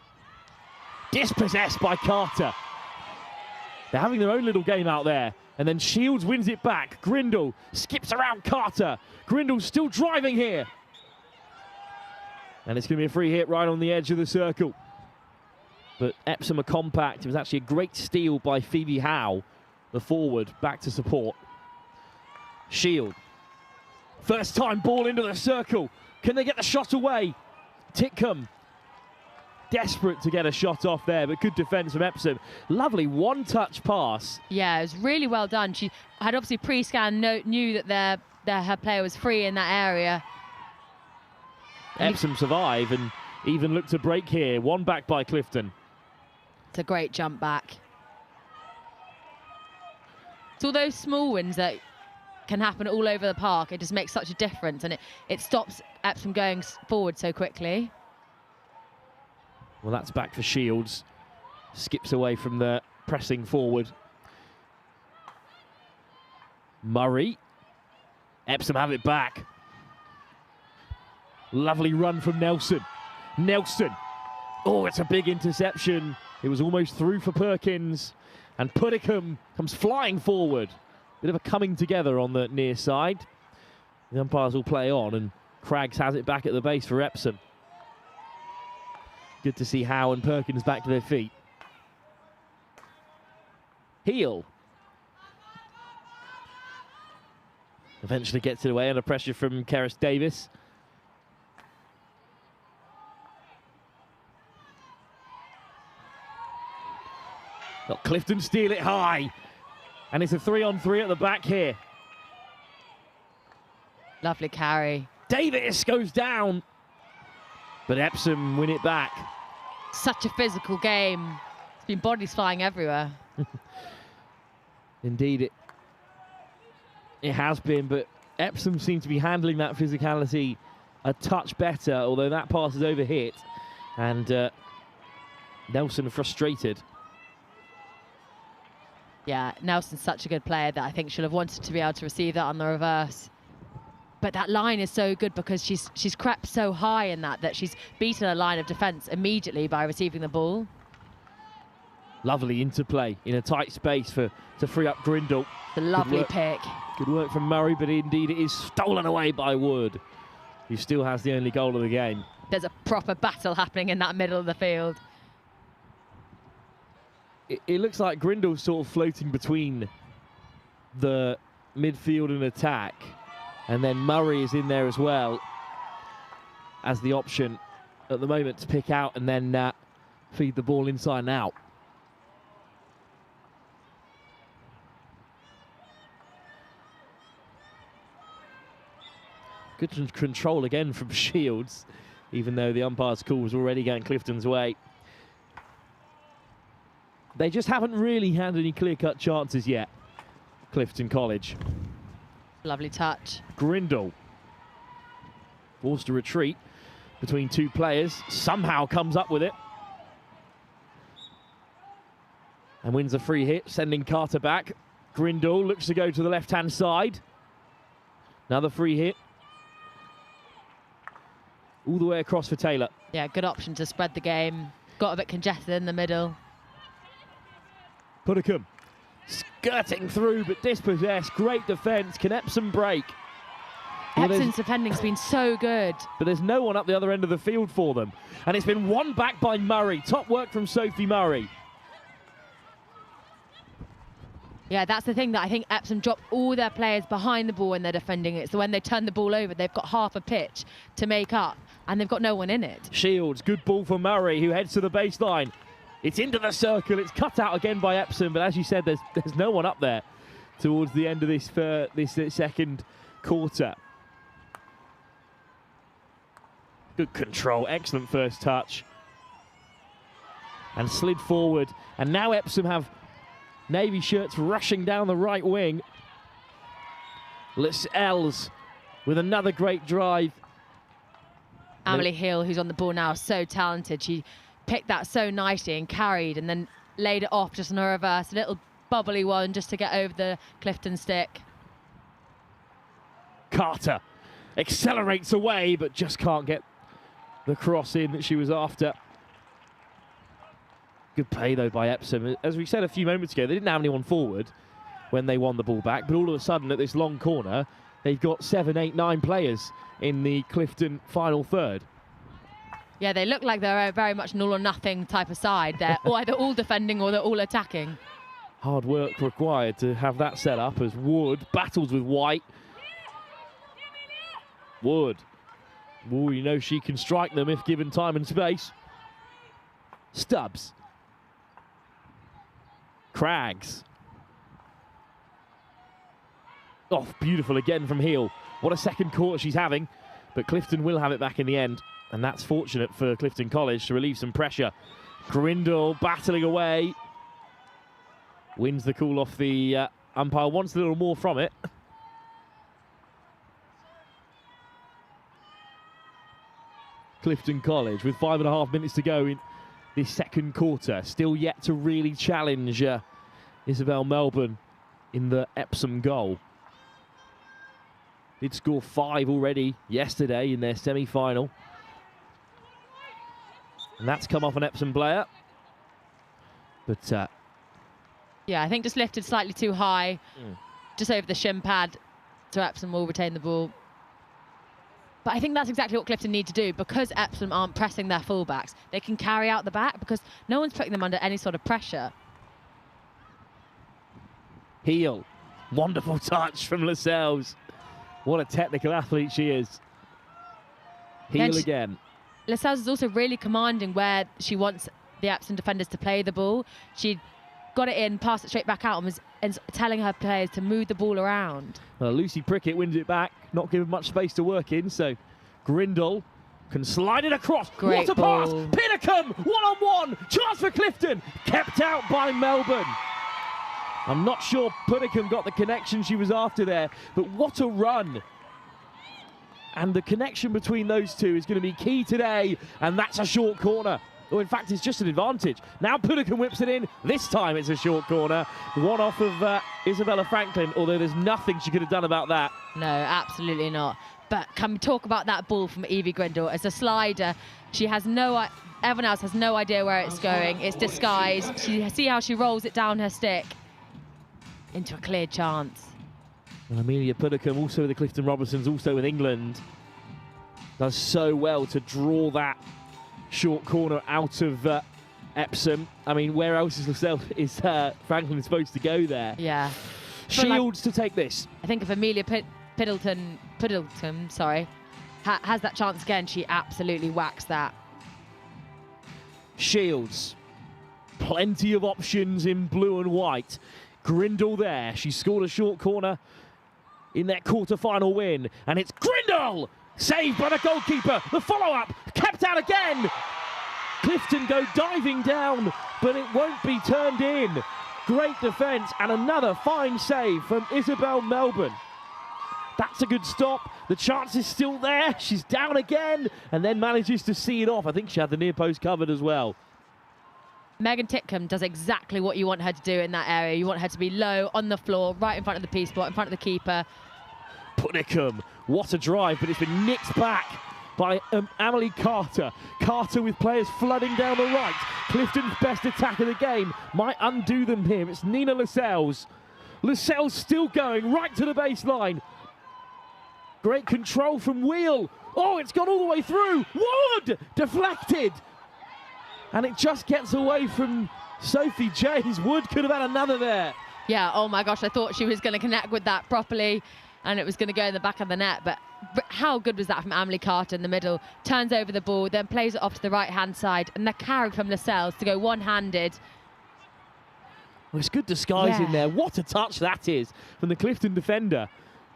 dispossessed by Carter. They're having their own little game out there. And then Shields wins it back. Grindle skips around Carter. Grindle's still driving here. And it's going to be a free hit right on the edge of the circle. But Epsom are compact. It was actually a great steal by Phoebe Howe, the forward, back to support. Shield. First time ball into the circle. Can they get the shot away? Titcombe. Desperate to get a shot off there, but good defence from Epsom. Lovely one-touch pass. Yeah, it was really well done. She had obviously pre-scanned, knew that her player was free in that area. Epsom survive and even look to break here. One back by Clifton. It's a great jump back. It's all those small wins that can happen all over the park. It just makes such a difference, and it stops Epsom going forward so quickly. Well, that's back for Shields. Skips away from the pressing forward. Murray. Epsom have it back. Lovely run from Nelson. Nelson. Oh, it's a big interception. It was almost through for Perkins. And Puddicombe comes flying forward. Bit of a coming together on the near side. The umpires will play on, and Craggs has it back at the base for Epsom. Good to see Howe and Perkins back to their feet. Heel. Eventually gets it away under pressure from Keris Davis. Got Clifton steal it high. And it's a 3-on-3 at the back here. Lovely carry. Davis goes down. But Epsom win it back. Such a physical game. It's been bodies flying everywhere. Indeed, it has been, but Epsom seem to be handling that physicality a touch better, although that pass is overhit. And Nelson frustrated. Yeah, Nelson's such a good player that I think she'll have wanted to be able to receive that on the reverse. But that line is so good because she's crept so high in that she's beaten a line of defence immediately by receiving the ball. Lovely interplay in a tight space to free up Grindle. The lovely pick. Good work from Murray, but indeed it is stolen away by Wood, who still has the only goal of the game. There's a proper battle happening in that middle of the field. It looks like Grindle's sort of floating between the midfield and attack. And then Murray is in there as well as the option at the moment to pick out and then feed the ball inside and out. Good control again from Shields, even though the umpire's call was already going Clifton's way. They just haven't really had any clear-cut chances yet, Clifton College. Lovely touch. Grindle forced to retreat between two players, somehow comes up with it. And wins a free hit, sending Carter back. Grindle looks to go to the left-hand side. Another free hit. All the way across for Taylor. Yeah, good option to spread the game. Got a bit congested in the middle. Puddicombe skirting through, but dispossessed. Great defence. Can Epsom break? Epsom's defending's been so good. But there's no one up the other end of the field for them. And it's been won back by Murray. Top work from Sophie Murray. Yeah, that's the thing, that I think Epsom drop all their players behind the ball when they're defending it. So when they turn the ball over, they've got half a pitch to make up, and they've got no one in it. Shields, good ball for Murray, who heads to the baseline. It's into the circle. It's cut out again by Epsom, but as you said, there's no one up there towards the end of this second quarter. Good control, excellent first touch. And slid forward. And now Epsom have Navy shirts rushing down the right wing. Lascelles with another great drive. Amelie Hill, who's on the ball now, so talented. She picked that so nicely and carried and then laid it off just on a reverse. A little bubbly one just to get over the Clifton stick. Carter accelerates away, but just can't get the cross in that she was after. Good play, though, by Epsom. As we said a few moments ago, they didn't have anyone forward when they won the ball back, but all of a sudden, at this long corner, they've got 7, 8, 9 players in the Clifton final third. Yeah, they look like they're very much an all-or-nothing type of side. They're either all defending or they're all attacking. Hard work required to have that set up as Wood battles with White. Wood. Oh, you know she can strike them if given time and space. Stubbs. Craggs. Oh, beautiful again from Heel. What a second quarter she's having. But Clifton will have it back in the end. And that's fortunate for Clifton College to relieve some pressure. Grindle battling away. Wins the call off the umpire. Wants a little more from it. Clifton College with 5.5 minutes to go in this second quarter. Still yet to really challenge Isabel Melbourne in the Epsom goal. Did score 5 already yesterday in their semi-final. And that's come off an Epsom player. But yeah, I think just lifted slightly too high, just over the shin pad, so Epsom will retain the ball. But I think that's exactly what Clifton need to do, because Epsom aren't pressing their fullbacks. They can carry out the back because no one's putting them under any sort of pressure. Heel. Wonderful touch from Lascelles. What a technical athlete she is. Heel again. Lascelles is also really commanding where she wants the Epsom defenders to play the ball. She got it in, passed it straight back out, and was telling her players to move the ball around. Well, Lucy Prickett wins it back, not given much space to work in, so Grindle can slide it across. Great what a ball. pass! Pinnacombe, one-on-one, chance for Clifton, kept out by Melbourne. I'm not sure Pinnacombe got the connection she was after there, but what a run. And the connection between those two is going to be key today, and that's a short corner. Or in fact, it's just an advantage. Now Pinnacombe whips it in. This time it's a short corner. One off of Isabella Franklin, although there's nothing she could have done about that. No, absolutely not. But can we talk about that ball from Evie Grindle? It's a slider. She has everyone else has no idea where it's going. It's disguised. See how she rolls it down her stick into a clear chance. And Amelia Pinnacombe, also with the Clifton Robinsons, also with England, does so well to draw that short corner out of Epsom. I mean, where else is Franklin supposed to go there? Yeah. Shields to take this. I think if Amelia Piddleton, has that chance again, she absolutely whacks that. Shields. Plenty of options in blue and white. Grindle there. She scored a short corner in their quarter-final win. And it's Grindle! Saved by the goalkeeper. The follow-up kept out again. Clifton go diving down, but it won't be turned in. Great defence and another fine save from Isabel Melbourne. That's a good stop. The chance is still there. She's down again and then manages to see it off. I think she had the near post covered as well. Megan Titcombe does exactly what you want her to do in that area. You want her to be low, on the floor, right in front of the P-spot, in front of the keeper. Pinnacombe, what a drive, but it's been nicked back by Amelie Carter. Carter with players flooding down the right. Clifton's best attack of the game might undo them here. It's Nina Lascelles. Lascelles still going right to the baseline. Great control from Wheel. Oh, it's gone all the way through. Wood deflected. And it just gets away from Sophie Jays. Wood could have had another there. Yeah, oh my gosh, I thought she was going to connect with that properly and it was going to go in the back of the net, but how good was that from Emily Carter in the middle? Turns over the ball, then plays it off to the right-hand side, and the carry from Lascelles to go one-handed. Well, it's good disguise in there. What a touch that is from the Clifton defender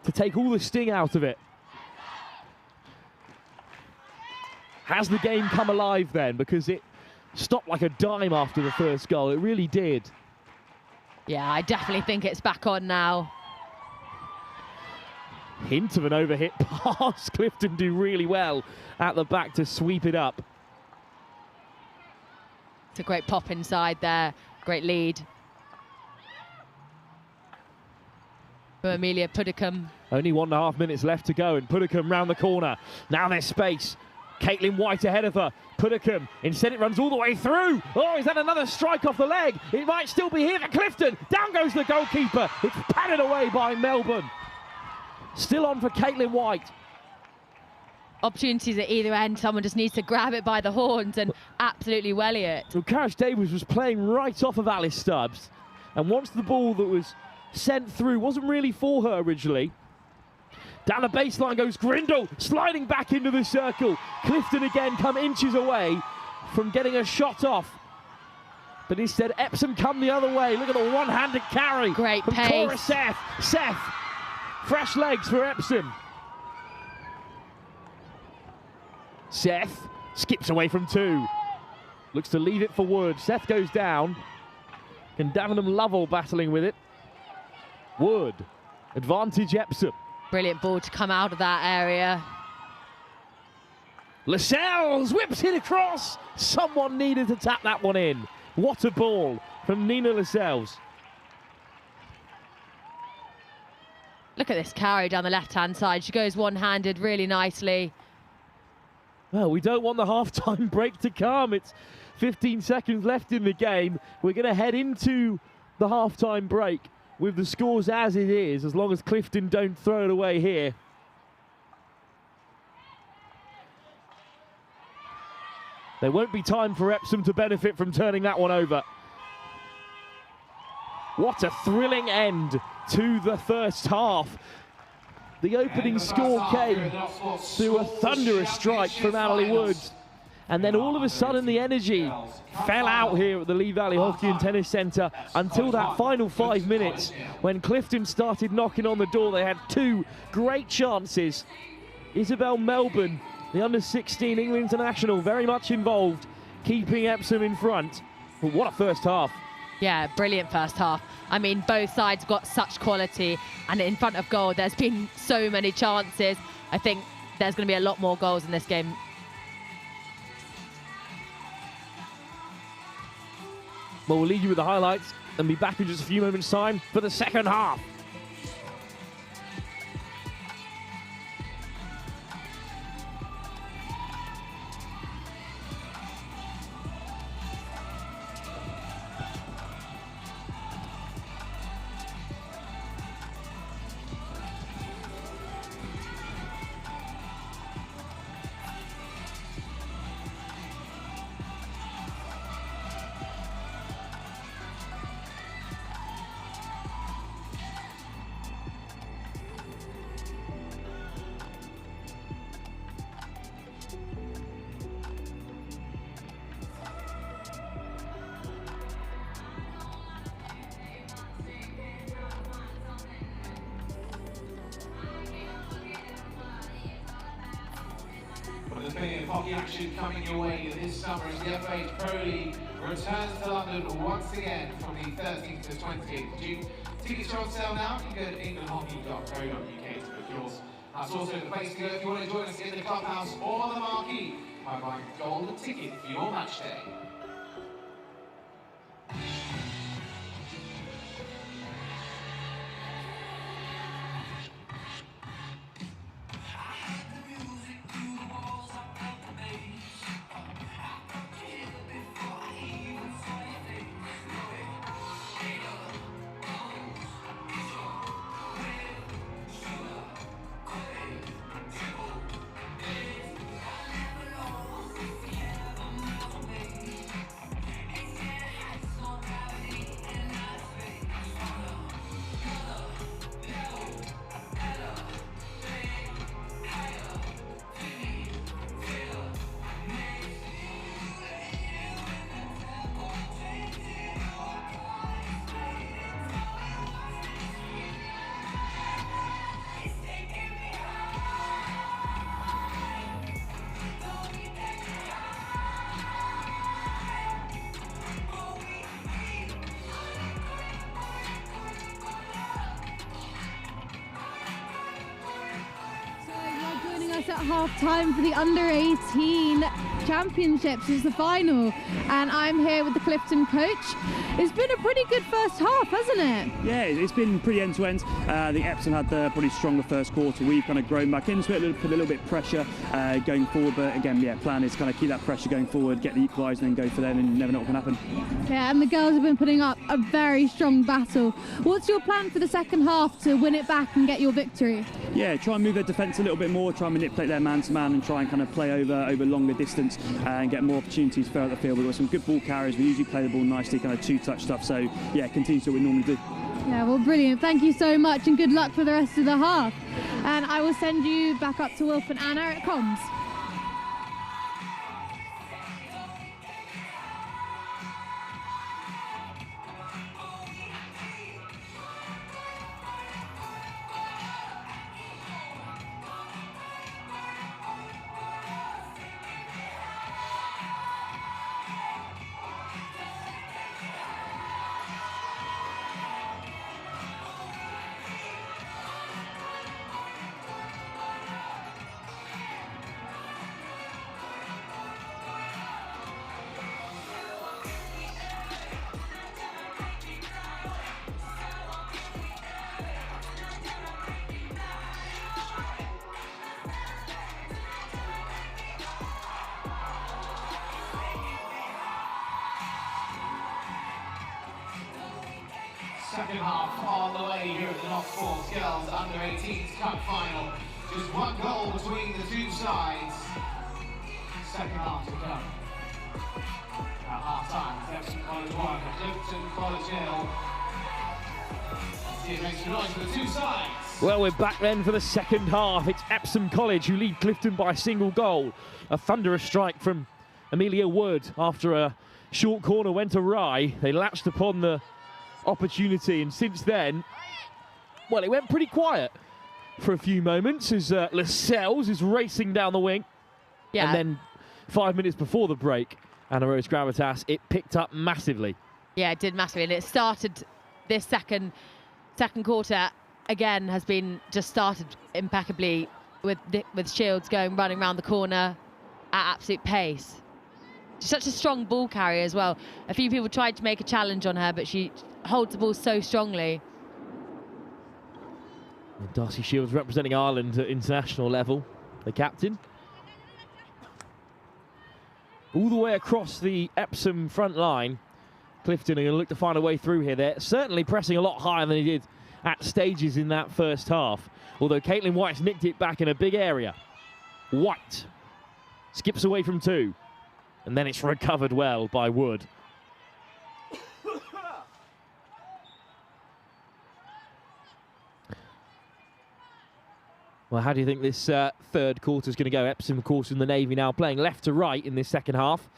to take all the sting out of it. Has the game come alive then? Because it stopped like a dime after the first goal. It really did. Yeah, I definitely think it's back on now. Hint of an overhit pass. Clifton do really well at the back to sweep it up. It's a great pop inside there. Great lead. For Amelia Puddicombe. Only 1.5 minutes left to go, and Puddicombe round the corner. Now there's space. Caitlin White ahead of her. Puddicombe, instead it runs all the way through. Oh, is that another strike off the leg? It might still be here for Clifton. Down goes the goalkeeper. It's patted away by Melbourne. Still on for Caitlin White. Opportunities at either end. Someone just needs to grab it by the horns and absolutely welly it. Well, Carish Davies was playing right off of Alice Stubbs. And once the ball that was sent through wasn't really for her originally. Down the baseline goes Grindle, sliding back into the circle. Clifton again come inches away from getting a shot off. But instead, Epsom come the other way. Look at the one-handed carry. Great from pace. Cora Seth. Seth, fresh legs for Epsom. Seth skips away from two. Looks to leave it for Wood. Seth goes down. And Davenham Lovell battling with it. Wood, advantage Epsom. Brilliant ball to come out of that area. Lascelles whips it across. Someone needed to tap that one in. What a ball from Nina Lascelles. Look at this carry down the left-hand side. She goes one-handed really nicely. Well, we don't want the half-time break to come. It's 15 seconds left in the game. We're going to head into the half-time break with the scores as it is, as long as Clifton don't throw it away here. There won't be time for Epsom to benefit from turning that one over. What a thrilling end to the first half. The opening score came through a thunderous strike from Annalie Woods. And then all of a sudden the energy fell out here at the Lee Valley Hockey and Tennis Centre until that final 5 minutes when Clifton started knocking on the door. They had two great chances. Isabel Melbourne, the under-16 England international, very much involved, keeping Epsom in front. But what a first half. Yeah, brilliant first half. I mean, both sides got such quality, and in front of goal, there's been so many chances. I think there's going to be a lot more goals in this game. Well, we'll leave you with the highlights and be back in just a few moments' time for the second half. There's plenty of hockey action coming your way this summer as the FH Pro League returns to London once again from the 13th to 28th of June. Tickets are on sale now. You can go to englandhockey.co.uk to book yours. That's also the place to go if you want to join us in the clubhouse or the marquee by buying a golden ticket for your match day. at half-time for the under-18 championships. It's the final, and I'm here with the Clifton coach. It's been a pretty good first half, hasn't it? Yeah, it's been pretty end-to-end. I think Epsom had the probably stronger first quarter. We've kind of grown back into it, put a little bit of pressure going forward, but again, yeah, plan is kind of keep that pressure going forward, get the equaliser and then go for them, and you never know what can happen. Yeah, and the girls have been putting up a very strong battle. What's your plan for the second half to win it back and get your victory? Yeah, try and move their defence a little bit more, try and manipulate their man-to-man and try and kind of play over longer distance and get more opportunities further up the field. We've got some good ball carriers, we usually play the ball nicely, kind of two-touch stuff, so yeah, continue to what we normally do. Yeah, well, brilliant. Thank you so much and good luck for the rest of the half. And I will send you back up to Wilf and Anna at comms. Second half on the way here at the Knox Sports Girls Under-18s Cup Final. Just one goal between the two sides. Second half to come. At half-time, Epsom College 1, Clifton College 0. See if it makes some noise for the two sides. Well, we're back then for the second half. It's Epsom College who lead Clifton by a single goal. A thunderous strike from Amelia Wood after a short corner went awry. They latched upon the opportunity, and since then, well, it went pretty quiet for a few moments as Lascelles is racing down the wing. Yeah. And then 5 minutes before the break, Anna Rose Gravitas, it picked up massively. Yeah, it did massively, and it started this second quarter again has been just started impeccably with Shields running around the corner at absolute pace. She's such a strong ball carrier as well. A few people tried to make a challenge on her, but she holds the ball so strongly. And Darcy Shields representing Ireland at international level, the captain. All the way across the Epsom front line, Clifton are going to look to find a way through here. They're certainly pressing a lot higher than they did at stages in that first half, although Caitlin White's nicked it back in a big area. White skips away from two, and then it's recovered well by Wood. Well, how do you think this third quarter is going to go? Epsom, of course, in the Navy now playing left to right in this second half.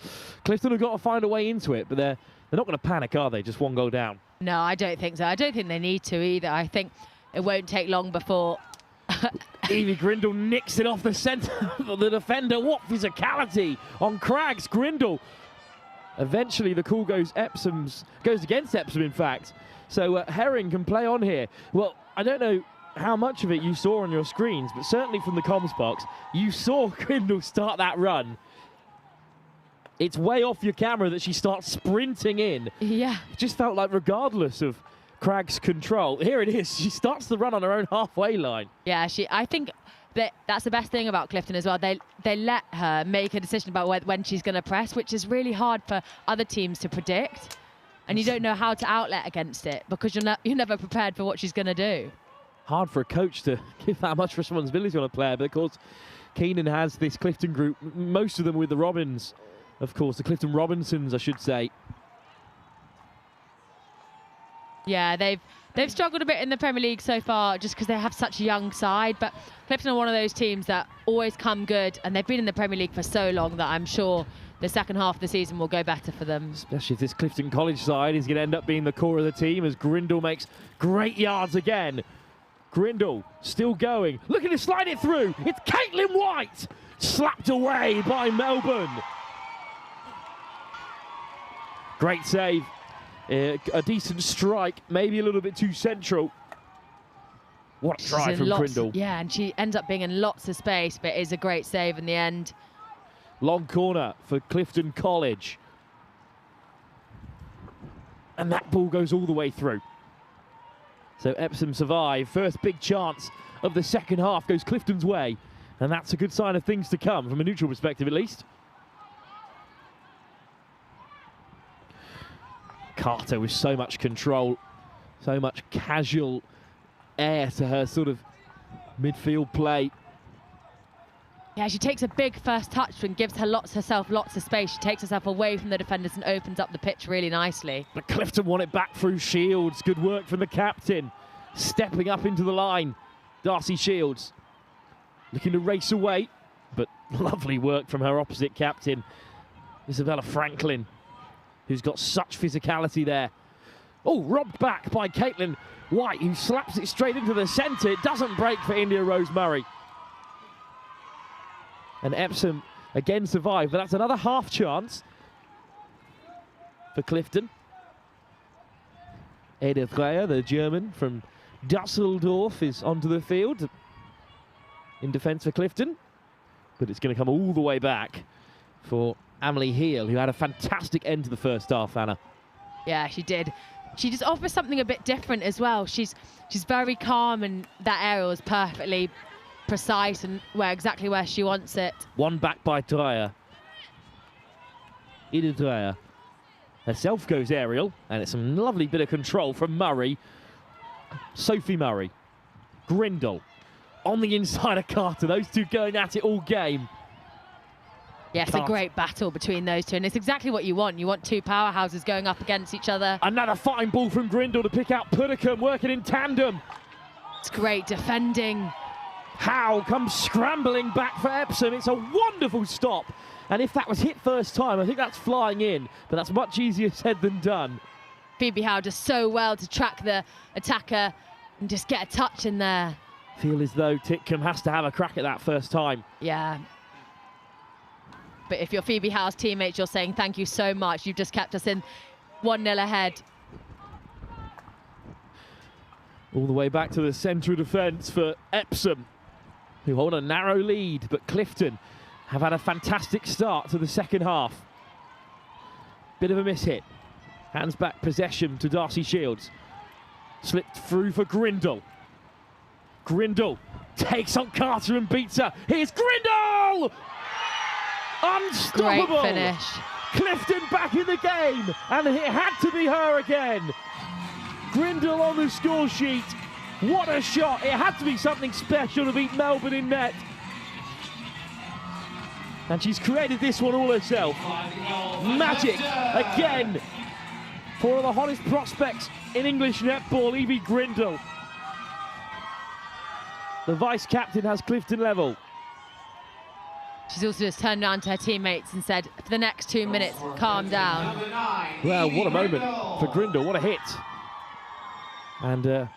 Clifton have got to find a way into it, but they're not going to panic, are they? Just one goal down. No, I don't think so. I don't think they need to either. I think it won't take long before Evie Grindle nicks it off the centre of the defender. What physicality on Craggs. Grindle. Eventually the call goes against Epsom, in fact. So Herring can play on here. Well, I don't know how much of it you saw on your screens, but certainly from the comms box, you saw Grindle start that run. It's way off your camera that she starts sprinting in. Yeah. It just felt like regardless of Craggs' control, here it is. She starts the run on her own halfway line. Yeah, I think that's the best thing about Clifton as well. They let her make a decision about when she's going to press, which is really hard for other teams to predict. And you don't know how to outlet against it because you're never prepared for what she's going to do. Hard for a coach to give that much responsibility on a player, but of course Keenan has this Clifton group, most of them with the Robins, of course, the Clifton Robinsons, I should say. Yeah, they've struggled a bit in the Premier League so far just because they have such a young side, but Clifton are one of those teams that always come good, and they've been in the Premier League for so long that I'm sure the second half of the season will go better for them. Especially if this Clifton College side is going to end up being the core of the team as Grindle makes great yards again. Grindle still going, looking to slide it through. It's Caitlin White, slapped away by Melbourne. Great save, a decent strike, maybe a little bit too central. What a try from Grindle. Yeah, and she ends up being in lots of space, but it is a great save in the end. Long corner for Clifton College. And that ball goes all the way through. So Epsom survive. First big chance of the second half goes Clifton's way. And that's a good sign of things to come, from a neutral perspective at least. Carter with so much control, so much casual air to her sort of midfield play. Yeah, she takes a big first touch and gives herself lots of space. She takes herself away from the defenders and opens up the pitch really nicely. But Clifton won it back through Shields. Good work from the captain. Stepping up into the line, Darcy Shields. Looking to race away, but lovely work from her opposite captain, Isabella Franklin, who's got such physicality there. Oh, robbed back by Caitlin White, who slaps it straight into the centre. It doesn't break for India Rose Murray. And Epsom again survive, but that's another half chance for Clifton. Edith Dreyer, the German from Dusseldorf, is onto the field in defence for Clifton. But it's going to come all the way back for Emily Heel, who had a fantastic end to the first half, Anna. Yeah, she did. She just offers something a bit different as well. She's very calm, and that aerial is perfectly precise and exactly where she wants it. One back by Dreyer. Edith Dreyer herself goes aerial, and it's some lovely bit of control from Murray. Sophie Murray. Grindle on the inside of Carter. Those two going at it all game. Yeah, it's a great battle between those two, and it's exactly what you want. You want two powerhouses going up against each other. Another fine ball from Grindle to pick out Puddicombe, working in tandem. It's great defending. Howe comes scrambling back for Epsom. It's a wonderful stop. And if that was hit first time, I think that's flying in. But that's much easier said than done. Phoebe Howe does so well to track the attacker and just get a touch in there. Feel as though Titcombe has to have a crack at that first time. Yeah. But if you're Phoebe Howe's teammates, you're saying thank you so much. You've just kept us in 1-0 ahead. All the way back to the central defence for Epsom, who hold a narrow lead, but Clifton have had a fantastic start to the second half. Bit of a miss-hit. Hands back possession to Darcy Shields. Slipped through for Grindle. Grindle takes on Carter and beats her. Here's Grindle! Unstoppable! Great finish. Clifton back in the game, and it had to be her again. Grindle on the score sheet. What a shot. It had to be something special to beat Melbourne in net. And she's created this one all herself. Magic again for one of the hottest prospects in English netball, Evie Grindle. The vice-captain has Clifton level. She's also just turned around to her teammates and said, for the next 2 minutes, calm down. Well, what a moment for Grindle. What a hit. And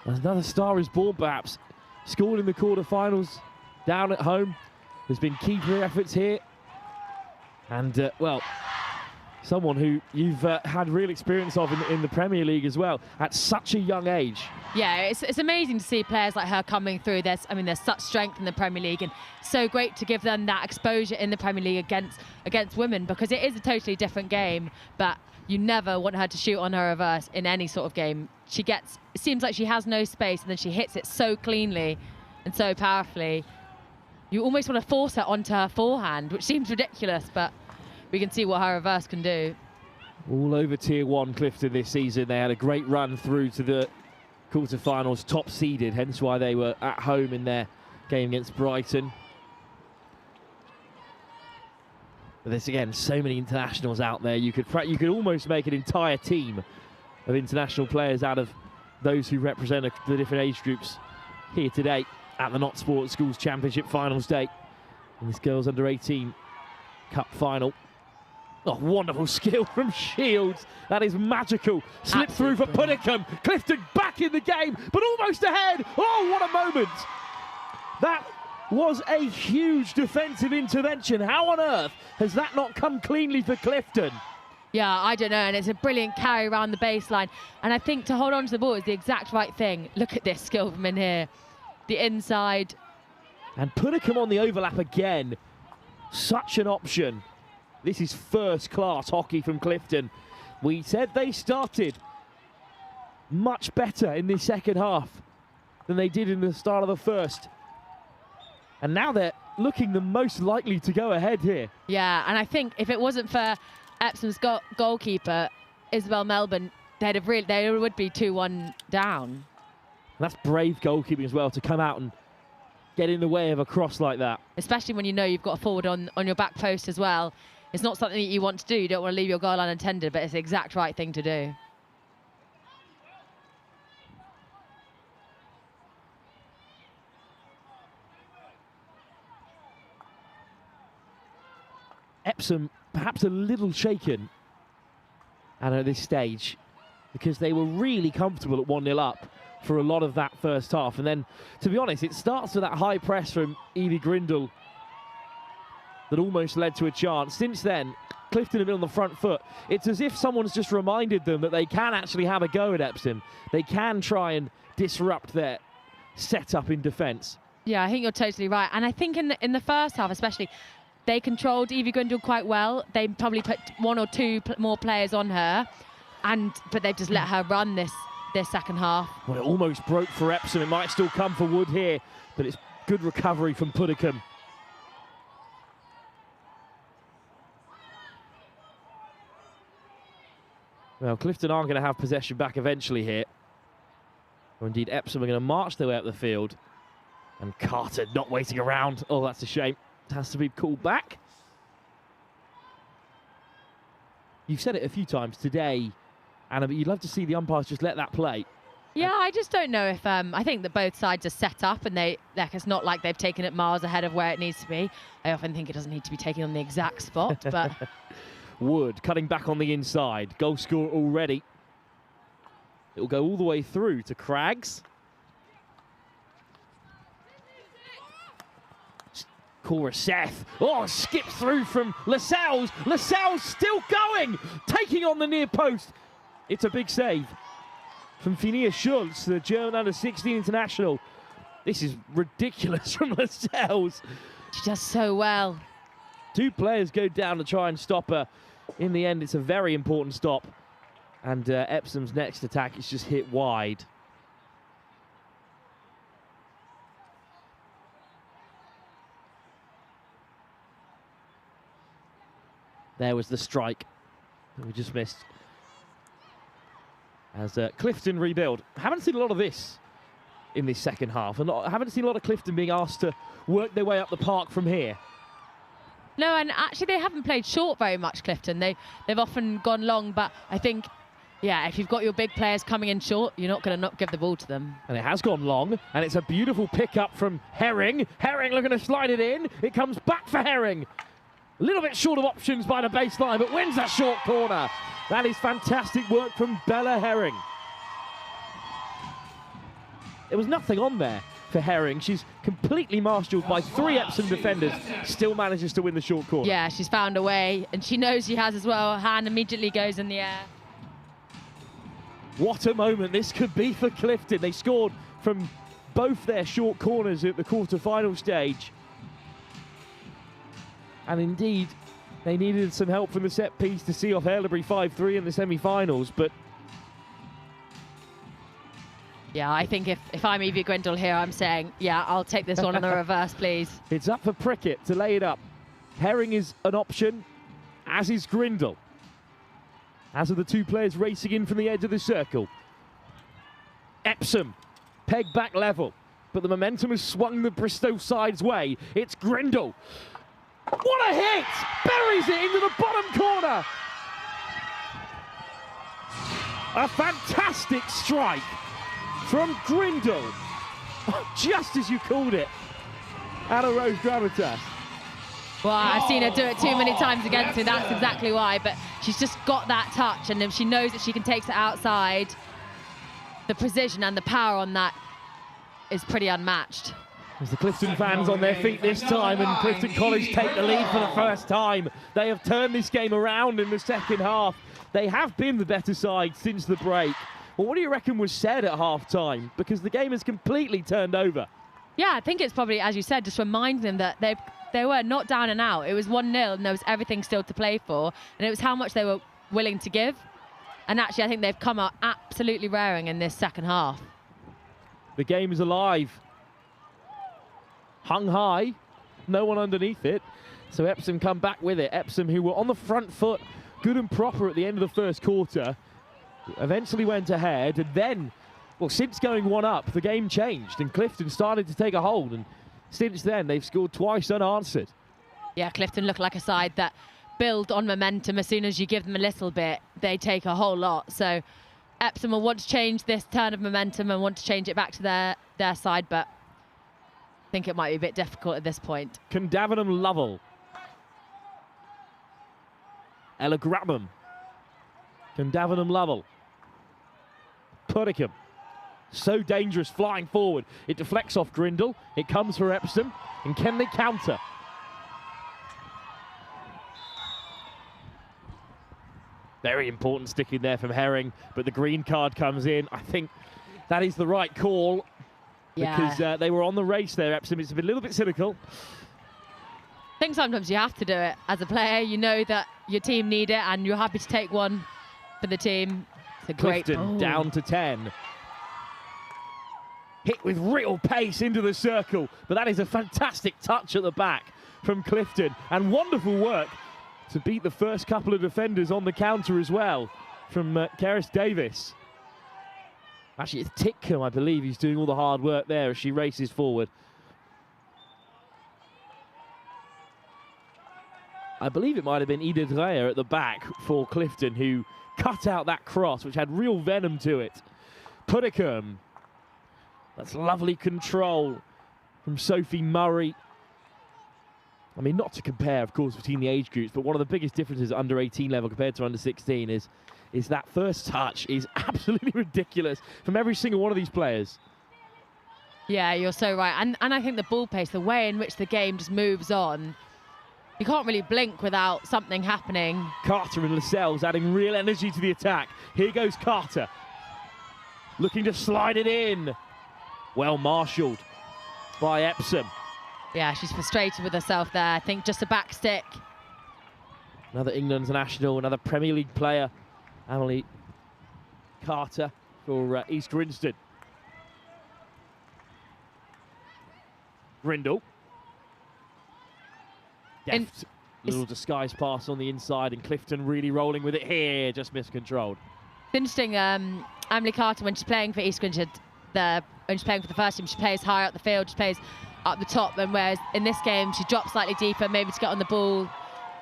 another star is born, perhaps. Scored in the quarterfinals down at home. There's been keeper efforts here. And, well, someone who you've had real experience of in the Premier League as well at such a young age. Yeah, it's amazing to see players like her coming through. There's such strength in the Premier League, and so great to give them that exposure in the Premier League against women, because it is a totally different game, but you never want her to shoot on her reverse in any sort of game. It seems like she has no space, and then she hits it so cleanly and so powerfully. You almost want to force her onto her forehand, which seems ridiculous, but we can see what her reverse can do. All over Tier 1 Clifton this season. They had a great run through to the quarterfinals, top seeded, hence why they were at home in their game against Brighton. But there's, again, so many internationals out there. You could almost make an entire team of international players out of those who represent the different age groups here today at the Not Sports Schools Championship Finals Day in this Girls Under 18 Cup Final. Oh, wonderful skill from Shields. That is magical. Slip through for Puddicombe. Clifton back in the game, but almost ahead. Oh, what a moment. That was a huge defensive intervention. How on earth has that not come cleanly for Clifton? Yeah, I don't know, and it's a brilliant carry around the baseline. And I think to hold on to the ball is the exact right thing. Look at this skill from in here. The inside. And Puddicombe on the overlap again. Such an option. This is first-class hockey from Clifton. We said they started much better in this second half than they did in the start of the first. And now they're looking the most likely to go ahead here. Yeah, and I think if it wasn't for Epsom's goalkeeper, Isabel Melbourne, they would be 2-1 down. And that's brave goalkeeping as well, to come out and get in the way of a cross like that. Especially when you know you've got a forward on your back post as well. It's not something that you want to do. You don't want to leave your goal unattended, but it's the exact right thing to do. Epsom perhaps a little shaken at this stage, because they were really comfortable at 1-0 up for a lot of that first half. And then, to be honest, it starts with that high press from Evie Grindle that almost led to a chance. Since then, Clifton have been on the front foot. It's as if someone's just reminded them that they can actually have a go at Epsom. They can try and disrupt their setup in defence. Yeah, I think you're totally right. And I think in the first half especially, they controlled Evie Grindle quite well. They probably put 1 or 2 more players on her, but they've just let her run this second half. Well, it almost broke for Epsom. It might still come for Wood here, but it's good recovery from Puddicombe. Well, Clifton are going to have possession back eventually here. Or indeed, Epsom are going to march their way up the field. And Carter not waiting around. Oh, that's a shame. It has to be called back. You've said it a few times today, Anna, but you'd love to see the umpires just let that play. Yeah, I just don't know if... I think that both sides are set up, and it's not like they've taken it miles ahead of where it needs to be. I often think it doesn't need to be taken on the exact spot, but... Wood cutting back on the inside. Goal scorer already. It will go all the way through to Craggs. Cora Seth. Oh, skips through from Lascelles. Lascelles still going, taking on the near post. It's a big save from Finia Schultz, the German under-16 international. This is ridiculous from Lascelles. She does so well. 2 players go down to try and stop her. In the end, it's a very important stop. And Epsom's next attack is just hit wide. There was the strike that we just missed. As Clifton rebuild. I haven't seen a lot of this in this second half. I haven't seen a lot of Clifton being asked to work their way up the park from here. No, and actually they haven't played short very much, Clifton. They've often gone long, but I think, yeah, if you've got your big players coming in short, you're not going to not give the ball to them. And it has gone long, and it's a beautiful pick-up from Herring. Herring looking to slide it in. It comes back for Herring. A little bit short of options by the baseline, but wins that short corner. That is fantastic work from Bella Herring. There was nothing on there for Herring. She's completely marshalled by 3 Epsom defenders, still manages to win the short corner. Yeah, she's found a way, and she knows she has as well. Her hand immediately goes in the air. What a moment this could be for Clifton. They scored from both their short corners at the quarter-final stage. And indeed, they needed some help from the set piece to see off Haileybury 5-3 in the semi-finals, but yeah, I think if I'm Evie Grindle here, I'm saying, yeah, I'll take this one on the reverse, please. It's up for Prickett to lay it up. Herring is an option, as is Grindle. As are the 2 players racing in from the edge of the circle. Epsom, peg back level, but the momentum has swung the Bristow side's way. It's Grindle. What a hit! Buries it into the bottom corner. A fantastic strike from Grindle, just as you called it, Anna Rose Gravitas. Well, I've seen her do it too many times against me, that's exactly why, but she's just got that touch, and if she knows that she can take it outside, the precision and the power on that is pretty unmatched. As the Clifton fans on their feet this time, and Clifton College take the lead for the first time. They have turned this game around in the second half. They have been the better side since the break. Well, what do you reckon was said at half-time? Because the game has completely turned over. Yeah, I think it's probably, as you said, just reminds them that they were not down and out. It was 1-0 and there was everything still to play for. And it was how much they were willing to give. And actually, I think they've come out absolutely raring in this second half. The game is alive. Hung high, no one underneath it. So Epsom come back with it. Epsom, who were on the front foot, good and proper at the end of the first quarter, eventually went ahead. And then, well, since going 1 up, the game changed and Clifton started to take a hold. And since then, they've scored twice unanswered. Yeah, Clifton look like a side that build on momentum. As soon as you give them a little bit, they take a whole lot. So Epsom will want to change this turn of momentum and want to change it back to their side, but I think it might be a bit difficult at this point. Can Davenham Lovell. Ella Grabham. Can Davenham Lovell. Puddicombe. So dangerous, flying forward. It deflects off Grindle. It comes for Epsom. And can they counter? Very important sticking there from Herring, but the green card comes in. I think that is the right call. Yeah. Because they were on the race there, Epsom. It's a little bit cynical. I think sometimes you have to do it as a player. You know that your team need it and you're happy to take one for the team. It's a great Clifton down to 10. Hit with real pace into the circle, but that is a fantastic touch at the back from Clifton, and wonderful work to beat the first couple of defenders on the counter as well from Keris Davis. Actually, it's Titcombe, I believe, who's doing all the hard work there as she races forward. I believe it might have been Ida Dreyer at the back for Clifton who cut out that cross, which had real venom to it. Puddicombe. That's lovely control from Sophie Murray. I mean, not to compare, of course, between the age groups, but one of the biggest differences at under 18 level compared to under 16 is that first touch is absolutely ridiculous from every single one of these players. Yeah, you're so right. And I think the ball pace, the way in which the game just moves on, you can't really blink without something happening. Carter and Lascelles adding real energy to the attack. Here goes Carter. Looking to slide it in. Well marshalled by Epsom. Yeah, she's frustrated with herself there. I think just a back stick. Another England international, another Premier League player. Emily Carter for East Grinstead. Grindle. Deft little disguise pass on the inside, and Clifton really rolling with it here, just miscontrolled. It's interesting, Emily Carter, when she's playing for East Grinstead, when she's playing for the first team, she plays higher up the field, she plays up the top, and whereas in this game she drops slightly deeper, maybe to get on the ball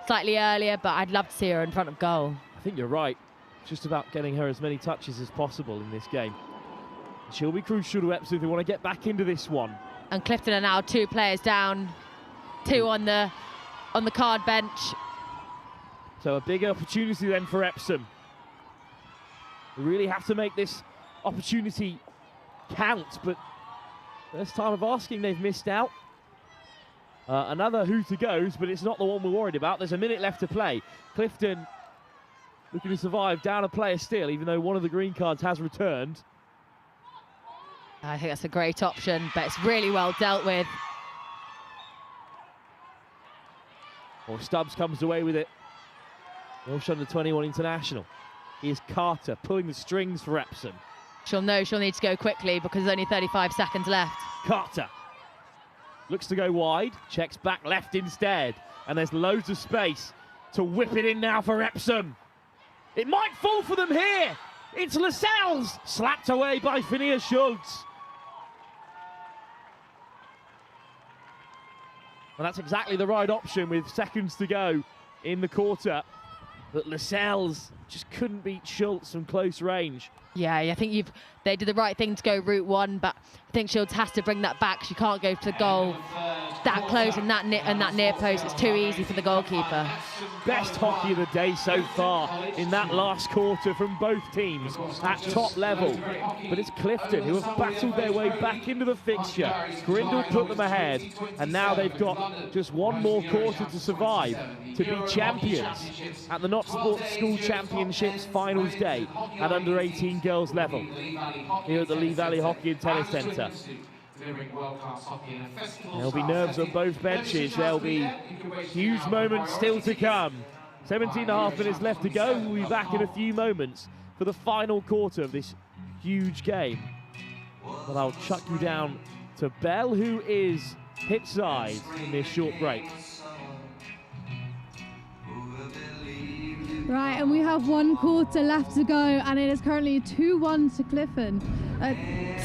slightly earlier, but I'd love to see her in front of goal. I think you're right. It's just about getting her as many touches as possible in this game. She'll be crucial to Epsom if they want to get back into this one. And Clifton are now 2 players down, 2 on the card bench. So a big opportunity then for Epsom. They really have to make this opportunity count, but first time of asking, they've missed out. Another hooter goes, but it's not the one we're worried about. There's a minute left to play. Clifton looking to survive, down a player still, even though one of the green cards has returned. I think that's a great option, but it's really well dealt with. Or Stubbs comes away with it. Welsh under-21 international. Here's Carter pulling the strings for Epsom. She'll know she'll need to go quickly because there's only 35 seconds left. Carter looks to go wide, checks back left instead, and there's loads of space to whip it in now for Epsom. It might fall for them here. It's Lascelles, slapped away by Phineas Schultz. And that's exactly the right option with seconds to go in the quarter. But Lascelles just couldn't beat Schultz from close range. Yeah, I think they did the right thing to go route 1, but I think Schultz has to bring that back. She can't go to the goal that close and that near post, it's too easy for the goalkeeper. Best hockey of the day so far in that last quarter from both teams at top level. But it's Clifton who have battled their way back into the fixture. Grindle put them ahead, and now they've got just one more quarter to survive to be champions at the Not Sports School Championships finals day at under 18 girls level here at the Lee Valley Hockey and Tennis Centre. There'll be nerves on both benches. There'll be huge moments still to come. 17.5 minutes left to go. We'll be back in a few moments for the final quarter of this huge game. But I'll chuck you down to Belle, who is pitchside in this short break. Right, and we have one quarter left to go, and it is currently 2-1 to Clifton.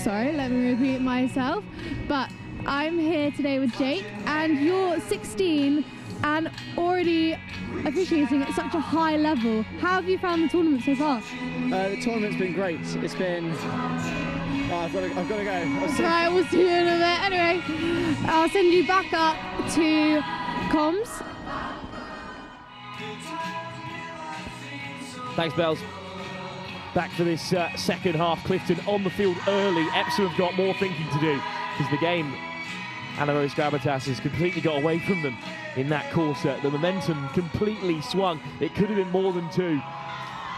Sorry, let me repeat myself. But I'm here today with Jake, and you're 16 and already officiating at such a high level. How have you found the tournament so far? The tournament's been great. It's been... I've got to go. That's right, we'll see you in a bit. Anyway, I'll send you back up to comms. Thanks, Bells. Back for this second half. Clifton on the field early. Epsom have got more thinking to do because the game, Anna Rose Gravitas has completely got away from them in that quarter. The momentum completely swung. It could have been more than two.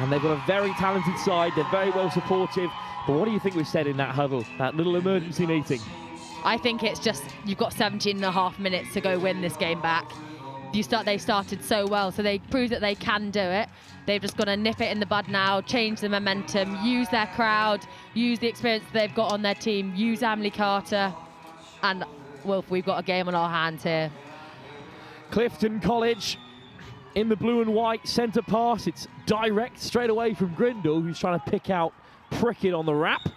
And they've got a very talented side. They're very well supportive. But what do you think we said in that huddle, that little emergency meeting? I think it's just, you've got 17.5 minutes to go win this game back. They started so well, so they proved that they can do it. They've just got to nip it in the bud now, change the momentum, use their crowd, use the experience they've got on their team, use Emily Carter. And, Wilf, we've got a game on our hands here. Clifton College in the blue and white centre pass. It's direct straight away from Grindle, who's trying to pick out Prickett on the wrap.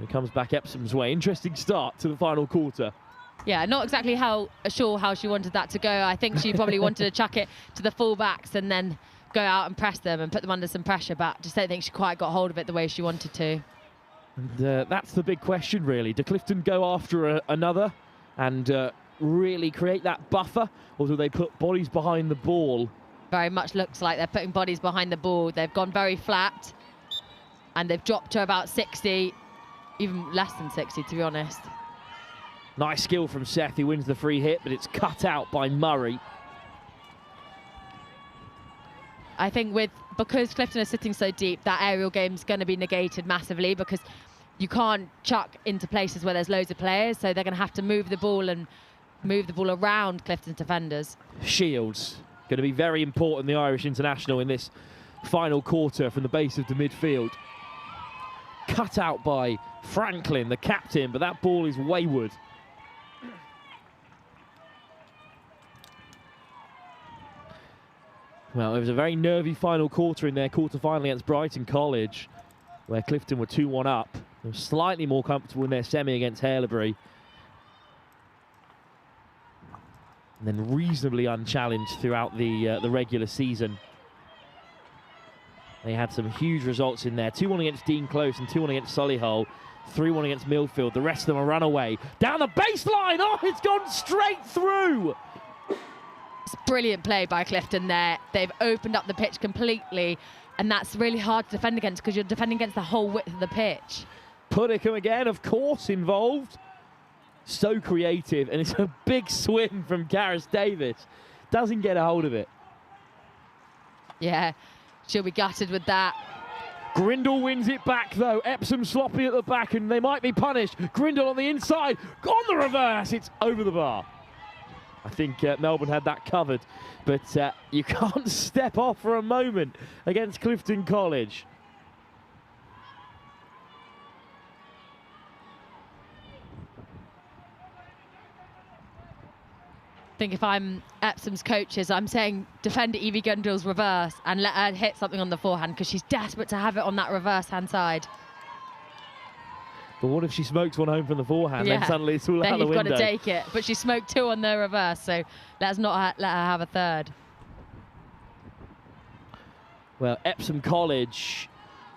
It comes back Epsom's way. Interesting start to the final quarter. Yeah, not exactly sure how she wanted that to go. I think she probably wanted to chuck it to the full-backs and then go out and press them and put them under some pressure, but just don't think she quite got hold of it the way she wanted to. And that's the big question, really. Do Clifton go after another and really create that buffer, or do they put bodies behind the ball? Very much looks like they're putting bodies behind the ball. They've gone very flat, and they've dropped to about 60, even less than 60, to be honest. Nice skill from Seth, who wins the free hit, but it's cut out by Murray. I think because Clifton are sitting so deep, that aerial game's going to be negated massively because you can't chuck into places where there's loads of players, so they're going to have to move the ball around Clifton's defenders. Shields going to be very important, the Irish international, in this final quarter from the base of the midfield. Cut out by Franklin, the captain, but that ball is wayward. Well, it was a very nervy final quarter in their quarter-final against Brighton College, where Clifton were 2-1 up. They were slightly more comfortable in their semi against Haileybury. And then reasonably unchallenged throughout the regular season. They had some huge results in there. 2-1 against Dean Close and 2-1 against Solihull. 3-1 against Millfield. The rest of them are runaway. Down the baseline! Oh, it's gone straight through! It's brilliant play by Clifton there. They've opened up the pitch completely, and that's really hard to defend against because you're defending against the whole width of the pitch. Puddicombe again, of course, involved. So creative, and it's a big swing from Gareth Davis. Doesn't get a hold of it. Yeah, she'll be gutted with that. Grindle wins it back, though. Epsom sloppy at the back, and they might be punished. Grindle on the inside. On the reverse. It's over the bar. I think Melbourne had that covered, but you can't step off for a moment against Clifton College. I think if I'm Epsom's coaches, I'm saying defend Evie Gundle's reverse and let her hit something on the forehand because she's desperate to have it on that reverse hand side. But what if she smokes one home from the forehand, then suddenly it's all out the window? Then you've got to take it. But she smoked two on the reverse, so let's not let her have a third. Well, Epsom College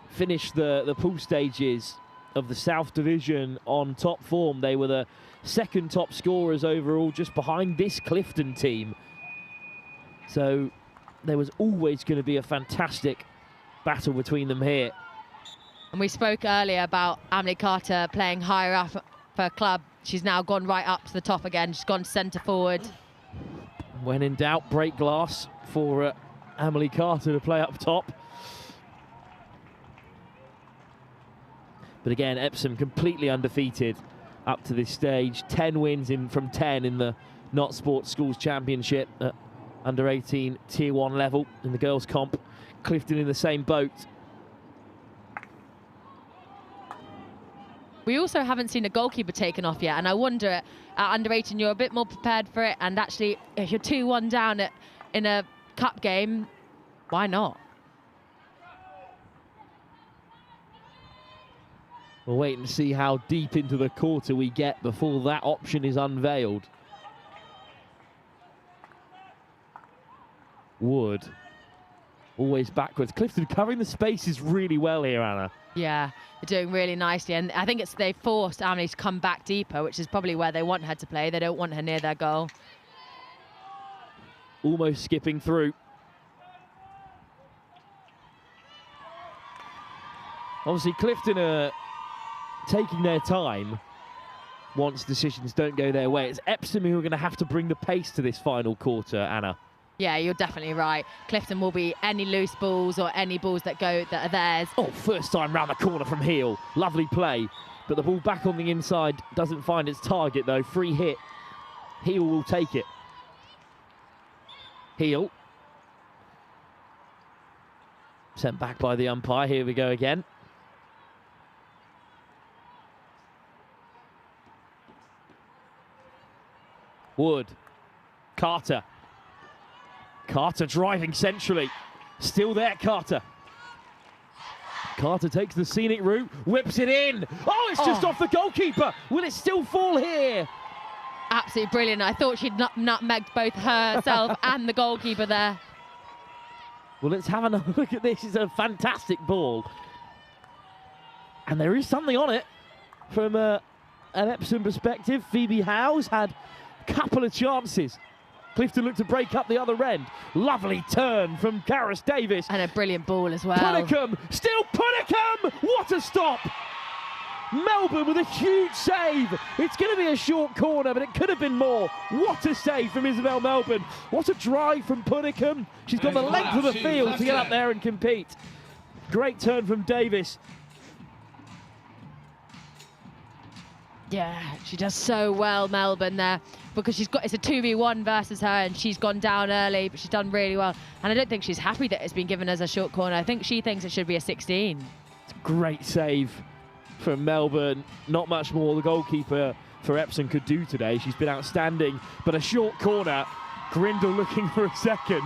finished the pool stages of the South Division on top form. They were the second top scorers overall, just behind this Clifton team. So there was always going to be a fantastic battle between them here. And we spoke earlier about Emily Carter playing higher up for her club. She's now gone right up to the top again. She's gone centre forward. When in doubt, break glass for Emily Carter to play up top. But again, Epsom completely undefeated up to this stage. 10 wins from 10 in the Not Sports Schools Championship at under 18 Tier 1 level in the girls' comp. Clifton in the same boat. We also haven't seen a goalkeeper taken off yet, and I wonder, at under 18, you're a bit more prepared for it, and actually, if you're 2-1 down in a cup game, why not? We'll wait and see how deep into the quarter we get before that option is unveiled. Wood, always backwards. Clifton covering the spaces really well here, Anna. Yeah, they're doing really nicely, and I think they forced Emily to come back deeper, which is probably where they want her to play. They don't want her near their goal. Almost skipping through. Obviously, Clifton are taking their time once decisions don't go their way. It's Epsom who are going to have to bring the pace to this final quarter, Anna. Yeah, you're definitely right. Clifton will be any loose balls or any balls that are theirs. Oh, first time round the corner from Heel. Lovely play, but the ball back on the inside doesn't find its target though. Free hit. Heel will take it. Heel. Sent back by the umpire. Here we go again. Wood. Carter. Carter driving centrally. Still there, Carter. Carter takes the scenic route, whips it in. Oh, it's just off the goalkeeper. Will it still fall here? Absolutely brilliant. I thought she'd nutmegged both herself and the goalkeeper there. Well, let's have another look at this. It's a fantastic ball. And there is something on it from an Epsom perspective. Phoebe Howes had a couple of chances. Clifton looked to break up the other end. Lovely turn from Karis Davis. And a brilliant ball as well. Puddicombe, still Puddicombe! What a stop! Melbourne with a huge save. It's going to be a short corner, but it could have been more. What a save from Isabel Melbourne. What a drive from Puddicombe. She's got the length of the field to get up there and compete. Great turn from Davis. Yeah, she does so well, Melbourne, there, because it's a 2v1 versus her, and she's gone down early, but she's done really well. And I don't think she's happy that it's been given as a short corner. I think she thinks it should be a 16. It's a great save from Melbourne. Not much more the goalkeeper for Epsom could do today. She's been outstanding, but a short corner. Grindle looking for a second.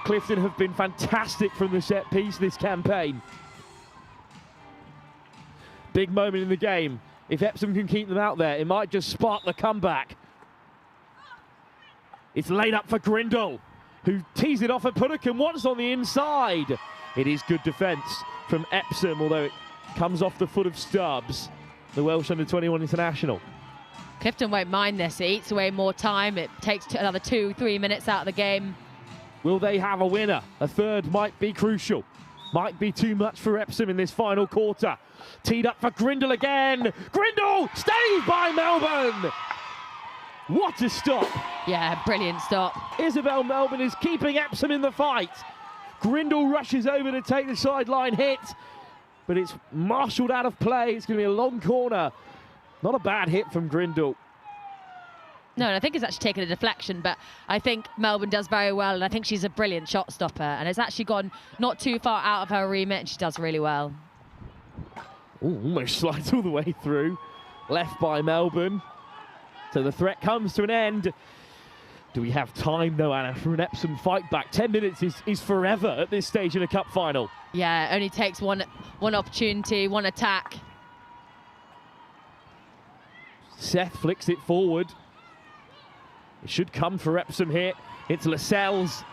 Clifton have been fantastic from the set piece this campaign. Big moment in the game. If Epsom can keep them out there, it might just spark the comeback. It's laid up for Grindle, who tees it off at Puddicombe once on the inside. It is good defence from Epsom, although it comes off the foot of Stubbs, the Welsh under-21 international. Clifton won't mind this. It eats away more time. It takes another 2-3 minutes out of the game. Will they have a winner? A third might be crucial. Might be too much for Epsom in this final quarter. Teed up for Grindle again. Grindle saved by Melbourne. What a stop. Yeah, brilliant stop. Isabel Melbourne is keeping Epsom in the fight. Grindle rushes over to take the sideline hit, but it's marshalled out of play. It's going to be a long corner. Not a bad hit from Grindle. No, and I think it's actually taken a deflection, but I think Melbourne does very well, and I think she's a brilliant shot stopper, and it's actually gone not too far out of her remit, and she does really well. Ooh, almost slides all the way through. Left by Melbourne. So the threat comes to an end. Do we have time, though, Anna, for an Epsom fight back? 10 minutes is forever at this stage in a cup final. Yeah, it only takes one opportunity, one attack. Seth flicks it forward. It should come for Epsom here. It's Lascelles.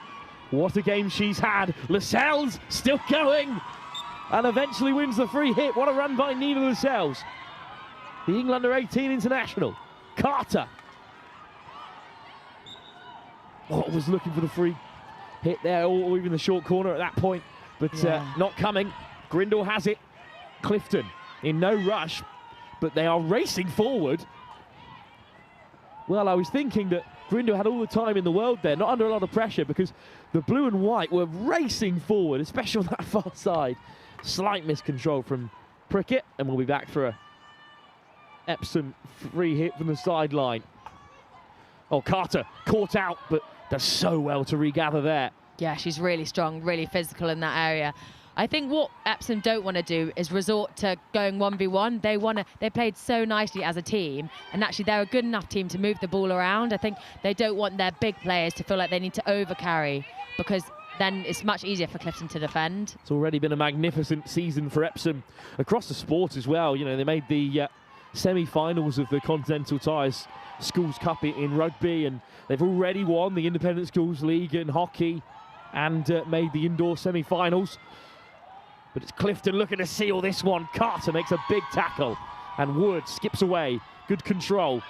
What a game she's had. Lascelles still going and eventually wins the free hit. What a run by Nina Lascelles. The England under-18 international Carter. Oh, was looking for the free hit there, or even the short corner at that point, but not coming. Grindle has it. Clifton in no rush, but they are racing forward. Well, I was thinking that Grindle had all the time in the world there, not under a lot of pressure, because the blue and white were racing forward, especially on that far side. Slight miscontrol from Prickett, and we'll be back for a Epsom free hit from the sideline. Oh, Carter caught out, but does so well to regather there. Yeah, she's really strong, really physical in that area. I think what Epsom don't want to do is resort to going 1v1. They played so nicely as a team, and actually they're a good enough team to move the ball around. I think they don't want their big players to feel like they need to overcarry, because then it's much easier for Clifton to defend. It's already been a magnificent season for Epsom across the sport as well. You know, they made the semi-finals of the Continental Ties Schools Cup in rugby, and they've already won the Independent Schools League in hockey and made the indoor semi-finals. But it's Clifton looking to seal this one. Carter makes a big tackle, and Wood skips away. Good control.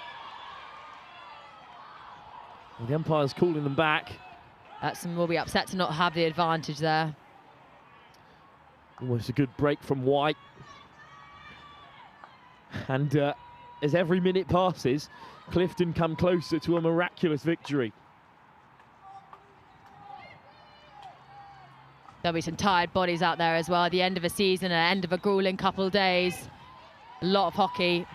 And the umpire's calling them back. Epsom will be upset to not have the advantage there. Almost a good break from White. And as every minute passes, Clifton come closer to a miraculous victory. There'll be some tired bodies out there as well at the end of a season, at the end of a grueling couple of days. A lot of hockey.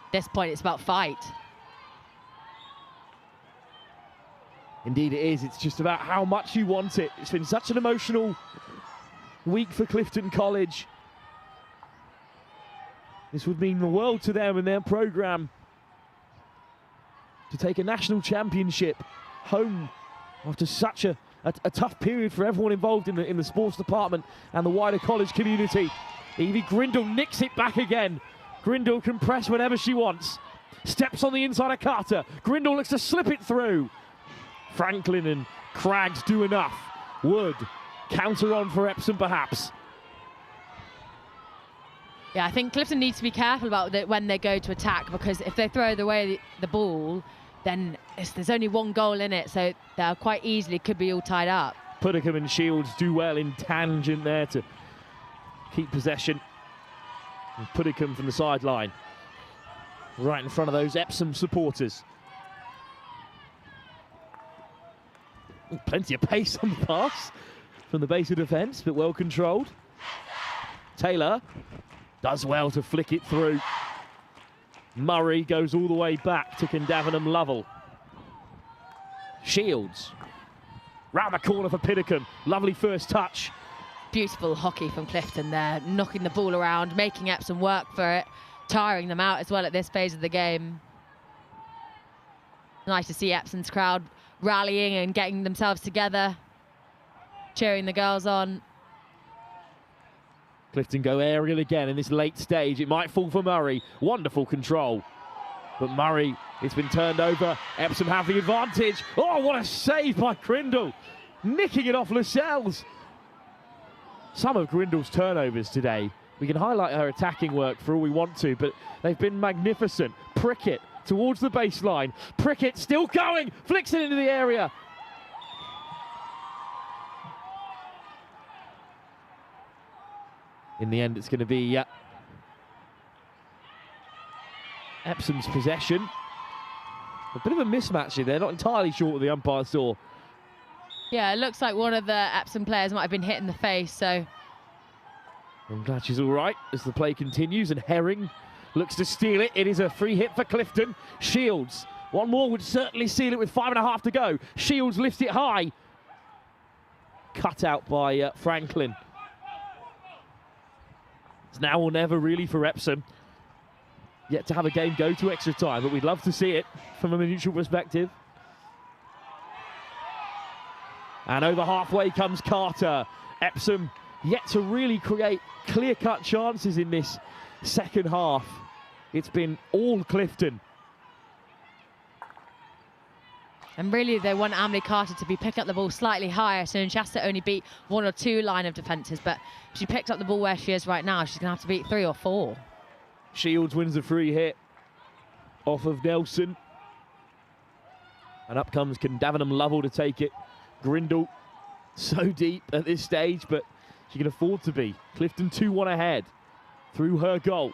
At this point, it's about fight. Indeed it is. It's just about how much you want it. It's been such an emotional week for Clifton College. This would mean the world to them and their programme to take a national championship home after such a tough period for everyone involved in the sports department and the wider college community. Evie Grindle nicks it back again. Grindle can press whenever she wants. Steps on the inside of Carter. Grindle looks to slip it through. Franklin and Craggs do enough. Wood, counter on for Epsom perhaps. Yeah, I think Clifton needs to be careful about when they go to attack, because if they throw away the ball, then there's only one goal in it, so they'll quite easily could be all tied up. Puddicombe and Shields do well in tangent there to keep possession. And Puddicombe from the sideline, right in front of those Epsom supporters. Plenty of pace on the pass from the base of defence, but well controlled. Taylor does well to flick it through. Murray goes all the way back to Condavenham Lovell. Shields round the corner for Puddicombe. Lovely first touch. Beautiful hockey from Clifton there, knocking the ball around, making Epsom work for it, tiring them out as well at this phase of the game. Nice to see Epsom's crowd rallying and getting themselves together, cheering the girls on. Clifton go aerial again in this late stage. It might fall for Murray. Wonderful control. But Murray, it's been turned over. Epsom have the advantage. Oh, what a save by Grindle. Nicking it off Lascelles. Some of Grindle's turnovers today. We can highlight her attacking work for all we want to, but they've been magnificent. Prickett towards the baseline. Prickett still going. Flicks it into the area. In the end, it's going to be Epsom's possession. A bit of a mismatch here. They're not entirely sure what the umpire saw. Yeah, it looks like one of the Epsom players might have been hit in the face, so. I'm glad she's all right as the play continues, and Herring looks to steal it. It is a free hit for Clifton. Shields, one more would certainly seal it with 5.5 to go. Shields lifts it high. Cut out by Franklin. It's now or never really for Epsom. Yet to have a game go to extra time, but we'd love to see it from a neutral perspective. And over halfway comes Carter. Epsom yet to really create clear-cut chances in this second half. It's been all Clifton. And really they want Emily Carter to be picking up the ball slightly higher, so she has to only beat 1 or 2 line of defences, but if she picks up the ball where she is right now, she's going to have to beat 3 or 4. Shields wins the free hit off of Nelson. And up comes Davenham Lovell to take it. Grindle so deep at this stage, but she can afford to be. Clifton 2-1 ahead through her goal.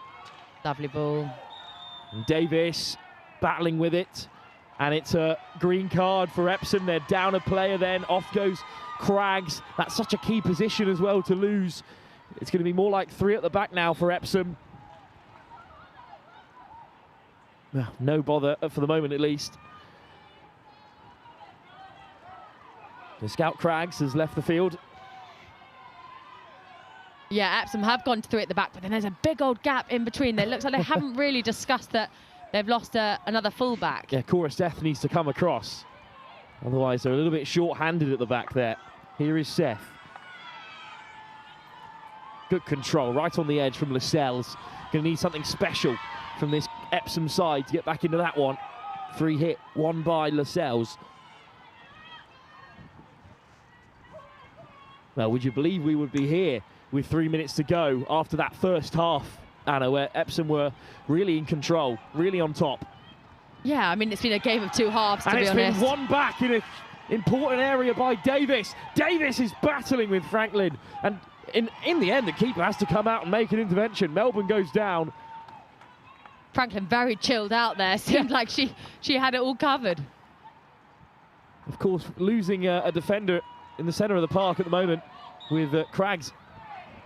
Lovely ball. And Davis battling with it. And it's a green card for Epsom. They're down a player then. Off goes Craggs. That's such a key position as well to lose. It's going to be more like 3 at the back now for Epsom. No bother for the moment, at least. The scout Craggs has left the field. Yeah, Epsom have gone 3 at the back, but then there's a big old gap in between. It looks like they haven't really discussed that they've lost another fullback. Yeah, Cora Seth needs to come across. Otherwise, they're a little bit short-handed at the back there. Here is Seth. Good control, right on the edge from Lascelles. Going to need something special from this Epsom side to get back into that one. Free hit, won by Lascelles. Well, would you believe we would be here with 3 minutes to go after that first half, Anna, where Epsom were really in control, really on top. Yeah, I mean, it's been a game of 2 halves, to be honest. And it's been won back in an important area by Davis. Davis is battling with Franklin. And in the end, the keeper has to come out and make an intervention. Melbourne goes down. Franklin very chilled out there. Seemed like she had it all covered. Of course, losing a defender in the centre of the park at the moment with Craggs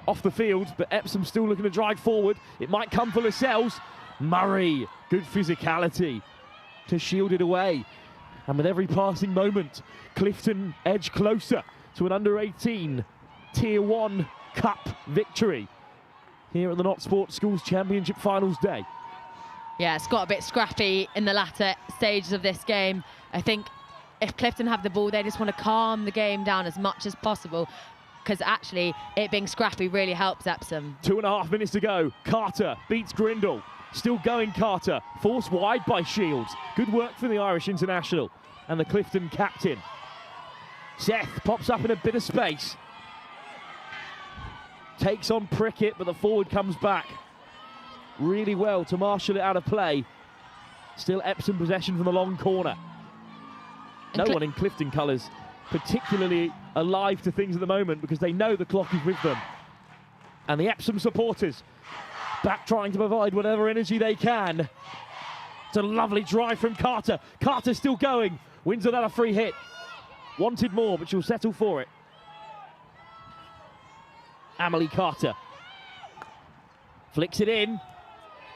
off the field, but Epsom still looking to drive forward. It might come for Lascelles. Murray, good physicality to shield it away. And with every passing moment, Clifton edge closer to an under-18 Tier 1 Cup victory here at the Not Sport Schools Championship Finals Day. Yeah, it's got a bit scrappy in the latter stages of this game. I think if Clifton have the ball, they just want to calm the game down as much as possible, because actually it being scrappy really helps Epsom. 2.5 minutes to go. Carter beats Grindle. Still going, Carter. Forced wide by Shields. Good work for the Irish international and the Clifton captain. Seth pops up in a bit of space. Takes on Prickett, but the forward comes back really well to marshal it out of play. Still Epsom possession from the long corner. No one in Clifton colours particularly alive to things at the moment, because they know the clock is with them. And the Epsom supporters back trying to provide whatever energy they can. It's a lovely drive from Carter. Carter still going. Wins another free hit. Wanted more, but she'll settle for it. Amelie Carter flicks it in,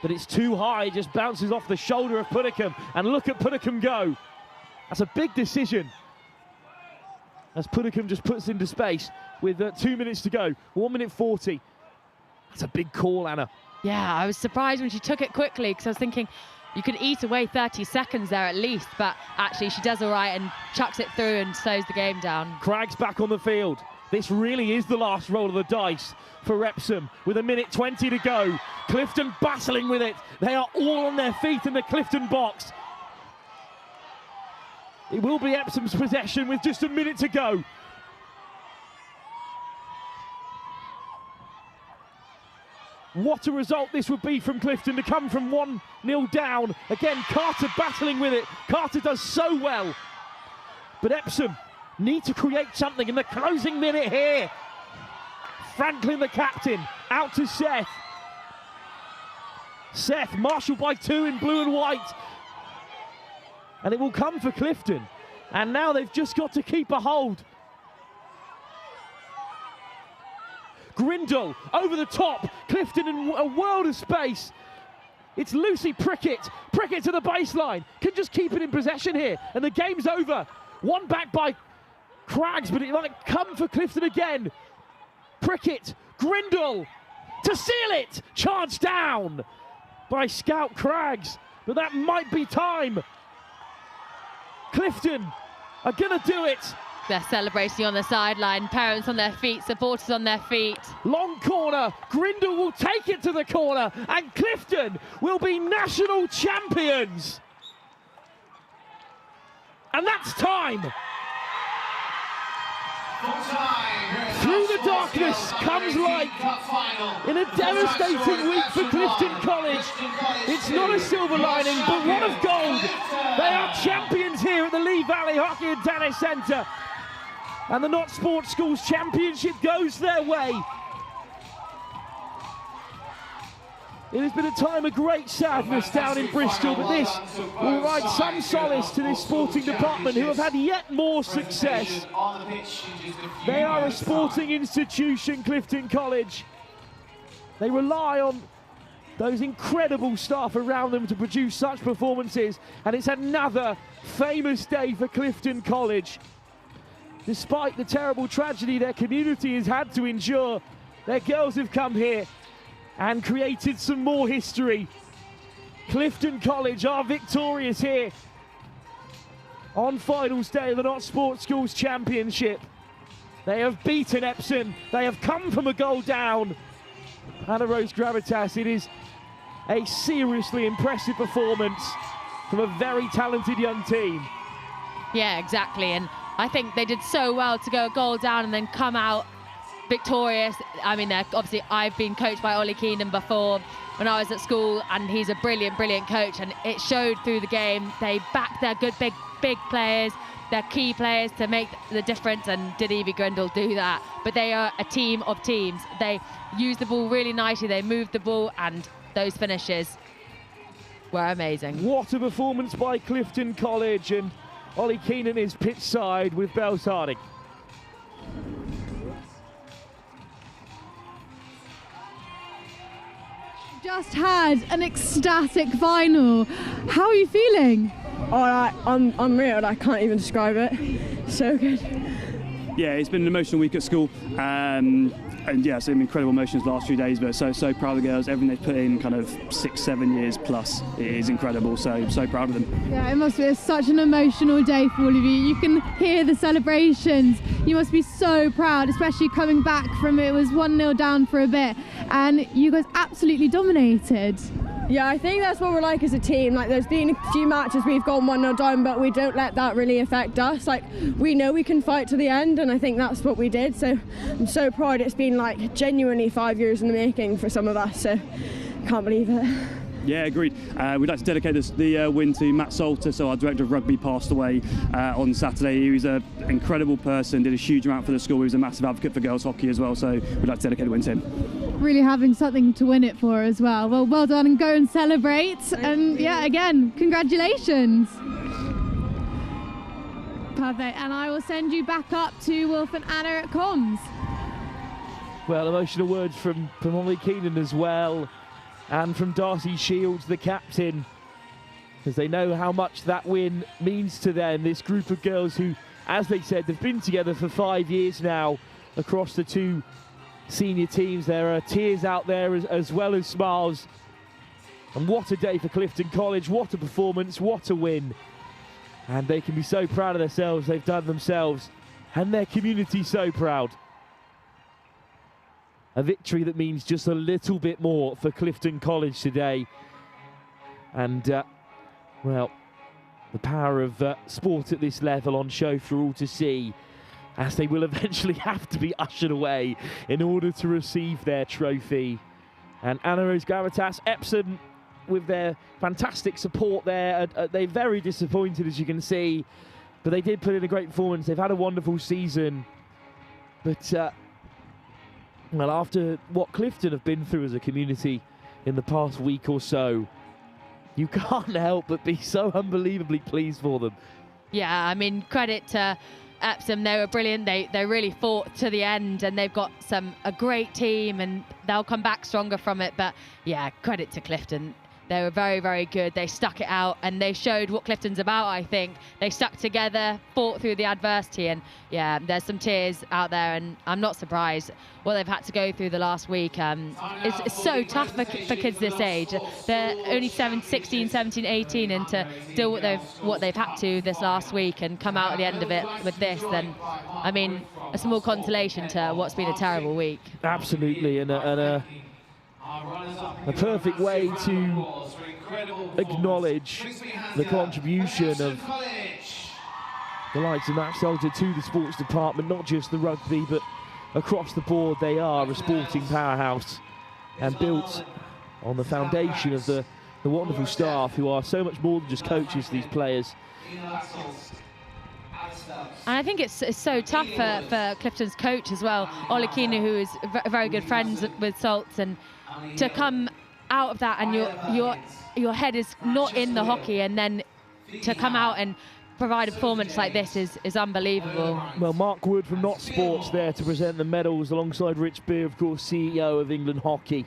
but it's too high. It just bounces off the shoulder of Puddicombe. And look at Puddicombe go. That's a big decision, as Puddicombe just puts into space with 2 minutes to go. 1 minute 40. That's a big call, Anna. Yeah, I was surprised when she took it quickly, because I was thinking you could eat away 30 seconds there at least, but actually she does all right and chucks it through and slows the game down. Craggs back on the field. This really is the last roll of the dice for Epsom with 1:20 to go. Clifton battling with it. They are all on their feet in the Clifton box. It will be Epsom's possession with just 1 minute to go. What a result this would be from Clifton to come from 1-0 down. Again, Carter battling with it. Carter does so well. But Epsom need to create something in the closing minute here. Franklin, the captain, out to Seth. Seth marshalled by 2 in blue and white. And it will come for Clifton. And now they've just got to keep a hold. Grindle over the top. Clifton in a world of space. It's Lucy Prickett. Prickett to the baseline. Can just keep it in possession here. And the game's over. One back by Craggs, but it might come for Clifton again. Prickett. Grindle to seal it. Charged down by Scout Craggs. But that might be time. Clifton are going to do it. They're celebrating on the sideline, parents on their feet, supporters on their feet. Long corner, Grindle will take it to the corner, and Clifton will be national champions. And that's time. Through the darkness comes light. In a devastating week for Clifton College. It's not a silver lining, but one of gold. They are champions here at the Lee Valley Hockey and Tennis Centre. And the Not Sports Schools Championship goes their way. It has been a time of great sadness down in Bristol, but this will provide some solace to this sporting department who have had yet more success. They are a sporting institution, Clifton College. They rely on those incredible staff around them to produce such performances, and it's another famous day for Clifton College. Despite the terrible tragedy their community has had to endure, their girls have come here and created some more history. Clifton College are victorious here on finals day of the Not Sports Schools Championship. They have beaten Epsom. They have come from a goal down. Anna Rose Gravitas, it is a seriously impressive performance from a very talented young team. Yeah, exactly. And I think they did so well to go a goal down and then come out victorious. I mean, obviously I've been coached by Ollie Keenan before when I was at school, and he's a brilliant coach, and it showed through the game. They backed their good big players, their key players, to make the difference, and did Evie Grindle do that? But they are a team of teams. They used the ball really nicely, they moved the ball, and those finishes were amazing. What a performance by Clifton College, and Ollie Keenan is pitch side with Bells Harding. Just had an ecstatic final. How are you feeling? I'm unreal. I can't even describe it. So good. Yeah, it's been an emotional week at school. And yeah, some incredible emotions the last few days, but so proud of the girls. Everything they've put in, kind of 6-7 years plus, it is incredible. So proud of them. Yeah, it must be such an emotional day for all of you. You can hear the celebrations. You must be so proud, especially coming back from it was 1-0 down for a bit, and you guys absolutely dominated. Yeah, I think that's what we're like as a team. Like, there's been a few matches we've gone 1-0 down, but we don't let that really affect us. Like, we know we can fight to the end, and I think that's what we did. So I'm so proud. It's been like genuinely 5 years in the making for some of us. So can't believe it. Yeah, agreed. We'd like to dedicate the win to Matt Salter. So our director of rugby passed away on Saturday. He was an incredible person, did a huge amount for the school. He was a massive advocate for girls hockey as well. So we'd like to dedicate the win to him. Really having something to win it for as well. Well done, and go and celebrate. And yeah, again, congratulations. Perfect. And I will send you back up to Wolf and Anna at comms. Well, emotional words from Ollie Keenan as well, and from Darcy Shields, the captain, because they know how much that win means to them. This group of girls who, as they said, they've been together for 5 years now across the two senior teams. There are tears out there as well as smiles. And what a day for Clifton College, what a performance, what a win. And they can be so proud of themselves. They've done themselves and their community so proud. A victory that means just a little bit more for Clifton College today. And, well, the power of sport at this level on show for all to see, as they will eventually have to be ushered away in order to receive their trophy. And Anna Rose Gravitas, Epsom, with their fantastic support there, they're very disappointed, as you can see, but they did put in a great performance. They've had a wonderful season, but well, after what Clifton have been through as a community in the past week or so, you can't help but be so unbelievably pleased for them. Yeah, I mean, credit to Epsom. They were brilliant. They really fought to the end, and they've got a great team, and they'll come back stronger from it. But yeah, credit to Clifton. They were very, very good. They stuck it out, and they showed what Clifton's about, I think. They stuck together, fought through the adversity, and yeah, there's some tears out there, and I'm not surprised what they've had to go through the last week. It's so tough for kids this age. They're only 16, 17, 18, and to deal with what they've had to this last week and come out at the end of it with this, then, I mean, a small consolation to what's been a terrible week. Absolutely, and a perfect way to acknowledge the contribution of the likes of Matt Salter to the sports department, not just the rugby, but across the board. They are a sporting powerhouse and built on the foundation of the wonderful staff who are so much more than just coaches to these players. And I think it's so tough for Clifton's coach as well, Ollie Keane, who is very good friends with Salts, and to come out of that and your head is not in the hockey, and then to come out and provide a performance like this is unbelievable. Well, Mark Wood from Not Sports there to present the medals alongside Rich Beer, of course, CEO of England Hockey.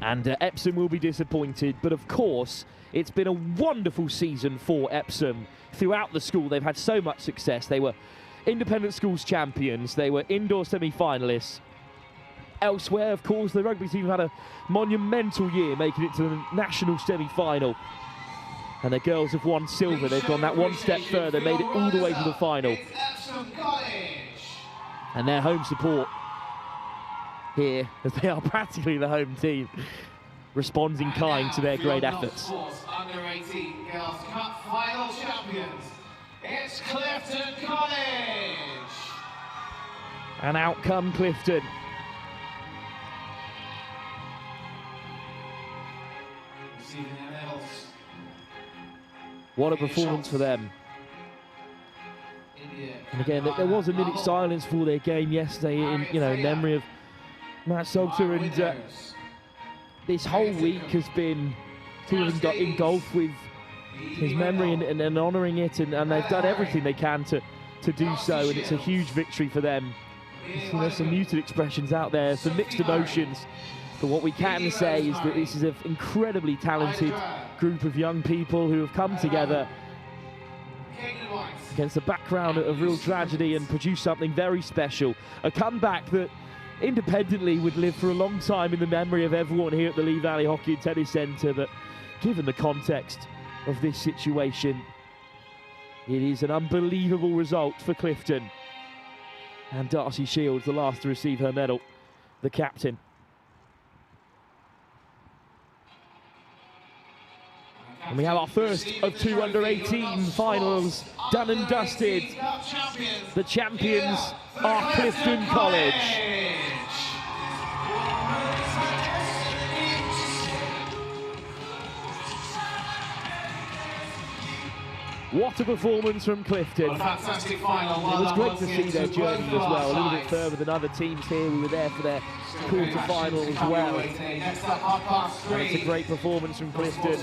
And Epsom will be disappointed, but of course, it's been a wonderful season for Epsom. Throughout the school, they've had so much success. They were independent schools champions. They were indoor semi-finalists. Elsewhere, of course, the rugby team had a monumental year, making it to the national semi-final. And the girls have won silver. They've gone that one step further, made it all the way to the final. And their home support here, as they are practically the home team, responds in kind to their great efforts. Under 18 Girls Cup final champions, it's Clifton College. And out come Clifton. Receiving their medals. What a performance for them. And again, there was a minute silence for their game yesterday in memory of Matt Salter, and this whole week has been engulfed with his memory and honouring it, and they've done everything they can to do so, and it's a huge victory for them. There's some muted expressions out there, some mixed emotions, but what we can say is that this is an incredibly talented group of young people who have come together against a background of real tragedy and produced something very special. A comeback that independently would live for a long time in the memory of everyone here at the Lee Valley Hockey and Tennis Centre, but given the context of this situation, it is an unbelievable result for Clifton. And Darcy Shields, the last to receive her medal, the captain. And we have our first of two under-18 finals done and dusted. The champions are Clifton College. What a performance from Clifton. A fantastic final. It was great to see their journey as well, a little bit further than other teams here. We were there for their quarter-final as well. And it's a great performance from Clifton.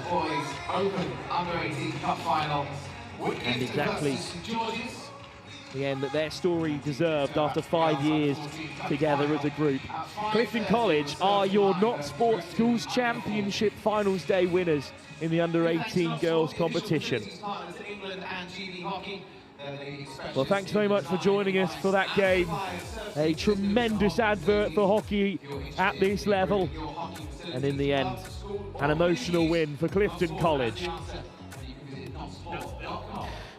Open under-18 cup final. And exactly the end that their story deserved after 5 years together as a group. Clifton College are your Not Sports Schools Championship Finals Day winners in the under-18 girls competition. Well, thanks very much for joining us for that game. A tremendous advert for hockey at this level. And in the end, an emotional win for Clifton College.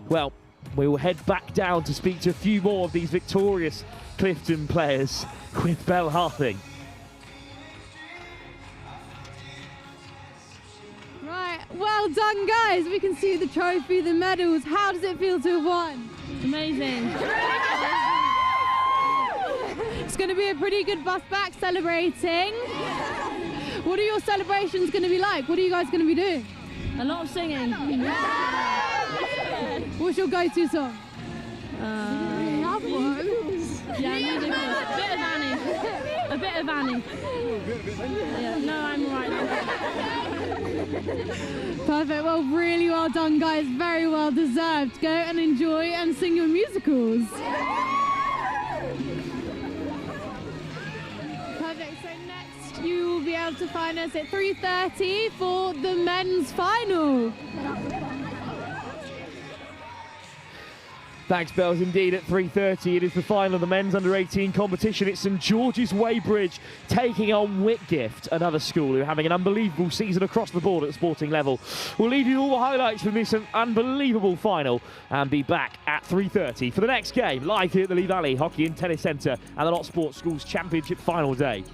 Well, we will head back down to speak to a few more of these victorious Clifton players with Belle Harthing. Right, well done guys. We can see the trophy, the medals. How does it feel to have won? Amazing. It's going to be a pretty good bus back celebrating. What are your celebrations going to be like? What are you guys going to be doing? A lot of singing. What's your go-to song? Yeah, music. A bit of Annie. Yeah, no, I'm right now. Perfect. Well, really well done, guys. Very well deserved. Go and enjoy and sing your musicals. Perfect. So next, you will be able to find us at 3:30 for the men's final. Thanks, Bells. Indeed, at 3:30, it is the final of the men's under-18 competition. It's St George's Weybridge taking on Whitgift, another school who are having an unbelievable season across the board at the sporting level. We'll leave you all the highlights from this unbelievable final and be back at 3:30 for the next game, live here at the Lee Valley Hockey and Tennis Centre and the Not Sports Schools Championship final day.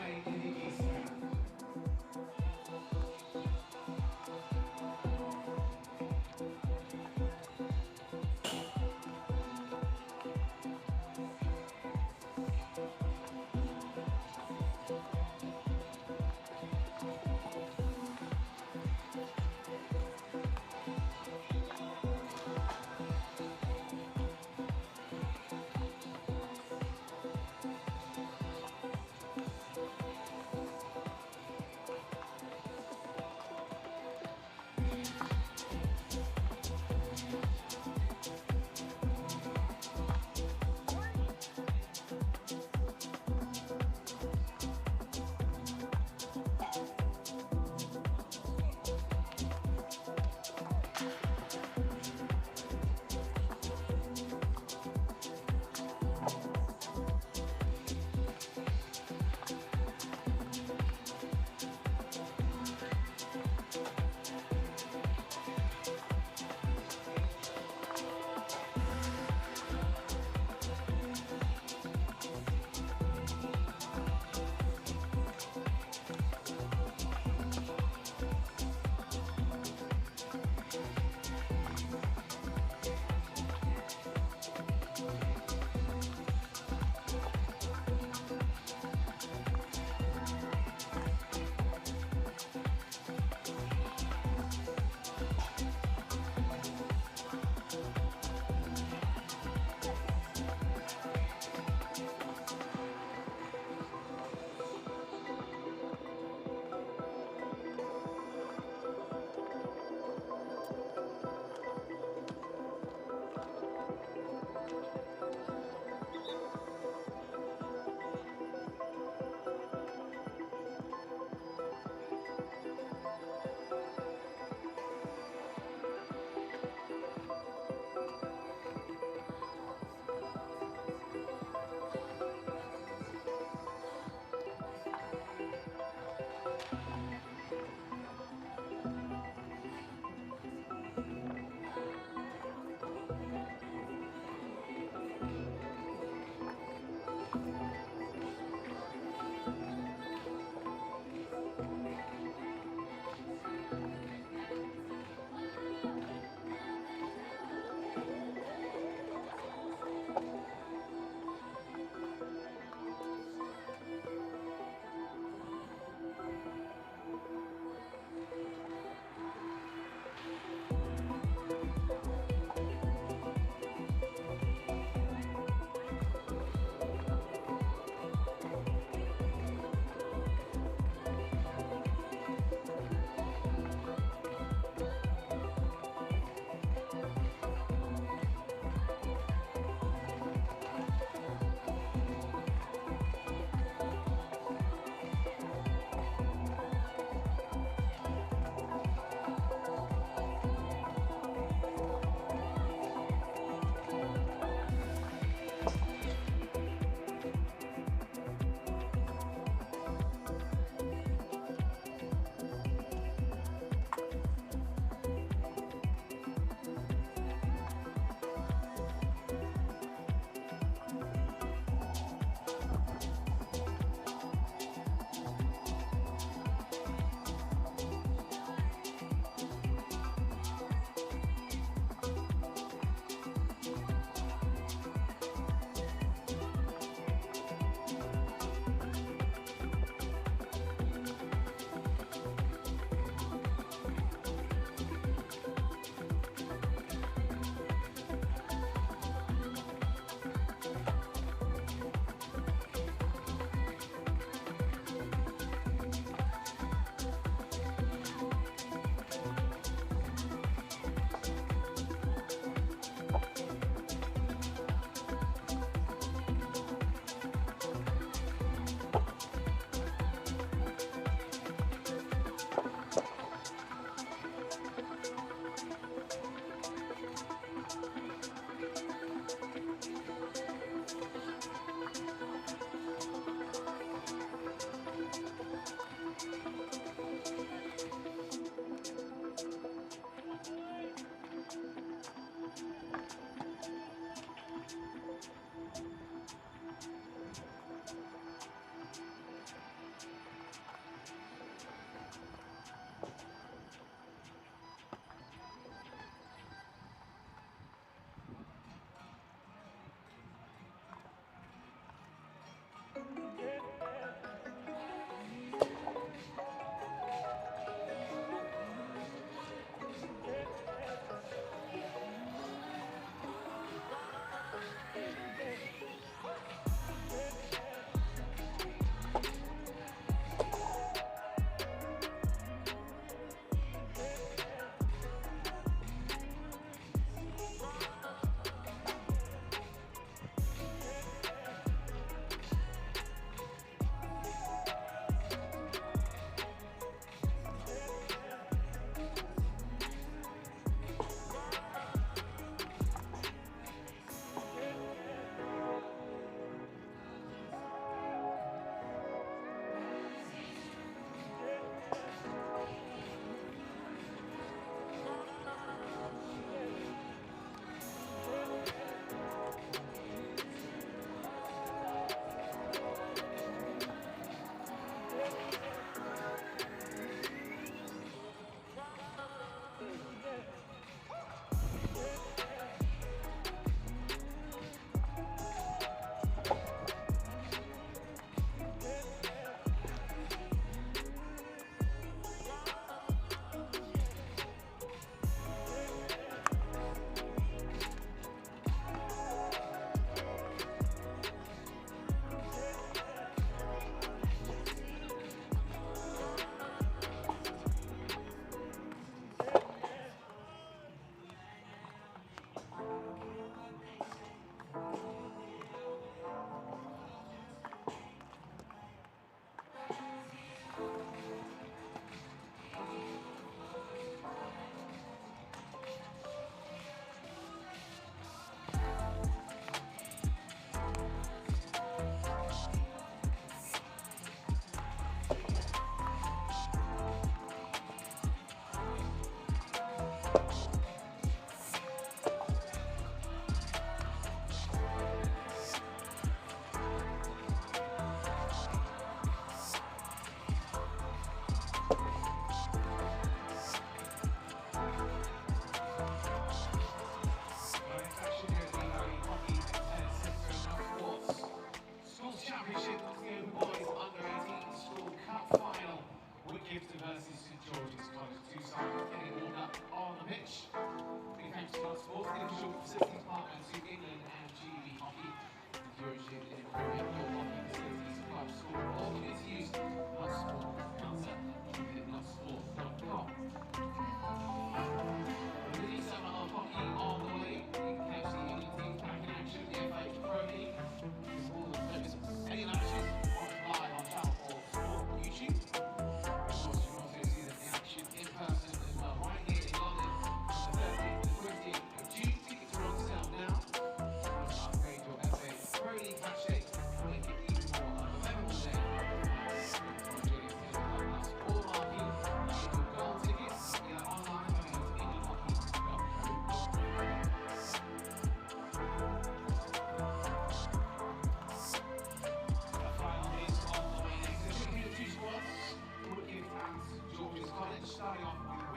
away in the East End.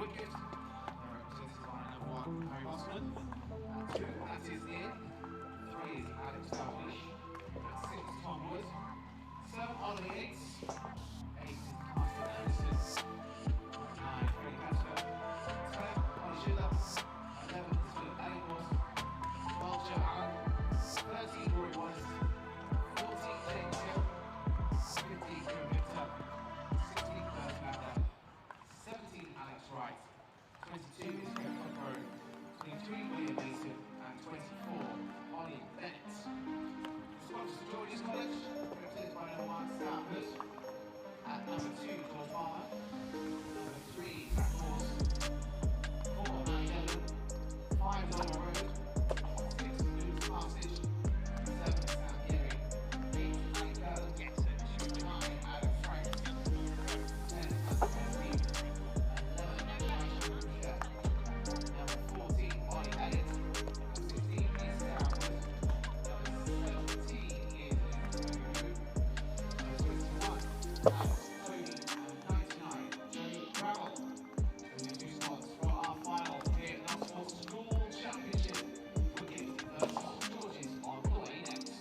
Whitgift. Represented by number 1, Harry Musselman. At 2, that is Ian. 3 is Alex Dalglish. At 6, Tom Wood. 7, Ollie Yates. 8 is Carsten Anderson. 9, Freddie Pascoe. 10, Ollie Schiller. 11 is Philip Amos. 12, Joe Allen. 13, Rory Wallace. 14, James Hill. 15, Kieran Victor. 16, Bert Lander. 17, Alex Wright. 22 is Greg Cockburn. 23, William Mason. And 24, Ollie Bennett. Response to George's College, represented by number 1, Sam Hood. At number 2, George Palmer. Number 3, Zach Morse. 4, Andy Ellen. 5, Laura Road. 6, Lewis Passage. 7, Sam Geary. 8, Andy Curlin. 9, Adam Franks. 10, Anthony Steve. 11, Rachel Boucher. Number 14, Ollie Elliott. 16 is Sarah Wood. Number 17 is Luke. Number 21, Alex Cody. And 99, Joe Gravel. And the 2 spots for our final here at the Sports School Championship. Whitgift versus Georges on the way next.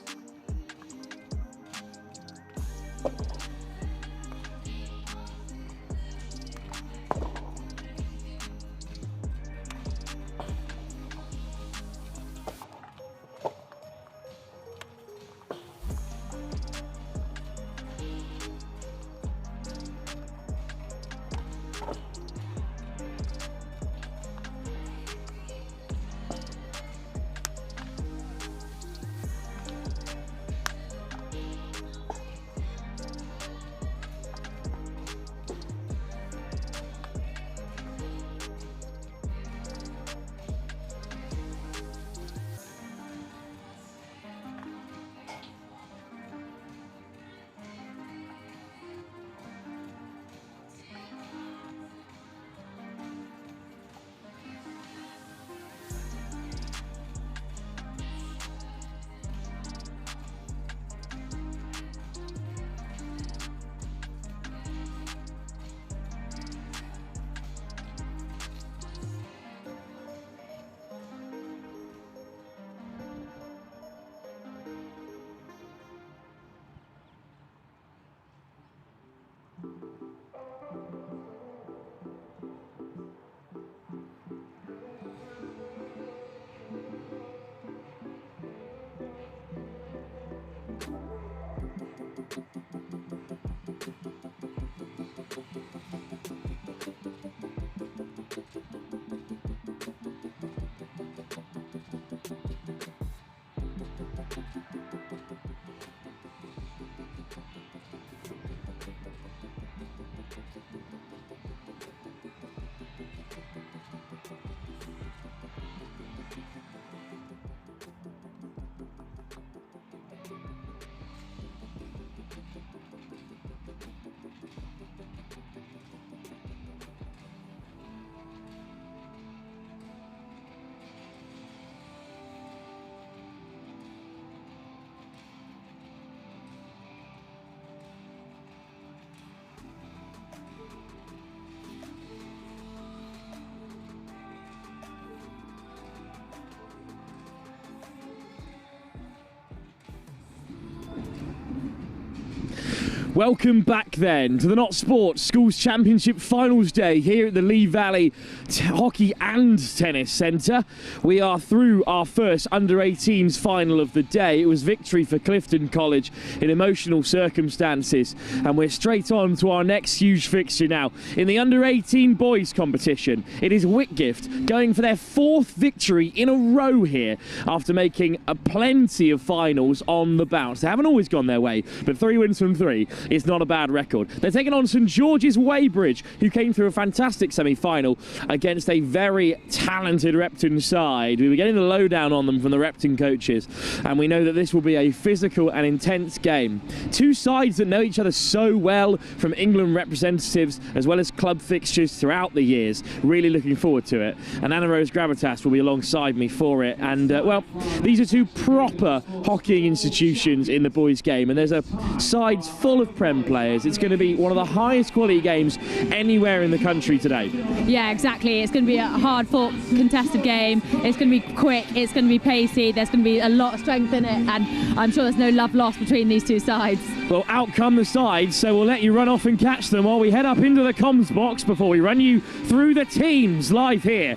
Welcome back then to the Not Sports Schools Championship Finals Day here at the Lee Valley Hockey and Tennis Centre. We are through our first under-18s final of the day. It was victory for Clifton College in emotional circumstances, and we're straight on to our next huge fixture now. In the under-18 boys competition, it is Whitgift going for their 4th victory in a row here after making plenty of finals on the bounce. They haven't always gone their way, but 3 wins from 3 is not a bad record. They're taking on St George's Weybridge, who came through a fantastic semi-final against a very talented Repton side. We were getting the lowdown on them from the Repton coaches, and we know that this will be a physical and intense game. 2 sides that know each other so well, from England representatives as well as club fixtures throughout the years. Really looking forward to it. And Anna Rose Gravitas will be alongside me for it. And, well, these are 2 proper hockey institutions in the boys' game, and there's a sides full of of Prem players. It's going to be one of the highest quality games anywhere in the country today. Yeah, exactly. It's going to be a hard-fought, contested game. It's going to be quick. It's going to be pacey. There's going to be a lot of strength in it, and I'm sure there's no love lost between these two sides. Well, out come the sides, so we'll let you run off and catch them while we head up into the comms box before we run you through the teams live here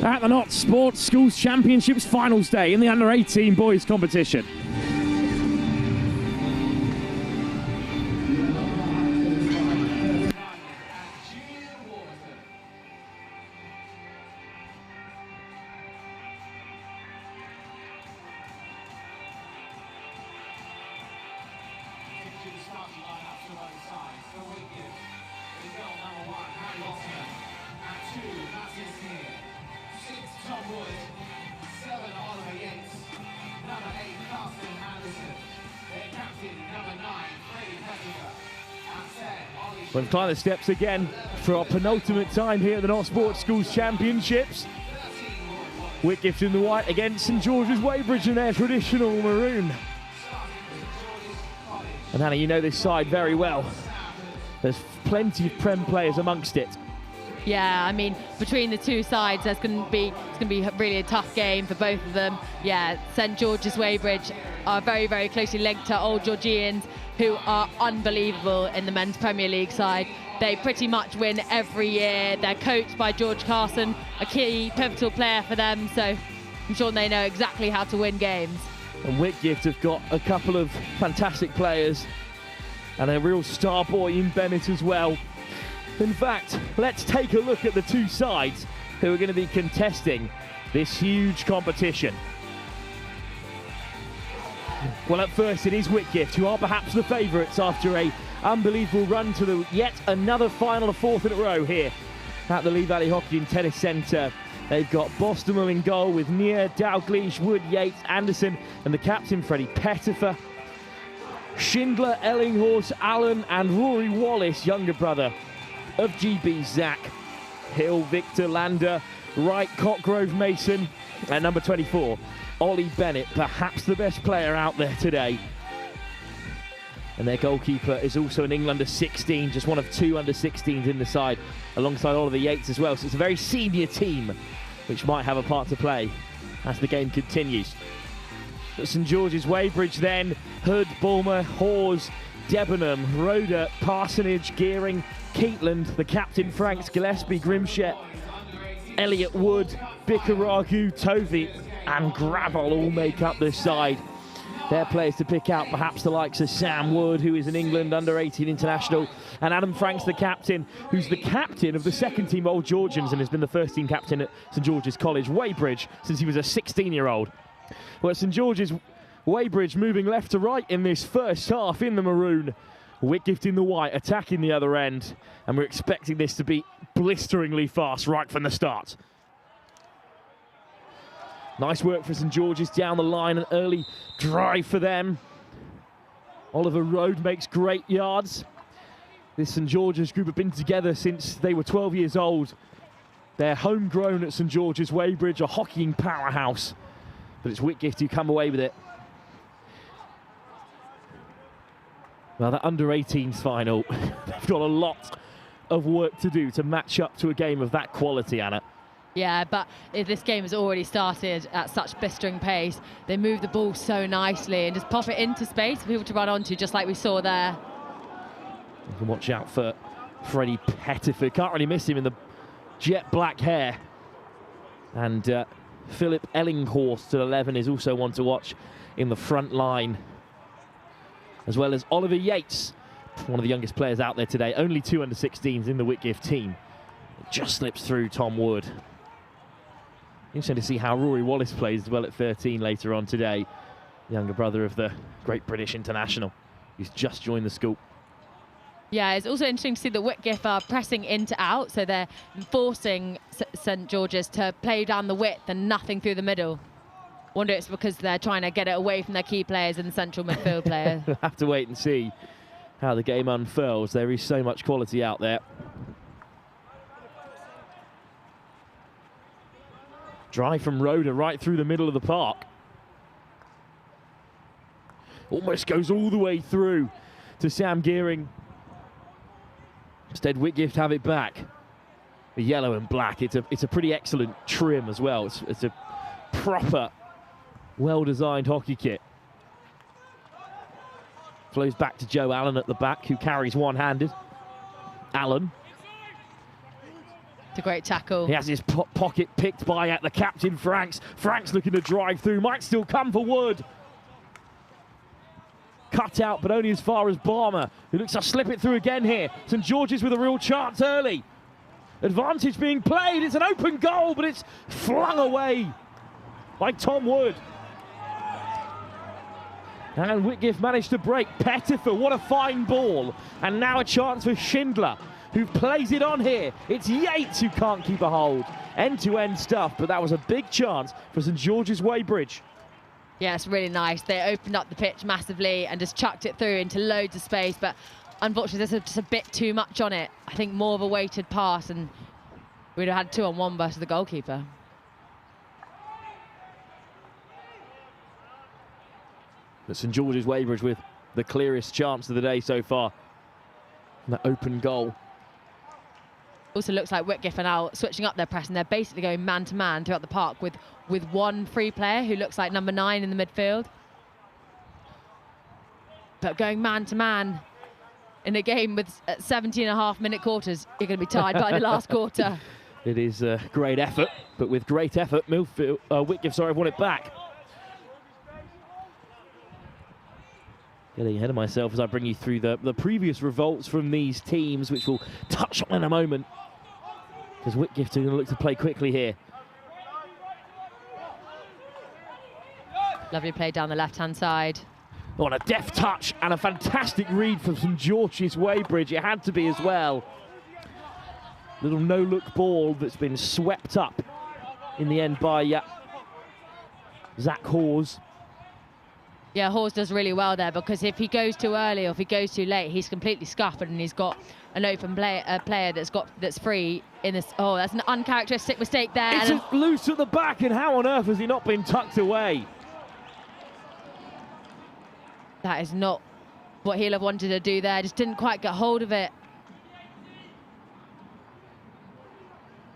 at the Notts Sports Schools Championships Finals Day in the Under-18 boys competition. We've climbed the steps again for our penultimate time here at the Notts Sports Schools Championships. Whitgift in the white against St George's Weybridge in their traditional maroon. And Hannah, you know this side very well. There's plenty of Prem players amongst it. Yeah, I mean, between the two sides, it's going to be really a tough game for both of them. Yeah, St George's Weybridge are very, very closely linked to Old Georgians, who are unbelievable in the men's Premier League side. They pretty much win every year. They're coached by George Carson, a key pivotal player for them, so I'm sure they know exactly how to win games. And Whitgift have got a couple of fantastic players and a real star boy in Bennett as well. In fact, let's take a look at the two sides who are going to be contesting this huge competition. Well, at first it is Whitgift, who are perhaps the favourites after a unbelievable run to the yet another final, fourth in a row here at the Lee Valley Hockey and Tennis Centre. They've got Bostomel in goal with Near, Dalgleish, Wood, Yates, Anderson, and the captain Freddie Pettifer. Schindler, Ellinghorst, Allen, and Rory Wallace, younger brother of GB Zach. Hill, Victor, Lander, Wright, Cockgrove, Mason, and number 24, Ollie Bennett, perhaps the best player out there today. And their goalkeeper is also an England under-16, just one of two under-16s in the side, alongside Oliver Yates as well. So it's a very senior team, which might have a part to play as the game continues. But St George's Weybridge then, Hood, Bulmer, Hawes, Debenham, Rhoda, Parsonage, Gearing, Keatland, the captain Franks, Gillespie, Grimshet, Elliot Wood, Bicaragu, Tovey, and Gravel all make up this side. Their players to pick out, perhaps the likes of Sam Wood, who is an England under-18 international, and Adam Franks, the captain, who's the captain of the second team Old Georgians and has been the first team captain at St George's College, Weybridge, since he was a 16-year-old. Well, St George's Weybridge moving left to right in this first half in the maroon. Whitgift in the white, attacking the other end, and we're expecting this to be blisteringly fast right from the start. Nice work for St George's down the line, an early drive for them. Oliver Road makes great yards. This St George's group have been together since they were 12 years old. They're homegrown at St George's Weybridge, a hockeying powerhouse. But it's Whitgift who come away with it. Well, that under-18s final, they've got a lot of work to do to match up to a game of that quality, Anna. Yeah, but this game has already started at such blistering pace. They move the ball so nicely and just pop it into space for people to run onto, just like we saw there. You can watch out for Freddie Pettifer. Can't really miss him in the jet black hair. And Philip Ellinghorst at 11 is also one to watch in the front line, as well as Oliver Yates, one of the youngest players out there today. Only two under-16s in the Whitgift team. It just slips through Tom Wood. Interesting to see how Rory Wallace plays as well at 13 later on today. Younger brother of the great British international, who's just joined the school. Yeah, it's also interesting to see that Whitgift are pressing into out, so they're forcing St George's to play down the width and nothing through the middle. Wonder it's because they're trying to get it away from their key players and the central midfield player. We'll have to wait and see how the game unfurls. There is so much quality out there. Drive from Rhoda right through the middle of the park. Almost goes all the way through to Sam Gearing. Instead, Whitgift have it back. The yellow and black. It's a pretty excellent trim as well. It's a proper, well-designed hockey kit. Flows back to Joe Allen at the back, who carries one-handed. Allen. It's a great tackle. He has his pocket picked by the captain, Franks. Franks looking to drive through, might still come for Wood. Cut out, but only as far as Barmer, who looks to slip it through again here. St George's with a real chance early. Advantage being played, it's an open goal, but it's flung away by Tom Wood. And Whitgift managed to break. Pettifer, what a fine ball. And now a chance for Schindler, who plays it on here. It's Yates who can't keep a hold. End-to-end stuff, but that was a big chance for St George's Weybridge. Yeah, it's really nice. They opened up the pitch massively and just chucked it through into loads of space, but unfortunately there's just a bit too much on it. I think more of a weighted pass, and we'd have had 2-on-1 versus the goalkeeper. But St George's Weybridge with the clearest chance of the day so far. That open goal. Also looks like Whitgift are now switching up their press, and they're basically going man-to-man throughout the park with one free player who looks like number 9 in the midfield. But going man-to-man in a game with 17.5-minute quarters, you're going to be tired by the last quarter. It is a great effort, but with great effort, Whitgift, have won it back. Getting ahead of myself as I bring you through the previous revolts from these teams, which we'll touch on in a moment, because Whitgift are going to look to play quickly here. Lovely play down the left-hand side. Oh, and a deft touch and a fantastic read from St George's Weybridge. It had to be as well. Little no-look ball that's been swept up in the end by Zach Hawes. Yeah, Hawes does really well there, because if he goes too early or if he goes too late, he's completely scuppered, and he's got an open player that's free in this. Oh, that's an uncharacteristic mistake there. It's just loose at the back, and how on earth has he not been tucked away? That is not what he'll have wanted to do there. Just didn't quite get hold of it.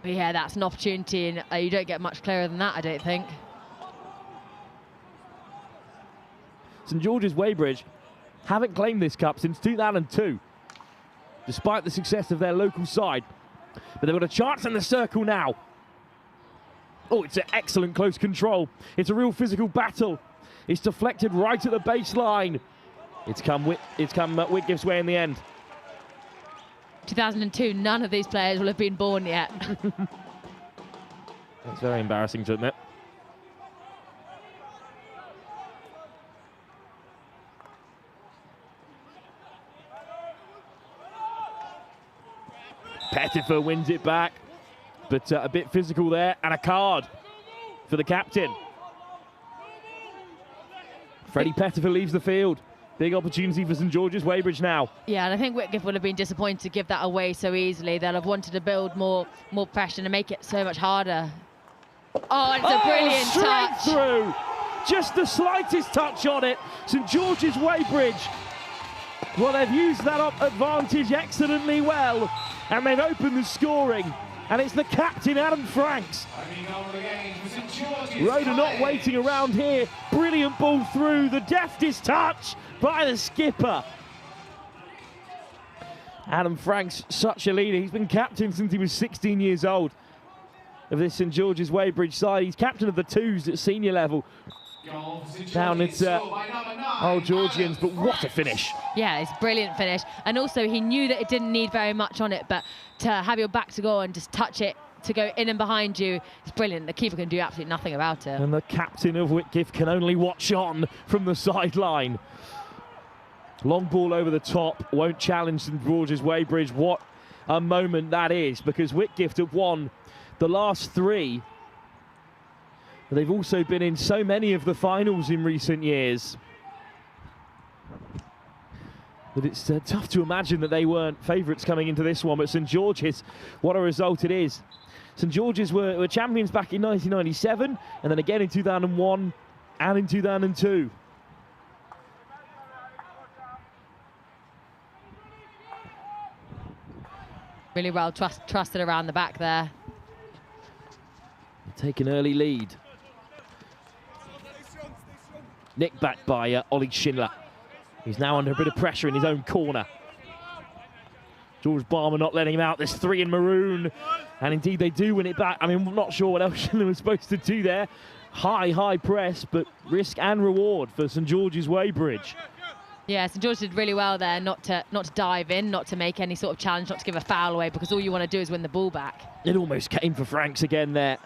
But yeah, that's an opportunity, and you don't get much clearer than that, I don't think. St George's Weybridge haven't claimed this cup since 2002, despite the success of their local side. But they've got a chance in the circle now. Oh, it's an excellent close control. It's a real physical battle. It's deflected right at the baseline. It's come Whitgift's way in the end. 2002, none of these players will have been born yet. That's very embarrassing to admit. Pettifer wins it back, but a bit physical there, and a card for the captain. Freddie Pettifer leaves the field. Big opportunity for St George's Weybridge now. Yeah, and I think Whitgift would have been disappointed to give that away so easily. They'll have wanted to build more pressure and make it so much harder. Oh, it's a brilliant touch. Through. Just the slightest touch on it. St George's Weybridge. Well, they've used that advantage excellently well, and they've opened the scoring. And it's the captain, Adam Franks. Rhoda not waiting around here. Brilliant ball through. The deftest touch by the skipper. Adam Franks, such a leader. He's been captain since he was 16 years old of this St George's Weybridge side. He's captain of the twos at senior level. Down at Old Georgians, but what a finish. Yeah, it's a brilliant finish. And also he knew that it didn't need very much on it, but to have your back to goal and just touch it to go in and behind you, it's brilliant. The keeper can do absolutely nothing about it. And the captain of Whitgift can only watch on from the sideline. Long ball over the top, won't challenge St George's Weybridge. What a moment that is, because Whitgift have won the last 3. They've also been in so many of the finals in recent years that it's tough to imagine that they weren't favourites coming into this one. But St George's, what a result it is. St George's were champions back in 1997, and then again in 2001 and in 2002. Really well trusted around the back there. Take an early lead. Nicked back by Ollie Schindler. He's now under a bit of pressure in his own corner. George Barmer not letting him out. There's 3 in maroon. And indeed they do win it back. I mean, I'm not sure what else Schindler was supposed to do there. High press, but risk and reward for St George's Weybridge. Yeah, St George did really well there not to dive in, not to make any sort of challenge, not to give a foul away, because all you want to do is win the ball back. It almost came for Franks again there.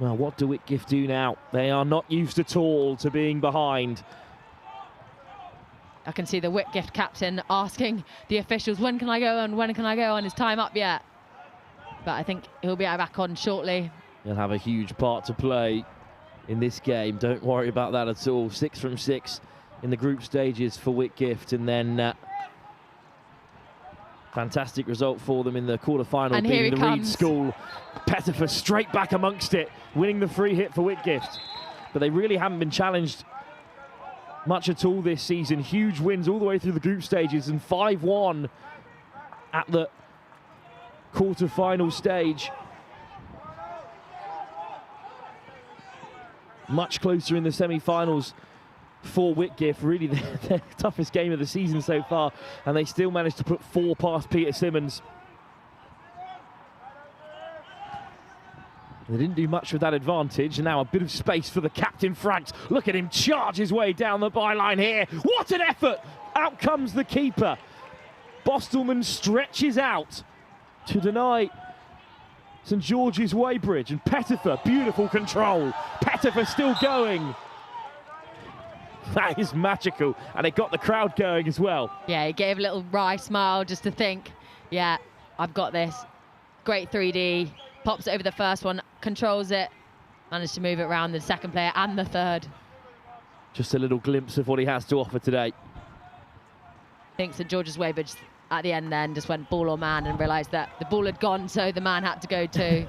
Well, what do Whitgift do now? They are not used at all to being behind. I can see the Whitgift captain asking the officials, when can I go on, when can I go on, is time up yet? But I think he'll be back on shortly. He'll have a huge part to play in this game. Don't worry about that at all. 6 from 6 in the group stages for Whitgift, and then fantastic result for them in the quarter-final, beating the Reed School. Pettifer straight back amongst it, winning the free hit for Whitgift. But they really haven't been challenged much at all this season. Huge wins all the way through the group stages, and 5-1 at the quarter-final stage. Much closer in the semi-finals for Whitgift. Really their toughest game of the season so far, and they still managed to put 4 past Peter Simmons. They didn't do much with that advantage, and now a bit of space for the captain Franks. Look at him charge his way down the byline here. What an effort! Out comes the keeper. Bostelman stretches out to deny St George's Weybridge, and Pettifer, beautiful control. Pettifer still going. That is magical, and it got the crowd going as well. Yeah, he gave a little wry smile just to think, yeah, I've got this. Great 3D, pops it over the first one, controls it, managed to move it around the second player and the third. Just a little glimpse of what he has to offer today. I think St George's Weybridge at the end then just went ball or man and realised that the ball had gone, so the man had to go too.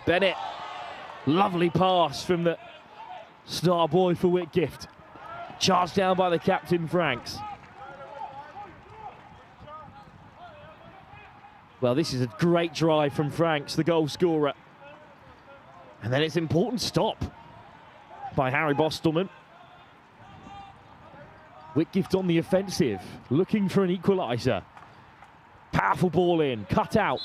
Bennett, lovely pass from the star boy for Whitgift. Charged down by the captain Franks. Well, this is a great drive from Franks, the goal scorer. And then it's an important stop by Harry Bostelman. Whitgift on the offensive, looking for an equaliser. Powerful ball in, cut out.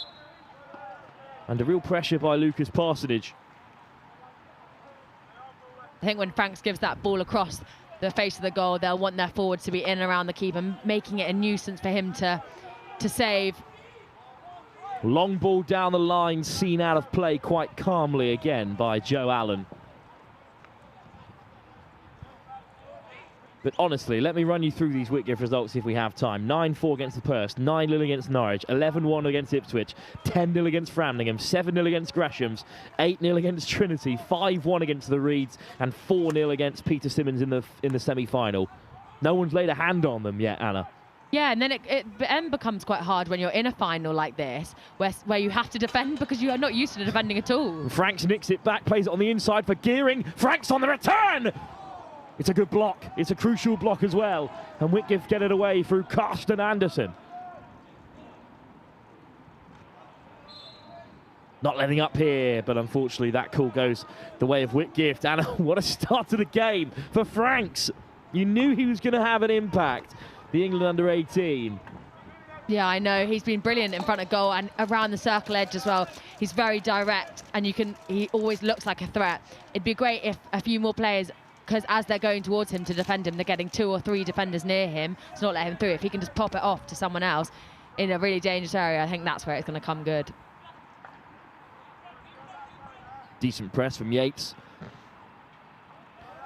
Under real pressure by Lucas Parsonage. I think when Franks gives that ball across the face of the goal, they'll want their forwards to be in and around the keeper, making it a nuisance for him to save. Long ball down the line, seen out of play quite calmly again by Joe Allen. But honestly, let me run you through these Whitgift results if we have time. 9-4 against the Perth, 9-0 against Norwich, 11-1 against Ipswich, 10-0 against Framlingham, 7-0 against Greshams, 8-0 against Trinity, 5-1 against the Reeds, and 4-0 against Peter Simmons in the semi-final. No one's laid a hand on them yet, Anna. Yeah, and then it becomes quite hard when you're in a final like this, where you have to defend because you are not used to defending at all. Franks nicks it back, plays it on the inside for Gearing. Franks on the return! It's a good block. It's a crucial block as well. And Whitgift get it away through Karsten Anderson. Not letting up here, but unfortunately that call goes the way of Whitgift. And what a start to the game for Franks. You knew he was going to have an impact, the England under-18. Yeah, I know. He's been brilliant in front of goal and around the circle edge as well. He's very direct, and he always looks like a threat. It'd be great if a few more players, because as they're going towards him to defend him, they're getting 2 or 3 defenders near him to not let him through. If he can just pop it off to someone else in a really dangerous area, I think that's where it's going to come good. Decent press from Yates.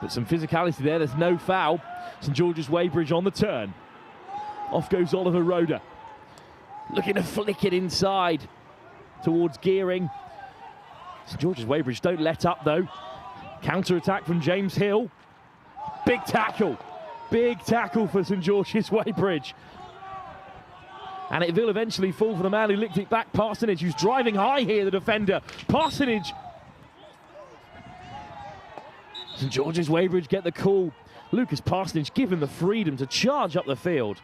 But some physicality there. There's no foul. St George's Weybridge on the turn. Off goes Oliver Roeder. Looking to flick it inside towards Gearing. St George's Weybridge don't let up though. Counter-attack from James Hill. Big tackle. Big tackle for St George's Weybridge. And it will eventually fall for the man who licked it back, Parsonage, who's driving high here, the defender. Parsonage St George's Weybridge get the call. Lucas Parsonage given the freedom to charge up the field.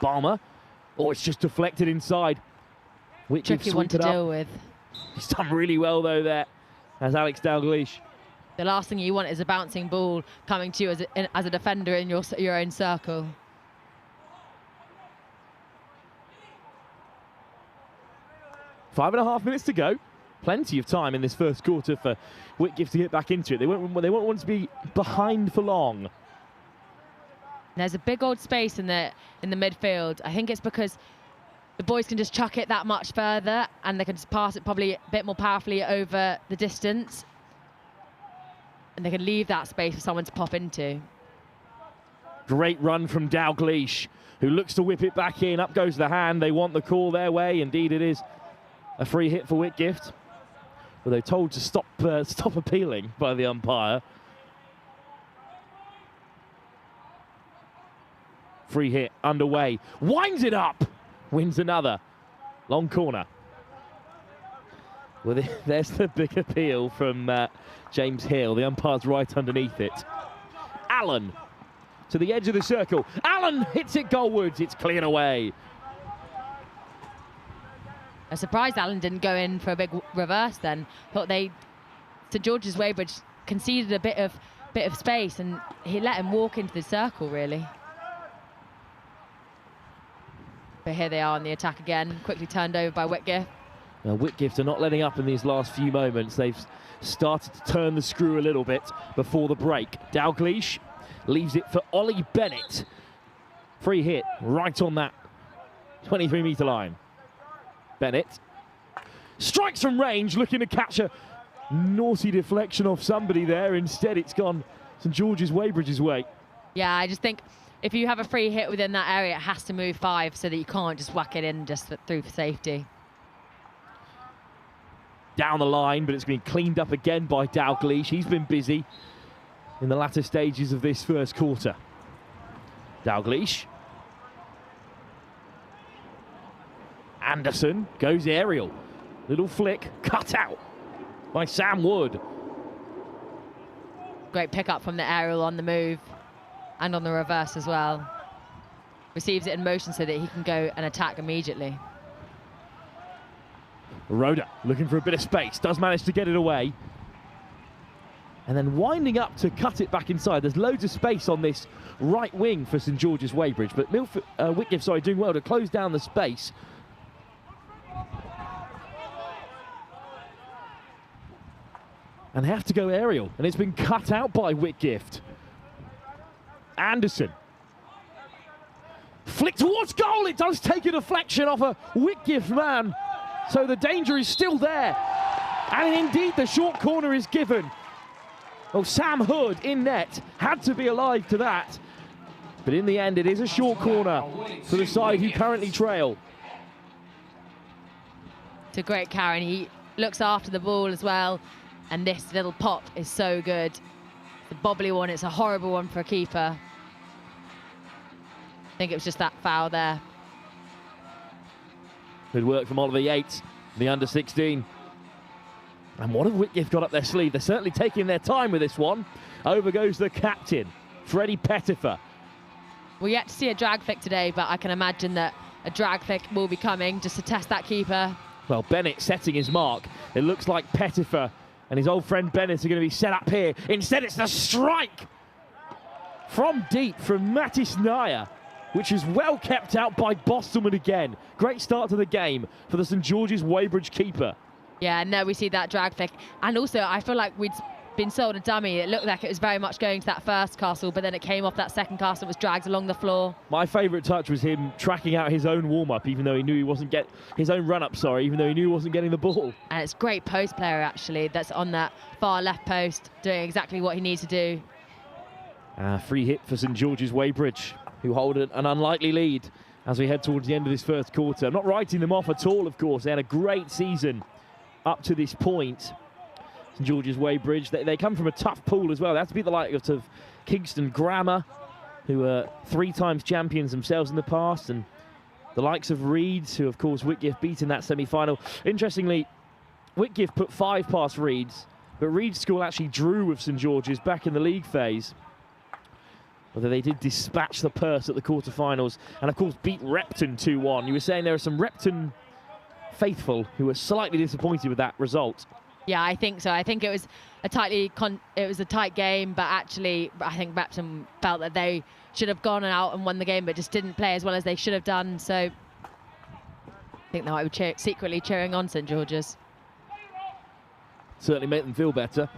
Balmer. Oh, it's just deflected inside. Whitgift Tricky one to deal with. He's done really well, though, there, as Alex Dalglish. The last thing you want is a bouncing ball coming to you as a defender in your own circle. Five and a half minutes to go. Plenty of time in this first quarter for Whitgift to get back into it. They won't want to be behind for long. There's a big old space in the midfield. I think it's because the boys can just chuck it that much further and they can just pass it probably a bit more powerfully over the distance. And they can leave that space for someone to pop into. Great run from Dalglish, who looks to whip it back in. Up goes the hand. They want the call their way. Indeed, it is a free hit for Whitgift. But they're told to stop appealing by the umpire. Free hit underway. Winds it up. Wins another. Long corner. Well, there's the big appeal from James Hill. The umpire's right underneath it. Allen to the edge of the circle. Allen hits it goalwards. It's cleared away. I'm surprised Allen didn't go in for a big reverse then. Thought St George's Weybridge conceded a bit of space and he let him walk into the circle, really. But here they are on the attack again, quickly turned over by Whitgift. Now, Whitgift are not letting up in these last few moments. They've started to turn the screw a little bit before the break. Dalglish leaves it for Ollie Bennett. Free hit right on that 23-metre line. Bennett strikes from range, looking to catch a naughty deflection off somebody there. Instead, it's gone St George's Weybridge's way. Yeah, I just think if you have a free hit within that area, it has to move 5 so that you can't just whack it in just through for safety. Down the line, but it's been cleaned up again by Dalglish. He's been busy in the latter stages of this first quarter. Dalglish. Anderson goes aerial. Little flick, cut out by Sam Wood. Great pickup from the aerial on the move and on the reverse as well. Receives it in motion so that he can go and attack immediately. Roda looking for a bit of space, does manage to get it away. And then winding up to cut it back inside. There's loads of space on this right wing for St George's Weybridge, but Whitgift, doing well to close down the space. And they have to go aerial, and it's been cut out by Whitgift. Anderson. Flick towards goal, it does take a deflection off a Whitgift man. So the danger is still there. And indeed, the short corner is given. Oh, Sam Hood in net had to be alive to that. But in the end, it is a short corner for the side who currently trail. It's a great carry, and he looks after the ball as well. And this little pop is so good. The bobbly one, it's a horrible one for a keeper. I think it was just that foul there. Good work from Oliver Yates, the under-16. And what have Whitgift got up their sleeve? They're certainly taking their time with this one. Over goes the captain, Freddie Pettifer. We're yet to see a drag flick today, but I can imagine that a drag flick will be coming just to test that keeper. Well, Bennett setting his mark. It looks like Pettifer and his old friend Bennett are going to be set up here. Instead, it's the strike from deep from Mattis Nair, which is well kept out by Bostelman again. Great start to the game for the St George's Weybridge keeper. Yeah, no, we see that drag flick. And also, I feel like we'd been sold a dummy. It looked like it was very much going to that first castle, but then it came off that second castle and was dragged along the floor. My favourite touch was him tracking out his own warm-up, even though he knew he wasn't his own run-up, even though he knew he wasn't getting the ball. And it's great post player, actually, that's on that far left post, doing exactly what he needs to do. Free hit for St George's Weybridge, who hold an unlikely lead as we head towards the end of this first quarter. I'm not writing them off at all, of course. They had a great season up to this point. St George's Weybridge, they come from a tough pool as well. They have to beat the likes of Kingston Grammar, who are 3 times champions themselves in the past, and the likes of Reeds, who of course Whitgift beat in that semi-final. Interestingly, Whitgift put 5 past Reeds, but Reeds School actually drew with St George's back in the league phase. Although they did dispatch the purse at the quarterfinals and, of course, beat Repton 2-1. You were saying there are some Repton faithful who were slightly disappointed with that result. Yeah, I think so. I think it was a tight game, but actually I think Repton felt that they should have gone out and won the game, but just didn't play as well as they should have done. So I think they might be secretly cheering on St George's. Certainly make them feel better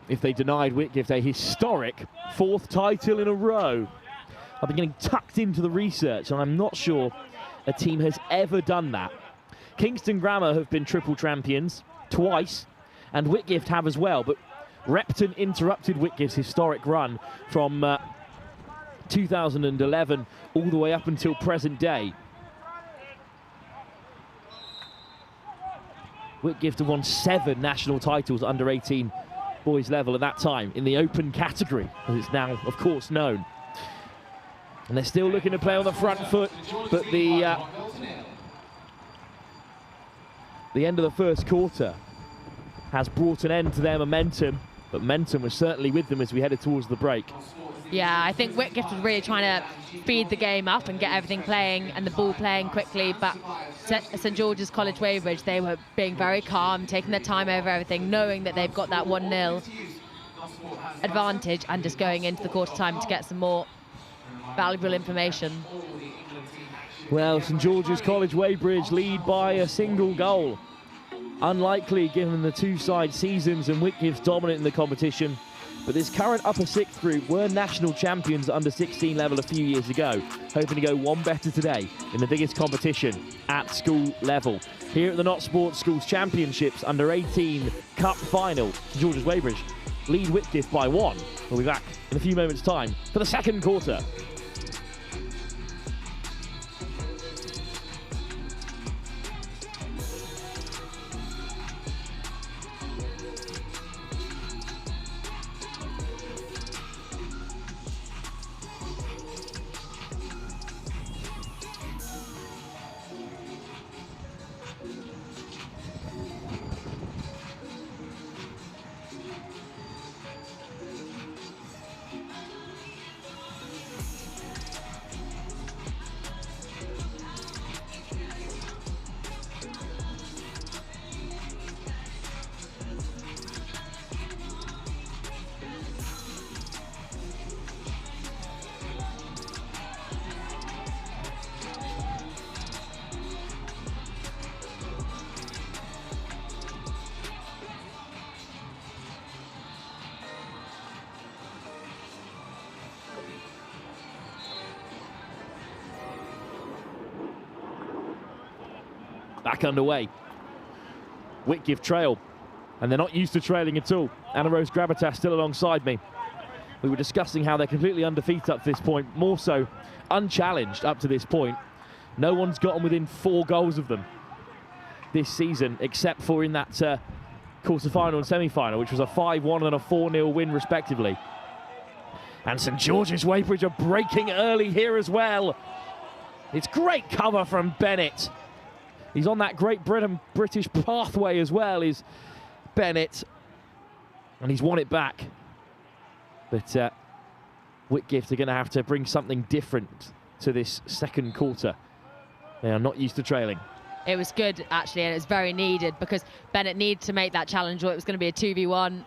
if they denied Whitgift a historic 4th title in a row. I've been getting tucked into the research, and I'm not sure a team has ever done that. Kingston Grammar have been triple champions twice, and Whitgift have as well, but Repton interrupted Whitgift's historic run from 2011 all the way up until present day. Whitgift have won 7 national titles under 18 boys level at that time in the open category, as it's now, of course, known. And they're still looking to play on the front foot, but the end of the first quarter has brought an end to their momentum, but momentum was certainly with them as we headed towards the break. Yeah, I think Whitgift was really trying to speed the game up and get everything playing and the ball playing quickly, but St George's College Weybridge, they were being very calm, taking their time over everything, knowing that they've got that 1-0 advantage and just going into the quarter time to get some more valuable information. Well, St George's College Weybridge lead by a single goal. Unlikely given the two-side seasons and Whitgift's dominant in the competition. But this current upper 6th group were national champions under 16 level a few years ago, hoping to go one better today in the biggest competition at school level. Here at the Not Sports Schools Championships under 18 Cup final, St George's Weybridge lead Whitgift by 1. We'll be back in a few moments' time for the second quarter. Back underway. Whitgift trail, and they're not used to trailing at all. Anna Rose Gravitas still alongside me. We were discussing how they're completely undefeated up to this point, more so unchallenged up to this point. No one's gotten within 4 goals of them this season, except for in that quarter-final and semi-final, which was a 5-1 and a 4-0 win respectively. And St George's Weybridge are breaking early here as well. It's great cover from Bennett. He's on that Great British pathway as well, is Bennett. And he's won it back. But Whitgift are going to have to bring something different to this second quarter. They are not used to trailing. It was good, actually, and it was very needed because Bennett needed to make that challenge or it was going to be a 2v1.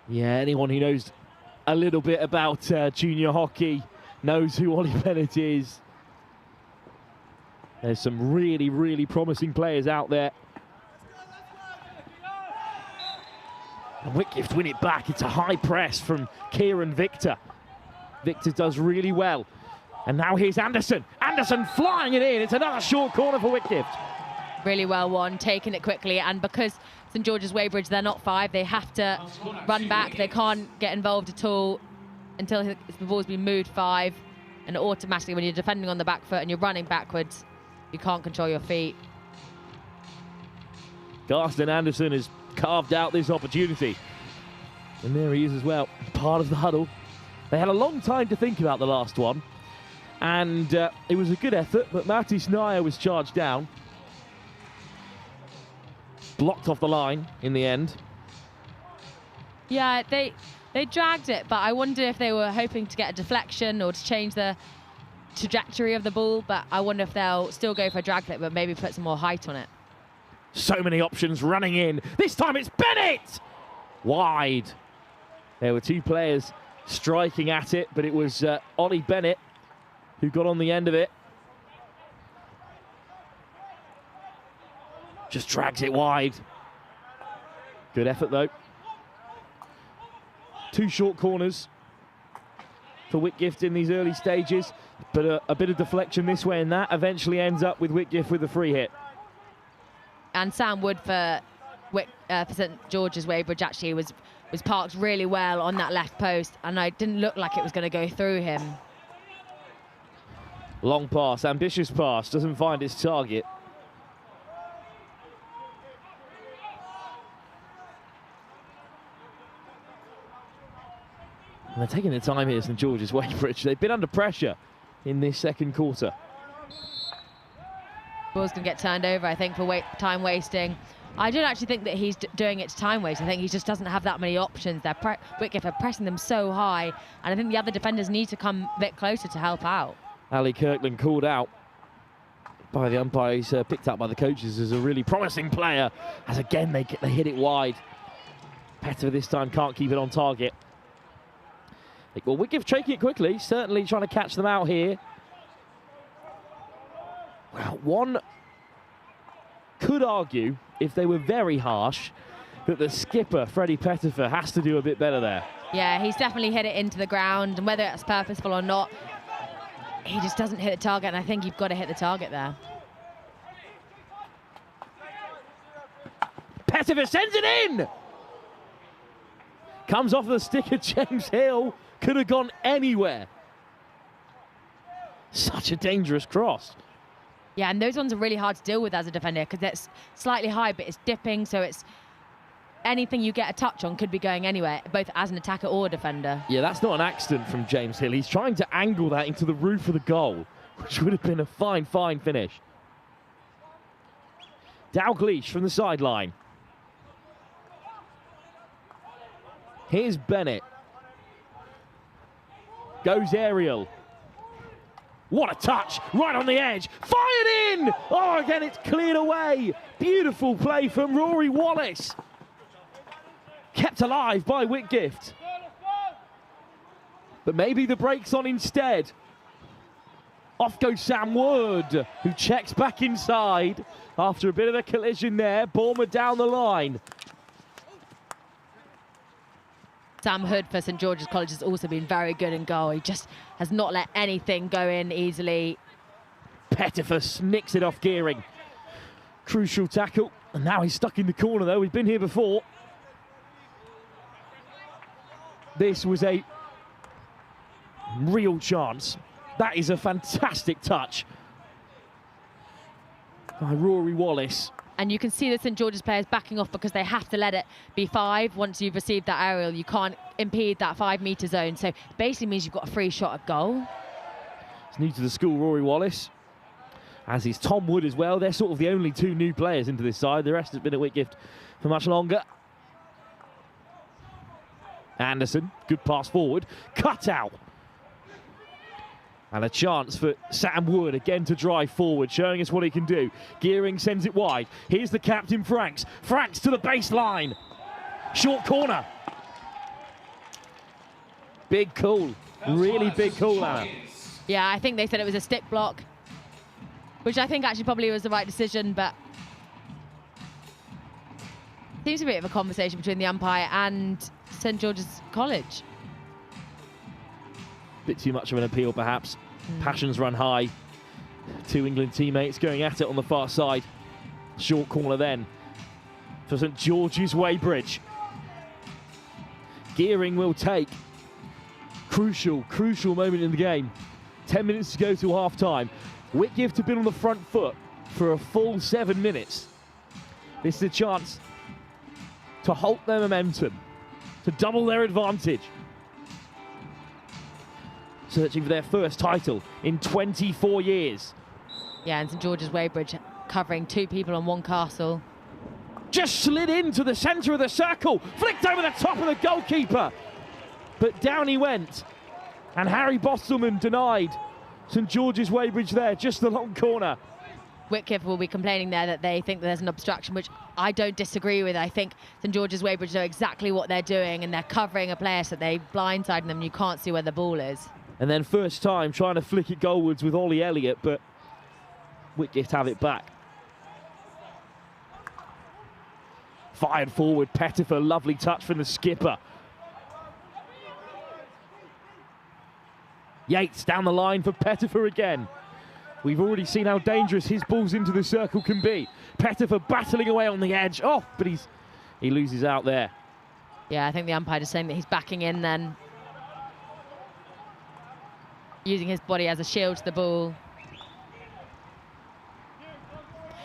Yeah, anyone who knows a little bit about junior hockey knows who Ollie Bennett is. There's some really, really promising players out there. And Whitgift win it back. It's a high press from Kieran Victor. Victor does really well. And now here's Anderson. Anderson flying it in. It's another short corner for Whitgift. Really well won, taking it quickly. And because St George's Weybridge, they're not 5, they have to run back. They can't get involved at all until the ball's been moved 5. And automatically, when you're defending on the back foot and you're running backwards, you can't control your feet. Garston Anderson has carved out this opportunity. And there he is as well, part of the huddle. They had a long time to think about the last one. And it was a good effort, but Matti Snyer was charged down. blocked off the line in the end. Yeah, they dragged it, but I wonder if they were hoping to get a deflection or to change the trajectory of the ball, but I wonder if they'll still go for a drag it, but maybe put some more height on it. So many options running in. This time it's Bennett! Wide. There were two players striking at it, but it was Ollie Bennett who got on the end of it. Just drags it wide. Good effort though. Two short corners for Whitgift in these early stages, but a bit of deflection this way and that eventually ends up with Whitgift with the free hit. And Sam Wood for St George's Weybridge actually was parked really well on that left post, and it didn't look like it was going to go through him. Long pass, ambitious pass, doesn't find its target. And they're taking their time here, St George's Weybridge. They've been under pressure in this second quarter. Ball's going to get turned over, I think, for time wasting. I don't actually think that he's doing it to time waste. I think he just doesn't have that many options. Whitgift are pressing them so high, and I think the other defenders need to come a bit closer to help out. Ali Kirkland called out by the umpires, picked up by the coaches as a really promising player, as again they hit it wide. Pettifer this time can't keep it on target. Well, Whitgift taking it quickly, certainly trying to catch them out here. Well, one could argue, if they were very harsh, that the skipper, Freddie Pettifer, has to do a bit better there. Yeah, he's definitely hit it into the ground, and whether it's purposeful or not, he just doesn't hit the target, and I think you've got to hit the target there. Pettifer sends it in! Comes off the stick of James Hill. Could have gone anywhere. Such a dangerous cross. Yeah, and those ones are really hard to deal with as a defender because it's slightly high, but it's dipping, so it's anything you get a touch on could be going anywhere, both as an attacker or a defender. Yeah, that's not an accident from James Hill. He's trying to angle that into the roof of the goal, which would have been a fine, fine finish. Dalgleish from the sideline. Here's Bennett. Goes aerial. What a touch, right on the edge, fired in! Oh, again, it's cleared away. Beautiful play from Rory Wallace. Kept alive by Whitgift. But maybe the break's on instead. Off goes Sam Wood, who checks back inside after a bit of a collision there. Bournemouth down the line. Sam Hood for St George's College has also been very good in goal. He just has not let anything go in easily. Pettifer nicks it off Gearing. Crucial tackle, and now he's stuck in the corner though. We've been here before. This was a real chance. That is a fantastic touch by Rory Wallace. And you can see the St George's players backing off because they have to let it be 5. Once you've received that aerial, you can't impede that 5-metre zone. So it basically means you've got a free shot at goal. It's new to the school, Rory Wallace, as is Tom Wood as well. They're sort of the only 2 new players into this side. The rest has been at Whitgift for much longer. Anderson, good pass forward, cut out. And a chance for Sam Wood again to drive forward, showing us what he can do. Gearing sends it wide. Here's the captain, Franks. Franks to the baseline. Short corner. Big call. Really big call, Anna. Yeah, I think they said it was a stick block, which I think actually probably was the right decision, but seems a bit of a conversation between the umpire and St George's College. Bit too much of an appeal, perhaps. Passions run high. 2 England teammates going at it on the far side. Short corner then for St George's Weybridge. Gearing will take. Crucial moment in the game. 10 minutes to go to half-time. Whitgift have been on the front foot for a full 7 minutes. This is a chance to halt their momentum, to double their advantage. Searching for their first title in 24 years. Yeah, and St George's Weybridge covering 2 people on 1 castle. Just slid into the centre of the circle, flicked over the top of the goalkeeper. But down he went. And Harry Bostelman denied St George's Weybridge there, just the long corner. Whitgift will be complaining there that they think there's an obstruction, which I don't disagree with. I think St George's Weybridge know exactly what they're doing, and they're covering a player so they blindside them. You can't see where the ball is. And then first time trying to flick it goalwards with Ollie Elliott, but Whitgift have it back. Fired forward, Pettifer, lovely touch from the skipper. Yates down the line for Pettifer again. We've already seen how dangerous his balls into the circle can be. Pettifer battling away on the edge. Oh, but he loses out there. Yeah, I think the umpire is saying that he's backing in then. Using his body as a shield to the ball.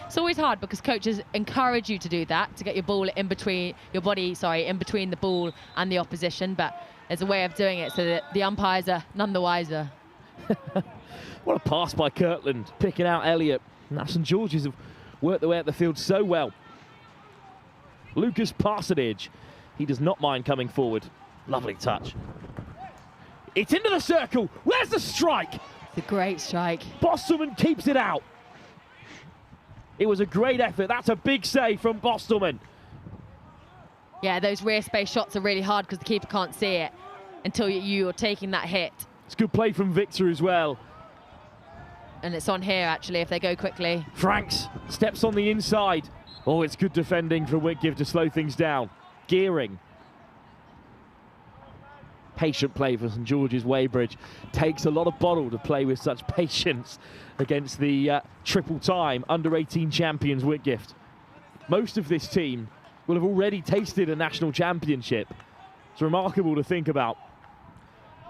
It's always hard because coaches encourage you to do that, to get your ball in between, your body, sorry, in between the ball and the opposition, but there's a way of doing it so that the umpires are none the wiser. What a pass by Kirtland, picking out Elliott. Now St George's have worked their way up the field so well. Lucas Parsonage, he does not mind coming forward. Lovely touch. It's into the circle. Where's the strike? It's a great strike. Bostelman keeps it out. It was a great effort. That's a big save from Bostelman. Yeah, those rear space shots are really hard because the keeper can't see it until you're taking that hit. It's good play from Victor as well. And it's on here, actually, if they go quickly. Franks steps on the inside. Oh, it's good defending from Whitgift to slow things down. Gearing. Patient play for St George's Weybridge. Takes a lot of bottle to play with such patience against the triple-time under-18 champions Whitgift. Most of this team will have already tasted a national championship. It's remarkable to think about.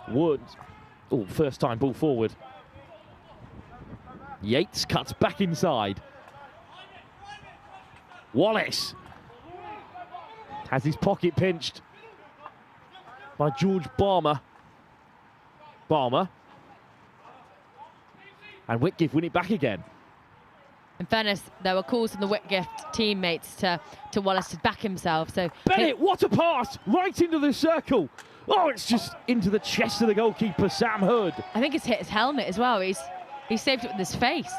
Wood. Oh, first time ball forward. Yates cuts back inside. Wallace has his pocket pinched by George Barmer. And Whitgift win it back again. In fairness, there were calls from the Whitgift teammates to Wallace to back himself. So Bennett, what a pass! Right into the circle. Oh, it's just into the chest of the goalkeeper, Sam Hood. I think it's hit his helmet as well. He saved it with his face.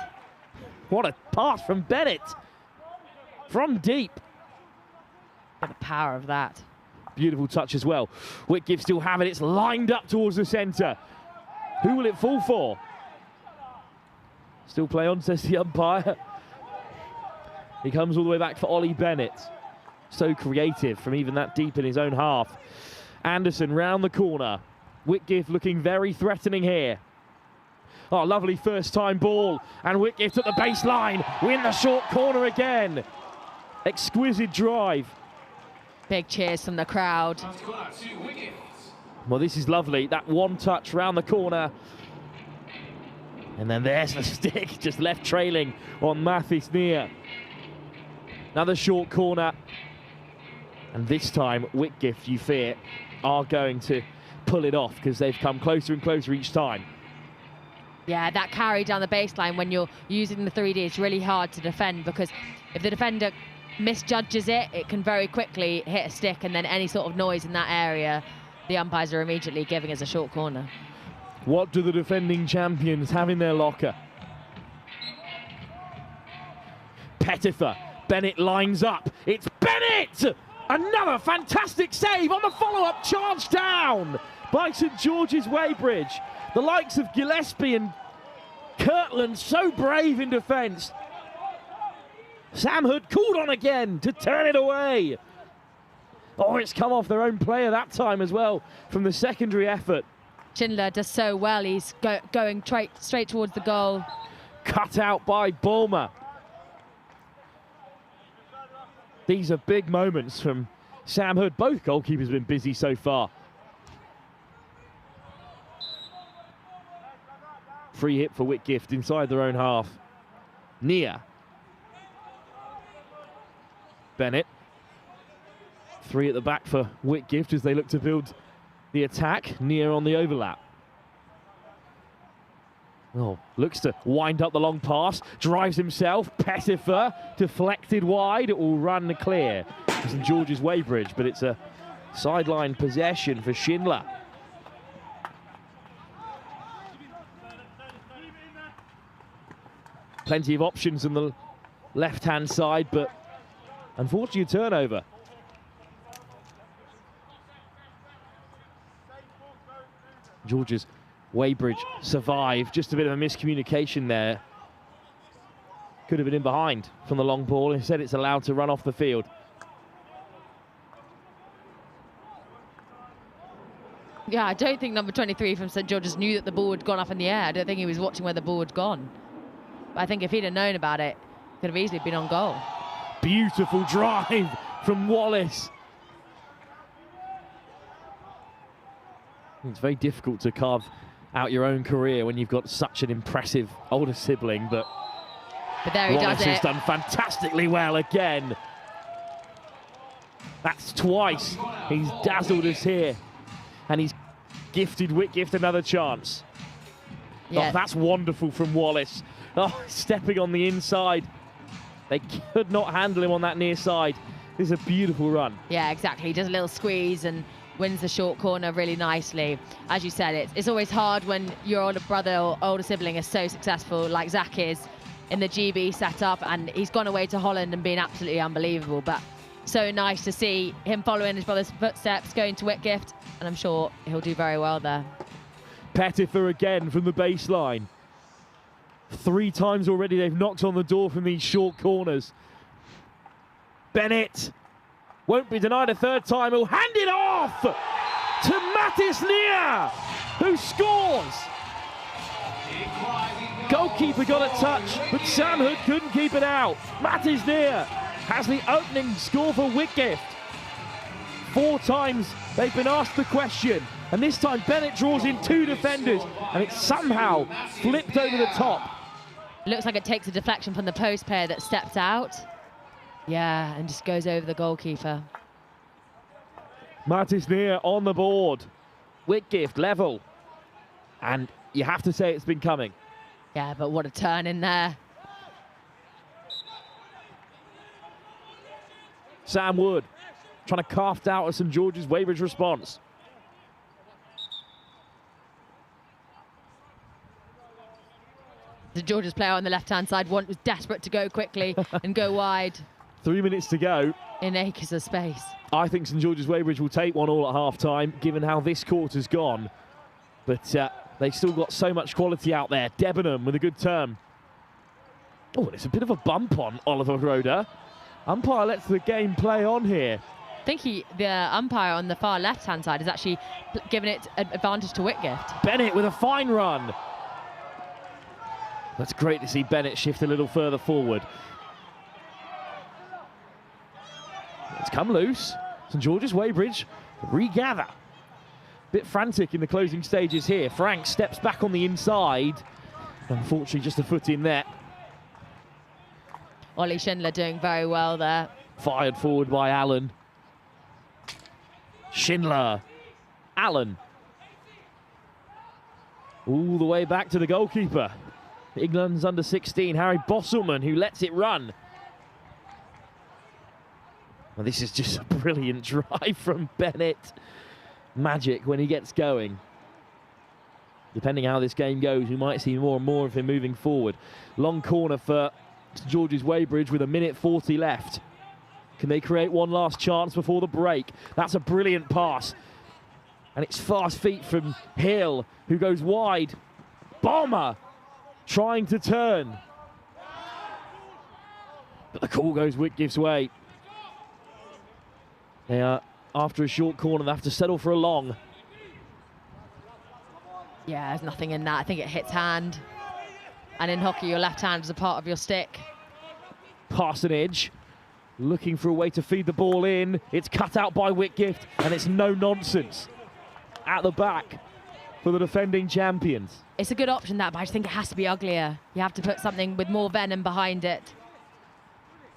What a pass from Bennett. From deep. Got the power of that. Beautiful touch as well. Whitgift still have it. It's lined up towards the centre. Who will it fall for? Still play on, says the umpire. He comes all the way back for Ollie Bennett. So creative from even that deep in his own half. Anderson round the corner. Whitgift looking very threatening here. Oh, lovely first time ball. And Whitgift at the baseline. Win the short corner again. Exquisite drive. Big cheers from the crowd. Well, this is lovely. That one touch round the corner. And then there's the stick, just left trailing on Mathis Nia. Another short corner. And this time, Whitgift, you fear, are going to pull it off because they've come closer and closer each time. Yeah, that carry down the baseline when you're using the 3D is really hard to defend because if the defender misjudges it, it can very quickly hit a stick, and then any sort of noise in that area, the umpires are immediately giving as a short corner. What do the defending champions have in their locker? Pettifer. Bennett lines up. It's Bennett! Another fantastic save on the follow-up charge down by St George's Weybridge. The likes of Gillespie and Kirtland so brave in defence. Sam Hood called on again to turn it away. Oh, it's come off their own player that time as well from the secondary effort. Schindler does so well. He's going straight towards the goal. Cut out by Bulmer. These are big moments from Sam Hood. Both goalkeepers have been busy so far. Free hit for Whitgift inside their own half. Nia. Bennett. Three at the back for Whitgift as they look to build the attack. Nia on the overlap. Oh, looks to wind up the long pass, drives himself, Pettifer, deflected wide, it will run clear. St George's Weybridge, but it's a sideline possession for Schindler. Plenty of options on the left-hand side, but unfortunately a turnover. George's Weybridge survived. Just a bit of a miscommunication there. Could have been in behind from the long ball. Instead, it's allowed to run off the field. Yeah, I don't think number 23 from St George's knew that the ball had gone up in the air. I don't think he was watching where the ball had gone. But I think if he'd have known about it, it could have easily been on goal. Beautiful drive from Wallace. It's very difficult to carve out your own career when you've got such an impressive older sibling, but there he Wallace does it. has done fantastically well again. That's twice he's dazzled us here, and he's gifted Whitgift another chance. Yeah. Oh, that's wonderful from Wallace. Oh, stepping on the inside. They could not handle him on that near side. This is a beautiful run. Yeah, exactly. He does a little squeeze and wins the short corner really nicely. As you said, it's always hard when your older brother or older sibling is so successful like Zach is in the GB setup, and he's gone away to Holland and been absolutely unbelievable. But so nice to see him following his brother's footsteps, going to Whitgift, and I'm sure he'll do very well there. Pettifer again from the baseline. 3 times already they've knocked on the door from these short corners. Bennett won't be denied a third time. He'll hand it off to Mattis Nia, who scores. Goalkeeper got a touch, but Sam Hood couldn't keep it out. Mattis Nia has the opening score for Whitgift. 4 times they've been asked the question, and this time Bennett draws in 2 defenders, and it's somehow flipped over the top. Looks like it takes a deflection from the post player that stepped out. Yeah, and just goes over the goalkeeper. Mattis Nia on the board. Whitgift level. And you have to say it's been coming. Yeah, but what a turn in there. Sam Wood trying to carve out a St George's Weybridge response. The George's player on the left-hand side was desperate to go quickly and go wide. 3 minutes to go. In acres of space. I think St George's Weybridge will take one all at half-time, given how this quarter's gone. But they've still got so much quality out there. Debenham with a good turn. Oh, it's a bit of a bump on Oliver Roeder. Umpire lets the game play on here. I think the umpire on the far left-hand side is actually giving it an advantage to Whitgift. Bennett with a fine run. That's great to see Bennett shift a little further forward. It's come loose. St George's Weybridge regather. Bit frantic in the closing stages here. Frank steps back on the inside. Unfortunately, just a foot in there. Ollie Schindler doing very well there. Fired forward by Allen. Schindler. Allen. All the way back to the goalkeeper. England's under 16, Harry Bosselman, who lets it run. Well, this is just a brilliant drive from Bennett. Magic when he gets going. Depending how this game goes, we might see more and more of him moving forward. Long corner for St George's Weybridge with 1:40 left. Can they create one last chance before the break? That's a brilliant pass. And it's fast feet from Hill, who goes wide. Bomber trying to turn. But the call goes Whitgift's way. They are after a short corner. They have to settle for a long. Yeah, there's nothing in that. I think it hits hand. And in hockey, your left hand is a part of your stick. Parsonage looking for a way to feed the ball in. It's cut out by Whitgift, and it's no nonsense. At the back for the defending champions. It's a good option, that, but I just think it has to be uglier. You have to put something with more venom behind it.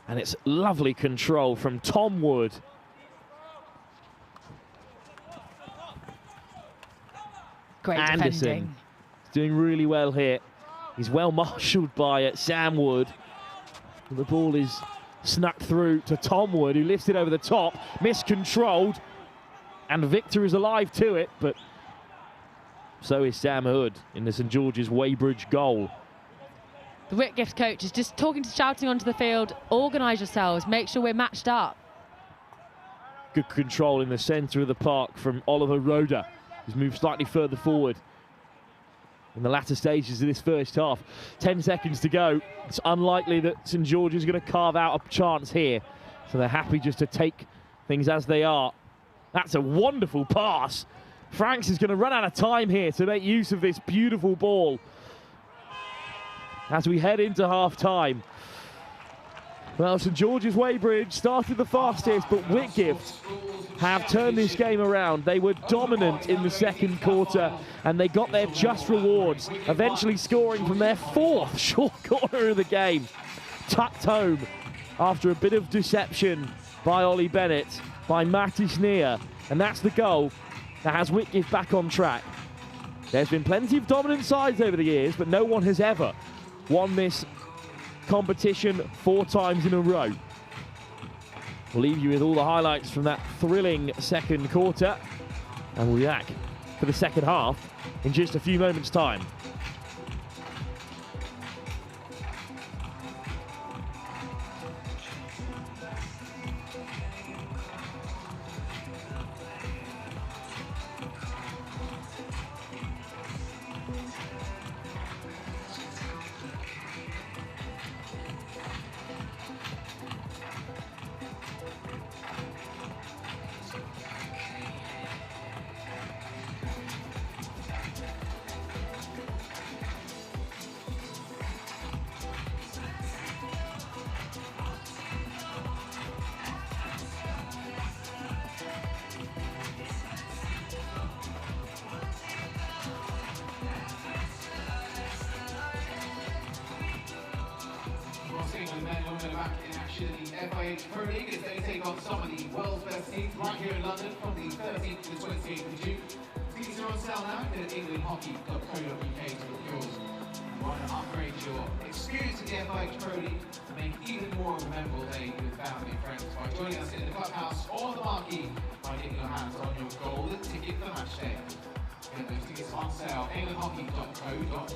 And it's lovely control from Tom Wood. Great Anderson defending. doing really well here. He's well marshalled by Sam Wood. The ball is snuck through to Tom Wood, who lifts it over the top, miscontrolled, and Victor is alive to it, but so is Sam Hood in the St George's Weybridge goal. The Whitgift coach is just shouting onto the field, organise yourselves, make sure we're matched up. Good control in the centre of the park from Oliver Roda, who's moved slightly further forward in the latter stages of this first half. 10 seconds to go. It's unlikely that St George is going to carve out a chance here, so they're happy just to take things as they are. That's a wonderful pass. Franks is going to run out of time here to make use of this beautiful ball as we head into half-time. Well, St George's Weybridge started the fastest, but Whitgift have turned this game around. They were dominant in the second quarter, and they got their just rewards, eventually scoring from their 4th short corner of the game. Tucked home after a bit of deception by Ollie Bennett, by Matty Sneer, and that's the goal that has Whitgift back on track. There's been plenty of dominant sides over the years, but no one has ever won this competition 4 times in a row. We'll leave you with all the highlights from that thrilling second quarter, and we'll be back for the second half in just a few moments' time. FIH Pro League as they take on some of the world's best teams right here in London from the 13th to the 28th of June. Tickets are on sale now at englandhockey.co.uk to yours. You want to upgrade your experience of the FIH Pro League to make even more of a memorable day with family and friends by joining us in the clubhouse or the marquee by getting your hands on your golden ticket for match day. Get those tickets on sale englandhockey.co.uk.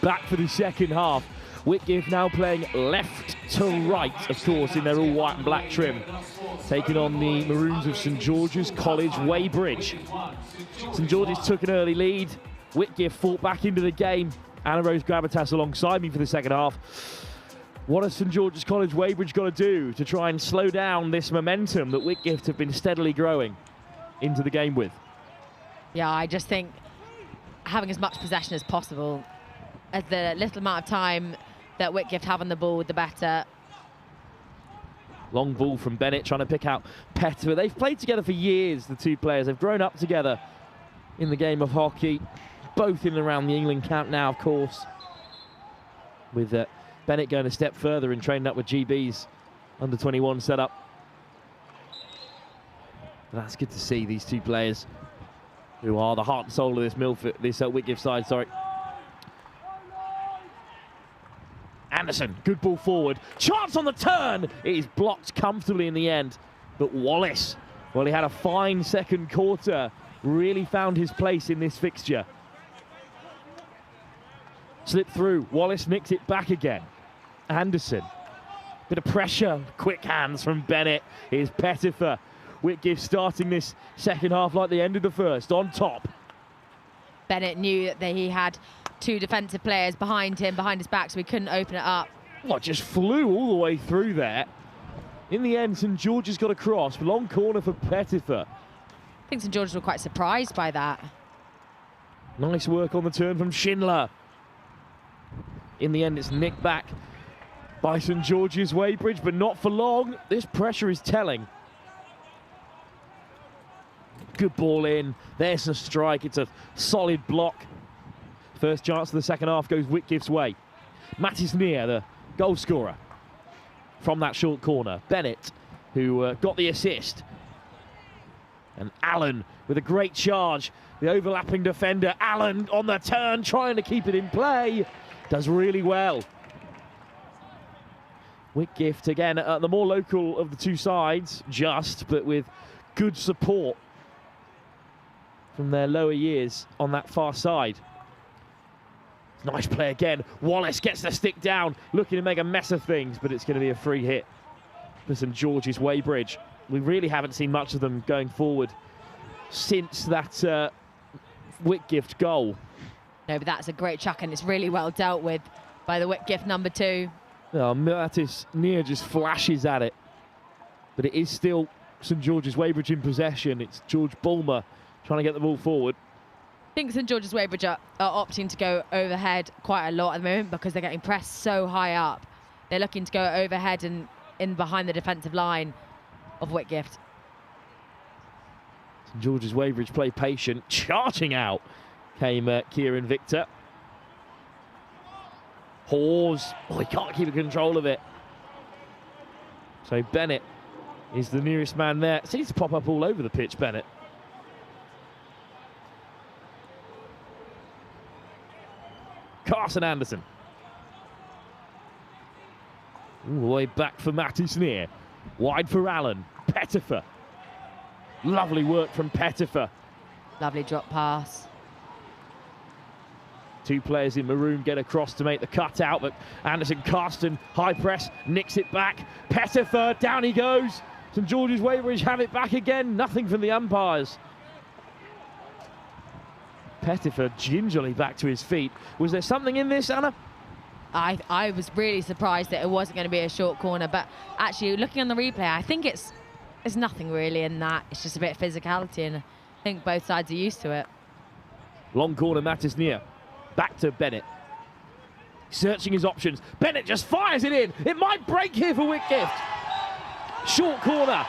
back for the second half. Whitgift now playing left to right, of course, in their all white and black trim. Taking on the Maroons of St George's College, Weybridge. St George's took an early lead. Whitgift fought back into the game. Anna Rose Gravitas alongside me for the second half. What has St George's College, Weybridge got to do to try and slow down this momentum that Whitgift have been steadily growing into the game with? Yeah, I just think having as much possession as possible, as the little amount of time that Whitgift have on the ball, the better. Long ball from Bennett trying to pick out Pettifer. They've played together for years, the two players. They've grown up together in the game of hockey, both in and around the England camp now, of course, with Bennett going a step further and training up with GB's under-21 setup. But that's good to see these two players, who are the heart and soul of this Whitgift side. Sorry. Anderson, good ball forward. Chance on the turn. It is blocked comfortably in the end. But Wallace, well, he had a fine second quarter. Really found his place in this fixture. Slipped through. Wallace nicks it back again. Anderson. Bit of pressure. Quick hands from Bennett. Here's Pettifer. Whitgift starting this second half like the end of the first. On top. Bennett knew that he had two defensive players behind him, behind his back, so he couldn't open it up. Well, just flew all the way through there. In the end, St George's got a cross. Long corner for Pettifer. I think St George's were quite surprised by that. Nice work on the turn from Schindler. In the end, it's nicked back by St George's Weybridge, but not for long. This pressure is telling. Good ball in. There's a strike. It's a solid block. First chance of the second half goes Whitgift's way. Mattis Neer, the goal scorer from that short corner. Bennett, who got the assist. And Allen with a great charge. The overlapping defender. Allen on the turn, trying to keep it in play. Does really well. Whitgift, again, the more local of the two sides, but with good support from their lower years on that far side. Nice play again. Wallace gets the stick down, looking to make a mess of things, but it's going to be a free hit for St George's Weybridge. We really haven't seen much of them going forward since that Whitgift goal. No, but that's a great chuck, and it's really well dealt with by the Whitgift number 2. Oh, Mattis Neer just flashes at it, but it is still St George's Weybridge in possession. It's George Bulmer trying to get the ball forward. I think St George's Weybridge are opting to go overhead quite a lot at the moment because they're getting pressed so high up. They're looking to go overhead and in behind the defensive line of Whitgift. St George's Weybridge play patient. Charging out came Kieran Victor. Hawes, he can't keep control of it. So Bennett is the nearest man there. Seems to pop up all over the pitch, Bennett. Carson Anderson. All the way back for Mattis Neer. Wide for Allen. Pettifer. Lovely work from Pettifer. Lovely drop pass. Two players in maroon get across to make the cutout, but Anderson Carsten, high press, nicks it back. Pettifer, down he goes. St George's Weybridge have it back again. Nothing from the umpires. Pettifer gingerly back to his feet. Was there something in this, Anna? I was really surprised that it wasn't going to be a short corner, but actually looking on the replay, I think it's nothing really in that. It's just a bit of physicality, and I think both sides are used to it. Long corner, Mattis Neer. Back to Bennett. Searching his options. Bennett just fires it in. It might break here for Whitgift. Short corner.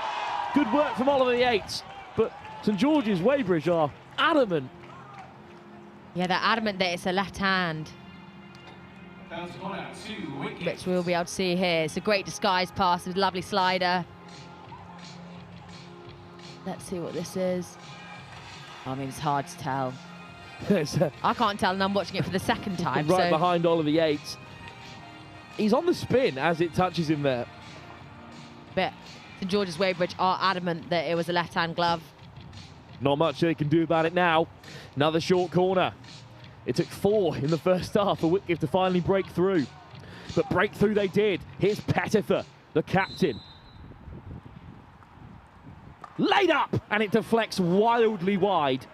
Good work from Oliver Yates. But St George's Weybridge are adamant. Yeah, they're adamant that it's a left hand, which we'll be able to see here. It's a great disguise pass with a lovely slider. Let's see what this is. I mean, it's hard to tell. I can't tell, and I'm watching it for the second time. Right behind Oliver Yates. He's on the spin as it touches him there. But St George's Weybridge are adamant that it was a left-hand glove. Not much they can do about it now. Another short corner. It took 4 in the first half for Whitgift to finally break through. But break through they did. Here's Pettifer, the captain. Laid up, and it deflects wildly wide.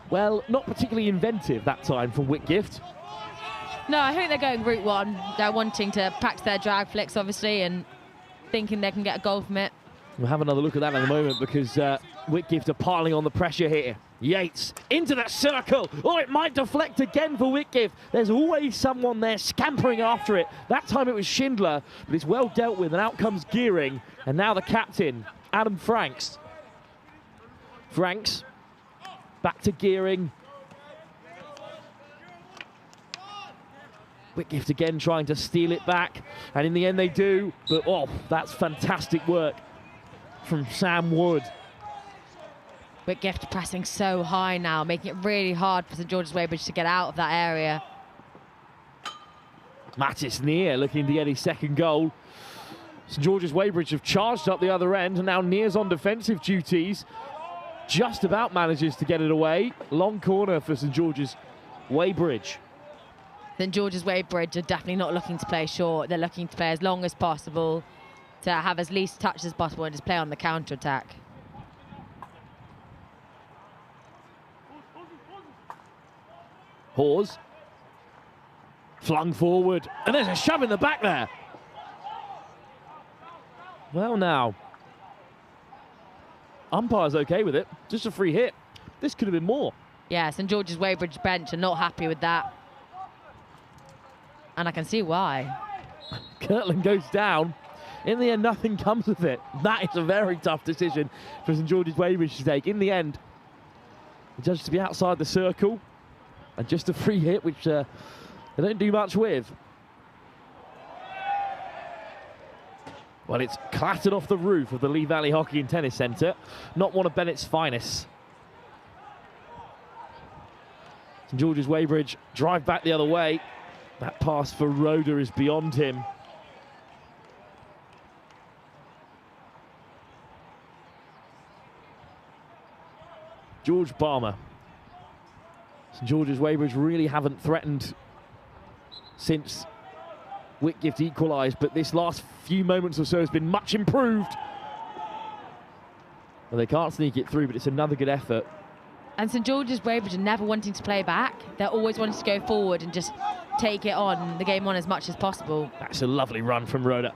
Well, not particularly inventive that time from Whitgift. No, I think they're going route one. They're wanting to practice their drag flicks, obviously, and thinking they can get a goal from it. We'll have another look at that in a moment because Whitgift are piling on the pressure here. Yates into that circle. Oh, it might deflect again for Whitgift. There's always someone there scampering after it. That time it was Schindler, but it's well dealt with, and out comes Gearing. And now the captain, Adam Franks. Franks, back to Gearing. Whitgift again trying to steal it back, and in the end they do, but oh, that's fantastic work from Sam Wood. Whitgift pressing so high now, making it really hard for St George's Weybridge to get out of that area. Mattis Near looking to get his second goal. St George's Weybridge have charged up the other end, and now Near's on defensive duties. Just about manages to get it away. Long corner for St George's Weybridge. St George's Weybridge are definitely not looking to play short. They're looking to play as long as possible, to have as least touch as possible, and just play on the counter-attack. Hawes flung forward, and there's a shove in the back there. Well, now, umpire's okay with it. Just a free hit. This could have been more. Yeah, St George's Weybridge bench are not happy with that. And I can see why. Kirtland goes down. In the end, nothing comes of it. That is a very tough decision for St George's Weybridge to take. In the end, the judge to be outside the circle. And just a free hit, which they don't do much with. Well, it's clattered off the roof of the Lee Valley Hockey and Tennis Centre. Not one of Bennett's finest. St George's Weybridge drive back the other way. That pass for Roeder is beyond him. George Balmer. St George's Weybridge really haven't threatened since Whitgift equalised, but this last few moments or so has been much improved. Well, they can't sneak it through, but it's another good effort. And St George's Weybridge are never wanting to play back. They're always wanting to go forward and just take it on, the game on as much as possible. That's a lovely run from Roeder.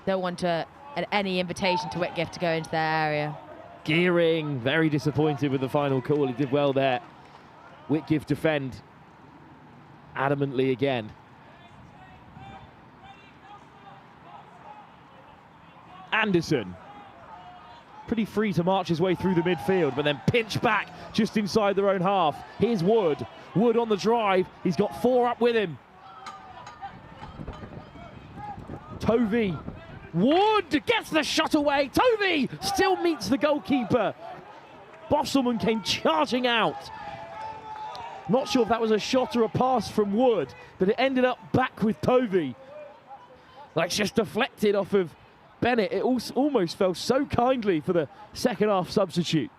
Don't want any invitation to Whitgift to go into their area. Gearing, very disappointed with the final call. He did well there. Whitgift defend adamantly again. Anderson, pretty free to march his way through the midfield, but then pinch back just inside their own half. Here's Wood. Wood on the drive. He's got 4 up with him. Tovey. Wood gets the shot away. Tovey still meets the goalkeeper. Bosselman came charging out. Not sure if that was a shot or a pass from Wood, but it ended up back with Tovey. Like, it's just deflected off of Bennett. It almost fell so kindly for the second half substitute.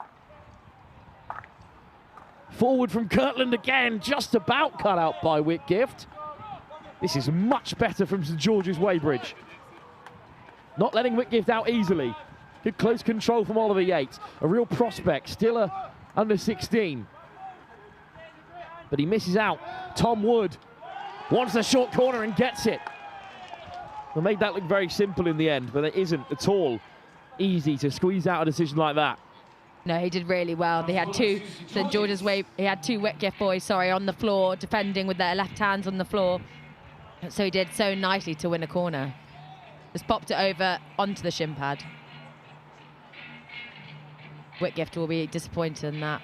Forward from Kirtland again, just about cut out by Whitgift. This is much better from St George's Weybridge. Not letting Whitgift out easily. Good close control from Oliver Yates. A real prospect, still a under 16. But he misses out. Tom Wood wants the short corner and gets it. They made that look very simple in the end, but it isn't at all easy to squeeze out a decision like that. No, he did really well. They had two St George's he had 2 Whitgift boys, on the floor, defending with their left hands on the floor. So he did so nicely to win a corner. Just popped it over onto the shin pad. Whitgift will be disappointed in that.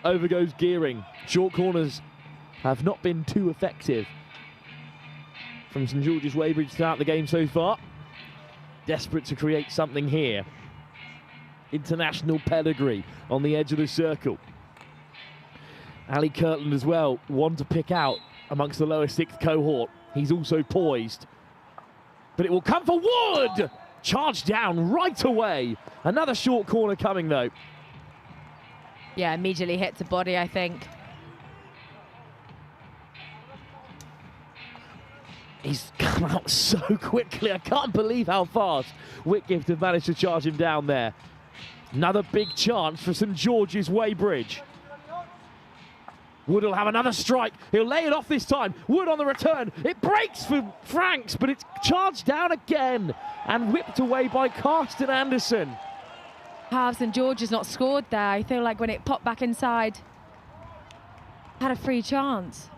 Over goes Gearing. Short corners have not been too effective from St George's Weybridge throughout the game so far. Desperate to create something here. International pedigree on the edge of the circle. Ali Kirtland as well, one to pick out amongst the lower 6th cohort. He's also poised. But it will come for Wood! Charged down right away. Another short corner coming though. Yeah, immediately hits the body, I think. He's come out so quickly. I can't believe how fast Whitgift have managed to charge him down there. Another big chance for St George's Weybridge. Wood will have another strike. He'll lay it off this time. Wood on the return. It breaks for Franks, but it's charged down again and whipped away by Karsten Anderson. How St George has not scored there. I feel like when it popped back inside, had a free chance.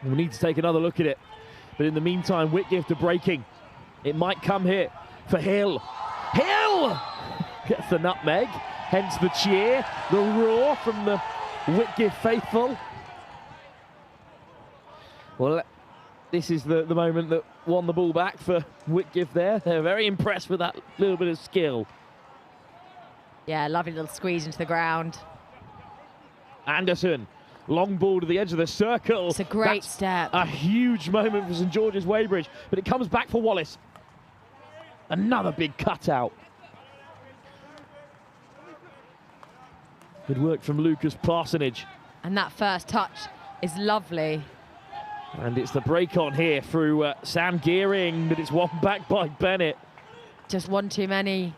We need to take another look at it. But in the meantime, Whitgift are breaking. It might come here for Hill. Hill gets the nutmeg, hence the cheer, the roar from the Whitgift faithful. Well, this is the moment that won the ball back for Whitgift there. They're very impressed with that little bit of skill. Yeah, lovely little squeeze into the ground. Anderson, long ball to the edge of the circle. It's a great step. A huge moment for St George's Weybridge, but it comes back for Wallace. Another big cutout. Good work from Lucas Parsonage. And that first touch is lovely. And it's the break on here through Sam Gearing, but it's won back by Bennett. Just one too many.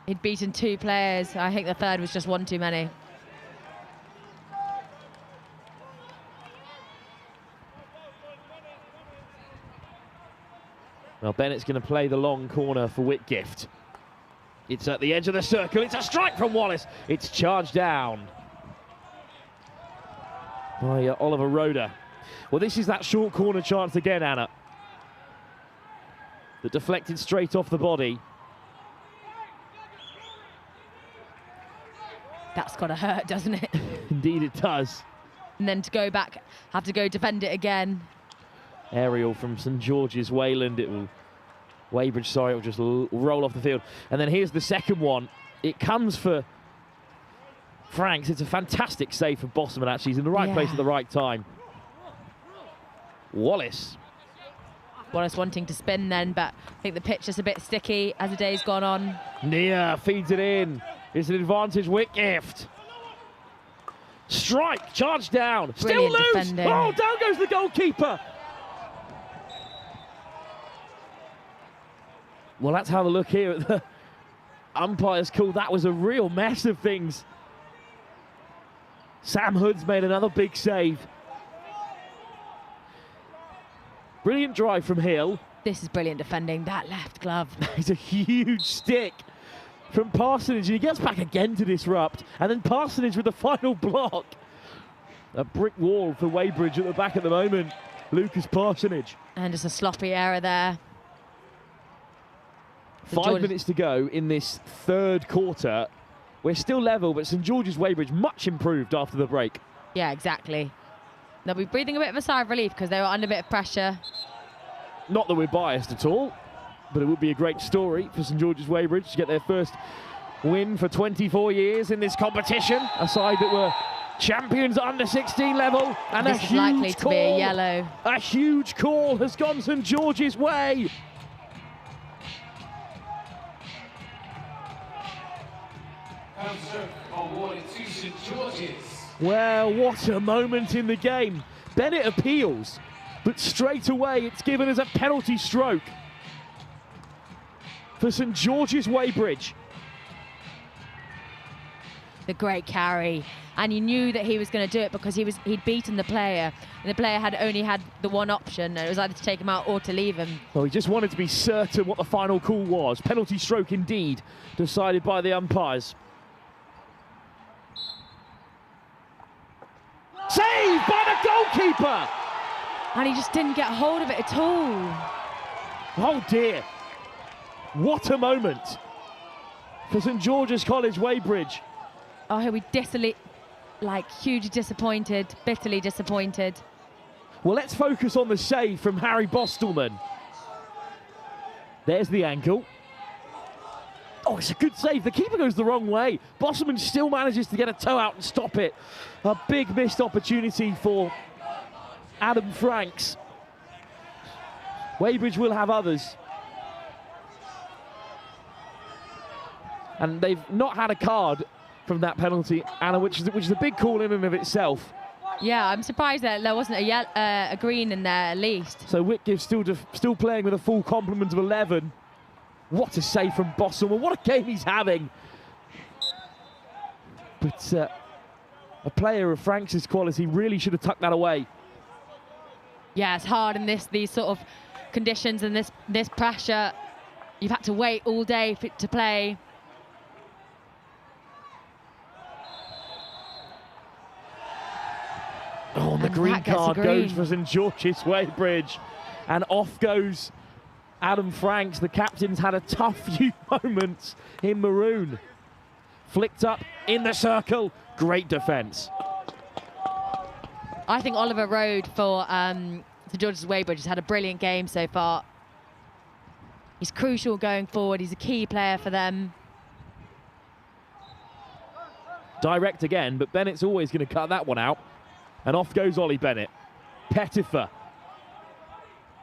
He'd beaten 2 players. I think the third was just one too many. Well, Bennett's going to play the long corner for Whitgift. It's at the edge of the circle. It's a strike from Wallace. It's charged down by Oliver Roeder. Well, this is that short corner chance again, Anna. That deflected straight off the body. That's got to hurt, doesn't it? Indeed it does. And then to go back, have to go defend it again. Aerial from St George's Weybridge. It will it will just roll off the field. And then here's the second one. It comes for Franks. It's a fantastic save for Bosman, actually. He's in the right place at the right time. Wallace wanting to spin then, but I think the pitch is a bit sticky as the day's gone on. Nia feeds it in. It's an advantage, Whitgift. Strike, charge down. Still loose. Defending. Oh, down goes the goalkeeper. Well, let's have a look here at the umpire's call. That was a real mess of things. Sam Hood's made another big save. Brilliant drive from Hill. This is brilliant defending, that left glove. It's a huge stick from Parsonage. He gets back again to disrupt. And then Parsonage with the final block. A brick wall for Weybridge at the back at the moment. Lucas Parsonage. And just a sloppy error there. 5 minutes to go in this third quarter. We're still level, but St George's Weybridge much improved after the break. Yeah, exactly. They'll be breathing a bit of a sigh of relief because they were under a bit of pressure. Not that we're biased at all, but it would be a great story for St George's Weybridge to get their first win for 24 years in this competition. A side that were champions at under 16 level. And this is likely to be a yellow. A huge call has gone St George's way. Awarded to St George's. Well, what a moment in the game. Bennett appeals, but straight away it's given as a penalty stroke for St George's Weybridge. The great carry, and you knew that he was going to do it because he'd beaten the player, and the player had only had the one option, and it was either to take him out or to leave him. Well, he just wanted to be certain what the final call was. Penalty stroke indeed, decided by the umpires. Saved by the goalkeeper! And he just didn't get hold of it at all. Oh dear. What a moment for St George's College Weybridge. Oh, he'll be hugely disappointed, bitterly disappointed. Well, let's focus on the save from Harry Bostelman. There's the ankle. Oh, it's a good save. The keeper goes the wrong way. Bostelman still manages to get a toe out and stop it. A big missed opportunity for Adam Franks. Weybridge will have others. And they've not had a card from that penalty, Anna, which is a big call in and of itself. Yeah, I'm surprised that there wasn't a green in there at least. So Whitgift still playing with a full complement of 11. What a save from Bosselman. What a game he's having. But a player of Franks' quality really should have tucked that away. Yeah, it's hard in these sort of conditions and this pressure. You've had to wait all day to play. Oh, and the green card goes for St George's Weybridge. And off goes Adam Franks. The captain's had a tough few moments in maroon. Flicked up in the circle. Great defence. I think Oliver Road for St George's Weybridge has had a brilliant game so far. He's crucial going forward. He's a key player for them. Direct again, but Bennett's always going to cut that one out. And off goes Ollie Bennett. Pettifer.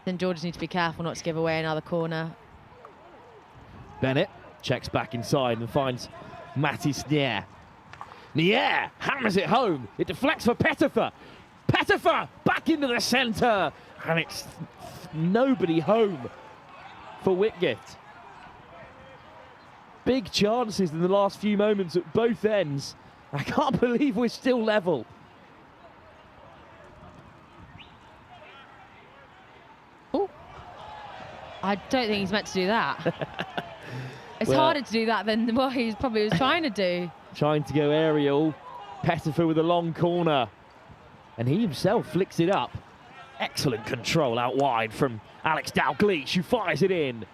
St George's need to be careful not to give away another corner. Bennett checks back inside and finds Mattis Nier. Nier hammers it home. It deflects for Pettifer. Pettifer back into the centre. And it's nobody home for Whitgift. Big chances in the last few moments at both ends. I can't believe we're still level. I don't think he's meant to do that. It's harder to do that than what he probably was trying to do. Trying to go aerial. Pettifer with a long corner. And he himself flicks it up. Excellent control out wide from Alex Dalgleish, who fires it in.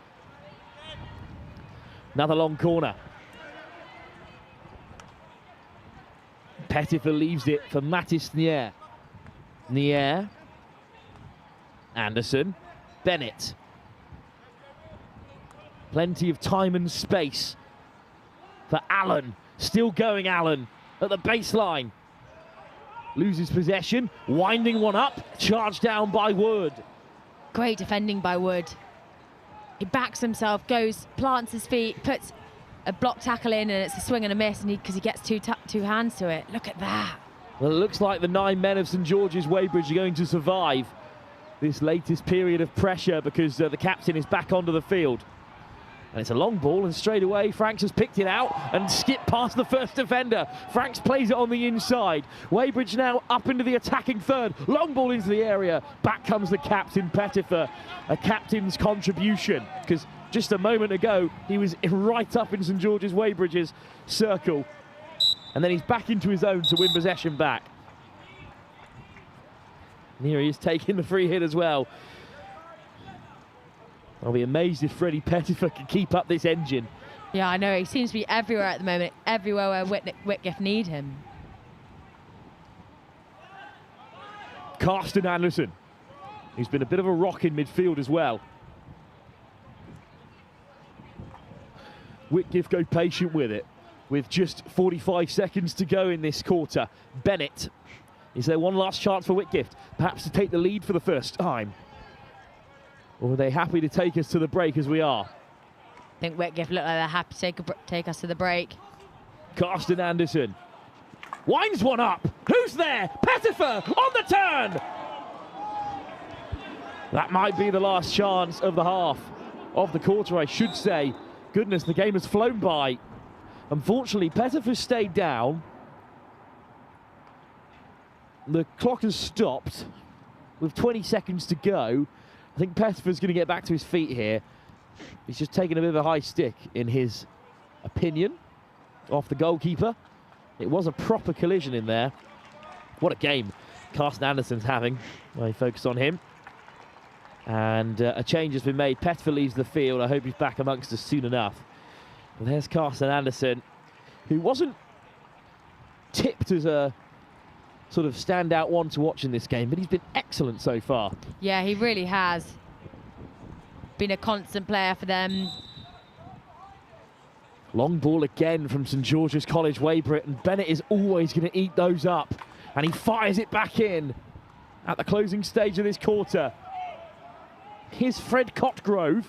Another long corner. Pettifer leaves it for Mattis Nier. Nier. Anderson. Bennett. Plenty of time and space for Allen. Still going Allen at the baseline. Loses possession, winding one up, charged down by Wood. Great defending by Wood. He backs himself, goes, plants his feet, puts a block tackle in, and it's a swing and a miss, and because he gets two hands to it. Look at that. Well, it looks like the 9 men of St George's Weybridge are going to survive this latest period of pressure because the captain is back onto the field. And it's a long ball, and straight away Franks has picked it out and skipped past the first defender. Franks plays it on the inside. Weybridge now up into the attacking third. Long ball into the area. Back comes the captain, Pettifer. A captain's contribution, because just a moment ago he was right up in St George's Weybridge's circle. And then he's back into his own to win possession back. And here he is taking the free hit as well. I'll be amazed if Freddie Pettifer can keep up this engine. Yeah, I know. He seems to be everywhere at the moment, everywhere where Whitgift need him. Karsten Anderson, who's been a bit of a rock in midfield as well. Whitgift go patient with it, with just 45 seconds to go in this quarter. Bennett, is there one last chance for Whitgift? Perhaps to take the lead for the first time? Or are they happy to take us to the break as we are? I think Whitgift look like they're happy to take us to the break. Karsten Anderson winds one up. Who's there? Pettifer on the turn. That might be the last chance of the half, of the quarter, I should say. Goodness, the game has flown by. Unfortunately, Pettifer stayed down. The clock has stopped with 20 seconds to go. I think Pettifer's going to get back to his feet here. He's just taken a bit of a high stick, in his opinion, off the goalkeeper. It was a proper collision in there. What a game Karsten Anderson's having. I focus on him. And a change has been made. Pettifer leaves the field. I hope he's back amongst us soon enough. But there's Karsten Anderson, who wasn't tipped as a sort of standout one to watch in this game, but he's been excellent so far. Yeah, he really has. Been a constant player for them. Long ball again from St George's College Weybridge, and Bennett is always going to eat those up. And he fires it back in at the closing stage of this quarter. Here's Fred Cotgrove.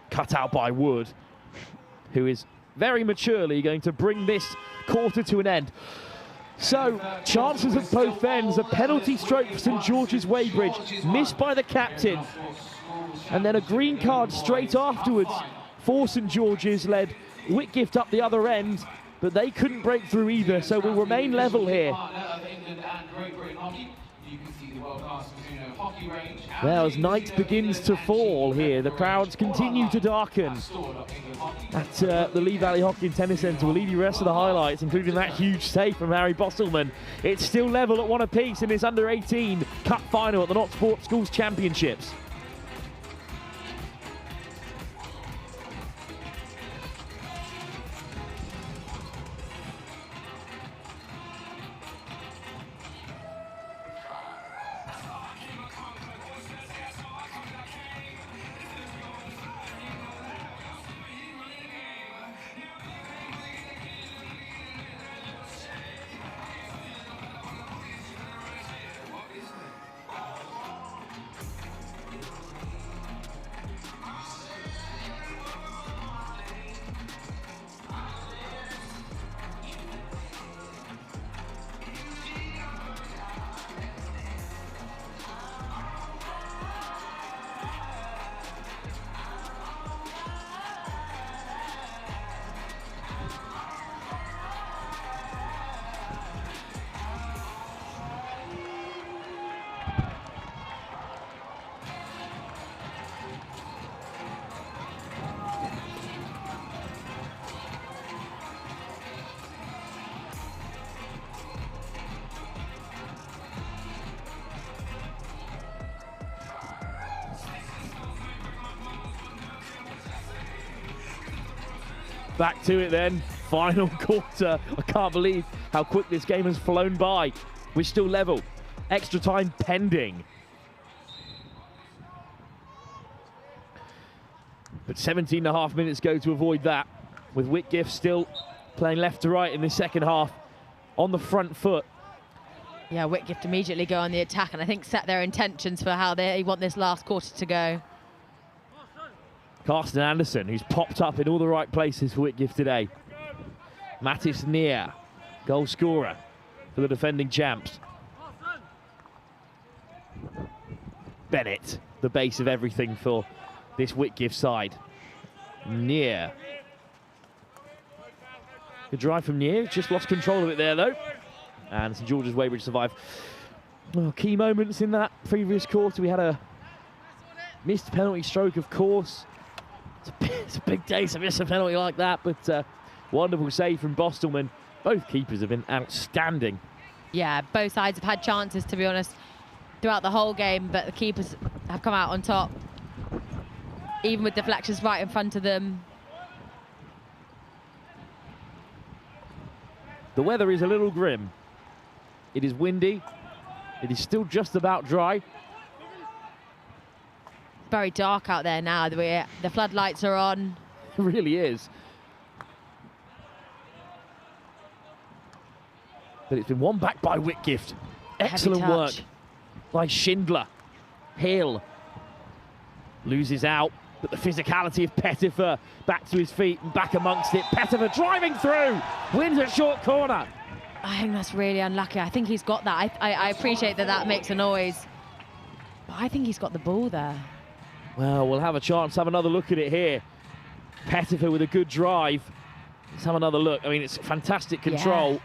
Cut out by Wood. who is very maturely going to bring this quarter to an end. So, chances at both ends, a penalty stroke for St George's Weybridge, missed by the captain, and then a green card straight afterwards for St George's, led Whitgift up the other end, but they couldn't break through either, so we'll remain level here. Well, as night begins to fall here, the crowds continue to darken at the Lee Valley Hockey and Tennis Centre. We'll leave you the rest of the highlights, including that huge save from Harry Bostelman. It's still level at 1 apiece in this under-18 cup final at the Not Sport Schools Championships. Back to it then, final quarter. I can't believe how quick this game has flown by. We're still level, extra time pending. But 17.5 minutes go to avoid that, with Whitgift still playing left to right in the second half, on the front foot. Yeah, Whitgift immediately go on the attack and I think set their intentions for how they want this last quarter to go. Carsten Anderson, who's popped up in all the right places for Whitgift today. Mattis Neer, goal scorer for the defending champs. Bennett, the base of everything for this Whitgift side. Neer. Good drive from Neer, just lost control of it there though. And St George's Weybridge survive. Oh, key moments in that previous quarter. We had a missed penalty stroke, of course. It's a big day to miss a penalty like that, but wonderful save from Bostelman. Both keepers have been outstanding. Yeah, both sides have had chances, to be honest, throughout the whole game, but the keepers have come out on top, even with deflections right in front of them. The weather is a little grim. It is windy. It is still just about dry. Very dark out there now. The floodlights are on. It really is. But it's been won back by Whitgift. Excellent work by Schindler. Hill loses out, but the physicality of Pettifer back to his feet and back amongst it. Pettifer driving through, wins a short corner. I think that's really unlucky. I think he's got that. I appreciate that makes a noise, but I think he's got the ball there. Well, we'll have a chance to have another look at it here. Pettifer with a good drive. Let's have another look. I mean, it's fantastic control.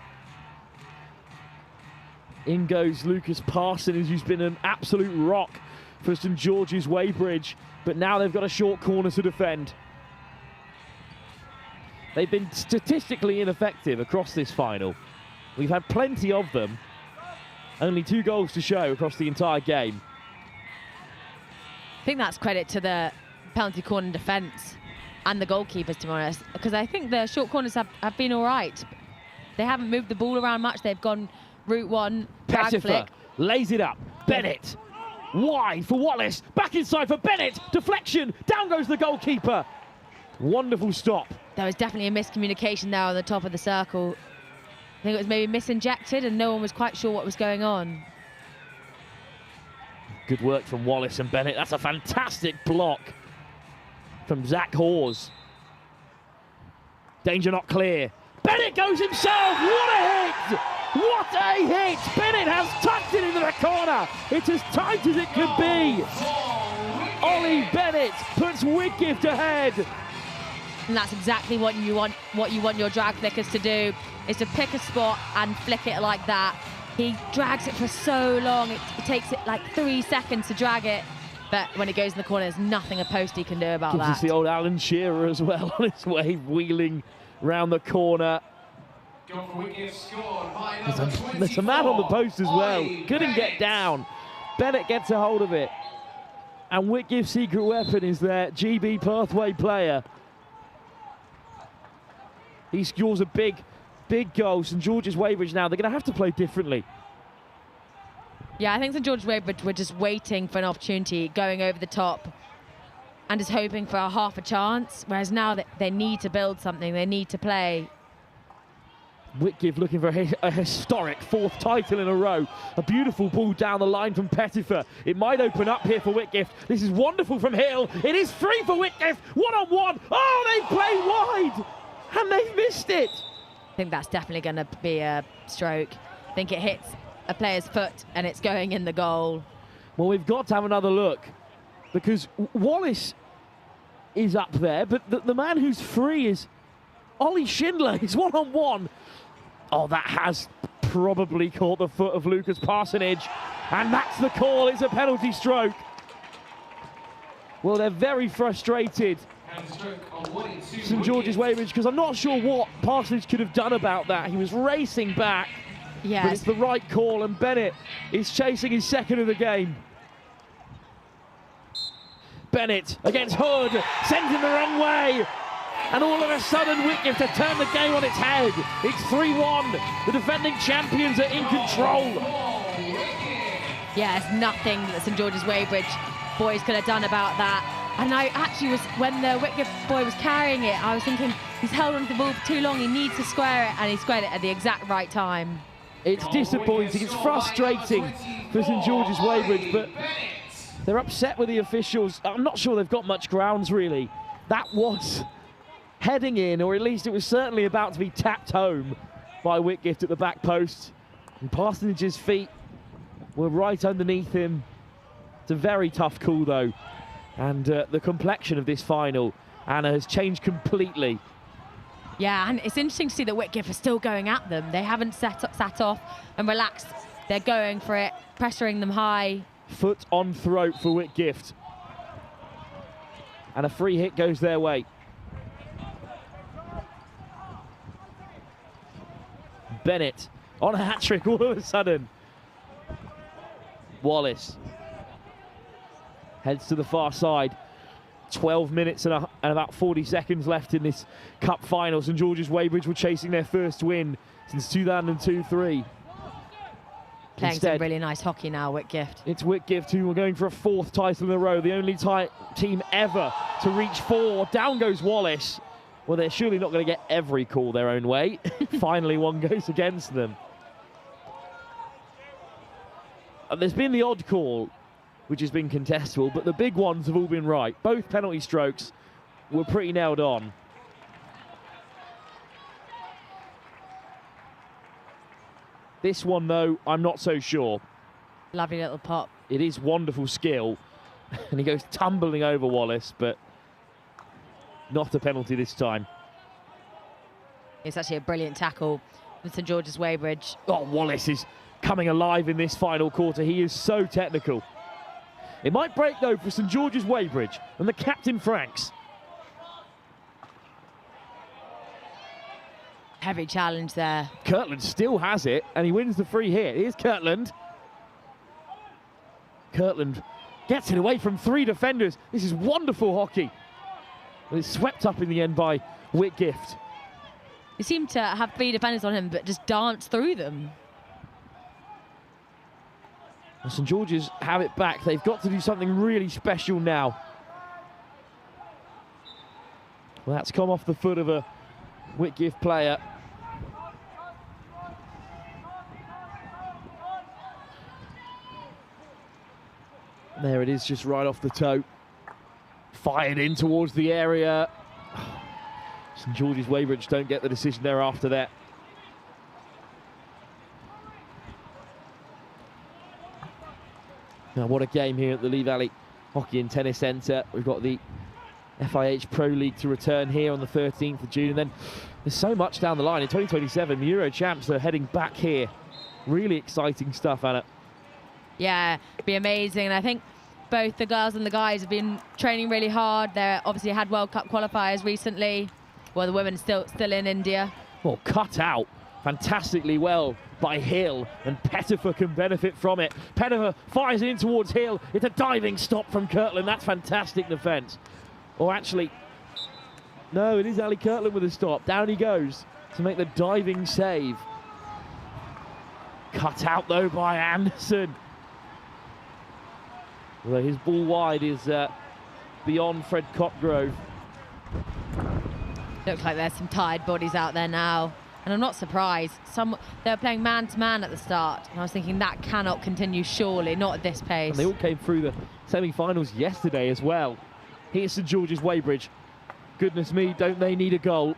Yeah. In goes Lucas Parsons, who's been an absolute rock for St George's Weybridge, but now they've got a short corner to defend. They've been statistically ineffective across this final. We've had plenty of them. Only 2 goals to show across the entire game. I think that's credit to the penalty corner defence and the goalkeepers, to be honest, because I think the short corners have been all right. They haven't moved the ball around much. They've gone route one, drag Pettifer flick. lays it up. Bennett, wide for Wallace, back inside for Bennett, deflection, down goes the goalkeeper. Wonderful stop. There was definitely a miscommunication there on the top of the circle. I think it was maybe misinjected and no one was quite sure what was going on. Good work from Wallace and Bennett. That's a fantastic block from Zach Hawes. Danger not clear. Bennett goes himself. What a hit! What a hit! Bennett has tucked it into the corner. It's as tight as it could be. Ollie Bennett puts Whitgift ahead. And that's exactly what you want your drag flickers to do, is to pick a spot and flick it like that. He drags it for so long, it takes it like 3 seconds to drag it. But when it goes in the corner, there's nothing a postie can do about that. It's the old Alan Shearer as well on his way, wheeling round the corner. There's a man on the post as well. Couldn't get down. Bennett gets a hold of it. And Whitgift's secret weapon is their GB Pathway player. He scores a big goal. St George's Weybridge now, they're going to have to play differently. Yeah, I think St George's Weybridge were just waiting for an opportunity, going over the top, and just hoping for a half a chance, whereas now they need to build something, they need to play. Whitgift looking for a historic 4th title in a row. A beautiful ball down the line from Pettifer. It might open up here for Whitgift. This is wonderful from Hill. It is free for Whitgift. 1-on-1. Oh, they play wide. And they've missed it. I think that's definitely going to be a stroke. I think it hits a player's foot and it's going in the goal. Well, we've got to have another look, because Wallace is up there, but the man who's free is Ollie Schindler. He's 1-on-1. Oh, that has probably caught the foot of Lucas Parsonage, and that's the call. It's a penalty stroke. Well, they're very frustrated, St George's Weybridge, because I'm not sure what Parsonage could have done about that. He was racing back, but it's the right call, and Bennett is chasing his 2nd of the game. Bennett against Hood, sent him the wrong way. And all of a sudden, Whitgift have turned the game on its head. It's 3-1. The defending champions are in control. Yeah, there's nothing that St George's Weybridge boys could have done about that. And I actually was, when the Whitgift boy was carrying it, I was thinking, he's held onto the ball for too long, he needs to square it, and he squared it at the exact right time. It's disappointing, it's frustrating for St George's Weybridge, but they're upset with the officials. I'm not sure they've got much grounds, really. That was heading in, or at least it was certainly about to be tapped home by Whitgift at the back post. And Parsonage's feet were right underneath him. It's a very tough call, though. And the complexion of this final, Anna, has changed completely. Yeah, and it's interesting to see that Whitgift are still going at them. They haven't sat off and relaxed. They're going for it, pressuring them high. Foot on throat for Whitgift. And a free hit goes their way. Bennett on a hat-trick all of a sudden. Wallace heads to the far side. 12 minutes and about 40 seconds left in this cup final. St George's Weybridge were chasing their first win since 2002-03. Playing some really nice hockey now, Whitgift. It's Whitgift who are going for a 4th title in a row, the only team ever to reach 4. Down goes Wallace. Well, they're surely not going to get every call their own way. Finally, one goes against them. And there's been the odd call, which has been contestable, but the big ones have all been right. Both penalty strokes were pretty nailed on. This one, though, I'm not so sure. Lovely little pop. It is wonderful skill. And he goes tumbling over Wallace, but not a penalty this time. It's actually a brilliant tackle from St George's Weybridge. Oh, Wallace is coming alive in this final quarter. He is so technical. It might break, though, for St George's Weybridge and the captain, Franks. Heavy challenge there. Kirtland still has it, and he wins the free hit. Here's Kirtland. Kirtland gets it away from 3 defenders. This is wonderful hockey. And it's swept up in the end by Whitgift. He seemed to have 3 defenders on him, but just dance through them. And St George's have it back. They've got to do something really special now. Well, that's come off the foot of a Whitgift player. There it is, just right off the toe. Fired in towards the area. St George's Weybridge don't get the decision there after that. Now, what a game here at the Lee Valley Hockey and Tennis Centre. We've got the FIH Pro League to return here on the 13th of June. And then there's so much down the line. In 2027, Euro Champs are heading back here. Really exciting stuff, Anna. Yeah, it'd be amazing. And I think both the girls and the guys have been training really hard. They obviously had World Cup qualifiers recently. Well, the women still in India. Well, cut out fantastically well by Hill, and Pettifer can benefit from it. Pettifer fires it in towards Hill. It's a diving stop from Kirtland. That's fantastic defence. Or actually, no, it is Ali Kirtland with a stop. Down he goes to make the diving save. Cut out though by Anderson. Although his ball wide is beyond Fred Copgrove. Looks like there's some tired bodies out there now. And I'm not surprised. They were playing man-to-man at the start. And I was thinking that cannot continue, surely, not at this pace. And they all came through the semi-finals yesterday as well. Here's St George's Weybridge. Goodness me, don't they need a goal?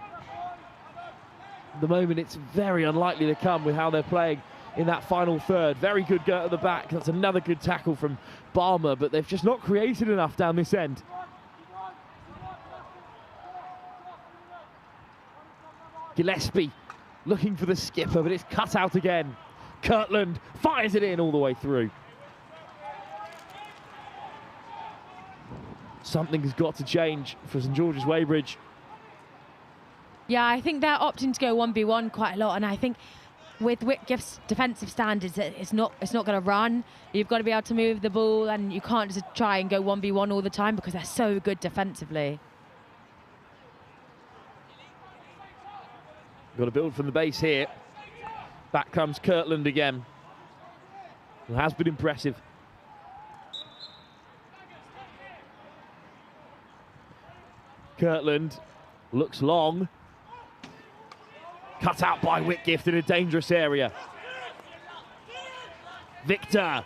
At the moment, it's very unlikely to come with how they're playing in that final third. Very good go at the back. That's another good tackle from Balmer, but they've just not created enough down this end. Gillespie looking for the skipper, but it's cut out again. Kirtland fires it in all the way through. Something has got to change for St George's Weybridge. Yeah, I think they're opting to go 1v1 quite a lot, and I think with Whitgift's defensive standards, it's not going to run. You've got to be able to move the ball, and you can't just try and go 1v1 all the time because they're so good defensively. Got to build from the base here. Back comes Kirtland again. It has been impressive. Kirtland looks long. Cut out by Whitgift in a dangerous area. Victor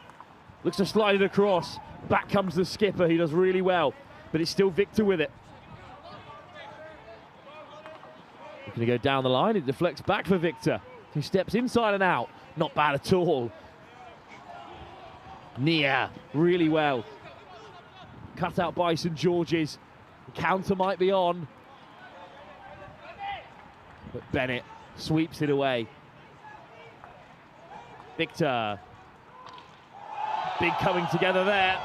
looks to slide it across. Back comes the skipper. He does really well, but it's still Victor with it. Going to go down the line. It deflects back for Victor. He steps inside and out. Not bad at all. Nia, really well. Cut out by St George's. The counter might be on. But Bennett sweeps it away. Victor. Big coming together there.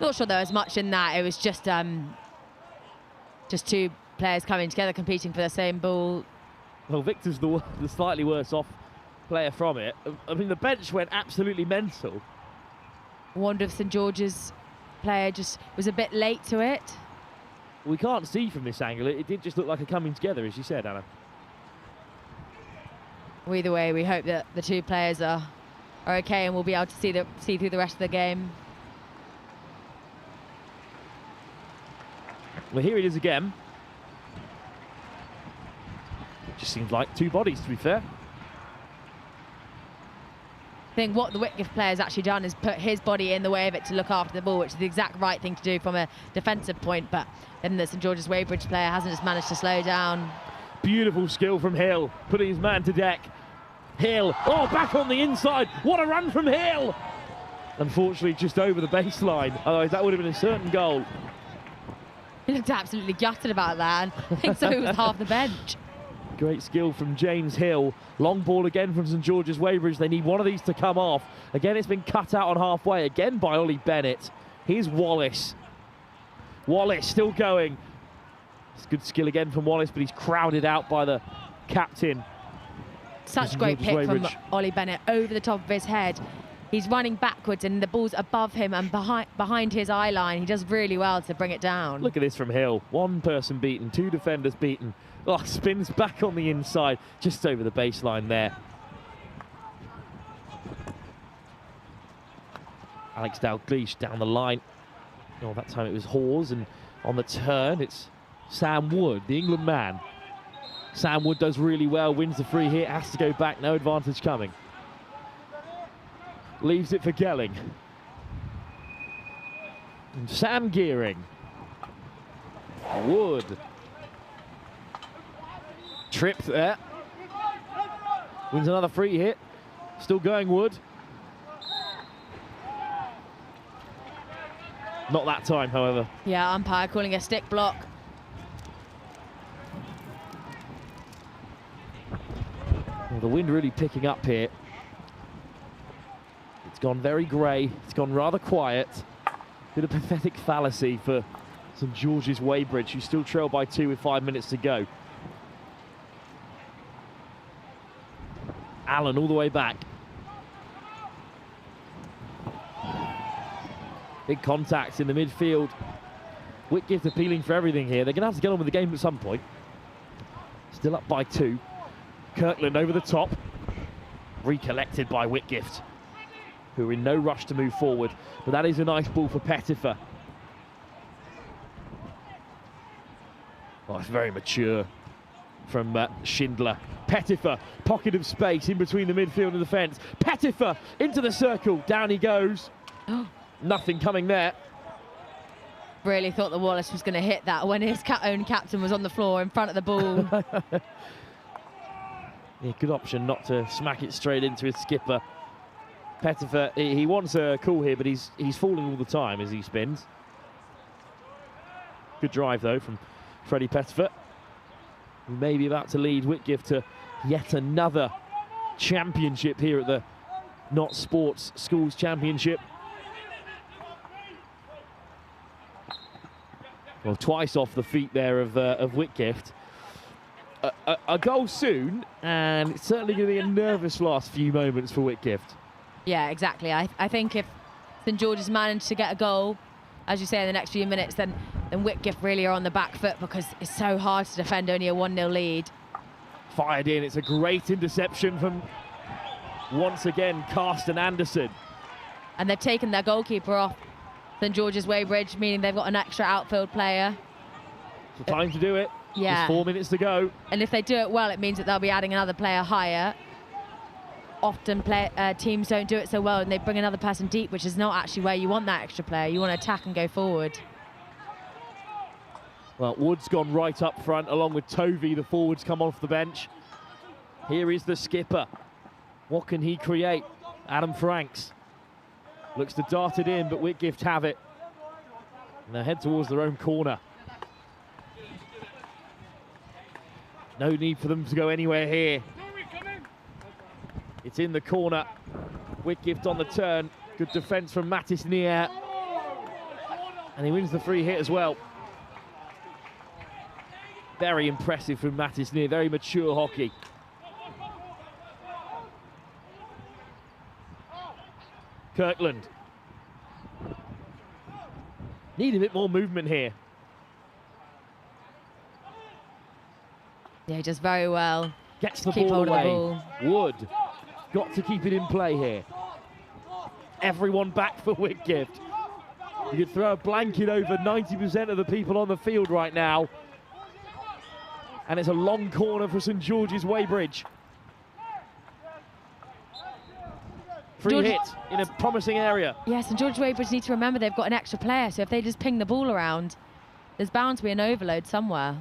Not sure there was much in that. It was just two players coming together, competing for the same ball. Well, Victor's the slightly worse off player from it. I mean, the bench went absolutely mental. I wonder if St George's player just was a bit late to it. We can't see from this angle. It did just look like a coming together, as you said, Anna. Well, either way, we hope that the two players are okay and we'll be able to see through the rest of the game. Well, here it is again. Just seems like two bodies, to be fair. I think what the Whitgift player has actually done is put his body in the way of it to look after the ball, which is the exact right thing to do from a defensive point, but then the St George's Weybridge player hasn't just managed to slow down. Beautiful skill from Hill, putting his man to deck. Hill, oh, back on the inside. What a run from Hill! Unfortunately, just over the baseline. Otherwise, that would have been a certain goal. He looked absolutely gutted about that, and I think so was half the bench. Great skill from James Hill. Long ball again from St George's Weybridge. They need one of these to come off. Again, it's been cut out on halfway, again by Ollie Bennett. Here's Wallace. Wallace still going. It's good skill again from Wallace, but he's crowded out by the captain. Such great pick from Ollie Bennett over the top of his head. He's running backwards and the ball's above him and behind his eye line. He does really well to bring it down. Look at this from Hill. One person beaten, two defenders beaten. Oh, spins back on the inside, just over the baseline there. Alex Dalgleish down the line. Oh, that time it was Hawes, and on the turn it's Sam Wood, the England man. Sam Wood does really well, wins the free hit, has to go back, no advantage coming. Leaves it for Gelling. And Sam Gearing. Wood. Trip there. Wins another free hit. Still going, Wood. Not that time, however. Yeah, umpire calling a stick block. Well, the wind really picking up here. It's gone very grey. It's gone rather quiet. Bit of pathetic fallacy for St George's Weybridge, who still trail by 2 with 5 minutes to go. Allen all the way back. Big contacts in the midfield. Whitgift appealing for everything here. They're going to have to get on with the game at some point. Still up by 2. Kirkland over the top. Recollected by Whitgift, who are in no rush to move forward. But that is a nice ball for Pettifer. Oh, it's very mature from Schindler. Pettifer, pocket of space in between the midfield and the fence. Pettifer into the circle. Down he goes. Nothing coming there. Really thought that Wallace was going to hit that when his own captain was on the floor in front of the ball. Yeah, good option not to smack it straight into his skipper. Pettifer, he wants a call here, but he's falling all the time as he spins. Good drive, though, from Freddie Pettifer, who may be about to lead Whitgift to yet another championship here at the Not Sports Schools Championship. Well, twice off the feet there of Whitgift. A goal soon, and it's certainly going to be a nervous last few moments for Whitgift. Yeah, exactly. I think if St George's managed to get a goal, as you say, in the next few minutes, then Whitgift really are on the back foot, because it's so hard to defend only a 1-0 lead. Fired in. It's a great interception from, once again, Carsten Anderson. And they've taken their goalkeeper off St George's Weybridge, meaning they've got an extra outfield player. So time to do it. Yeah. There's 4 minutes to go. And if they do it well, it means that they'll be adding another player higher. Often teams don't do it so well, and they bring another person deep, which is not actually where you want that extra player. You want to attack and go forward. Well, Wood's gone right up front, along with Tovey. The forwards come off the bench. Here is the skipper. What can he create? Adam Franks looks to dart it in, but Whitgift have it. And they head towards their own corner. No need for them to go anywhere here. It's in the corner. Whitgift on the turn. Good defence from Mattis Nier. And he wins the free hit as well. Very impressive from Mattis Nier. Very mature hockey. Kirkland. Need a bit more movement here. Yeah, he does very well. Gets the Keep ball hold away. of the ball. Wood. Got to keep it in play here. Everyone back for Whitgift. You could throw a blanket over 90% of the people on the field right now. And it's a long corner for St George's Weybridge. Free hit in a promising area. Yes, and George Weybridge need to remember they've got an extra player, so if they just ping the ball around, there's bound to be an overload somewhere.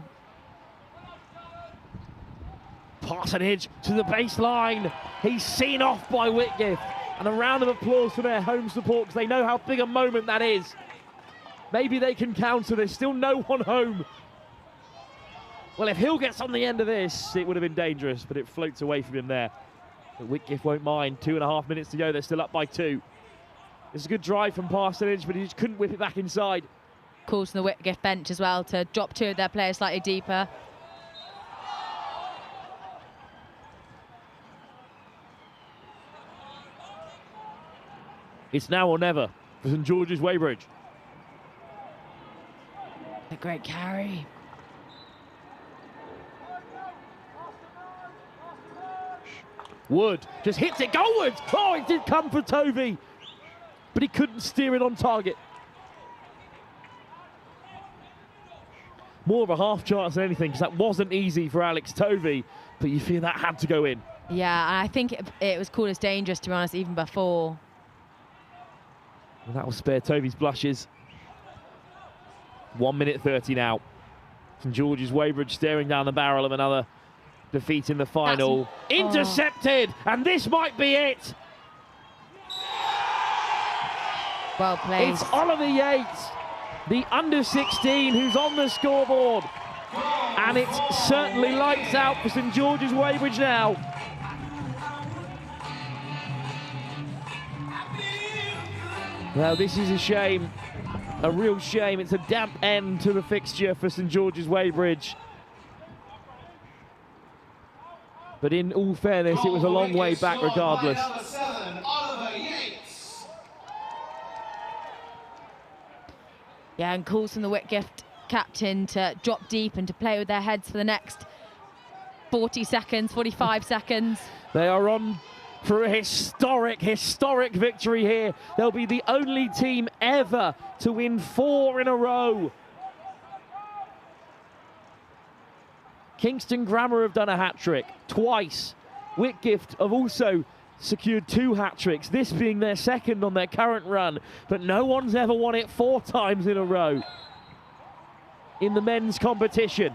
Parsonage to the baseline. He's seen off by Whitgift. And a round of applause for their home support, because they know how big a moment that is. Maybe they can counter. There's still no one home. Well, if Hill gets on the end of this, it would have been dangerous, but it floats away from him there. But Whitgift won't mind. 2.5 minutes to go. They're still up by 2. It's a good drive from Parsonage, but he just couldn't whip it back inside. Calls from the Whitgift bench as well to drop 2 of their players slightly deeper. It's now or never for St George's Weybridge. A great carry. Wood just hits it goalwards. Oh, it did come for Tovey, but he couldn't steer it on target. More of a half chance than anything, because that wasn't easy for Alex Tovey, but you feel that had to go in. Yeah, I think it was called as dangerous, to be honest, even before. Well, that will spare Tovey's blushes. 1 minute 30 now. St George's Weybridge staring down the barrel of another defeat in the final. Intercepted, and this might be it. Well played. It's Oliver Yates, the under-16, who's on the scoreboard. And it's certainly lights out for St George's Weybridge now. Well, this is a shame, a real shame. It's a damp end to the fixture for St George's Weybridge. But in all fairness, it was a long way back regardless. Yeah, and calls from the Whitgift captain to drop deep and to play with their heads for the next 40 seconds, 45 seconds. They are on for a historic victory here. They'll be the only team ever to win 4 in a row. Kingston Grammar have done a hat-trick twice. Whitgift have also secured 2 hat-tricks, this being their second on their current run, but no one's ever won it 4 times in a row in the men's competition.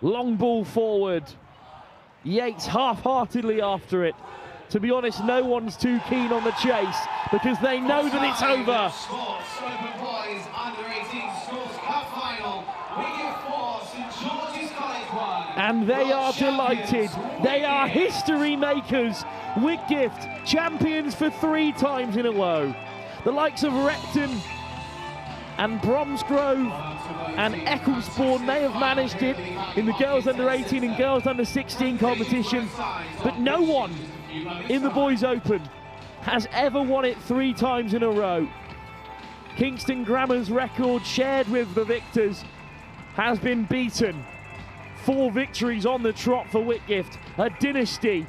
Long ball forward. Yates half-heartedly after it. To be honest, no one's too keen on the chase because they know that it's over. And they are delighted. They are history makers. Whitgift, champions for 3 times in a row. The likes of Repton and Bromsgrove and Ecclesbourne may have managed it in the girls under 18 and girls under 16 competition, but no one in the Boys Open has ever won it 3 times in a row. Kingston Grammar's record, shared with the victors, has been beaten. 4 victories on the trot for Whitgift, a dynasty,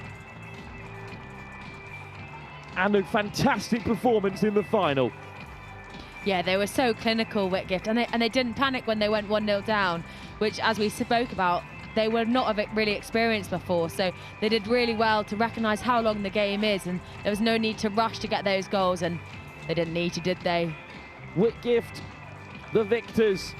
and a fantastic performance in the final. Yeah, they were so clinical, Whitgift, and they didn't panic when they went 1-0 down, which, as we spoke about, they were not really experienced before, so they did really well to recognise how long the game is, and there was no need to rush to get those goals, and they didn't need to, did they? Whitgift, the victors,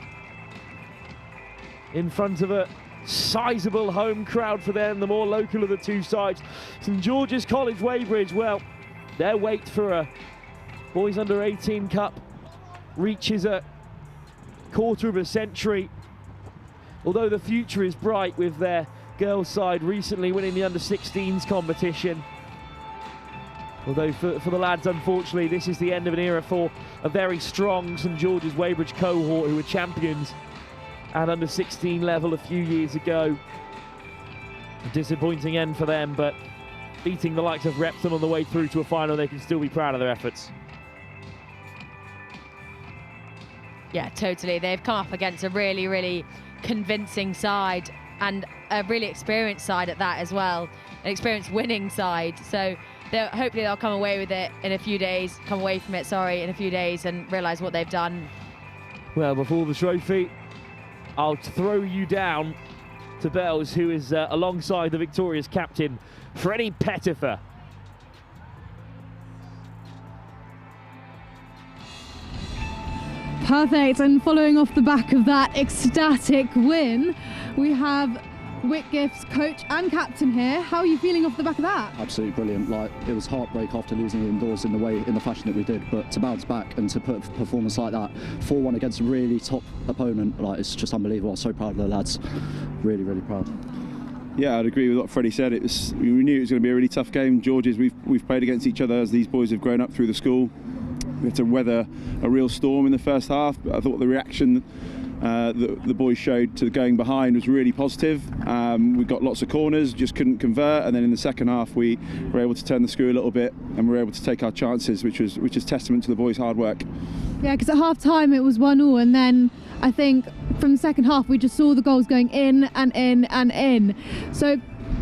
in front of a sizable home crowd for them, the more local of the 2 sides. St George's College Weybridge, well, their wait for a Boys Under 18 Cup reaches a quarter of a century. Although the future is bright with their girls' side recently winning the under-16s competition. Although for the lads, unfortunately, this is the end of an era for a very strong St George's Weybridge cohort who were champions at under-16 level a few years ago. A disappointing end for them, but beating the likes of Repton on the way through to a final, they can still be proud of their efforts. Yeah, totally. They've come up against a really, really convincing side, and a really experienced side at that as well, an experienced winning side. So hopefully they'll come away with it in a few days, in a few days, and realise what they've done. Well, before the trophy, I'll throw you down to Bells, who is alongside the victorious captain, Freddie Pettifer. Perfect, and following off the back of that ecstatic win, we have Whitgift's coach and captain here. How are you feeling off the back of that? Absolutely brilliant. Like, it was heartbreak after losing indoors in the fashion that we did, but to bounce back and to put a performance like that, 4-1 against a really top opponent, like, it's just unbelievable. I'm so proud of the lads. Really, really proud. Yeah, I'd agree with what Freddie said. We knew it was going to be a really tough game. George's, we've played against each other as these boys have grown up through the school. We had to weather a real storm in the first half, but I thought the reaction that the boys showed to going behind was really positive. We got lots of corners, just couldn't convert, and then in the second half we were able to turn the screw a little bit and we were able to take our chances, which is testament to the boys' hard work. Yeah, because at half-time it was 1-1, and then I think from the second half we just saw the goals going in and in and in. So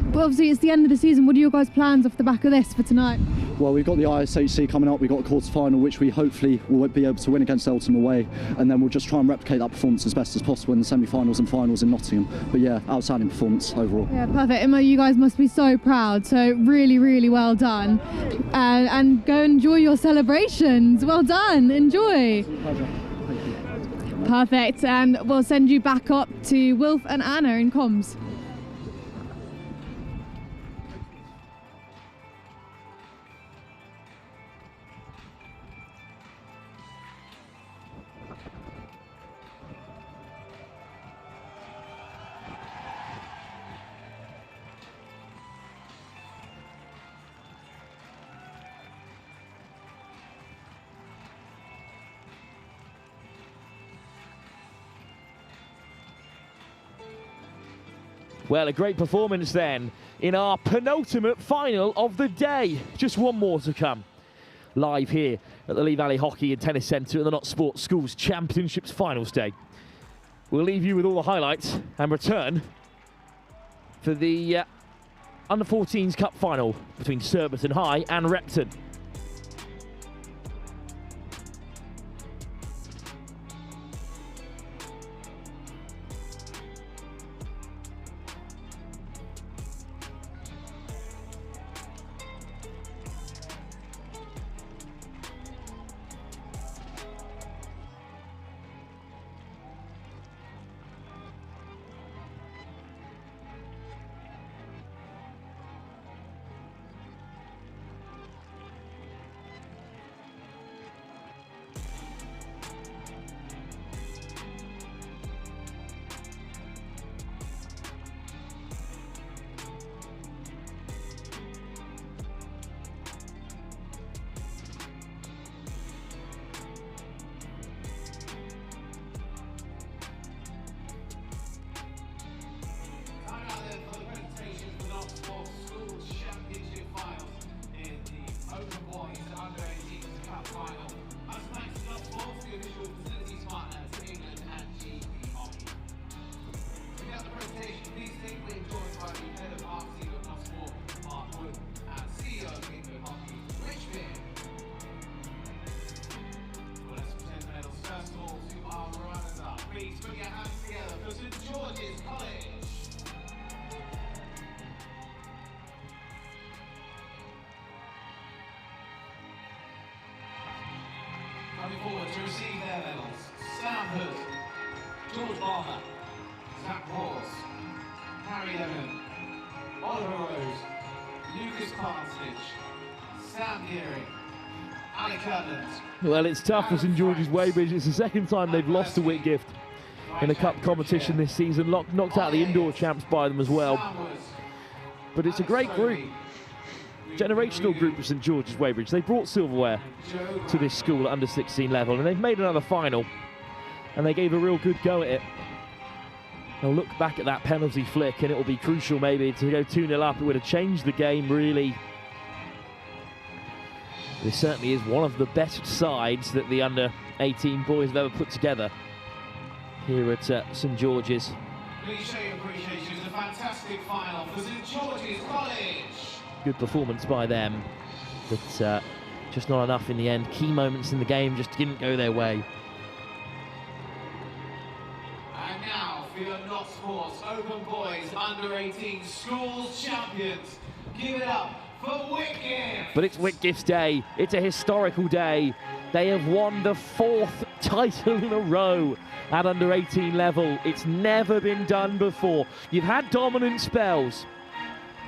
obviously it's the end of the season. What are your guys' plans off the back of this for tonight? Well, we've got the ISHC coming up, we've got a quarter-final, which we hopefully will be able to win against Elton away, and then we'll just try and replicate that performance as best as possible in the semi-finals and finals in Nottingham. But yeah, outstanding performance overall. Yeah, perfect. Emma, you guys must be so proud, so really, really well done. And go enjoy your celebrations. Well done, enjoy. Perfect, and we'll send you back up to Wilf and Anna in comms. Well, a great performance then in our penultimate final of the day. Just one more to come. Live here at the Lee Valley Hockey and Tennis Centre at the Not Sports Schools Championships Finals Day. We'll leave you with all the highlights and return for the Under-14s Cup final between Surbiton High and Repton. Coming forward to receive their medals, Sam Hood, George Barber, Zach Ross, Harry Lemon, Oliver Rose, Lucas Parsonage, Sam Gearing, Ali Kirtland. Well, it's tough for St George's Weybridge. It's the second time they've lost to Whitgift in a cup competition this season. Knocked out the indoor champs by them as well. But it's a great group. Generational group of St George's Weybridge. They brought silverware to this school at under-16 level, and they've made another final, and they gave a real good go at it. They'll look back at that penalty flick, and it will be crucial maybe to go 2-0 up. It would have changed the game, really. This certainly is one of the best sides that the under-18 boys have ever put together here at St George's. Please show your appreciation. It's a fantastic final for St George's College. Good performance by them, but just not enough in the end. Key moments in the game just didn't go their way. And now for your Not Sports Open Boys Under-18 Schools Champions. Give it up for Whitgift. But it's Whitgift's day. It's a historical day. They have won the 4th title in a row at under-18 level. It's never been done before. You've had dominant spells.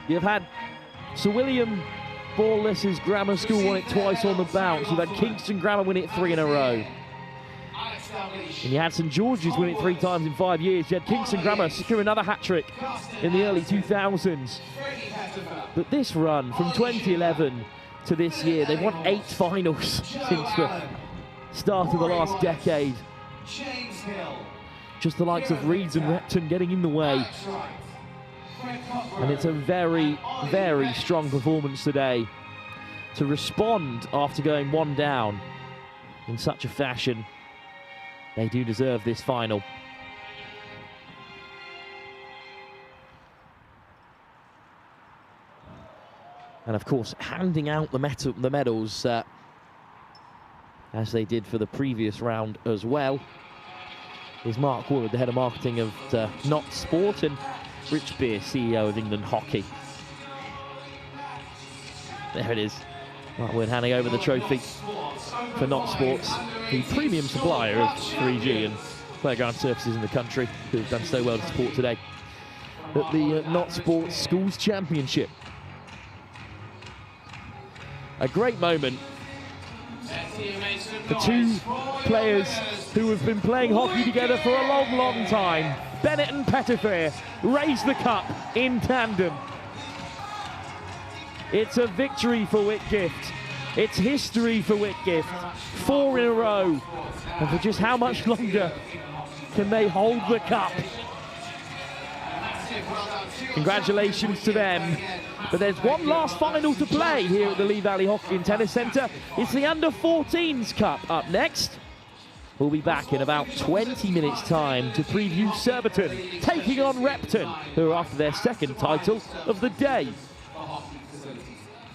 You've had Sir William Borless's Grammar School won it twice on the bounce. You've had Kingston Grammar win it 3 in a row. And you had St George's win it 3 times in 5 years. You had Kingston Grammar secure another hat-trick in the early 2000s. But this run from 2011 to this year, they've won 8 finals since the start of the last decade. Just the likes of Reeds and Repton getting in the way. And it's a very, very strong performance today to respond after going 1 down in such a fashion. They do deserve this final. And of course, handing out the medals as they did for the previous round as well is Mark Wood, the head of marketing of Not Sport, and Rich Beer, CEO of England Hockey. There it is. Mark Wood handing over the trophy for Not Sports, the premium supplier of 3G and playground services in the country, who have done so well to support today at the Not Sports Schools Championship. A great moment for two players who have been playing hockey together for a long, long time. Bennett and Pettifer raise the cup in tandem. It's a victory for Whitgift. It's history for Whitgift. 4 in a row. And for just how much longer can they hold the cup? Congratulations to them. But there's one last final to play here at the Lee Valley Hockey and Tennis Centre. It's the Under-14s Cup up next. We'll be back in about 20 minutes' time to preview Surbiton taking on Repton, who are after their second title of the day.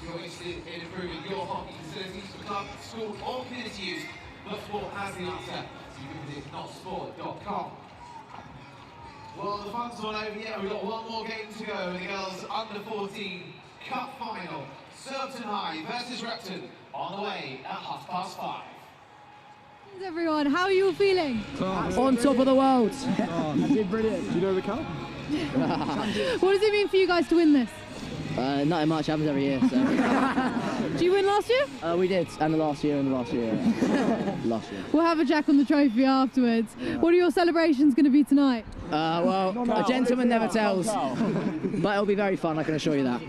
You're interested in improving your hockey facilities for club, school or community use, Not Sport has the answer. You can visit notsport.com. Well, the fun's not over yet. We've got one more game to go in the girls' Under-14 Cup final. Surbiton High versus Repton on the way at 5:30. Everyone, how are you all feeling? On top of the world. I did brilliant. Do you know the cup? What does it mean for you guys to win this? Nothing much happens every year. So. Did you win last year? We did, and the last year. Last year. We'll have a jack on the trophy afterwards. What are your celebrations going to be tonight? Well, a gentleman never tells, but it'll be very fun, I can assure you that.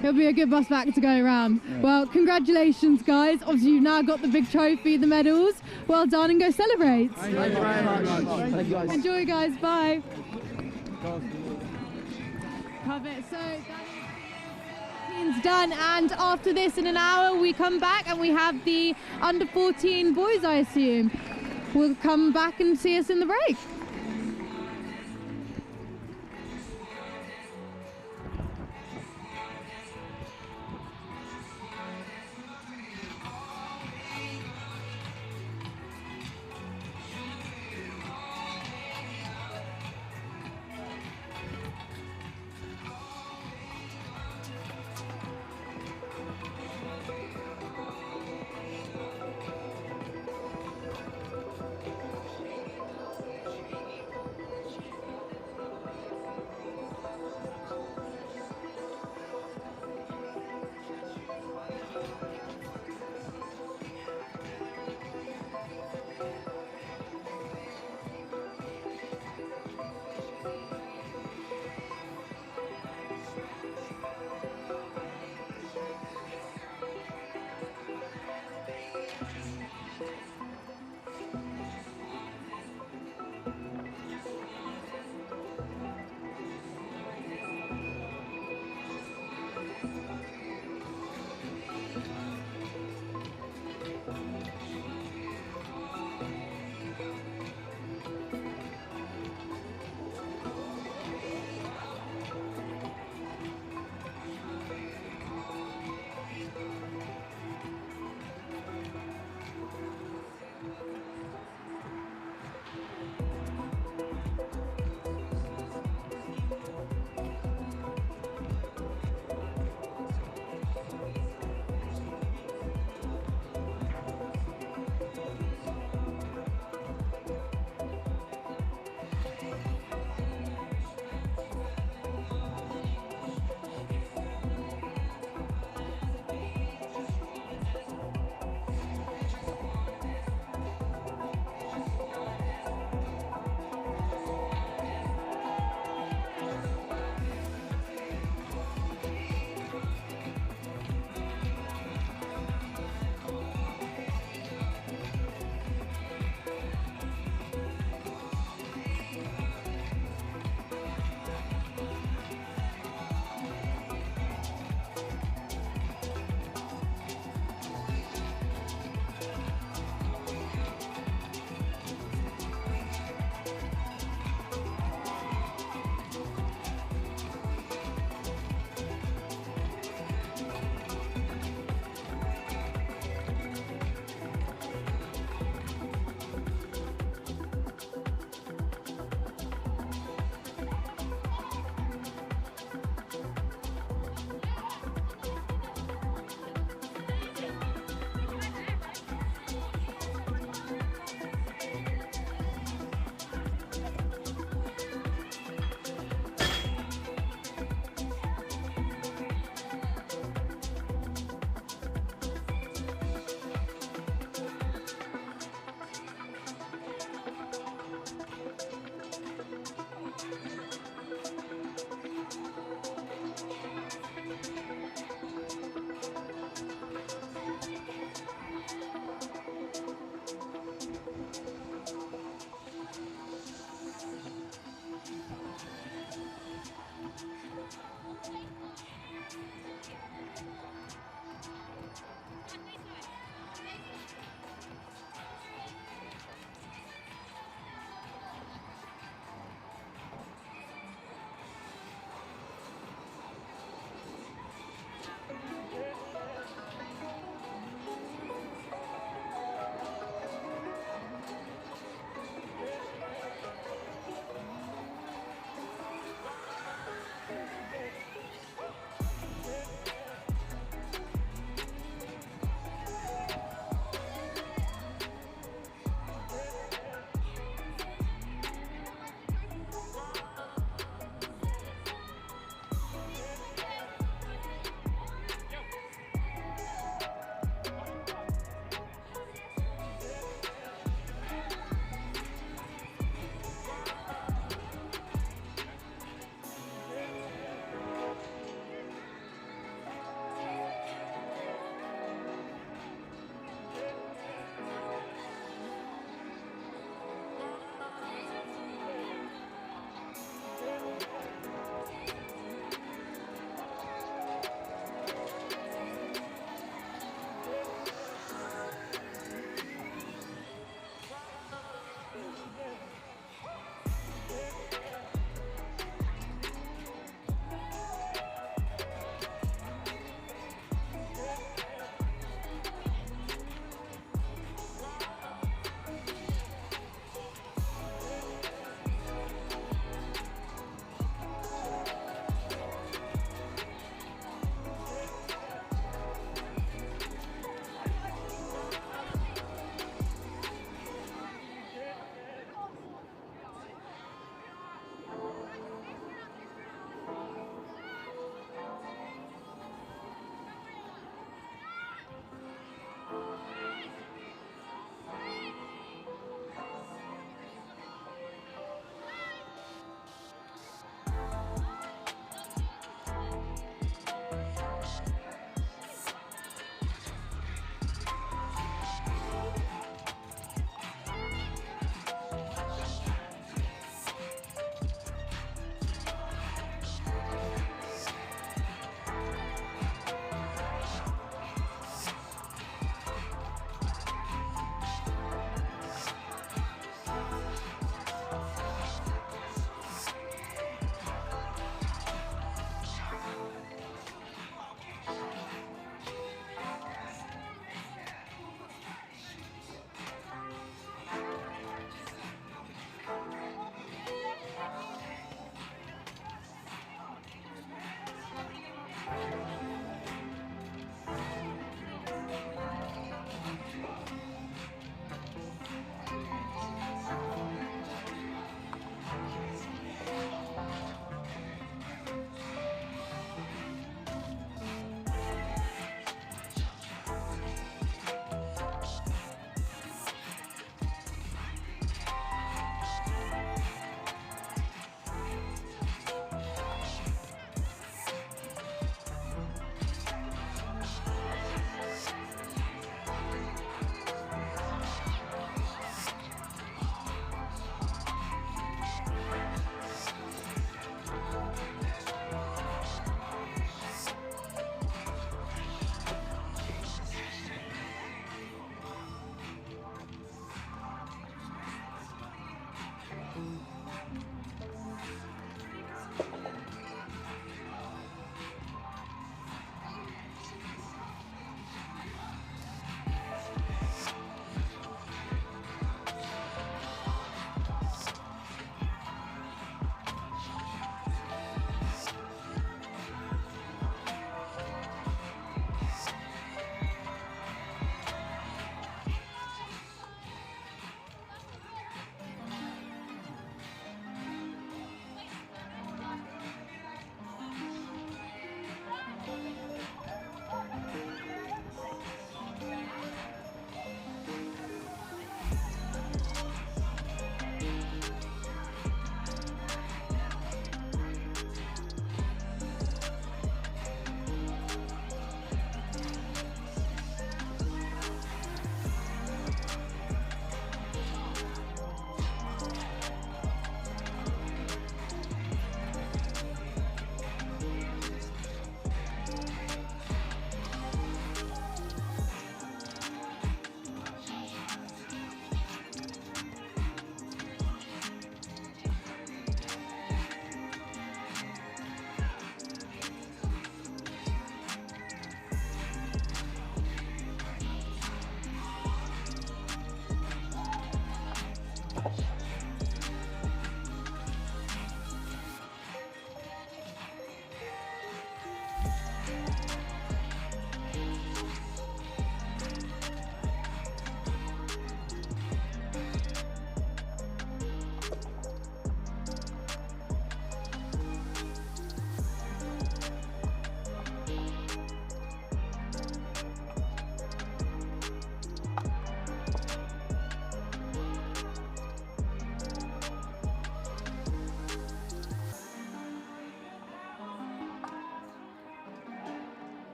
It'll be a good bus back to go around. Yeah. Well, congratulations, guys. Obviously, you've now got the big trophy, the medals. Well done, and go celebrate. Thank you very much. Thank you, guys. Enjoy, guys. Bye. Perfect. So that's done, and after this, in an hour, we come back and we have the Under-14 boys, I assume. Will come back and see us in the break.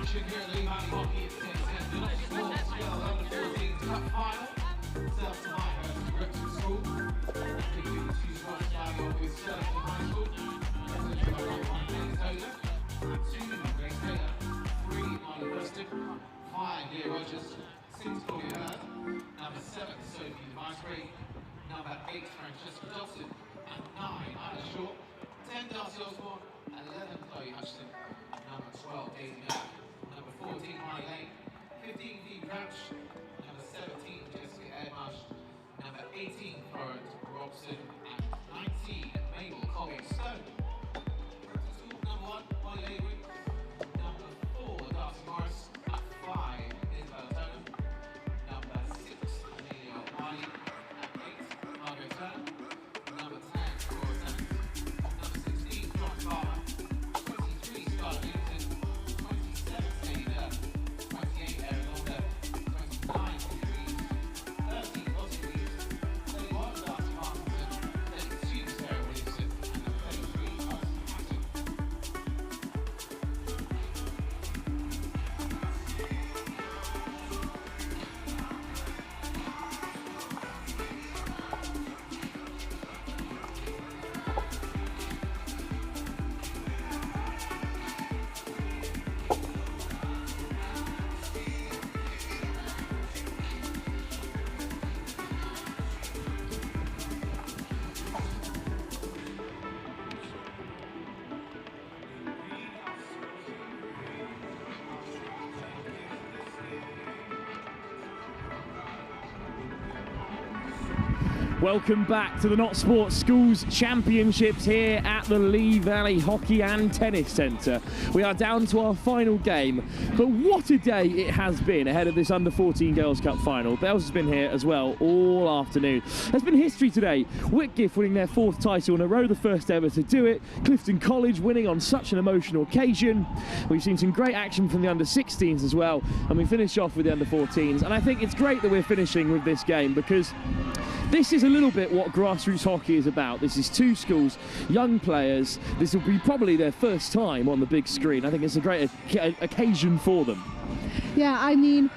Action here at Lee Valley Hockey at Tennis Centre. Sports Girls Under-14 Cup Final. Self to Highhurst Repton School. Kicking the two spots starting off with Surfton High School. That's a job on Dennis Taylor. And 2 Grace Taylor. 3 Molly Preston. 5 Leah Rogers. 6 Chloe Hurd. Number 7 Sophie Device-Ray. Number 8 Francesca Dawson. And 9 Anna Shaw. 10 Darcy Osborne. 11 Chloe Hutchison. Number 12 Daisy Mack. Number 14, Molly Lane. 15, Dee Crouch. Number 17, Jessica Edmarsh. Number 18, Florence Robson. And 19, Mabel Collier-Stone. Number 1, Molly Lavery. Number 4, Darcy Morris. At 5, Isabella Turner. Number 6, Amelia O'Malley. At 8, Margaret Turner. Number 10, Cora Simmons. Number 16, Florence Farmer. 23, Scarlett Newton. 27, Sadie Durr. 28, Erin Lauder. 29, Louise. 30, Ossie Reeves. 31, Darcy Martinson. 32, Sarah Williamson. And number 33, Alison Hatton. Welcome back to the Not Sports Schools Championships here at the Lee Valley Hockey and Tennis Centre. We are down to our final game, but what a day it has been ahead of this Under-14 Girls' Cup final. Bells has been here as well all afternoon. There's been history today. Whitgift winning their 4th title in a row, the first ever to do it. Clifton College winning on such an emotional occasion. We've seen some great action from the Under-16s as well, and we finish off with the Under-14s. And I think it's great that we're finishing with this game because this is a little bit what grassroots hockey is about. This is 2 schools, young players. This will be probably their first time on the big screen. I think it's a great occasion for them. Yeah, I mean,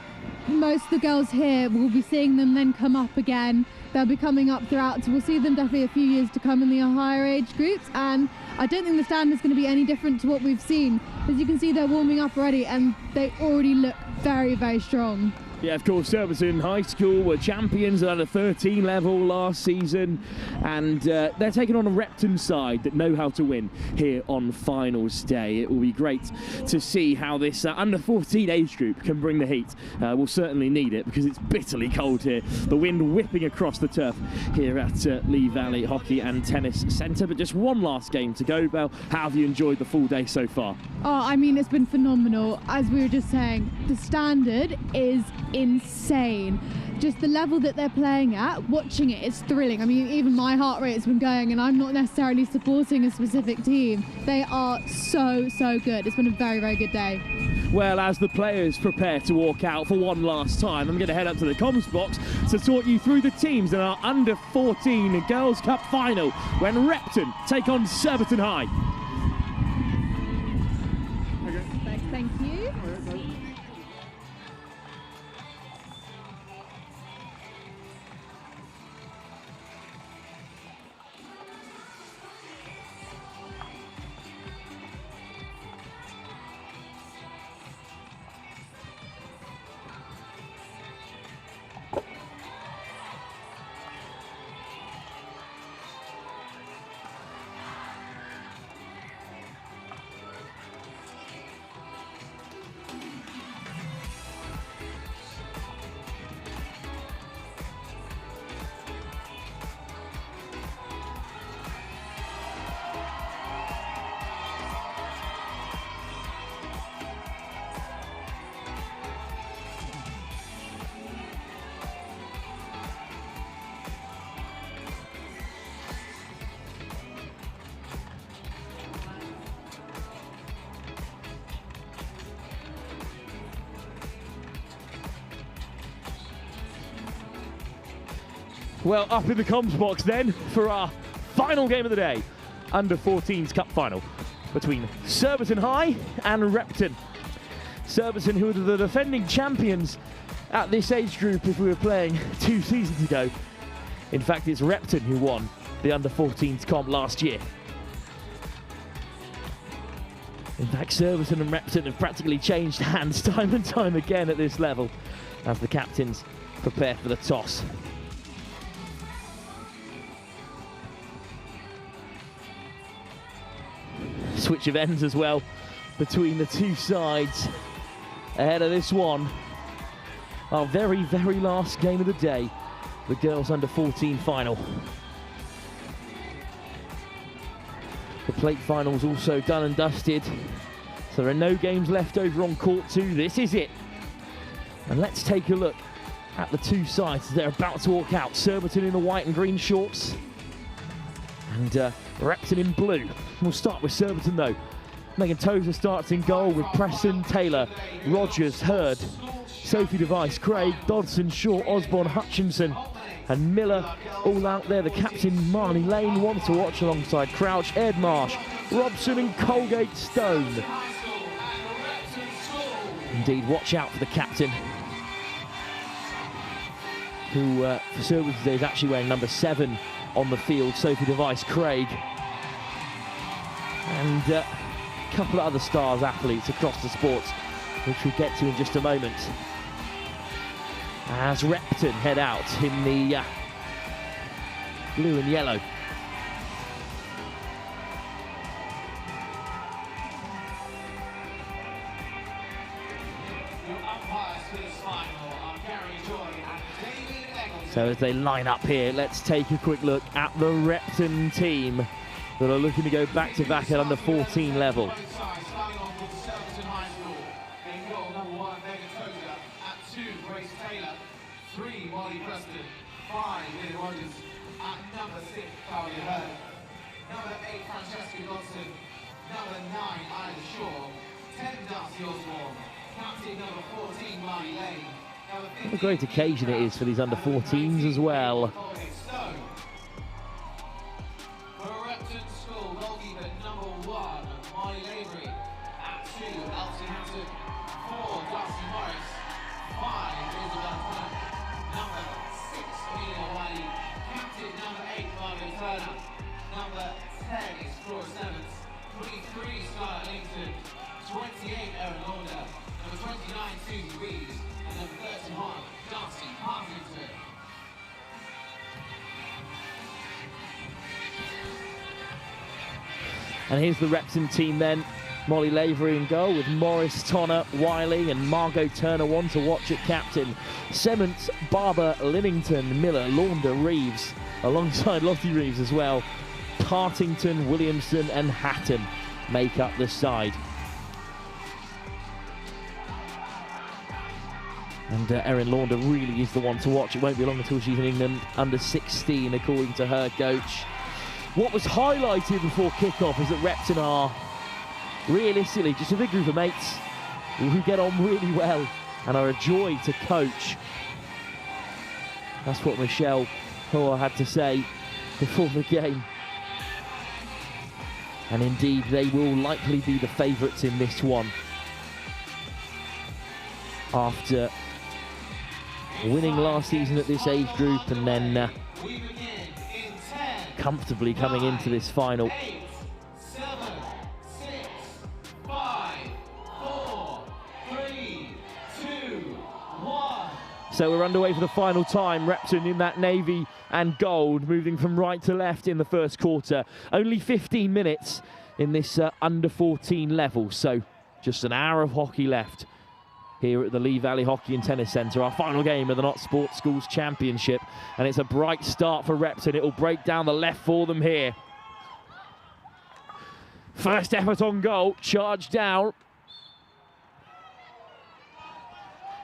most of the girls here, we'll be seeing them then come up again. They'll be coming up throughout, so we'll see them definitely a few years to come in the higher age groups. And I don't think the stand is going to be any different to what we've seen. As you can see, they're warming up already, and they already look very, very strong. Yeah, of course, Surbiton High School were champions at under 13 level last season, and they're taking on a Repton side that know how to win here on finals day. It will be great to see how this under 14 age group can bring the heat. We'll certainly need it because it's bitterly cold here. The wind whipping across the turf here at Lee Valley Hockey and Tennis Centre. But just one last game to go, Belle. How have you enjoyed the full day so far? Oh, I mean, it's been phenomenal. As we were just saying, the standard is insane. Just the level that they're playing at, watching it is thrilling. I mean, even my heart rate has been going, and I'm not necessarily supporting a specific team. They are so, so good. It's been a very, very good day. Well, as the players prepare to walk out for one last time, I'm going to head up to the comms box to talk you through the teams in our Under-14 Girls' Cup final when Repton take on Surbiton High. Thank you. Well, up in the comms box then for our final game of the day. Under-14s Cup final between Surbiton High and Repton. Surbiton, who were the defending champions at this age group if we were playing 2 seasons ago. In fact, it's Repton who won the Under-14s comp last year. In fact, Surbiton and Repton have practically changed hands time and time again at this level as the captains prepare for the toss. Switch of ends as well between the two sides ahead of this one. Our very, very last game of the day, the girls Under-14 final. The plate final's also done and dusted, so there are no games left over on court 2. This is it. And let's take a look at the two sides as they're about to walk out. Surbiton in the white and green shorts, and Repton in blue. We'll start with Surbiton though. Megan Tozer starts in goal with Preston, Taylor, Rogers, Hurd, Sophie Device, Craig, Dodson, Shaw, Osborne, Hutchinson and Miller all out there. The captain Marnie Lane, one to watch alongside Crouch, Ed Marsh, Robson and Colgate Stone. Indeed, watch out for the captain, who for Surbiton today is actually wearing number 7 on the field, Sophie Device, Craig, and a couple of other stars athletes across the sports, which we'll get to in just a moment. As Repton head out in the blue and yellow. So as they line up here, let's take a quick look at the Repton team that are looking to go back-to-back at Under-14 level. What a great occasion it is for these Under-14s as well. And here's the Repton team then. Molly Lavery in goal with Morris, Tonner, Wiley and Margot Turner, one to watch at captain. Semments, Barber, Linnington, Miller, Launder, Reeves, alongside Lottie Reeves as well. Partington, Williamson and Hatton make up the side. And Erin Launder really is the one to watch. It won't be long until she's in England Under-16, according to her coach. What was highlighted before kick-off is that Repton are realistically just a big group of mates who get on really well and are a joy to coach. That's what Michelle Hoare had to say before the game. And indeed, they will likely be the favourites in this one, after winning last season at this age group and then comfortably coming into this final. 8, 7, 6, 5, 4, 3, 2, 1. So we're underway for the final time. Repton in that navy and gold, moving from right to left in the first quarter. Only 15 minutes in this Under-14 level, so just an hour of hockey left here at the Lee Valley Hockey and Tennis Centre, our final game of the Not Sports Schools Championship, and it's a bright start for Repton. It will break down the left for them here. First effort on goal, charge down.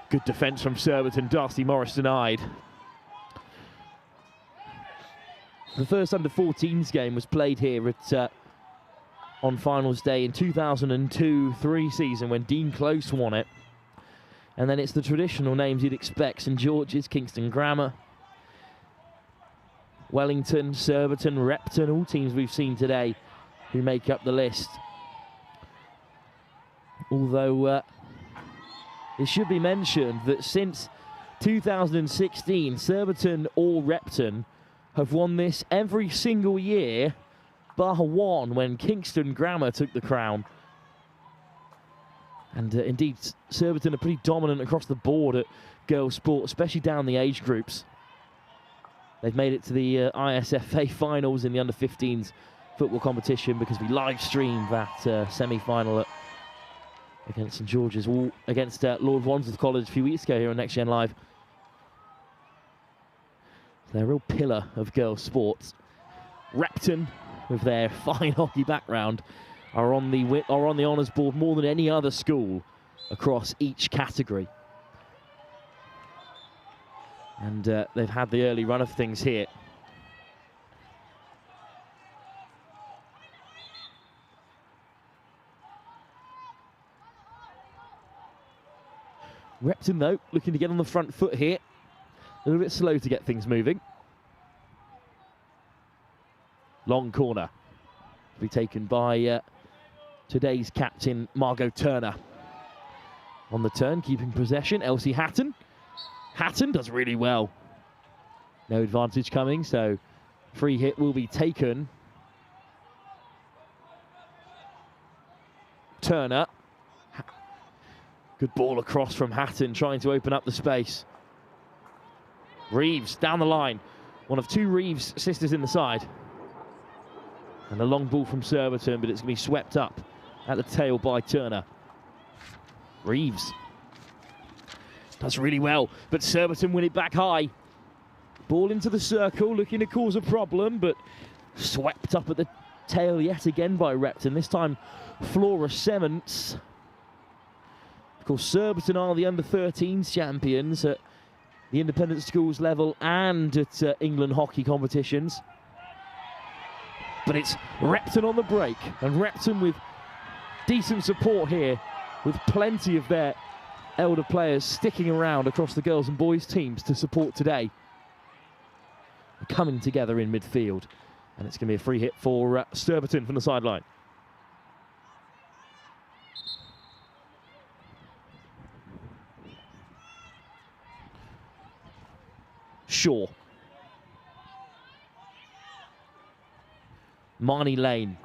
Good defence from Surbiton, Darcy Morris denied. The first Under-14s game was played here at on finals day in 2002-03 season when Dean Close won it. And then it's the traditional names you'd expect: St George's, Kingston Grammar, Wellington, Surbiton, Repton, all teams we've seen today who make up the list. Although it should be mentioned that since 2016, Surbiton or Repton have won this every single year, bar one when Kingston Grammar took the crown. And indeed, Surbiton are pretty dominant across the board at girls' sport, especially down the age groups. They've made it to the ISFA finals in the under-15s football competition because we live streamed that semi-final against St George's, against Lord Wandsworth College a few weeks ago here on Next Gen Live. They're a real pillar of girls' sports. Repton, with their fine hockey background, are on the honours board more than any other school across each category. And they've had the early run of things here. Repton, though, looking to get on the front foot here. A little bit slow to get things moving. Long corner to be taken by today's captain, Margot Turner. On the turn, keeping possession, Elsie Hatton. Hatton does really well. No advantage coming, so free hit will be taken. Turner. Good ball across from Hatton, trying to open up the space. Reeves down the line. One of two Reeves sisters in the side. And a long ball from Surbiton, but it's going to be swept up at the tail by Turner. Reeves does really well, but Surbiton win it back high. Ball into the circle, looking to cause a problem, but swept up at the tail yet again by Repton. This time, Flora Sements. Of course, Surbiton are the under-13s champions at the independent schools level and at England hockey competitions. But it's Repton on the break, and Repton with decent support here, with plenty of their elder players sticking around across the girls and boys teams to support today. Coming together in midfield, and it's going to be a free hit for Surbiton from the sideline. Shaw. Marnie Lane.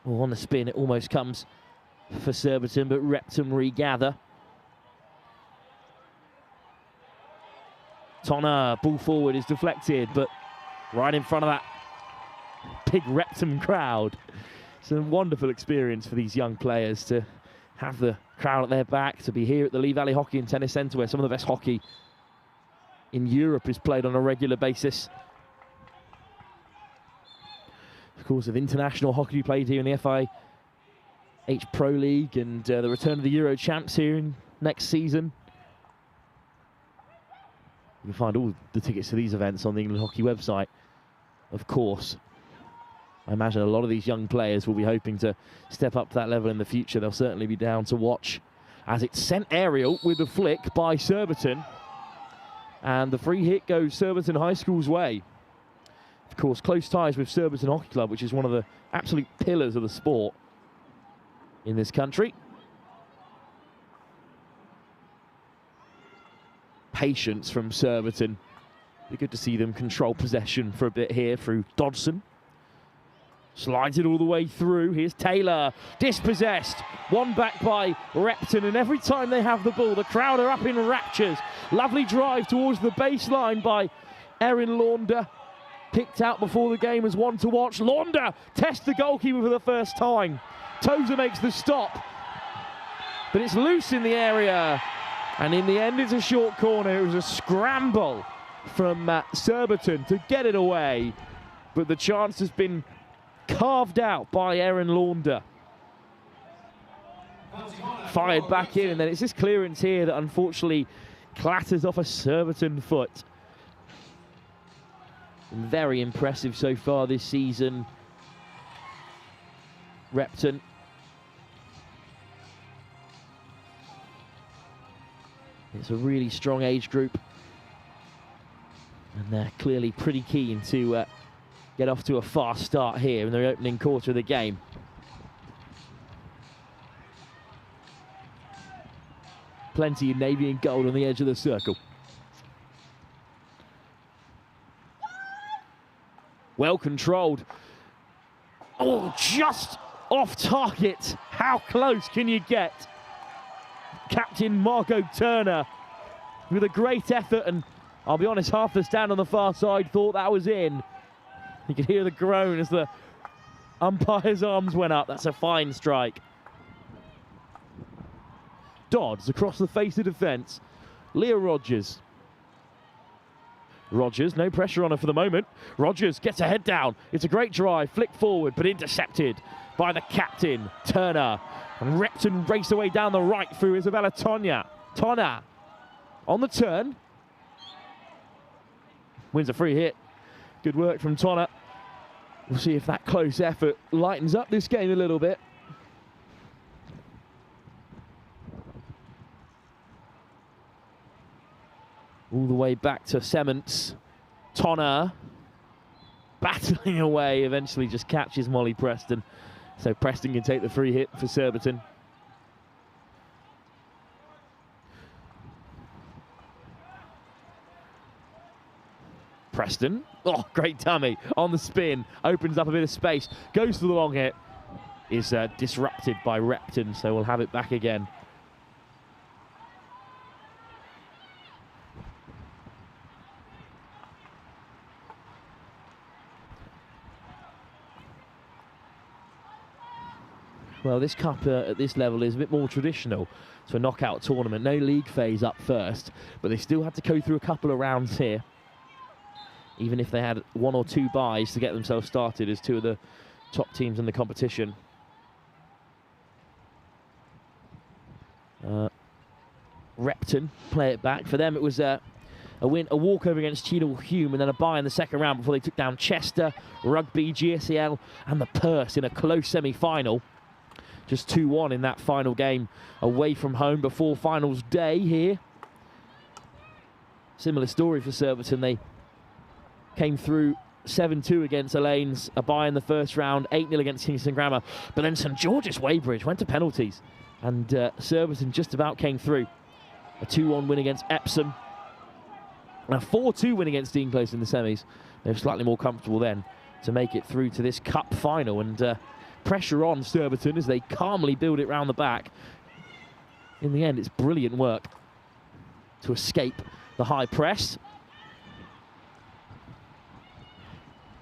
Oh, on the spin, it almost comes for Surbiton, but Repton regather. Tonner, ball forward, is deflected, but right in front of that big Repton crowd. It's a wonderful experience for these young players to have the crowd at their back, to be here at the Lee Valley Hockey and Tennis Centre, where some of the best hockey in Europe is played on a regular basis. Of course, of international hockey played here in the FIH Pro League, and the return of the Euro champs here in next season. You can find all the tickets to these events on the England Hockey website, of course. I imagine a lot of these young players will be hoping to step up to that level in the future. They'll certainly be down to watch as it's sent aerial with a flick by Surbiton. And the free hit goes Surbiton High School's way. Of course, close ties with Surbiton Hockey Club, which is one of the absolute pillars of the sport in this country. Patience from Surbiton. Be good to see them control possession for a bit here through Dodson. Slides it all the way through. Here's Taylor, dispossessed. One back by Repton, and every time they have the ball, the crowd are up in raptures. Lovely drive towards the baseline by Erin Launder. Picked out before the game as one to watch. Launder tests the goalkeeper for the first time. Tozer makes the stop, but it's loose in the area. And in the end, it's a short corner. It was a scramble from Surbiton to get it away, but the chance has been carved out by Erin Launder. Fired back in, and then it's this clearance here that unfortunately clatters off a Surbiton foot. Very impressive so far this season, Repton. It's a really strong age group. And they're clearly pretty keen to get off to a fast start here in the opening quarter of the game. Plenty of navy and gold on the edge of the circle. Well controlled. Oh, just off target. How close can you get? Captain Margot Turner with a great effort, and I'll be honest, half the stand on the far side thought that was in. You could hear the groan as the umpire's arms went up. That's a fine strike. Dodds across the face of defence. Leah Rogers. Rogers, no pressure on her for the moment. Rogers gets her head down. It's a great drive, flick forward, but intercepted by the captain, Turner. And Repton race away down the right through Isabella Tonja. Tonja on the turn. Wins a free hit. Good work from Tonja. We'll see if that close effort lightens up this game a little bit. All the way back to Sements. Tonja battling away, eventually just catches Molly Preston. So Preston can take the free hit for Surbiton. Preston, oh, great dummy on the spin, opens up a bit of space, goes for the long hit, is disrupted by Repton, so we'll have it back again. Well, this cup at this level is a bit more traditional to a knockout tournament. No league phase up first, but they still had to go through a couple of rounds here, even if they had 1 or 2 buys to get themselves started as 2 of the top teams in the competition. Repton play it back. For them, it was a walkover against Cheadle Hume, and then a bye in the second round before they took down Chester, Rugby, GSEL, and the Purse in a close semi-final. Just 2-1 in that final game away from home before finals day here. Similar story for Surbiton. They came through 7-2 against Elaine's, a bye in the first round, 8-0 against Kingston Grammar. But then St George's Weybridge went to penalties, and Surbiton just about came through. A 2-1 win against Epsom, and a 4-2 win against Dean Close in the semis. They were slightly more comfortable then to make it through to this cup final, and pressure on Surbiton as they calmly build it round the back. In the end, it's brilliant work to escape the high press.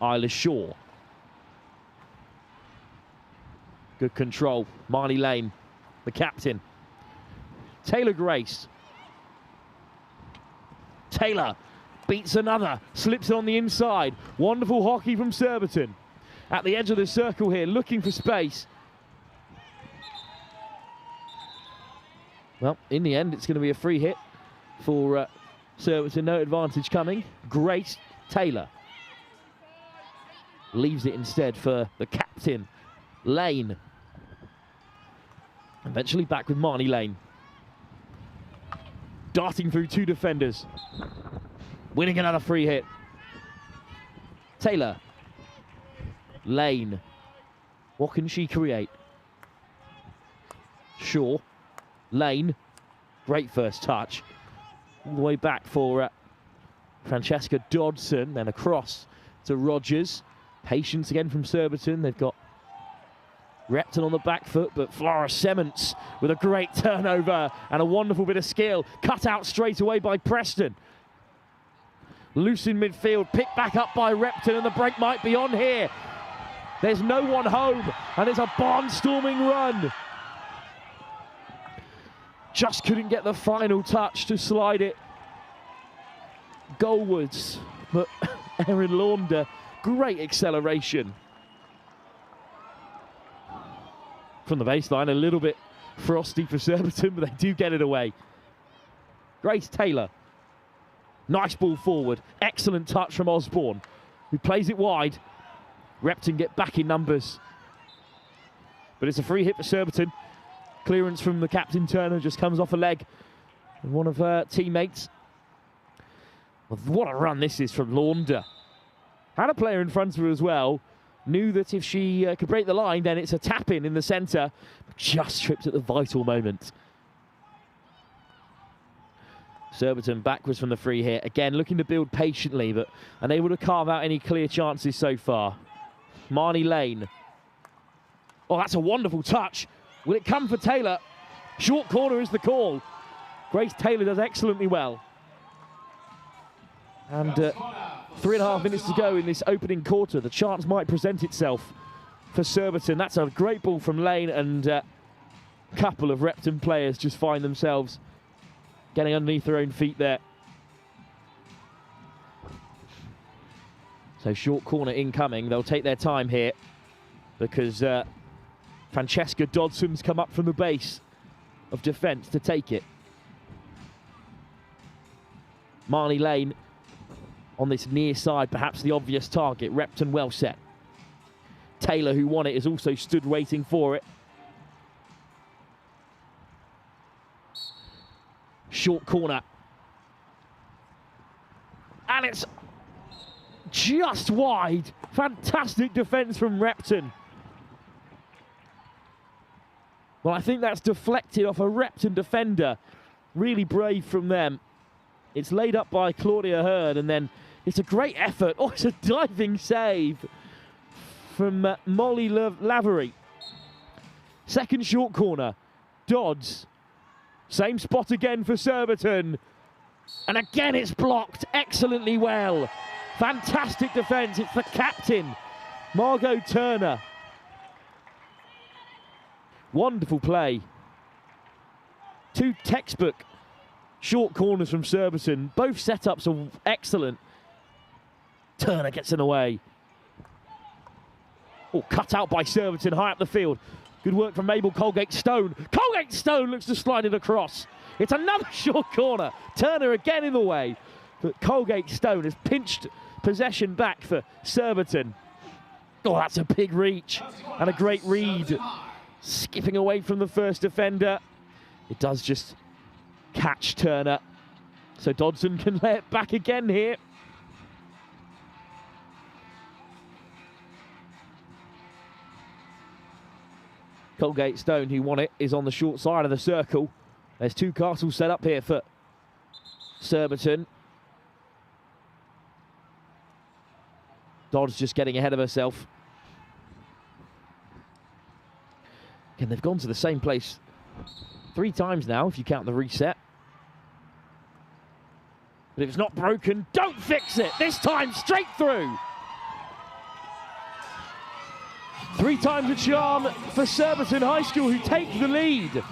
Isla Shaw. Good control. Marnie Lane, the captain. Taylor Grace. Taylor beats another, slips it on the inside. Wonderful hockey from Surbiton. At the edge of the circle here, looking for space. Well, in the end, it's going to be a free hit for Surbiton. No advantage coming. Grace Taylor leaves it instead for the captain, Lane. Eventually back with Marnie Lane. Darting through 2 defenders. Winning another free hit. Taylor. Lane. What can she create? Shaw. Lane. Great first touch. All the way back for Francesca Dodson. Then across to Rogers. Patience again from Surbiton. They've got Repton on the back foot, but Flora Sements with a great turnover and a wonderful bit of skill. Cut out straight away by Preston. Loose in midfield, picked back up by Repton, and the break might be on here. There's no one home, and it's a barnstorming run. Just couldn't get the final touch to slide it goalwards, but Erin Launder, great acceleration. From the baseline, a little bit frosty for Surbiton, but they do get it away. Grace Taylor. Nice ball forward. Excellent touch from Osborne, who plays it wide. Repton get back in numbers. But it's a free hit for Surbiton. Clearance from the captain, Turner, just comes off a leg. one of her teammates. Well, what a run this is from Launder. Had a player in front of her as well. Knew that if she could break the line, then it's a tap-in in the centre. Just tripped at the vital moment. Surbiton backwards from the free here. Again, looking to build patiently, but unable to carve out any clear chances so far. Marnie Lane. Oh, that's a wonderful touch. Will it come for Taylor? Short corner is the call. Grace Taylor does excellently well. And 3.5 minutes to go in this opening quarter. The chance might present itself for Surbiton. That's a great ball from Lane, and a couple of Repton players just find themselves getting underneath their own feet there. So short corner incoming. They'll take their time here because Francesca Dodson's come up from the base of defence to take it. Marnie Lane on this near side, perhaps the obvious target. Repton well set. Taylor, who won it, is also stood waiting for it. Short corner. And it's just wide. Fantastic defence from Repton. Well, I think that's deflected off a Repton defender. Really brave from them. It's laid up by Claudia Hearn, and then it's a great effort. Oh, it's a diving save from Molly Lavery. Second short corner. Dodds. Same spot again for Surbiton. And again it's blocked excellently well. Fantastic defence. It's the captain, Margot Turner. Wonderful play. Two textbook short corners from Surbiton. Both setups are excellent. Turner gets in the way. Oh, cut out by Surbiton high up the field. Good work from Mabel Colgate-Stone. Colgate-Stone looks to slide it across. It's another short corner. Turner again in the way. But Colgate-Stone has pinched possession back for Surbiton. Oh, that's a big reach and a great read. Skipping away from the first defender. It does just catch Turner. So Dodson can lay it back again here. Colgate-Stone, who won it, is on the short side of the circle. There's two castles set up here for Surbiton. Dodds just getting ahead of herself. Again, they've gone to the same place 3 times now, if you count the reset. But if it's not broken, don't fix it. This time, straight through. 3 times a charm for Surbiton High School, who take the lead.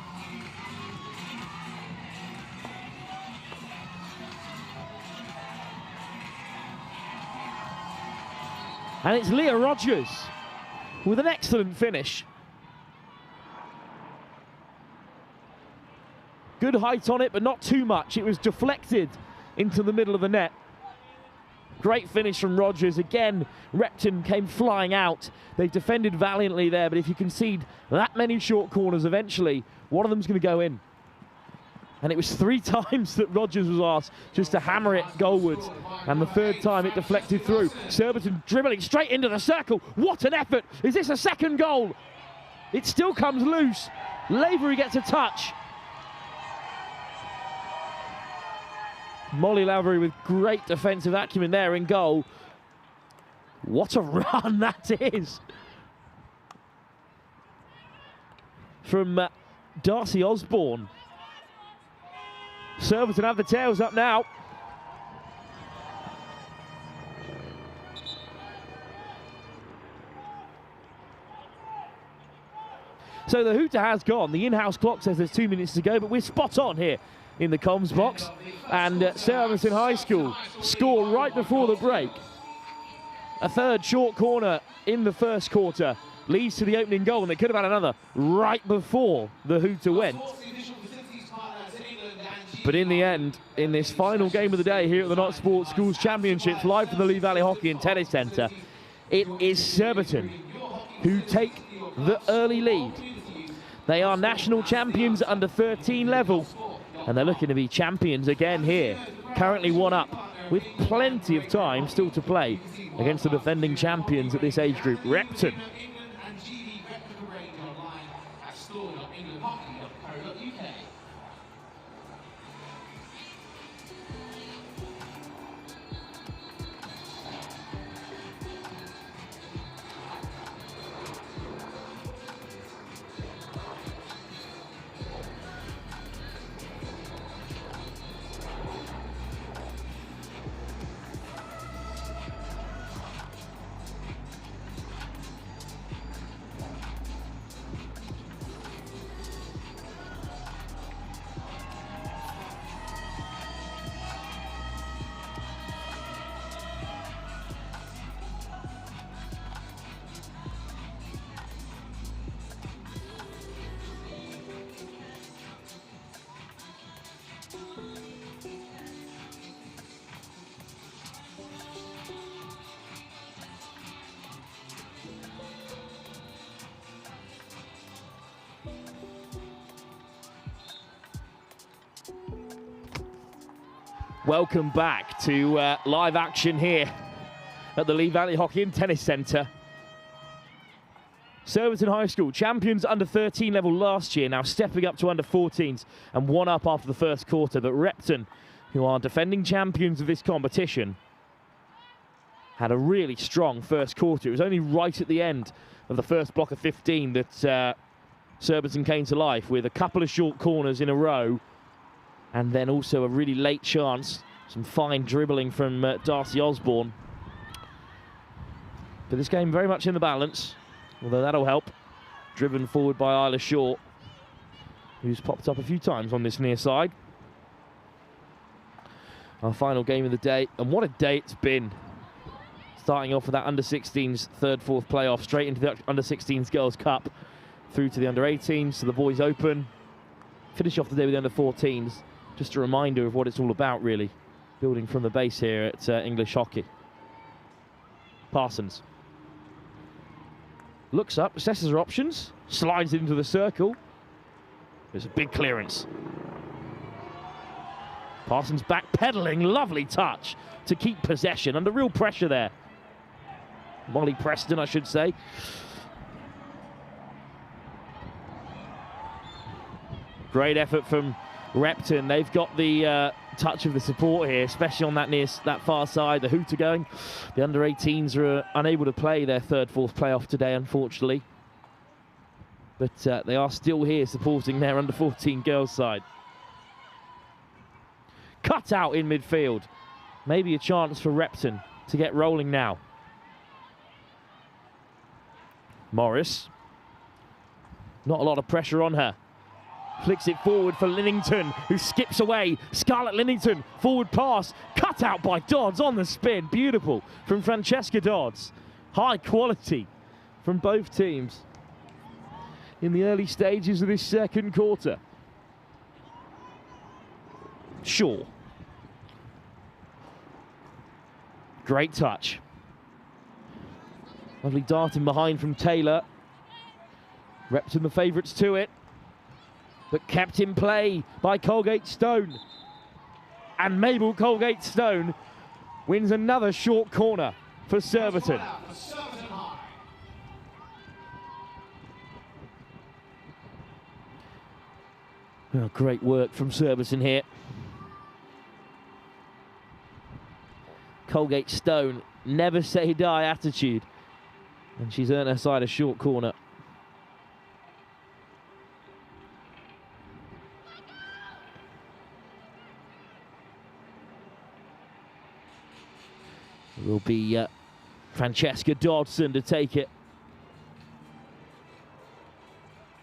And it's Leah Rogers with an excellent finish. Good height on it, but not too much. It was deflected into the middle of the net. Great finish from Rogers. Again, Repton came flying out. They defended valiantly there, but if you concede that many short corners, eventually one of them's going to go in. And it was 3 times that Rogers was asked just to hammer it goalwards. And the 3rd time it deflected through. Surbiton dribbling straight into the circle. What an effort. Is this a second goal? It still comes loose. Lavery gets a touch. Molly Lavery with great defensive acumen there in goal. What a run that is. From Darcy Osborne. Surbiton have the tails up now. So the hooter has gone. The in-house clock says there's 2 minutes to go, but we're spot on here in the comms box. And Surbiton High School score right before the break. A 3rd short corner in the 1st quarter leads to the opening goal, and they could have had another right before the hooter went. But in the end, in this final game of the day here at the Not Sports Schools Championships, live from the Lee Valley Hockey and Tennis Centre, it is Surbiton who take the early lead. They are national champions under 13 level, And they're looking to be champions again here. Currently 1 up, with plenty of time still to play against the defending champions at this age group, Repton. Welcome back to live action here at the Lee Valley Hockey and Tennis Centre. Surbiton High School, champions under 13 level last year, now stepping up to under 14s and 1 up after the first quarter. But Repton, who are defending champions of this competition, had a really strong first quarter. It was only right at the end of the first block of 15 that Surbiton came to life with a couple of short corners in a row. And then also a really late chance, some fine dribbling from Darcy Osborne. But this game very much in the balance, although that'll help. Driven forward by Isla Shaw, who's popped up a few times on this near side. Our final game of the day, and what a day it's been. Starting off with that under-16s third, fourth playoff, straight into the under-16s Girls' Cup, through to the under-18s, to the Boys Open. Finish off the day with the under-14s. Just a reminder of what it's all about, really. Building from the base here at English Hockey. Parsons. Looks up, assesses her options, slides it into the circle. There's a big clearance. Parsons backpedaling, lovely touch to keep possession under real pressure there. Molly Preston, I should say. Great effort from Repton. They've got the touch of the support here, especially on that far side. The hooter going. The under-18s are unable to play their third, fourth playoff today, unfortunately. But they are still here supporting their under-14 girls side. Cut out in midfield. Maybe a chance for Repton to get rolling now. Morris. Not a lot of pressure on her. Flicks it forward for Linnington, who skips away. Scarlett Linnington, forward pass, cut out by Dodds on the spin. Beautiful from Francesca Dodds. High quality from both teams in the early stages of this second quarter. Shaw. Great touch. Lovely darting behind from Taylor. Repton the favourites to it, but kept in play by Colgate Stone. And Mabel Colgate Stone wins another short corner for Surbiton. Oh, great work from Surbiton here. Colgate Stone, never say die attitude. And she's earned her side a short corner. It will be Francesca Dodson to take it.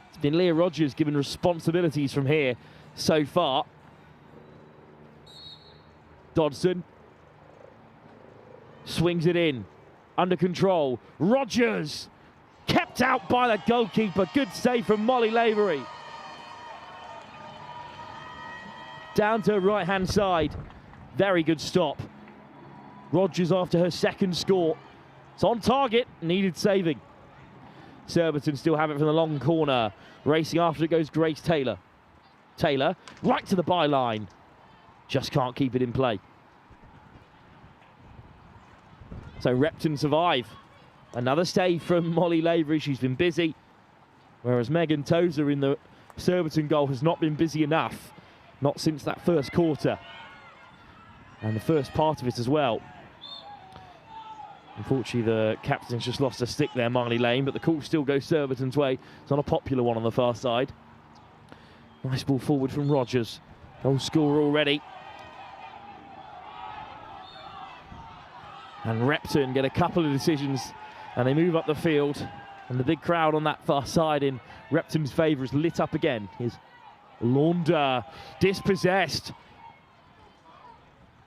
It's been Leah Rogers given responsibilities from here so far. Dodson swings it in, under control. Rogers kept out by the goalkeeper. Good save from Molly Lavery. Down to her right-hand side. Very good stop. Rogers after her second score. It's on target, needed saving. Surbiton still have it from the long corner. Racing after it goes Grace Taylor. Taylor, right to the byline. Just can't keep it in play. So Repton survive. Another save from Molly Lavery. She's been busy. Whereas Megan Tozer in the Surbiton goal has not been busy enough. Not since that first quarter. And the first part of it as well. Unfortunately, the captain's just lost a stick there, Marley Lane, but the call still goes Surbiton's way. It's not a popular one on the far side. Nice ball forward from Rogers. Goal scorer already. And Repton get a couple of decisions and they move up the field. And the big crowd on that far side in Repton's favour is lit up again. Here's Launder, dispossessed.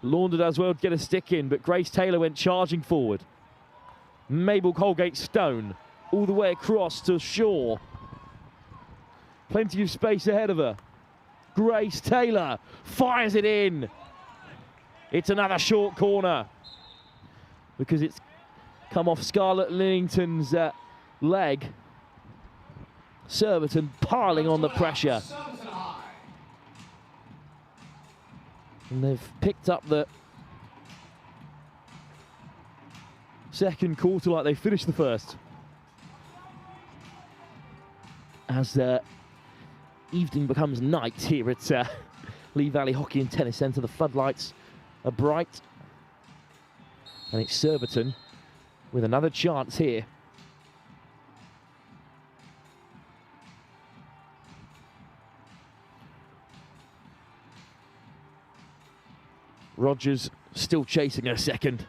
Launder does well to get a stick in, but Grace Taylor went charging forward. Mabel Colgate-Stone all the way across to Shaw. Plenty of space ahead of her. Grace Taylor fires it in. It's another short corner because it's come off Scarlett Lillington's leg. Surbiton piling on the pressure. And they've picked up the second quarter like they finished the first. As the evening becomes night here at Lee Valley Hockey and Tennis Centre, the floodlights are bright. And it's Surbiton with another chance here. Rogers still chasing her second.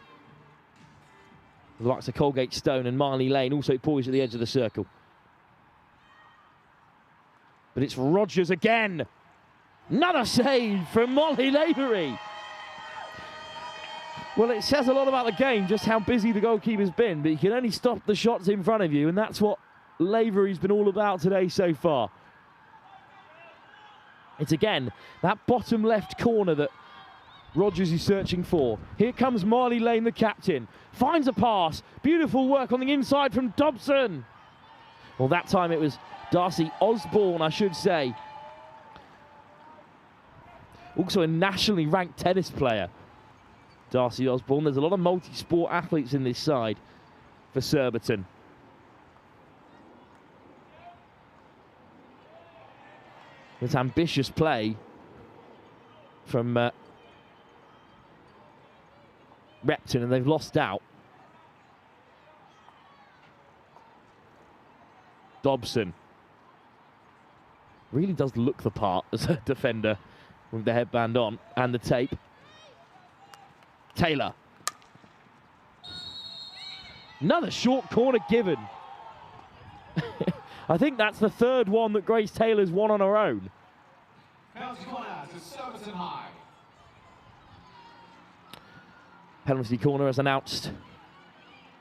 The likes of Colgate-Stone and Marley Lane also poised at the edge of the circle. But it's Rogers again. Another save from Molly Lavery. Well, it says a lot about the game, just how busy the goalkeeper's been, but you can only stop the shots in front of you, and that's what Lavery's been all about today so far. It's again that bottom left corner that Rogers is searching for. Here comes Marley Lane, the captain. Finds a pass. Beautiful work on the inside from Dobson. Well, that time it was Darcy Osborne, I should say. Also a nationally ranked tennis player, Darcy Osborne. There's a lot of multi-sport athletes in this side for Surbiton. It's ambitious play from Repton, and they've lost out. Dobson really does look the part as a defender with the headband on and the tape. Taylor. Another short corner given. I think that's the third one that Grace Taylor's won on her own. Penalty corner to Surbiton High. Penalty corner as announced.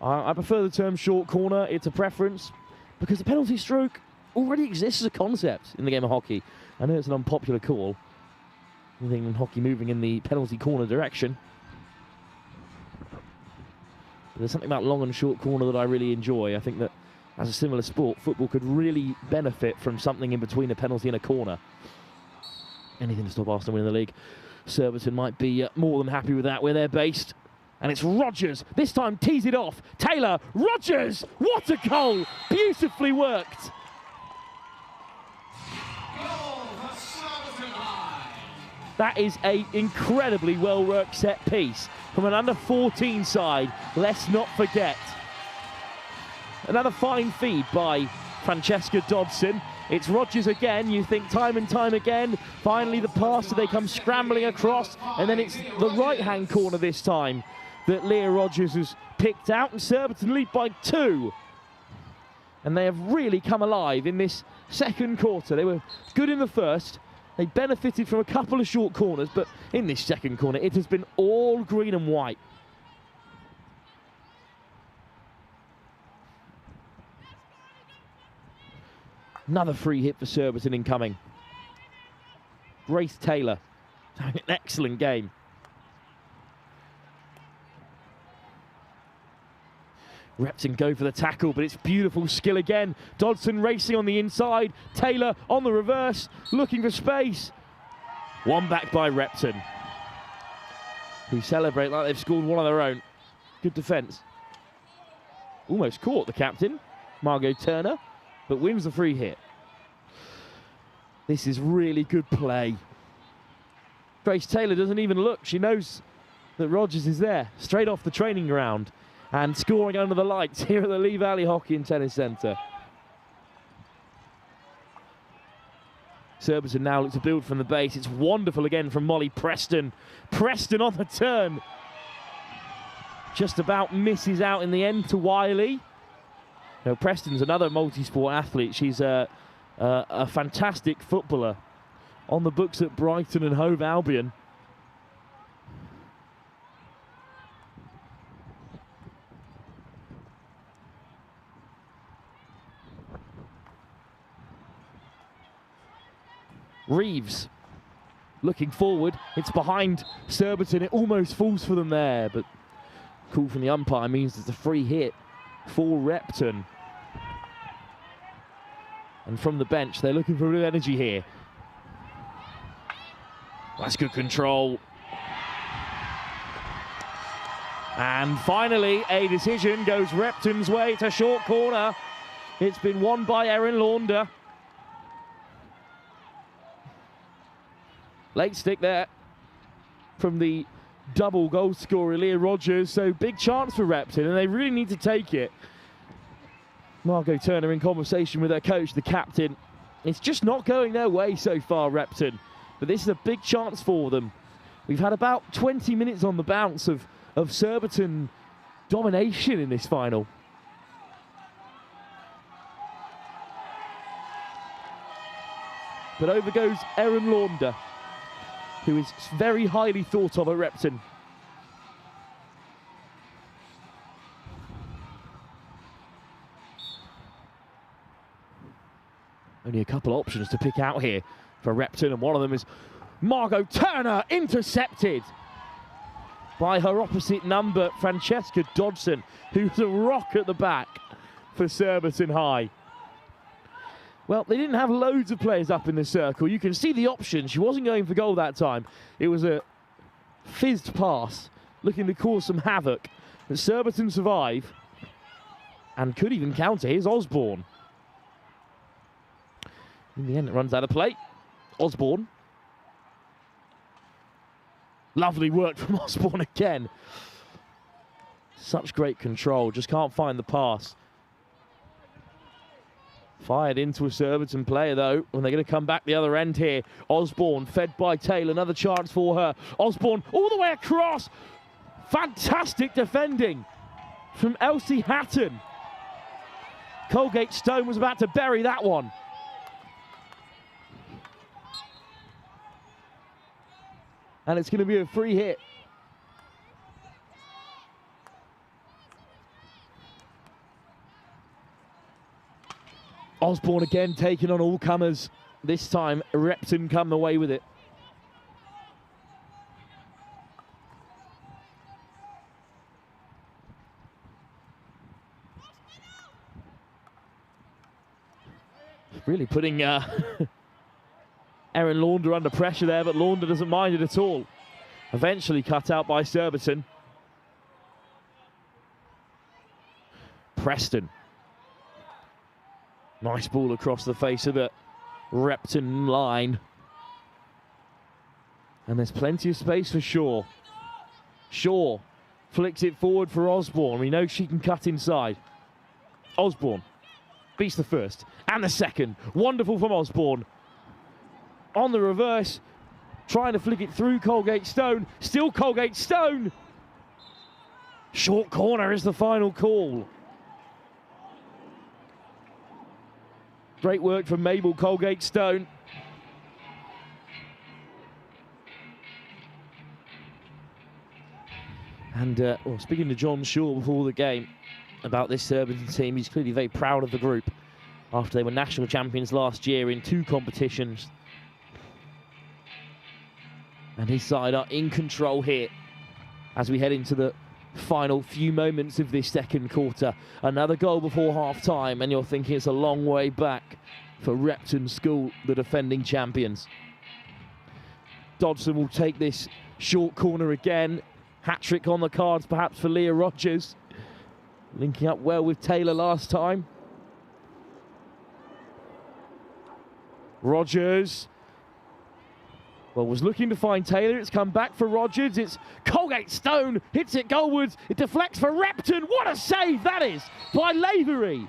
I prefer the term short corner. It's a preference because the penalty stroke already exists as a concept in the game of hockey. I know it's an unpopular call. Anything in hockey moving in the penalty corner direction. But there's something about long and short corner that I really enjoy. I think that as a similar sport, football could really benefit from something in between a penalty and a corner. Anything to stop Arsenal winning the league. Surbiton might be more than happy with that where they're based. And it's Rogers, this time tees it off. Taylor, Rogers, what a goal! Beautifully worked. That is an incredibly well-worked set piece from an under-14 side, let's not forget. Another fine feed by Francesca Dodson. It's Rogers again, you think time and time again. Finally the pass, so they come scrambling across, and then it's the right-hand corner this time that Leah Rogers has picked out, and Surbiton lead by 2. And they have really come alive in this second quarter. They were good in the first. They benefited from a couple of short corners, but in this second corner, it has been all green and white. Another free hit for Surbiton incoming. Grace Taylor having an excellent game. Repton go for the tackle, but it's beautiful skill again. Dodson racing on the inside. Taylor on the reverse, looking for space. One back by Repton, who celebrate like they've scored one of their own. Good defence. Almost caught the captain, Margot Turner, but wins the free hit. This is really good play. Grace Taylor doesn't even look. She knows that Rogers is there, straight off the training ground, and scoring under the lights here at the Lee Valley Hockey and Tennis Centre. Surbiton now looks to build from the base. It's wonderful again from Molly Preston. Preston on the turn. Just about misses out in the end to Wiley. Now, Preston's another multi-sport athlete. She's a fantastic footballer on the books at Brighton and Hove Albion. Reeves looking forward. It's behind Surbiton. It almost falls for them there, but call from the umpire means it's a free hit for Repton. And from the bench, they're looking for a bit of energy here. That's good control. And finally, a decision goes Repton's way. It's a short corner. It's been won by Erin Launder. Late stick there from the double goal scorer, Leah Rogers. So big chance for Repton, and they really need to take it. Margot Turner in conversation with her coach, the captain. It's just not going their way so far, Repton. But this is a big chance for them. We've had about 20 minutes on the bounce of Surbiton domination in this final. But over goes Erin Launder, who is very highly thought of at Repton. Only a couple options to pick out here for Repton, and one of them is Margot Turner, intercepted by her opposite number, Francesca Dodson, who's a rock at the back for Surbiton High. Well, they didn't have loads of players up in the circle. You can see the option. She wasn't going for goal that time. It was a fizzed pass, looking to cause some havoc. But Surbiton survive and could even counter. Here's Osborne. In the end, it runs out of play. Osborne. Lovely work from Osborne again. Such great control. Just can't find the pass. Fired into a Surbiton player, though, when they're going to come back the other end here. Osborne, fed by Taylor. Another chance for her. Osborne all the way across. Fantastic defending from Elsie Hatton. Colgate Stone was about to bury that one. And it's going to be a free hit. Osborne again taking on all comers. This time, Repton come away with it. Really putting Erin Launder under pressure there, but Launder doesn't mind it at all. Eventually cut out by Surbiton. Preston. Nice ball across the face of the Repton line. And there's plenty of space for Shaw. Shaw flicks it forward for Osborne. We know she can cut inside. Osborne beats the first and the second. Wonderful from Osborne. On the reverse, trying to flick it through Colgate Stone. Still Colgate Stone. Short corner is the final call. Great work from Mabel Colgate Stone. And speaking to John Shaw before the game about this Surbiton team, he's clearly very proud of the group after they were national champions last year in 2 competitions. And his side are in control here as we head into the final few moments of this second quarter. Another goal before half-time, and you're thinking it's a long way back for Repton School, the defending champions. Dodson will take this short corner again. Hat-trick on the cards perhaps for Leah Rogers. Linking up well with Taylor last time. Rogers, well, was looking to find Taylor. It's come back for Rogers. It's Colgate Stone, hits it goalwards. It deflects for Repton. What a save that is by Lavery.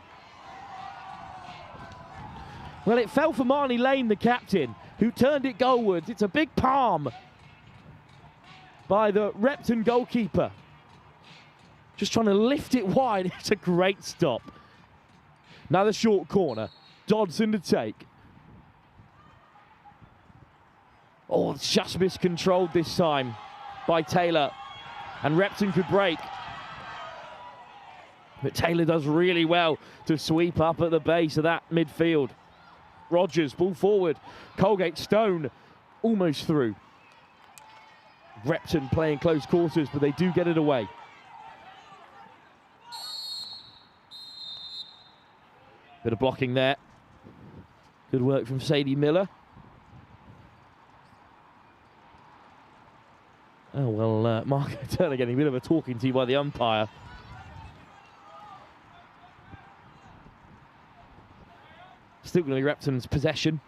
Well, it fell for Marnie Lane, the captain, who turned it goalwards. It's a big palm by the Repton goalkeeper. Just trying to lift it wide. It's a great stop. Another short corner. Dodson to take. Oh, it's just miscontrolled this time by Taylor. And Repton could break. But Taylor does really well to sweep up at the base of that midfield. Rogers, ball forward. Colgate Stone almost through. Repton playing close quarters, but they do get it away. Bit of blocking there. Good work from Sadie Miller. Oh, well, Marco Turner getting a bit of a talking to by the umpire. Still going to be Repton's possession.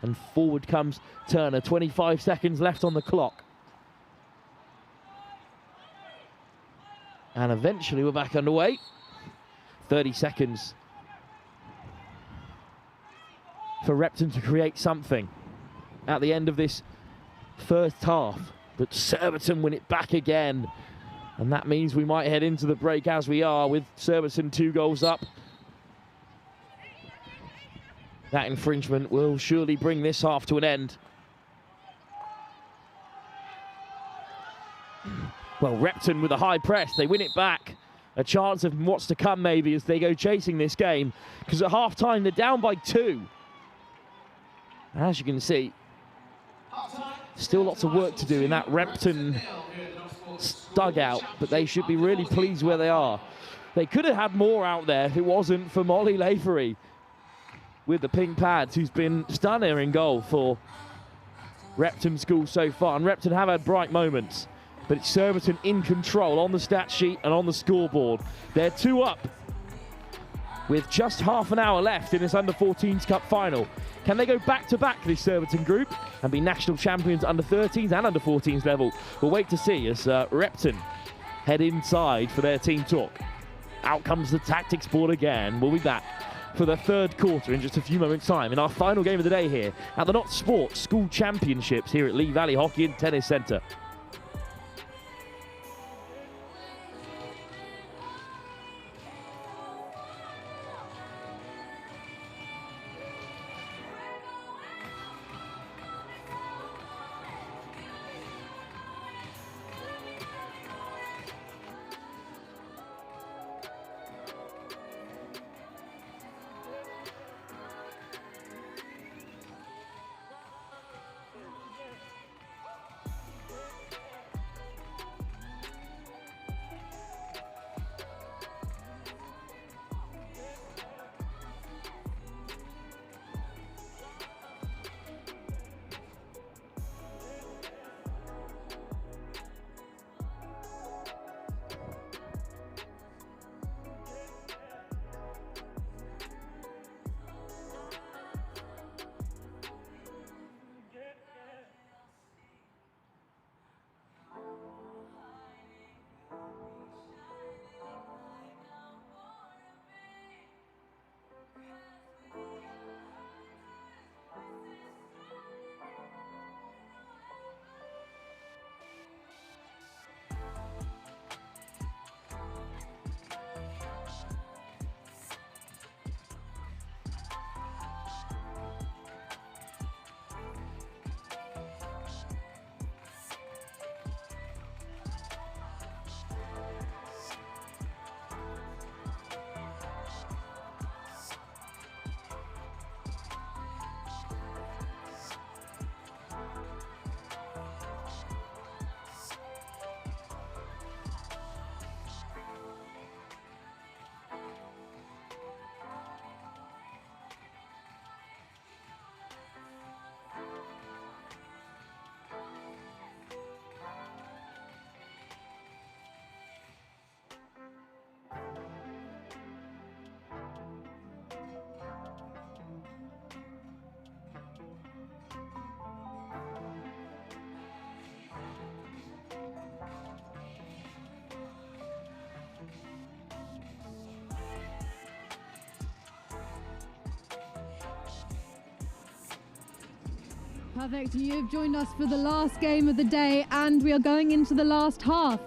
And forward comes Turner. 25 seconds left on the clock. And eventually we're back underway. 30 seconds for Repton to create something at the end of this first half. But Surbiton win it back again. And that means we might head into the break as we are, with Surbiton 2 goals up. That infringement will surely bring this half to an end. Well, Repton with a high press, they win it back. A chance of what's to come maybe as they go chasing this game, because at half-time they're down by 2. And as you can see, still lots of work to do in that Repton dugout, but they should be really pleased where they are. They could have had more out there if it wasn't for Molly Lavery with the pink pads, who's been stunning in goal for Repton School so far. And Repton have had bright moments, but it's Surbiton in control on the stat sheet and on the scoreboard. They're 2 up with just half an hour left in this Under-14s Cup final. Can they go back-to-back this Surbiton group and be national champions under-13s and under-14s level? We'll wait to see as Repton head inside for their team talk. Out comes the tactics board again. We'll be back for the third quarter in just a few moments' time in our final game of the day here at the Not Sports School Championships here at Lee Valley Hockey and Tennis Centre. Perfect. You have joined us for the last game of the day, and we are going into the last half.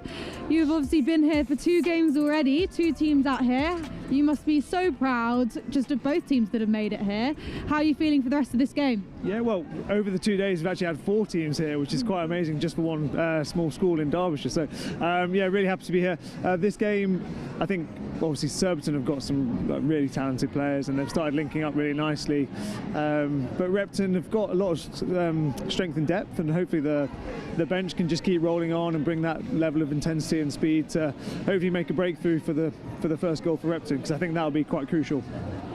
You've obviously been here for 2 games already, 2 teams out here. You must be so proud just of both teams that have made it here. How are you feeling for the rest of this game? Yeah, well, over the 2 days we've actually had 4 teams here, which is quite amazing just for one small school in Derbyshire. So, yeah, really happy to be here. This game, I think, obviously Surbiton have got some really talented players and they've started linking up really nicely. But Repton have got a lot of strength and depth, and hopefully the bench can just keep rolling on and bring that level of intensity and speed to hopefully make a breakthrough for the first goal for Repton, because I think that'll be quite crucial.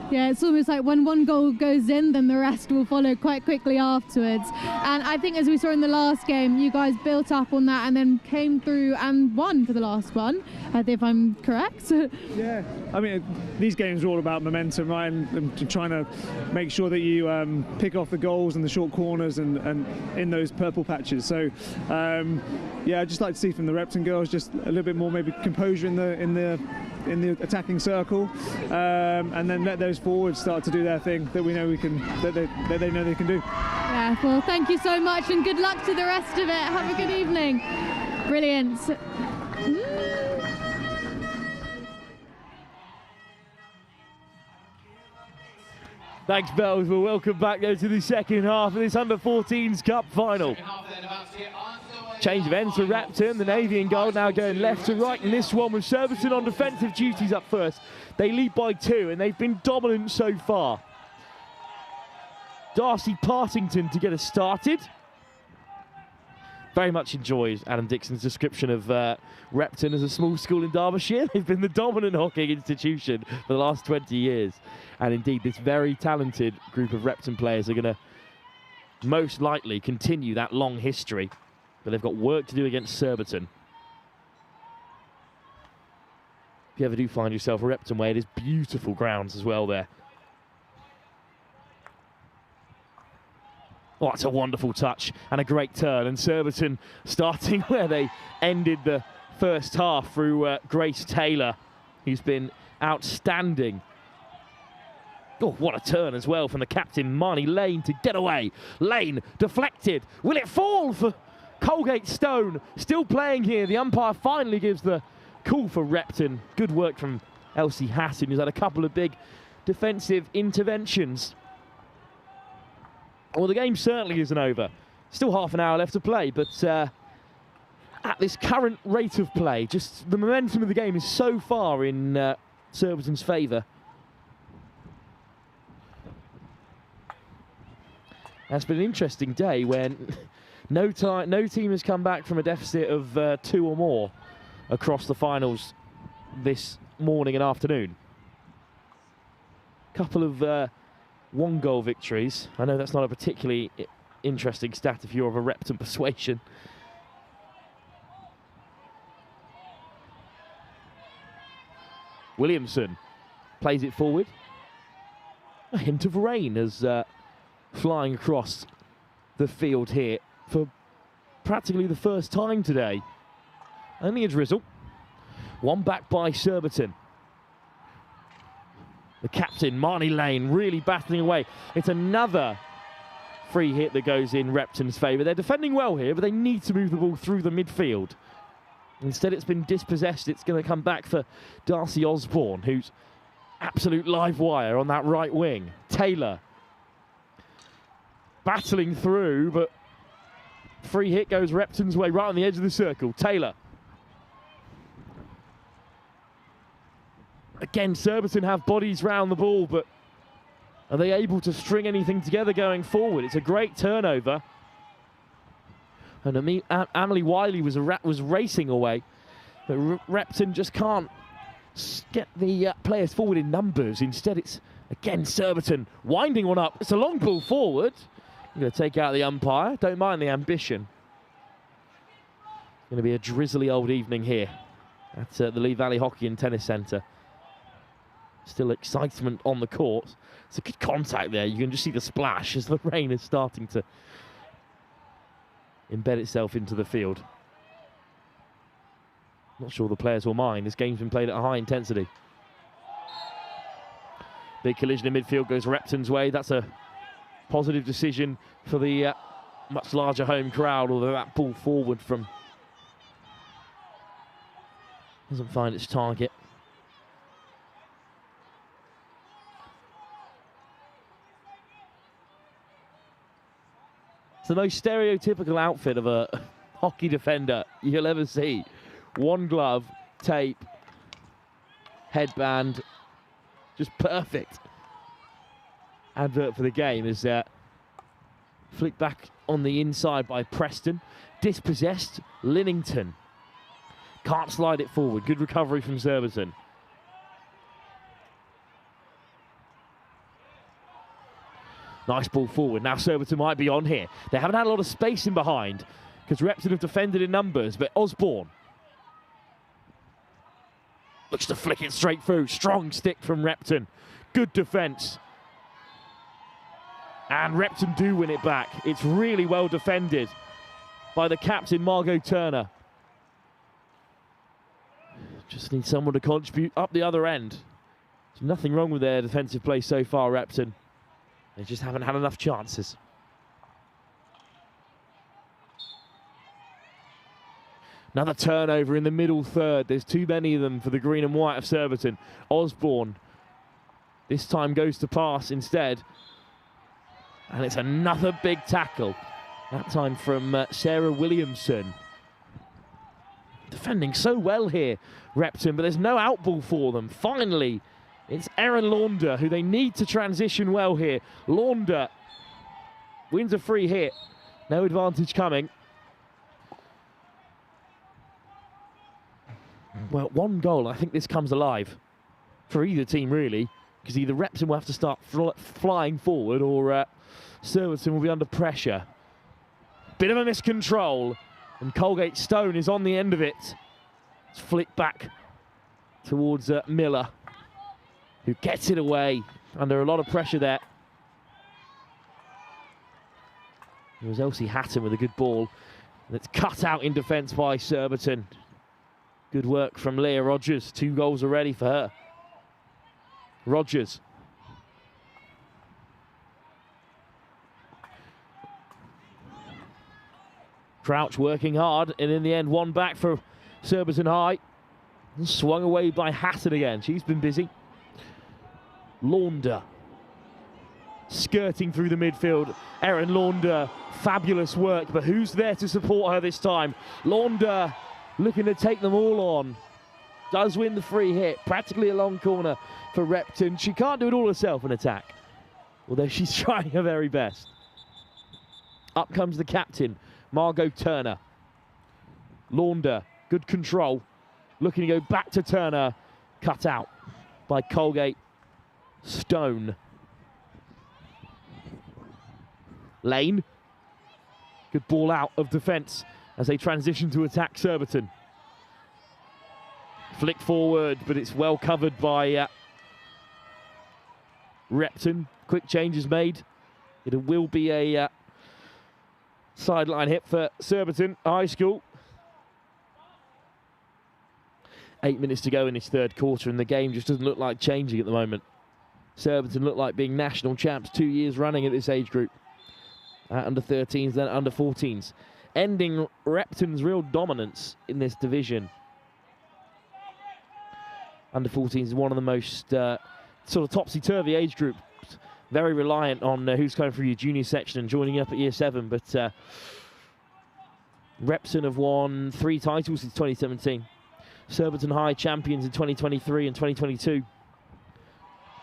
Yeah, it's almost like when one goal goes in, then the rest will follow quite quickly afterwards. And I think, as we saw in the last game, you guys built up on that and then came through and won for the last one, if I'm correct. Yeah, I mean, these games are all about momentum, right, and trying to make sure that you pick off the goals and the short corners and in those purple patches. So, yeah, I'd just like to see from the Repton girls just a little bit more maybe composure in the attacking circle, and then let those forwards start to do their thing that we know we can, that they know they can do. Yeah, well, thank you so much and good luck to the rest of it. Have a good evening. Brilliant. Thanks, Bells. Well, welcome back though to the second half of this Under-14s Cup final. Change of ends for Repton. The Navy in goal now going left to right in this one with Surbiton on defensive duties up first. They lead by 2 and they've been dominant so far. Darcy Partington to get us started. Very much enjoys Adam Dixon's description of Repton as a small school in Derbyshire. They've been the dominant hockey institution for the last 20 years. And indeed, this very talented group of Repton players are going to most likely continue that long history. But they've got work to do against Surbiton. If you ever do find yourself a Repton way, it is beautiful grounds as well there. Oh, that's a wonderful touch and a great turn. And Surbiton starting where they ended the first half through Grace Taylor, who's been outstanding. Oh, what a turn as well from the captain, Marnie Lane, to get away. Lane deflected. Will it fall for Colgate Stone? Still playing here. The umpire finally gives the call for Repton. Good work from Elsie Hatton, who's had a couple of big defensive interventions. Well, the game certainly isn't over. Still half an hour left to play, but at this current rate of play, just the momentum of the game is so far in Surbiton's favour. It's been an interesting day when no team has come back from a deficit of 2 or more across the finals this morning and afternoon. Couple of 1-goal victories. I know that's not a particularly interesting stat if you're of a Repton persuasion. Williamson plays it forward. A hint of rain as flying across the field here for practically the first time today. Only a drizzle. One back by Surbiton. The captain, Marnie Lane, really battling away. It's another free hit that goes in Repton's favour. They're defending well here, but they need to move the ball through the midfield. Instead, it's been dispossessed. It's going to come back for Darcy Osborne, who's absolute live wire on that right wing. Taylor battling through, but free hit goes Repton's way right on the edge of the circle. Taylor. Again, Surbiton have bodies round the ball, but are they able to string anything together going forward? It's a great turnover. And Amelie Wiley was racing away, but Repton just can't get the players forward in numbers. Instead, it's again Surbiton winding one up. It's a long ball forward. I'm going to take out the umpire. Don't mind the ambition. It's going to be a drizzly old evening here at the Lee Valley Hockey and Tennis Centre. Still excitement on the court. It's a good contact there. You can just see the splash as the rain is starting to embed itself into the field. Not sure the players will mind. This game's been played at a high intensity. Big collision in midfield goes Repton's way. That's a positive decision for the much larger home crowd, although that ball forward from doesn't find its target. It's the most stereotypical outfit of a hockey defender you'll ever see. One glove, tape, headband, just perfect. Advert for the game is flicked back on the inside by Preston. Dispossessed, Linnington. Can't slide it forward. Good recovery from Surbiton. Nice ball forward. Now Surbiton might be on here. They haven't had a lot of space in behind because Repton have defended in numbers, but Osborne looks to flick it straight through. Strong stick from Repton. Good defence. And Repton do win it back. It's really well defended by the captain, Margot Turner. Just need someone to contribute up the other end. There's nothing wrong with their defensive play so far, Repton. They just haven't had enough chances. Another turnover in the middle third. There's too many of them for the green and white of Surbiton. Osborne this time goes to pass instead. And it's another big tackle. That time from Sarah Williamson. Defending so well here, Repton, but there's no outball for them. Finally, it's Erin Launder, who they need to transition well here. Launder wins a free hit. No advantage coming. Well, one goal. I think this comes alive for either team, really, because either Repton will have to start flying forward or Surbiton will be under pressure. Bit of a miscontrol, and Colgate Stone is on the end of it. It's flicked back towards Miller, who gets it away under a lot of pressure there. It was Elsie Hatton with a good ball. And it's cut out in defence by Surbiton. Good work from Leah Rogers. 2 goals already for her. Rogers. Crouch working hard, and in the end, one back for Surbiton High. Swung away by Hatton again. She's been busy. Launder skirting through the midfield. Erin Launder, fabulous work, but who's there to support her this time? Launder looking to take them all on. Does win the free hit, practically a long corner for Repton. She can't do it all herself in attack, although she's trying her very best. Up comes the captain, Margot Turner. Launder, good control. Looking to go back to Turner. Cut out by Colgate Stone. Lane. Good ball out of defence as they transition to attack Surbiton. Flick forward, but it's well covered by Repton. Quick changes made. It will be a sideline hit for Surbiton High School. 8 minutes to go in this third quarter, and the game just doesn't look like changing at the moment. Surbiton look like being national champs 2 years running at this age group. Under 13s, then under 14s. Ending Repton's real dominance in this division. Under 14s is one of the most sort of topsy-turvy age groups. Very reliant on who's coming through your junior section and joining up at year 7. But Repton have won 3 titles since 2017. Surbiton High champions in 2023 and 2022.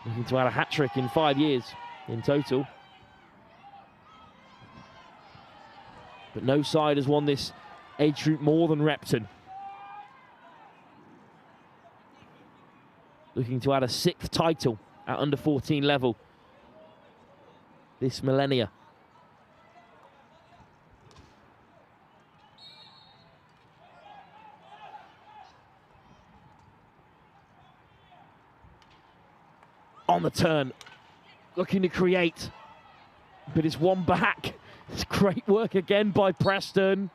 Looking to add a hat-trick in 5 years in total. But no side has won this age group more than Repton. Looking to add a 6th title at under 14 level this millennia. On the turn, looking to create, but it's one back. It's great work again by Preston.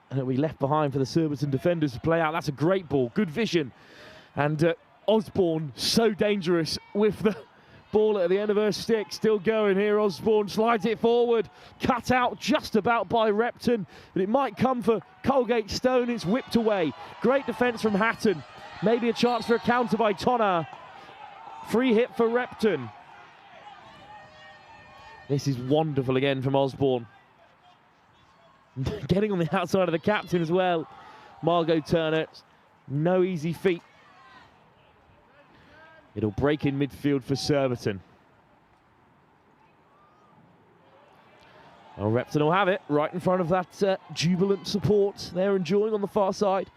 And it'll be left behind for the Surbiton defenders to play out. That's a great ball, good vision. And Osborne, so dangerous with the Ball at the end of her stick, still going here. Osborne slides it forward, cut out just about by Repton, but it might come for Colgate Stone. It's whipped away. Great defence from Hatton. Maybe a chance for a counter by Tonner. Free hit for Repton. This is wonderful again from Osborne. Getting on the outside of the captain as well. Margot Turner, no easy feat. It'll break in midfield for Surbiton. Well, Repton will have it right in front of that jubilant support they're enjoying on the far side.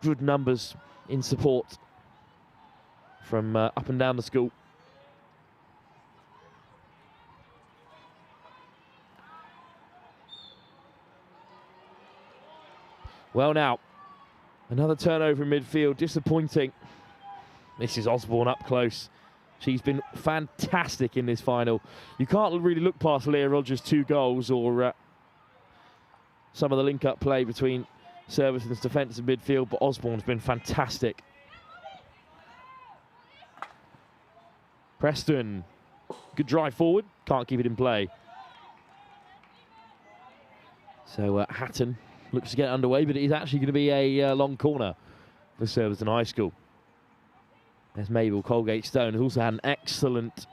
Good numbers in support from up and down the school. Well now, another turnover in midfield, disappointing. This is Osborne up close. She's been fantastic in this final. You can't really look past Leah Rogers' 2 goals or some of the link-up play between Surbiton's defence and midfield, but Osborne's been fantastic. Preston, good drive forward, can't keep it in play. So Hatton looks to get underway, but it is actually going to be a long corner for Surbiton High School. There's Mabel Colgate Stone, who's also had an excellent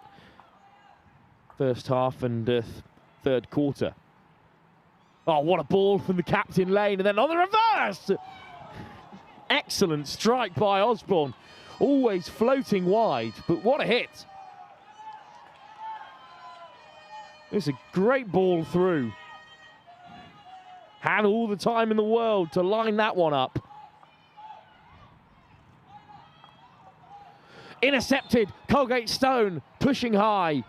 first half and third quarter. Oh, what a ball from the captain Lane, and then on the reverse! Excellent strike by Osborne. Always floating wide, but what a hit. It's a great ball through. Had all the time in the world to line that one up. Intercepted, Colgate Stone pushing high.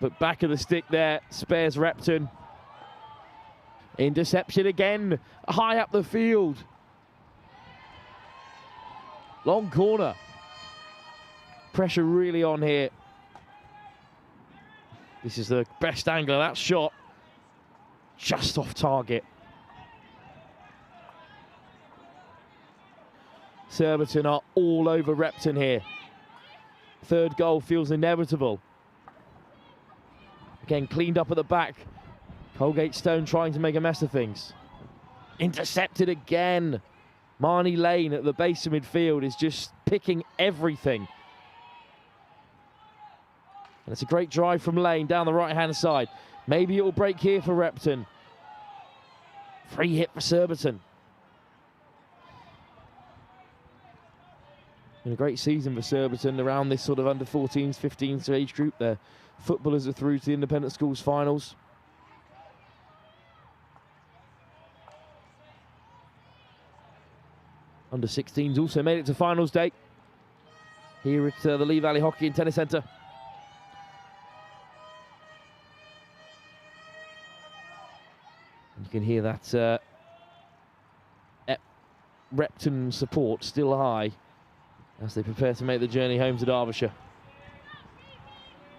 But back of the stick there, spares Repton. Interception again, high up the field. Long corner. Pressure really on here. This is the best angle of that shot. Just off target. Surbiton are all over Repton here. Third goal feels inevitable. Again, cleaned up at the back. Colgate Stone trying to make a mess of things. Intercepted again. Marnie Lane at the base of midfield is just picking everything. And it's a great drive from Lane down the right-hand side. Maybe it will break here for Repton. Free hit for Surbiton. Been a great season for Surbiton around this sort of under-14s, 15s age group. Their footballers are through to the independent schools finals. Under-16s also made it to finals day here at the Lee Valley Hockey and Tennis Centre. You can hear that Repton support still high as they prepare to make the journey home to Derbyshire.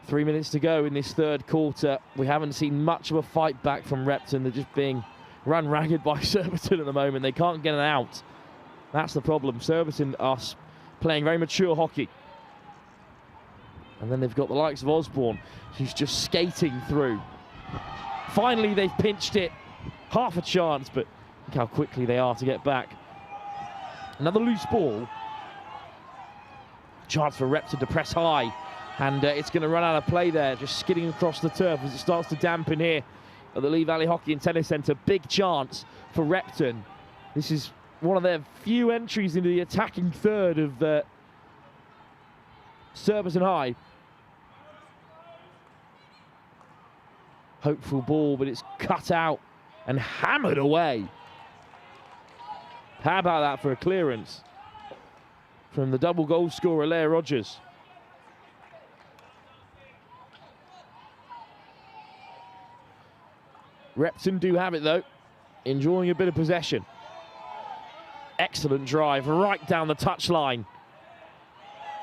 3 minutes to go in this third quarter. We haven't seen much of a fight back from Repton. They're just being run ragged by Surbiton at the moment. They can't get it out. That's the problem. Surbiton are playing very mature hockey. And then they've got the likes of Osborne, who's just skating through. Finally, they've pinched it. Half a chance, but look how quickly they are to get back. Another loose ball. Chance for Repton to press high. And it's going to run out of play there, just skidding across the turf as it starts to dampen here at the Lee Valley Hockey and Tennis Centre. Big chance for Repton. This is one of their few entries into the attacking third of Surbiton High. Hopeful ball, but it's cut out and hammered away. How about that for a clearance from the double goal scorer, Leah Rogers? Repton do have it though, enjoying a bit of possession. Excellent drive right down the touchline.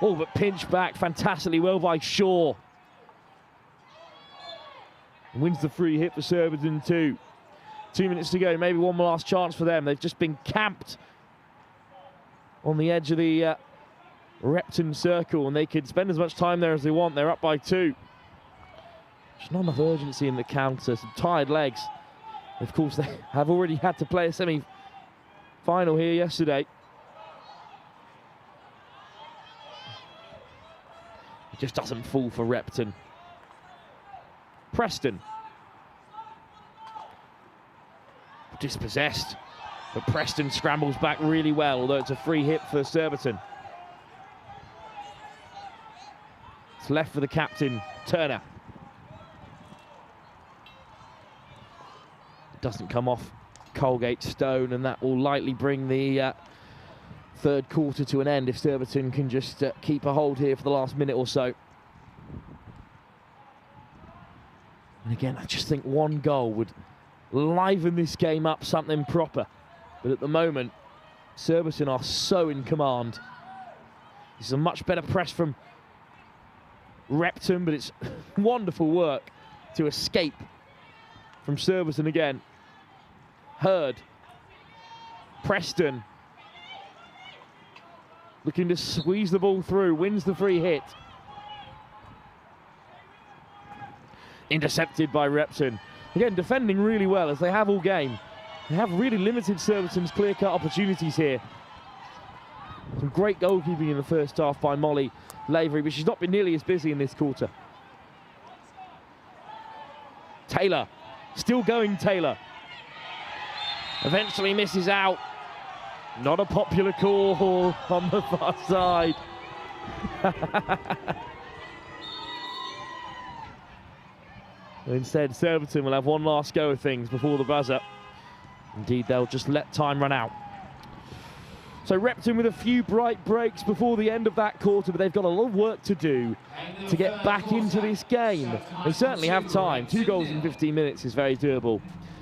Oh, but pinched back fantastically well by Shaw. Wins the free hit for Surbiton too. 2 minutes to go, maybe one last chance for them. They've just been camped on the edge of the Repton circle, and they could spend as much time there as they want. They're up by 2. There's not enough urgency in the counter, some tired legs. Of course, they have already had to play a semi-final here yesterday. It just doesn't fall for Repton. Preston. Dispossessed, but Preston scrambles back really well, although it's a free hit for Surbiton. It's left for the captain, Turner. Doesn't come off Colgate Stone, and that will likely bring the third quarter to an end if Surbiton can just keep a hold here for the last minute or so. And again, I just think one goal would liven this game up something proper. But at the moment, Surbiton are so in command. This is a much better press from Repton, but it's wonderful work to escape from Surbiton again. Hurd. Preston. Looking to squeeze the ball through, wins the free hit. Intercepted by Repton. Again, defending really well, as they have all game. They have really limited Surbiton's clear-cut opportunities here. Some great goalkeeping in the first half by Molly Lavery, but she's not been nearly as busy in this quarter. Taylor. Still going, Taylor. Eventually misses out. Not a popular call on the far side. Instead, Surbiton will have one last go of things before the buzzer. Indeed, they'll just let time run out. So Repton with a few bright breaks before the end of that quarter, but they've got a lot of work to do to get back into this game. They certainly have time. 2 goals in 15 minutes is very doable.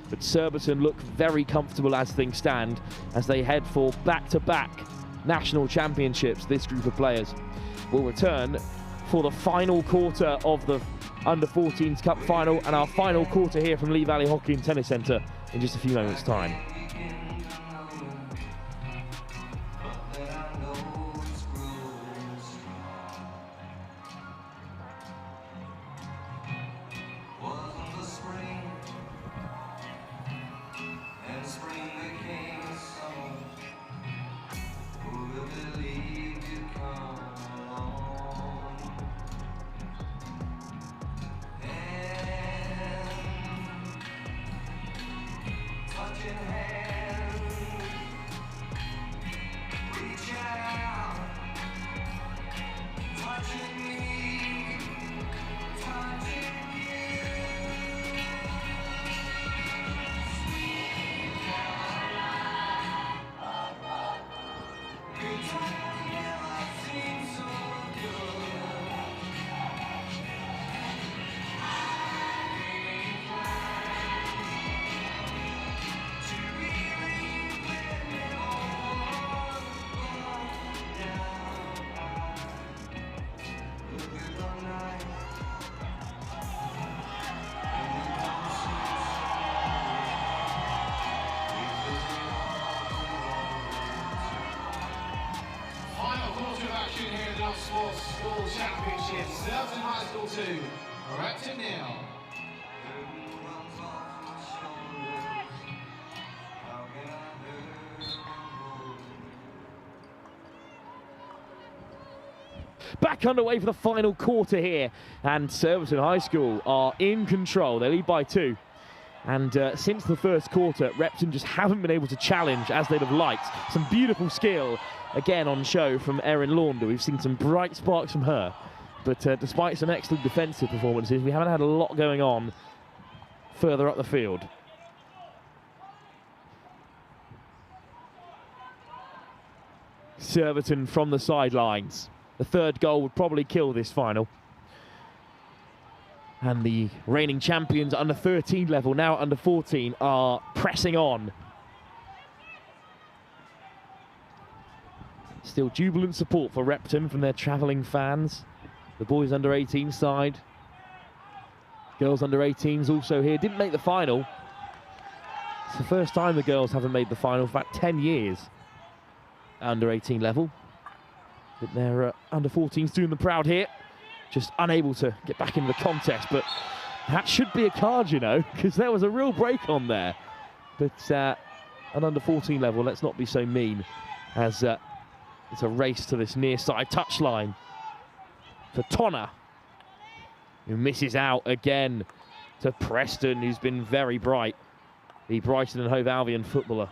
But Surbiton look very comfortable as things stand, as they head for back-to-back national championships. This group of players will return for the final quarter of the Under-14s Cup final, and our final quarter here from Lee Valley Hockey and Tennis Centre in just a few moments' time. Sports School Championship, Surbiton High School 2, Repton 0. Back underway for the final quarter here, and Surbiton High School are in control. They lead by 2. And since the first quarter, Repton just haven't been able to challenge as they'd have liked. Some beautiful skill, again, on show from Erin Launder. We've seen some bright sparks from her. But despite some excellent defensive performances, we haven't had a lot going on further up the field. Surbiton from the sidelines. The third goal would probably kill this final. And the reigning champions under 13 level, now under 14, are pressing on. Still jubilant support for Repton from their travelling fans. The boys under 18 side. Girls under 18s also here. Didn't make the final. It's the first time the girls haven't made the final for about 10 years. Under 18 level. But they're under 14s doing the proud here. Just unable to get back into the contest, but that should be a card, you know, because there was a real break on there. But at under 14 level, let's not be so mean, as it's a race to this near side touchline for Tonner, who misses out again to Preston, who's been very bright, the Brighton and Hove Albion footballer.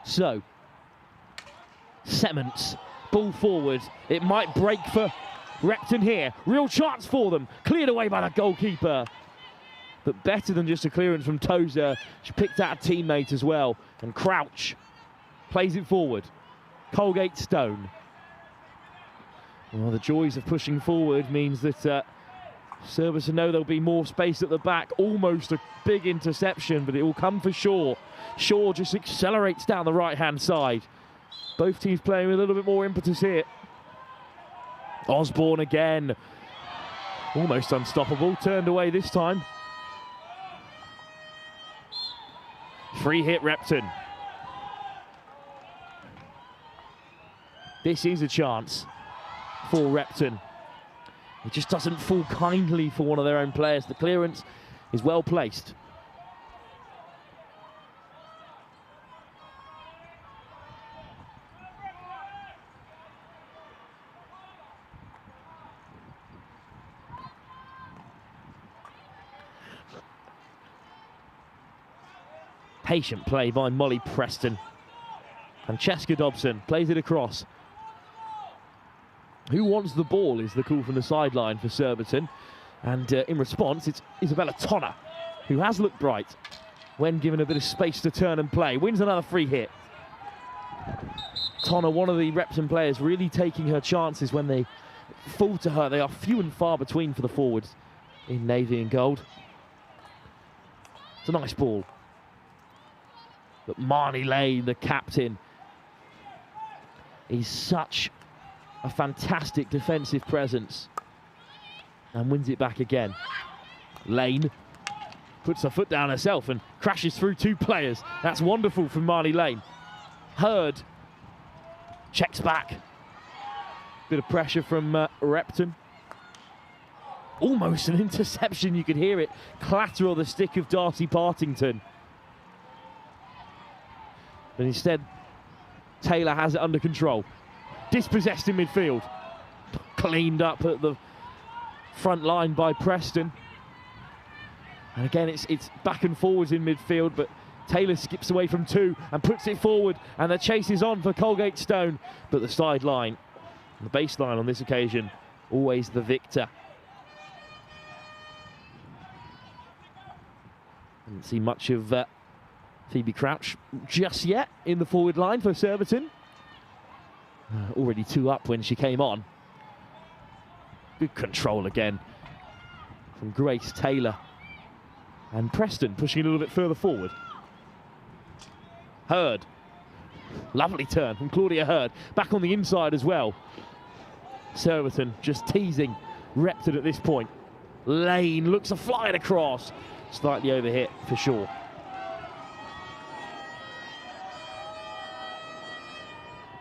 So, Sements, ball forward. It might break for Repton here. Real chance for them. Cleared away by the goalkeeper. But better than just a clearance from Tozer. She picked out a teammate as well. And Crouch plays it forward. Colgate Stone. Well, the joys of pushing forward means that Surbiton know there'll be more space at the back. Almost a big interception, but it will come for Shaw. Shaw just accelerates down the right-hand side. Both teams playing with a little bit more impetus here. Osborne again. Almost unstoppable. Turned away this time. Free hit Repton. This is a chance for Repton. It just doesn't fall kindly for one of their own players. The clearance is well placed. Patient play by Molly Preston. Francesca Dobson plays it across. Who wants the ball is the call from the sideline for Surbiton. And in response, it's Isabella Tonner, who has looked bright when given a bit of space to turn and play. Wins another free hit. Tonner, one of the Repton players, really taking her chances when they fall to her. They are few and far between for the forwards in navy and gold. It's a nice ball. But Marnie Lane, the captain, he's such a fantastic defensive presence and wins it back again. Lane puts her foot down herself and crashes through two players. That's wonderful from Marnie Lane. Hurd checks back. Bit of pressure from Repton. Almost an interception, you could hear it clatter on the stick of Darcy Partington. But instead, Taylor has it under control. Dispossessed in midfield. Cleaned up at the front line by Preston. And again, it's back and forwards in midfield, but Taylor skips away from two and puts it forward, and the chase is on for Colgate Stone. But the sideline, the baseline on this occasion, always the victor. Didn't see much of Phoebe Crouch just yet in the forward line for Surbiton. Already 2 up when she came on. Good control again from Grace Taylor. And Preston pushing a little bit further forward. Hurd. Lovely turn from Claudia Hurd. Back on the inside as well. Surbiton just teasing Repton at this point. Lane looks a flying across. Slightly overhit for sure.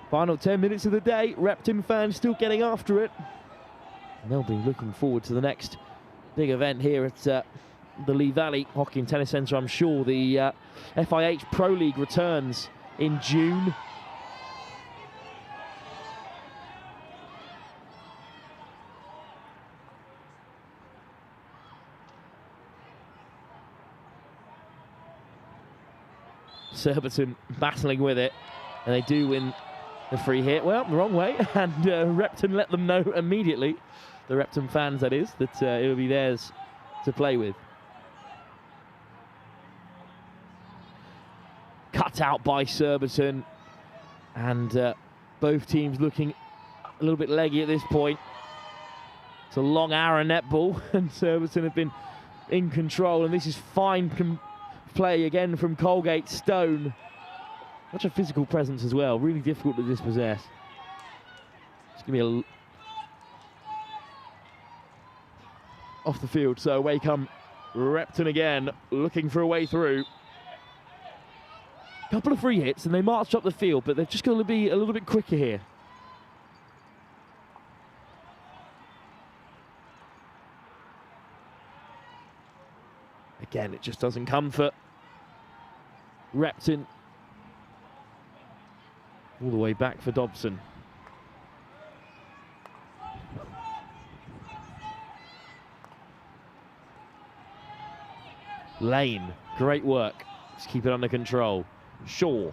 Final 10 minutes of the day. Repton fans still getting after it. And they'll be looking forward to the next big event here at the Lee Valley Hockey and Tennis Centre. I'm sure the FIH Pro League returns in June. Surbiton battling with it, and they do win the free hit. Well, the wrong way, and Repton let them know immediately, the Repton fans that is, that it will be theirs to play with. Cut out by Surbiton, and both teams looking a little bit leggy at this point. It's a long hour netball, and Surbiton have been in control, and this is fine play again from Colgate Stone. Such a physical presence as well, really difficult to dispossess. It's going to be off the field. So away come Repton again, looking for a way through. Couple of free hits and they marched up the field, but they've just got to be a little bit quicker here. Again, it just doesn't come for Repton. All the way back for Dobson. Lane, great work. Let's keep it under control. Shaw.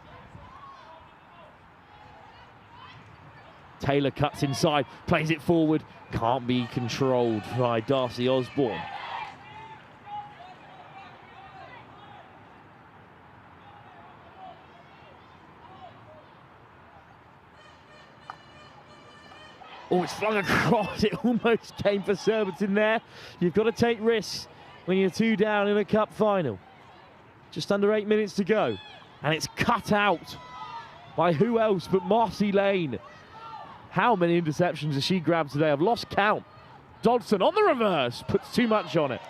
Taylor cuts inside, plays it forward. Can't be controlled by Darcy Osborne. Oh, it's flung across. It almost came for Surbiton there. You've got to take risks when you're 2 down in a cup final. Just under 8 minutes to go. And it's cut out by who else but Marcy Lane. How many interceptions has she grabbed today? I've lost count. Dodson on the reverse. Puts too much on it.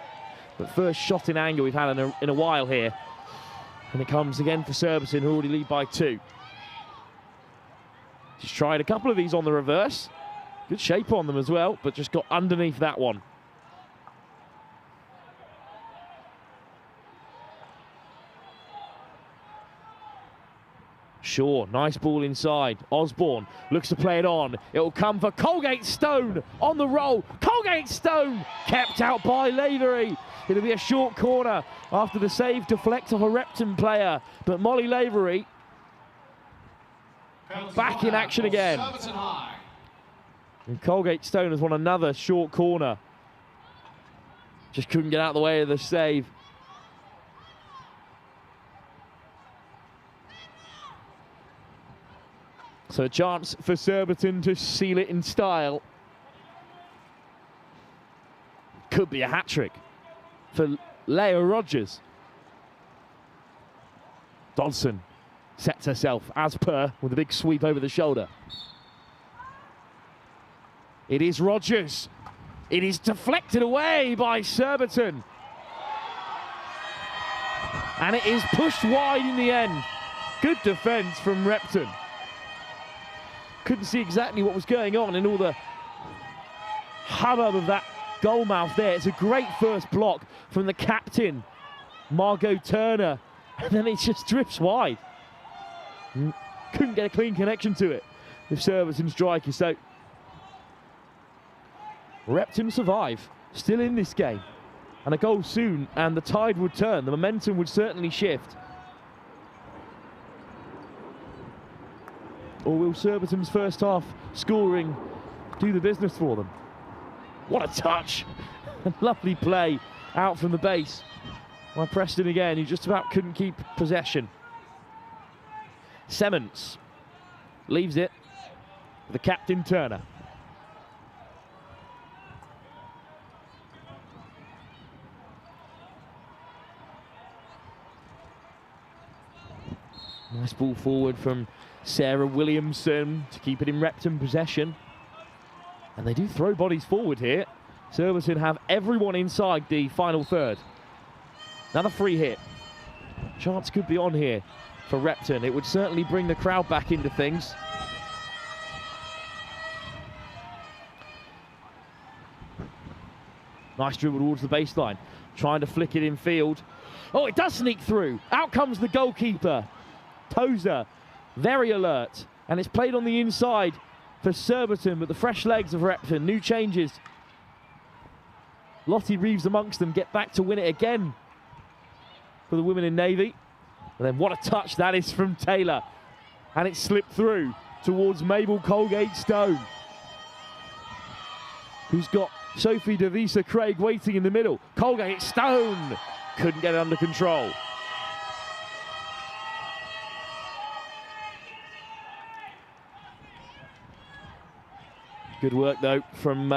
But first shot in anger we've had in a while here. And it comes again for Surbiton, who already lead by 2. She's tried a couple of these on the reverse. Good shape on them as well, but just got underneath that one. Shaw, nice ball inside. Osborne looks to play it on. It will come for Colgate Stone on the roll. Colgate Stone kept out by Lavery. It'll be a short corner after the save deflects off a Repton player. But Molly Lavery back in action again. And Colgate Stone has won another short corner. Just couldn't get out of the way of the save. So a chance for Surbiton to seal it in style. Could be a hat-trick for Leah Rogers. Dodson sets herself as per with a big sweep over the shoulder. It is Rogers. It is deflected away by Surbiton. And it is pushed wide in the end. Good defence from Repton. Couldn't see exactly what was going on in all the hubbub of that goal mouth there. It's a great first block from the captain, Margot Turner. And then it just drifts wide. Couldn't get a clean connection to it with Surbiton striker. So Repton survive, still in this game. And a goal soon, and the tide would turn. The momentum would certainly shift. Or will Surbiton's first half scoring do the business for them? What a touch! Lovely play out from the base by Preston again, who just about couldn't keep possession. Semmons leaves it for the captain Turner. Nice ball forward from Sarah Williamson to keep it in Repton possession. And they do throw bodies forward here. Surbiton have everyone inside the final third. Another free hit. Chance could be on here for Repton. It would certainly bring the crowd back into things. Nice dribble towards the baseline. Trying to flick it in field. Oh, it does sneak through. Out comes the goalkeeper. Tozer, very alert. And it's played on the inside for Surbiton, but the fresh legs of Repton. New changes. Lottie Reeves amongst them get back to win it again for the women in Navy. And then what a touch that is from Taylor. And it slipped through towards Mabel Colgate Stone, who's got Sophie Devisa Craig waiting in the middle. Colgate Stone couldn't get it under control. Good work though from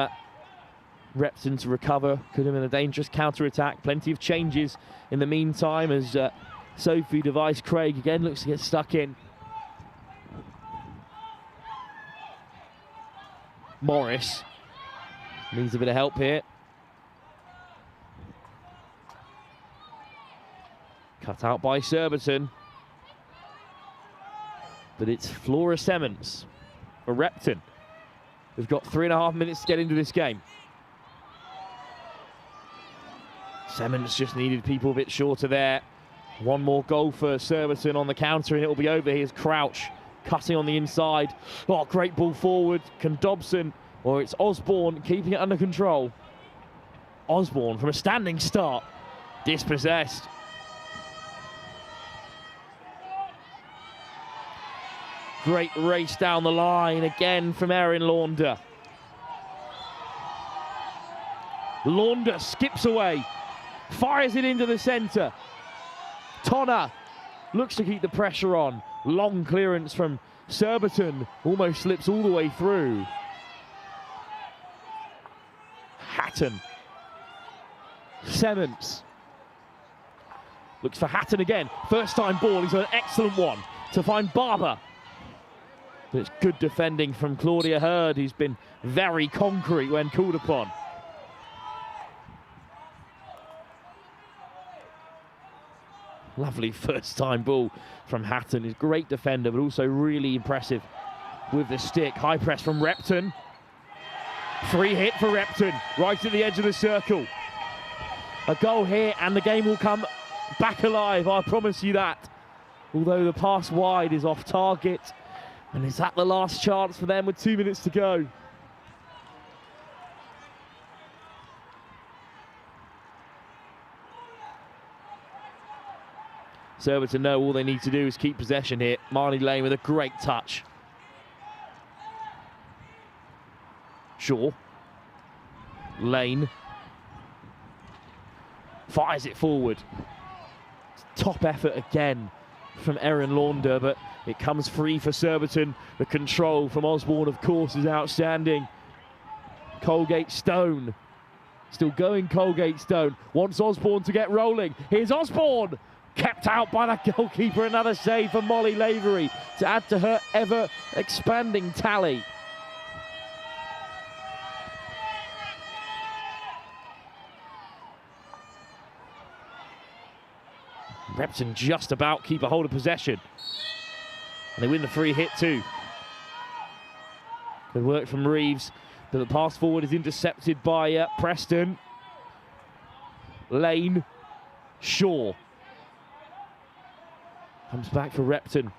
Repton to recover. Could have been a dangerous counter-attack. Plenty of changes in the meantime as Sophie Device Craig again looks to get stuck in. Morris needs a bit of help here. Cut out by Surbiton. But it's Flora Semmens for Repton. We've got 3.5 minutes to get into this game. Semmens just needed people a bit shorter there. One more goal for Surbiton on the counter and it'll be over. Here's Crouch cutting on the inside. Oh, great ball forward. Can Dobson, or it's Osborne keeping it under control. Osborne from a standing start. Dispossessed. Great race down the line again from Erin Launder. Launder skips away, fires it into the centre. Tonner looks to keep the pressure on. Long clearance from Surbiton, almost slips all the way through. Hatton. Semmens. Looks for Hatton again. First time ball, he's got an excellent one to find Barber. But it's good defending from Claudia Hurd, who's been very concrete when called upon. Lovely first time ball from Hatton. He's a great defender, but also really impressive with the stick. High press from Repton. Free hit for Repton, right at the edge of the circle. A goal here and the game will come back alive, I promise you that. Although the pass wide is off target. And is that the last chance for them with 2 minutes to go? Surbiton know all they need to do is keep possession here. Marnie Lane with a great touch. Shaw. Lane. Fires it forward. Top effort again from Erin Launder, but it comes free for Surbiton. The control from Osborne, of course, is outstanding. Colgate Stone. Still going Colgate Stone. Wants Osborne to get rolling. Here's Osborne. Kept out by the goalkeeper. Another save for Molly Lavery to add to her ever-expanding tally. Repton just about keep a hold of possession. And they win the free hit too. Good work from Reeves, but the pass forward is intercepted by Preston. Lane. Shaw. Comes back for Repton.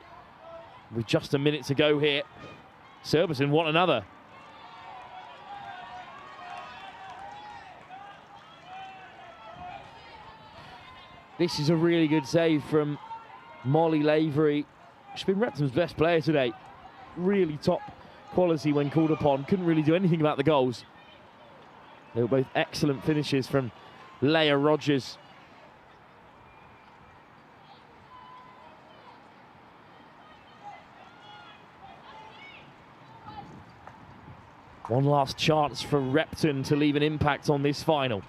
With just a minute to go here. Surbiton want another. This is a really good save from Molly Lavery. She's been Repton's best player today. Really top quality when called upon. Couldn't really do anything about the goals. They were both excellent finishes from Leah Rogers. One last chance for Repton to leave an impact on this final.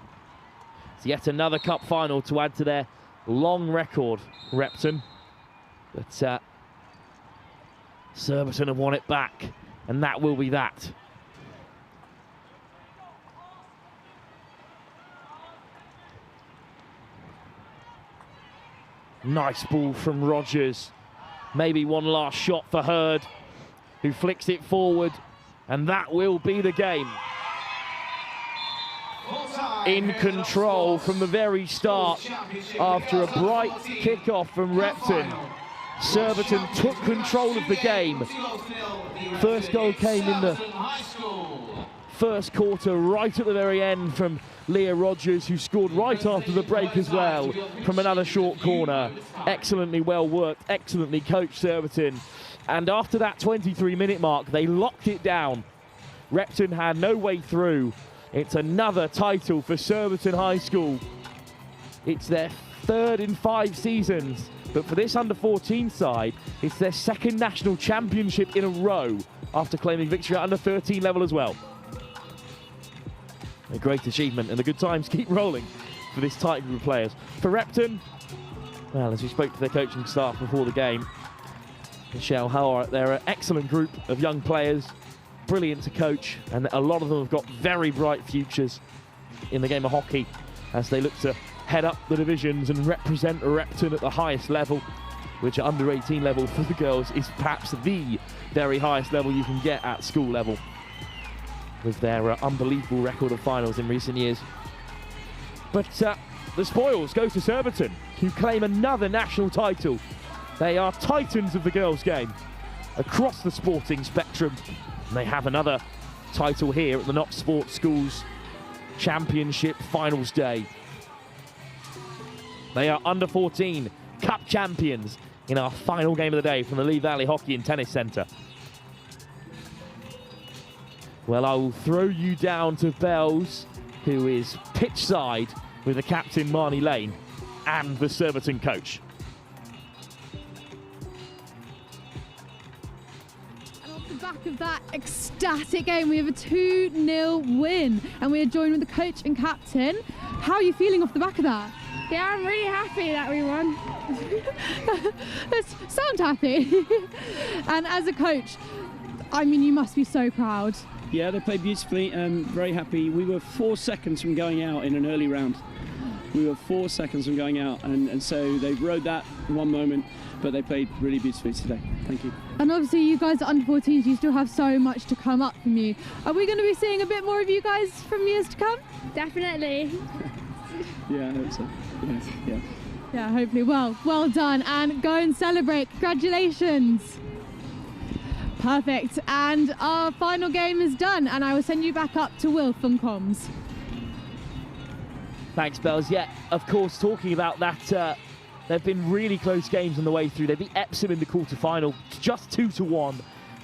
It's yet another cup final to add to their long record, Repton. But Surbiton have won it back, and that will be that. Nice ball from Rogers. Maybe one last shot for Hurd, who flicks it forward, and that will be the game. In control from the very start after a bright kickoff from Repton. Surbiton took control of the game. First goal came in the first quarter, right at the very end from Leah Rogers, who scored right after the break as well from another short corner. Excellently well worked, excellently coached Surbiton. And after that 23-minute mark, they locked it down. Repton had no way through. It's another title for Surbiton High School. It's their third in 5 seasons, but for this under-14 side, it's their second national championship in a row after claiming victory at under-13 level as well. A great achievement, and the good times keep rolling for this tight group of players. For Repton, well, as we spoke to their coaching staff before the game, Michelle Howard, they're an excellent group of young players, brilliant to coach, and a lot of them have got very bright futures in the game of hockey as they look to head up the divisions and represent Repton at the highest level, which at under 18 level for the girls is perhaps the very highest level you can get at school level, with their unbelievable record of finals in recent years. But the spoils go to Surbiton, who claim another national title. They are titans of the girls' game across the sporting spectrum, and they have another title here at the Notts Sports Schools Championship Finals Day. They are under 14 Cup champions in our final game of the day from the Lee Valley Hockey and Tennis Centre. Well, I will throw you down to Bells, who is pitch side with the captain Marnie Lane and the Surbiton coach. And off the back of that ecstatic game, we have a 2-0 win, and we are joined with the coach and captain. How are you feeling off the back of that? Yeah, I'm really happy that we won. Sound happy. And as a coach, I mean, you must be so proud. Yeah, they played beautifully. Very happy. We were 4 seconds from going out in an early round. We were 4 seconds from going out, and so they rode that in one moment, but they played really beautifully today. Thank you. And obviously you guys are under 14s, you still have so much to come up from you. Are we going to be seeing a bit more of you guys from years to come? Definitely. Yeah, I hope so. Yeah. Yeah, hopefully. Well done, and go and celebrate. Congratulations. Perfect, and our final game is done, and I will send you back up to Will from comms. Thanks, Bells. Yeah, of course, talking about that, there have been really close games on the way through. They beat Epsom in the quarter-final, just 2-1,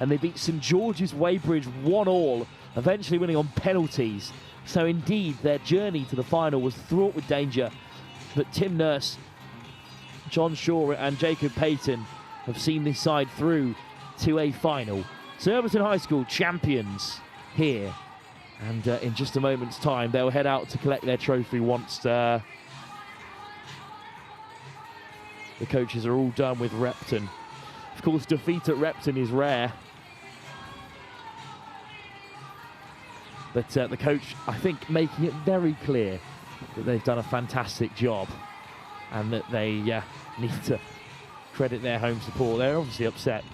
and they beat St George's Weybridge 1-1, eventually winning on penalties. So indeed, their journey to the final was fraught with danger, but Tim Nurse, John Shaw and Jacob Payton have seen this side through to a final. Surbiton High School champions here, and in just a moment's time they'll head out to collect their trophy once the coaches are all done with Repton. Of course, defeat at Repton is rare, but the coach, I think, making it very clear that they've done a fantastic job and that they need to credit their home support. They're obviously upset,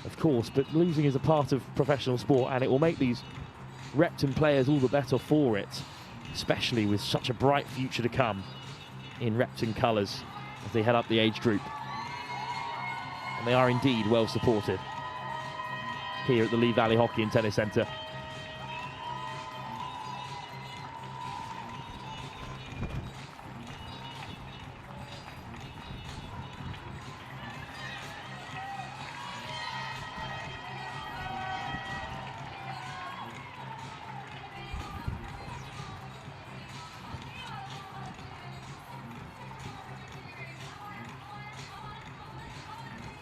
of course, but losing is a part of professional sport, and it will make these Repton players all the better for it, especially with such a bright future to come in Repton colours as they head up the age group. And they are indeed well supported here at the Lee Valley Hockey and Tennis Centre.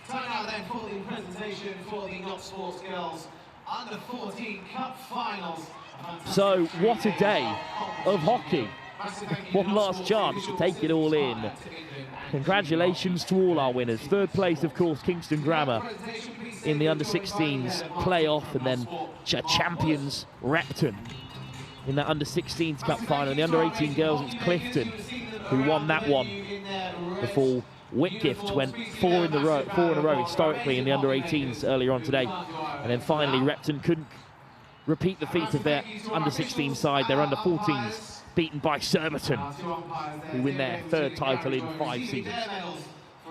Time now then for the presentation for the Notts Sports Girls Under 14 Cup Finals. So what a day of hockey. One last chance to take it all in. Congratulations to all our winners. Third place, of course, Kingston Grammar in the under-16s playoff, and then champions Repton in that under-16s cup final. In the under-18 girls, it's Clifton who won that one before Whitgift went four in a row historically in the under-18s earlier on today. And then finally Repton couldn't repeat the feat of their under-16 side, their under-14s, beaten by Surbiton, who win their third title in 5 seasons.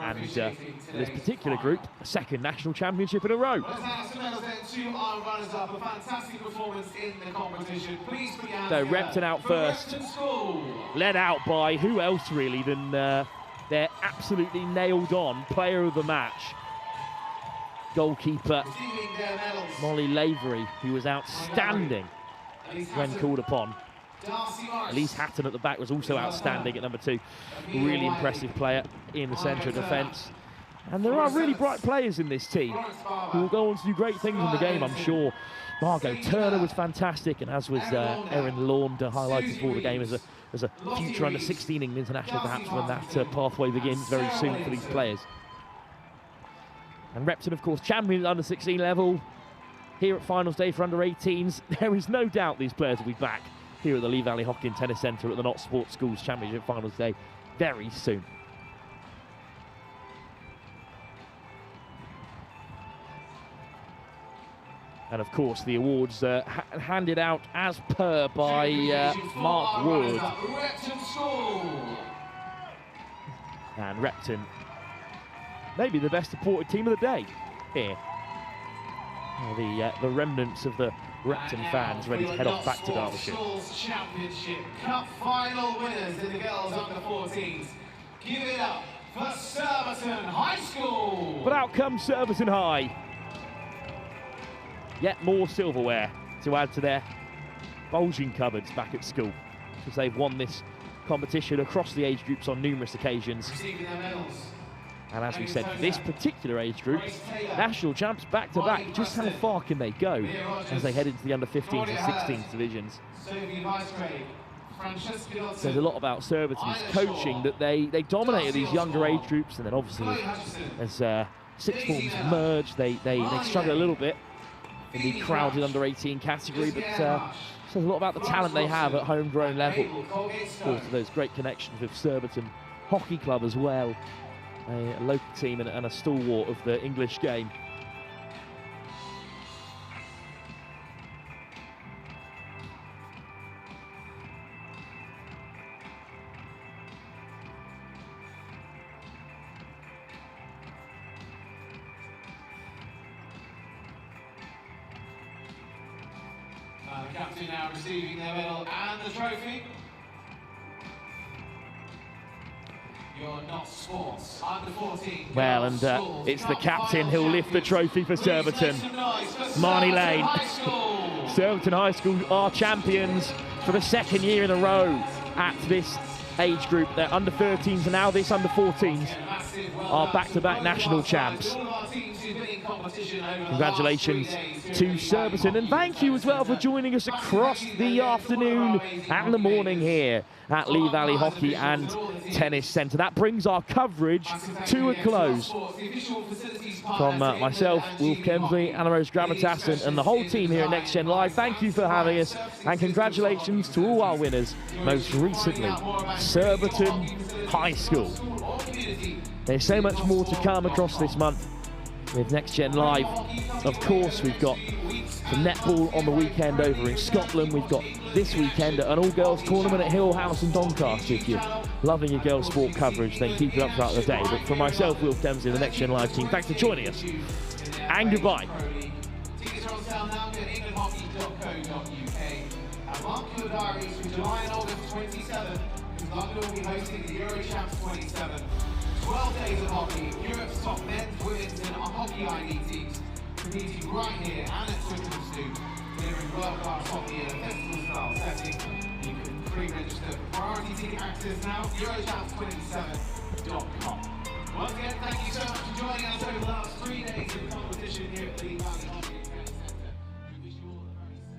And for this particular group, a second national championship in a row. So Repton out first, led out by who else really than their absolutely nailed-on player of the match, goalkeeper Molly Lavery, who was outstanding when called upon. Elise Hatton at the back was also outstanding at number 2. Really impressive player in the centre of defence. And there are really bright players in this team who will go on to do great things in the game, I'm sure. Margot Turner was fantastic, and as was Erin Launder, highlighted for the game as a future under-16 England international, perhaps, when that pathway begins very soon for these players. And Repton, of course, champions at under-16 level. Here at finals day for under-18s, there is no doubt these players will be back here at the Lee Valley Hockey and Tennis Centre at the Notts Sports Schools Championship Finals Day very soon. And of course, the awards handed out as per by Mark Wood. And Repton, maybe the best supported team of the day here. The remnants of the Repton fans ready to head off back to Derbyshire. Championship Cup final winners in the girls under 14s. Give it up for Surbiton High School. But out comes Surbiton High. Yet more silverware to add to their bulging cupboards back at school, because they've won this competition across the age groups on numerous occasions. And as we said, for this particular age group, national champs back-to-back. Just how far can they go as they head into the under-15s and 16s divisions? Says a lot about Surbiton's coaching, that they dominated these younger age groups, and then obviously as sixth forms merge, they struggle a little bit in the crowded under-18 category, but says a lot about the talent they have at homegrown level. Of course, those great connections with Surbiton Hockey Club as well, a local team and a stalwart of the English game. The captain now receiving their medal and the trophy. You're not sports under 14. Well, and it's the captain who'll lift the trophy for Surbiton, Marnie Lane. Surbiton High School are champions for the second year in a row at this age group. They're under 13s, and now this under 14s are back-to-back national champs. Congratulations to Surbiton, and thank you as well for joining us across the afternoon and the morning here at Lee Valley Hockey and Tennis Centre. That brings our coverage to a close. From myself, Wolf Kemsley, Anna Rose Gravatas, and the whole team here at Next Gen Live, thank you for having us, and congratulations to all our winners, most recently Surbiton High School. There's so much more to come across this month with Next Gen Live. Of course, we've got some netball on the weekend over in Scotland. We've got this weekend an all-girls tournament at Hill House in Doncaster. If you're loving your girls' sport coverage, then keep it up throughout the day. But for myself, Will Dempsey, the Next Gen Live team, thanks for joining us, and goodbye. Tickets are on sale now at englandhockey.co.uk. And mark your diaries for July and August 27, because London will be hosting the Eurochamps 27. 12 days of hockey, Europe's top men's, women's and hockey ID teams competing right here and at Twickenham Stoop, delivering world-class hockey in a festival-style setting. You can pre-register for priority ticket access now, eurochamps27.com. Once again, thank you so much for joining us over the last 3 days of competition here at the Lee Valley Hockey and Tennis Centre. We wish you all a very safe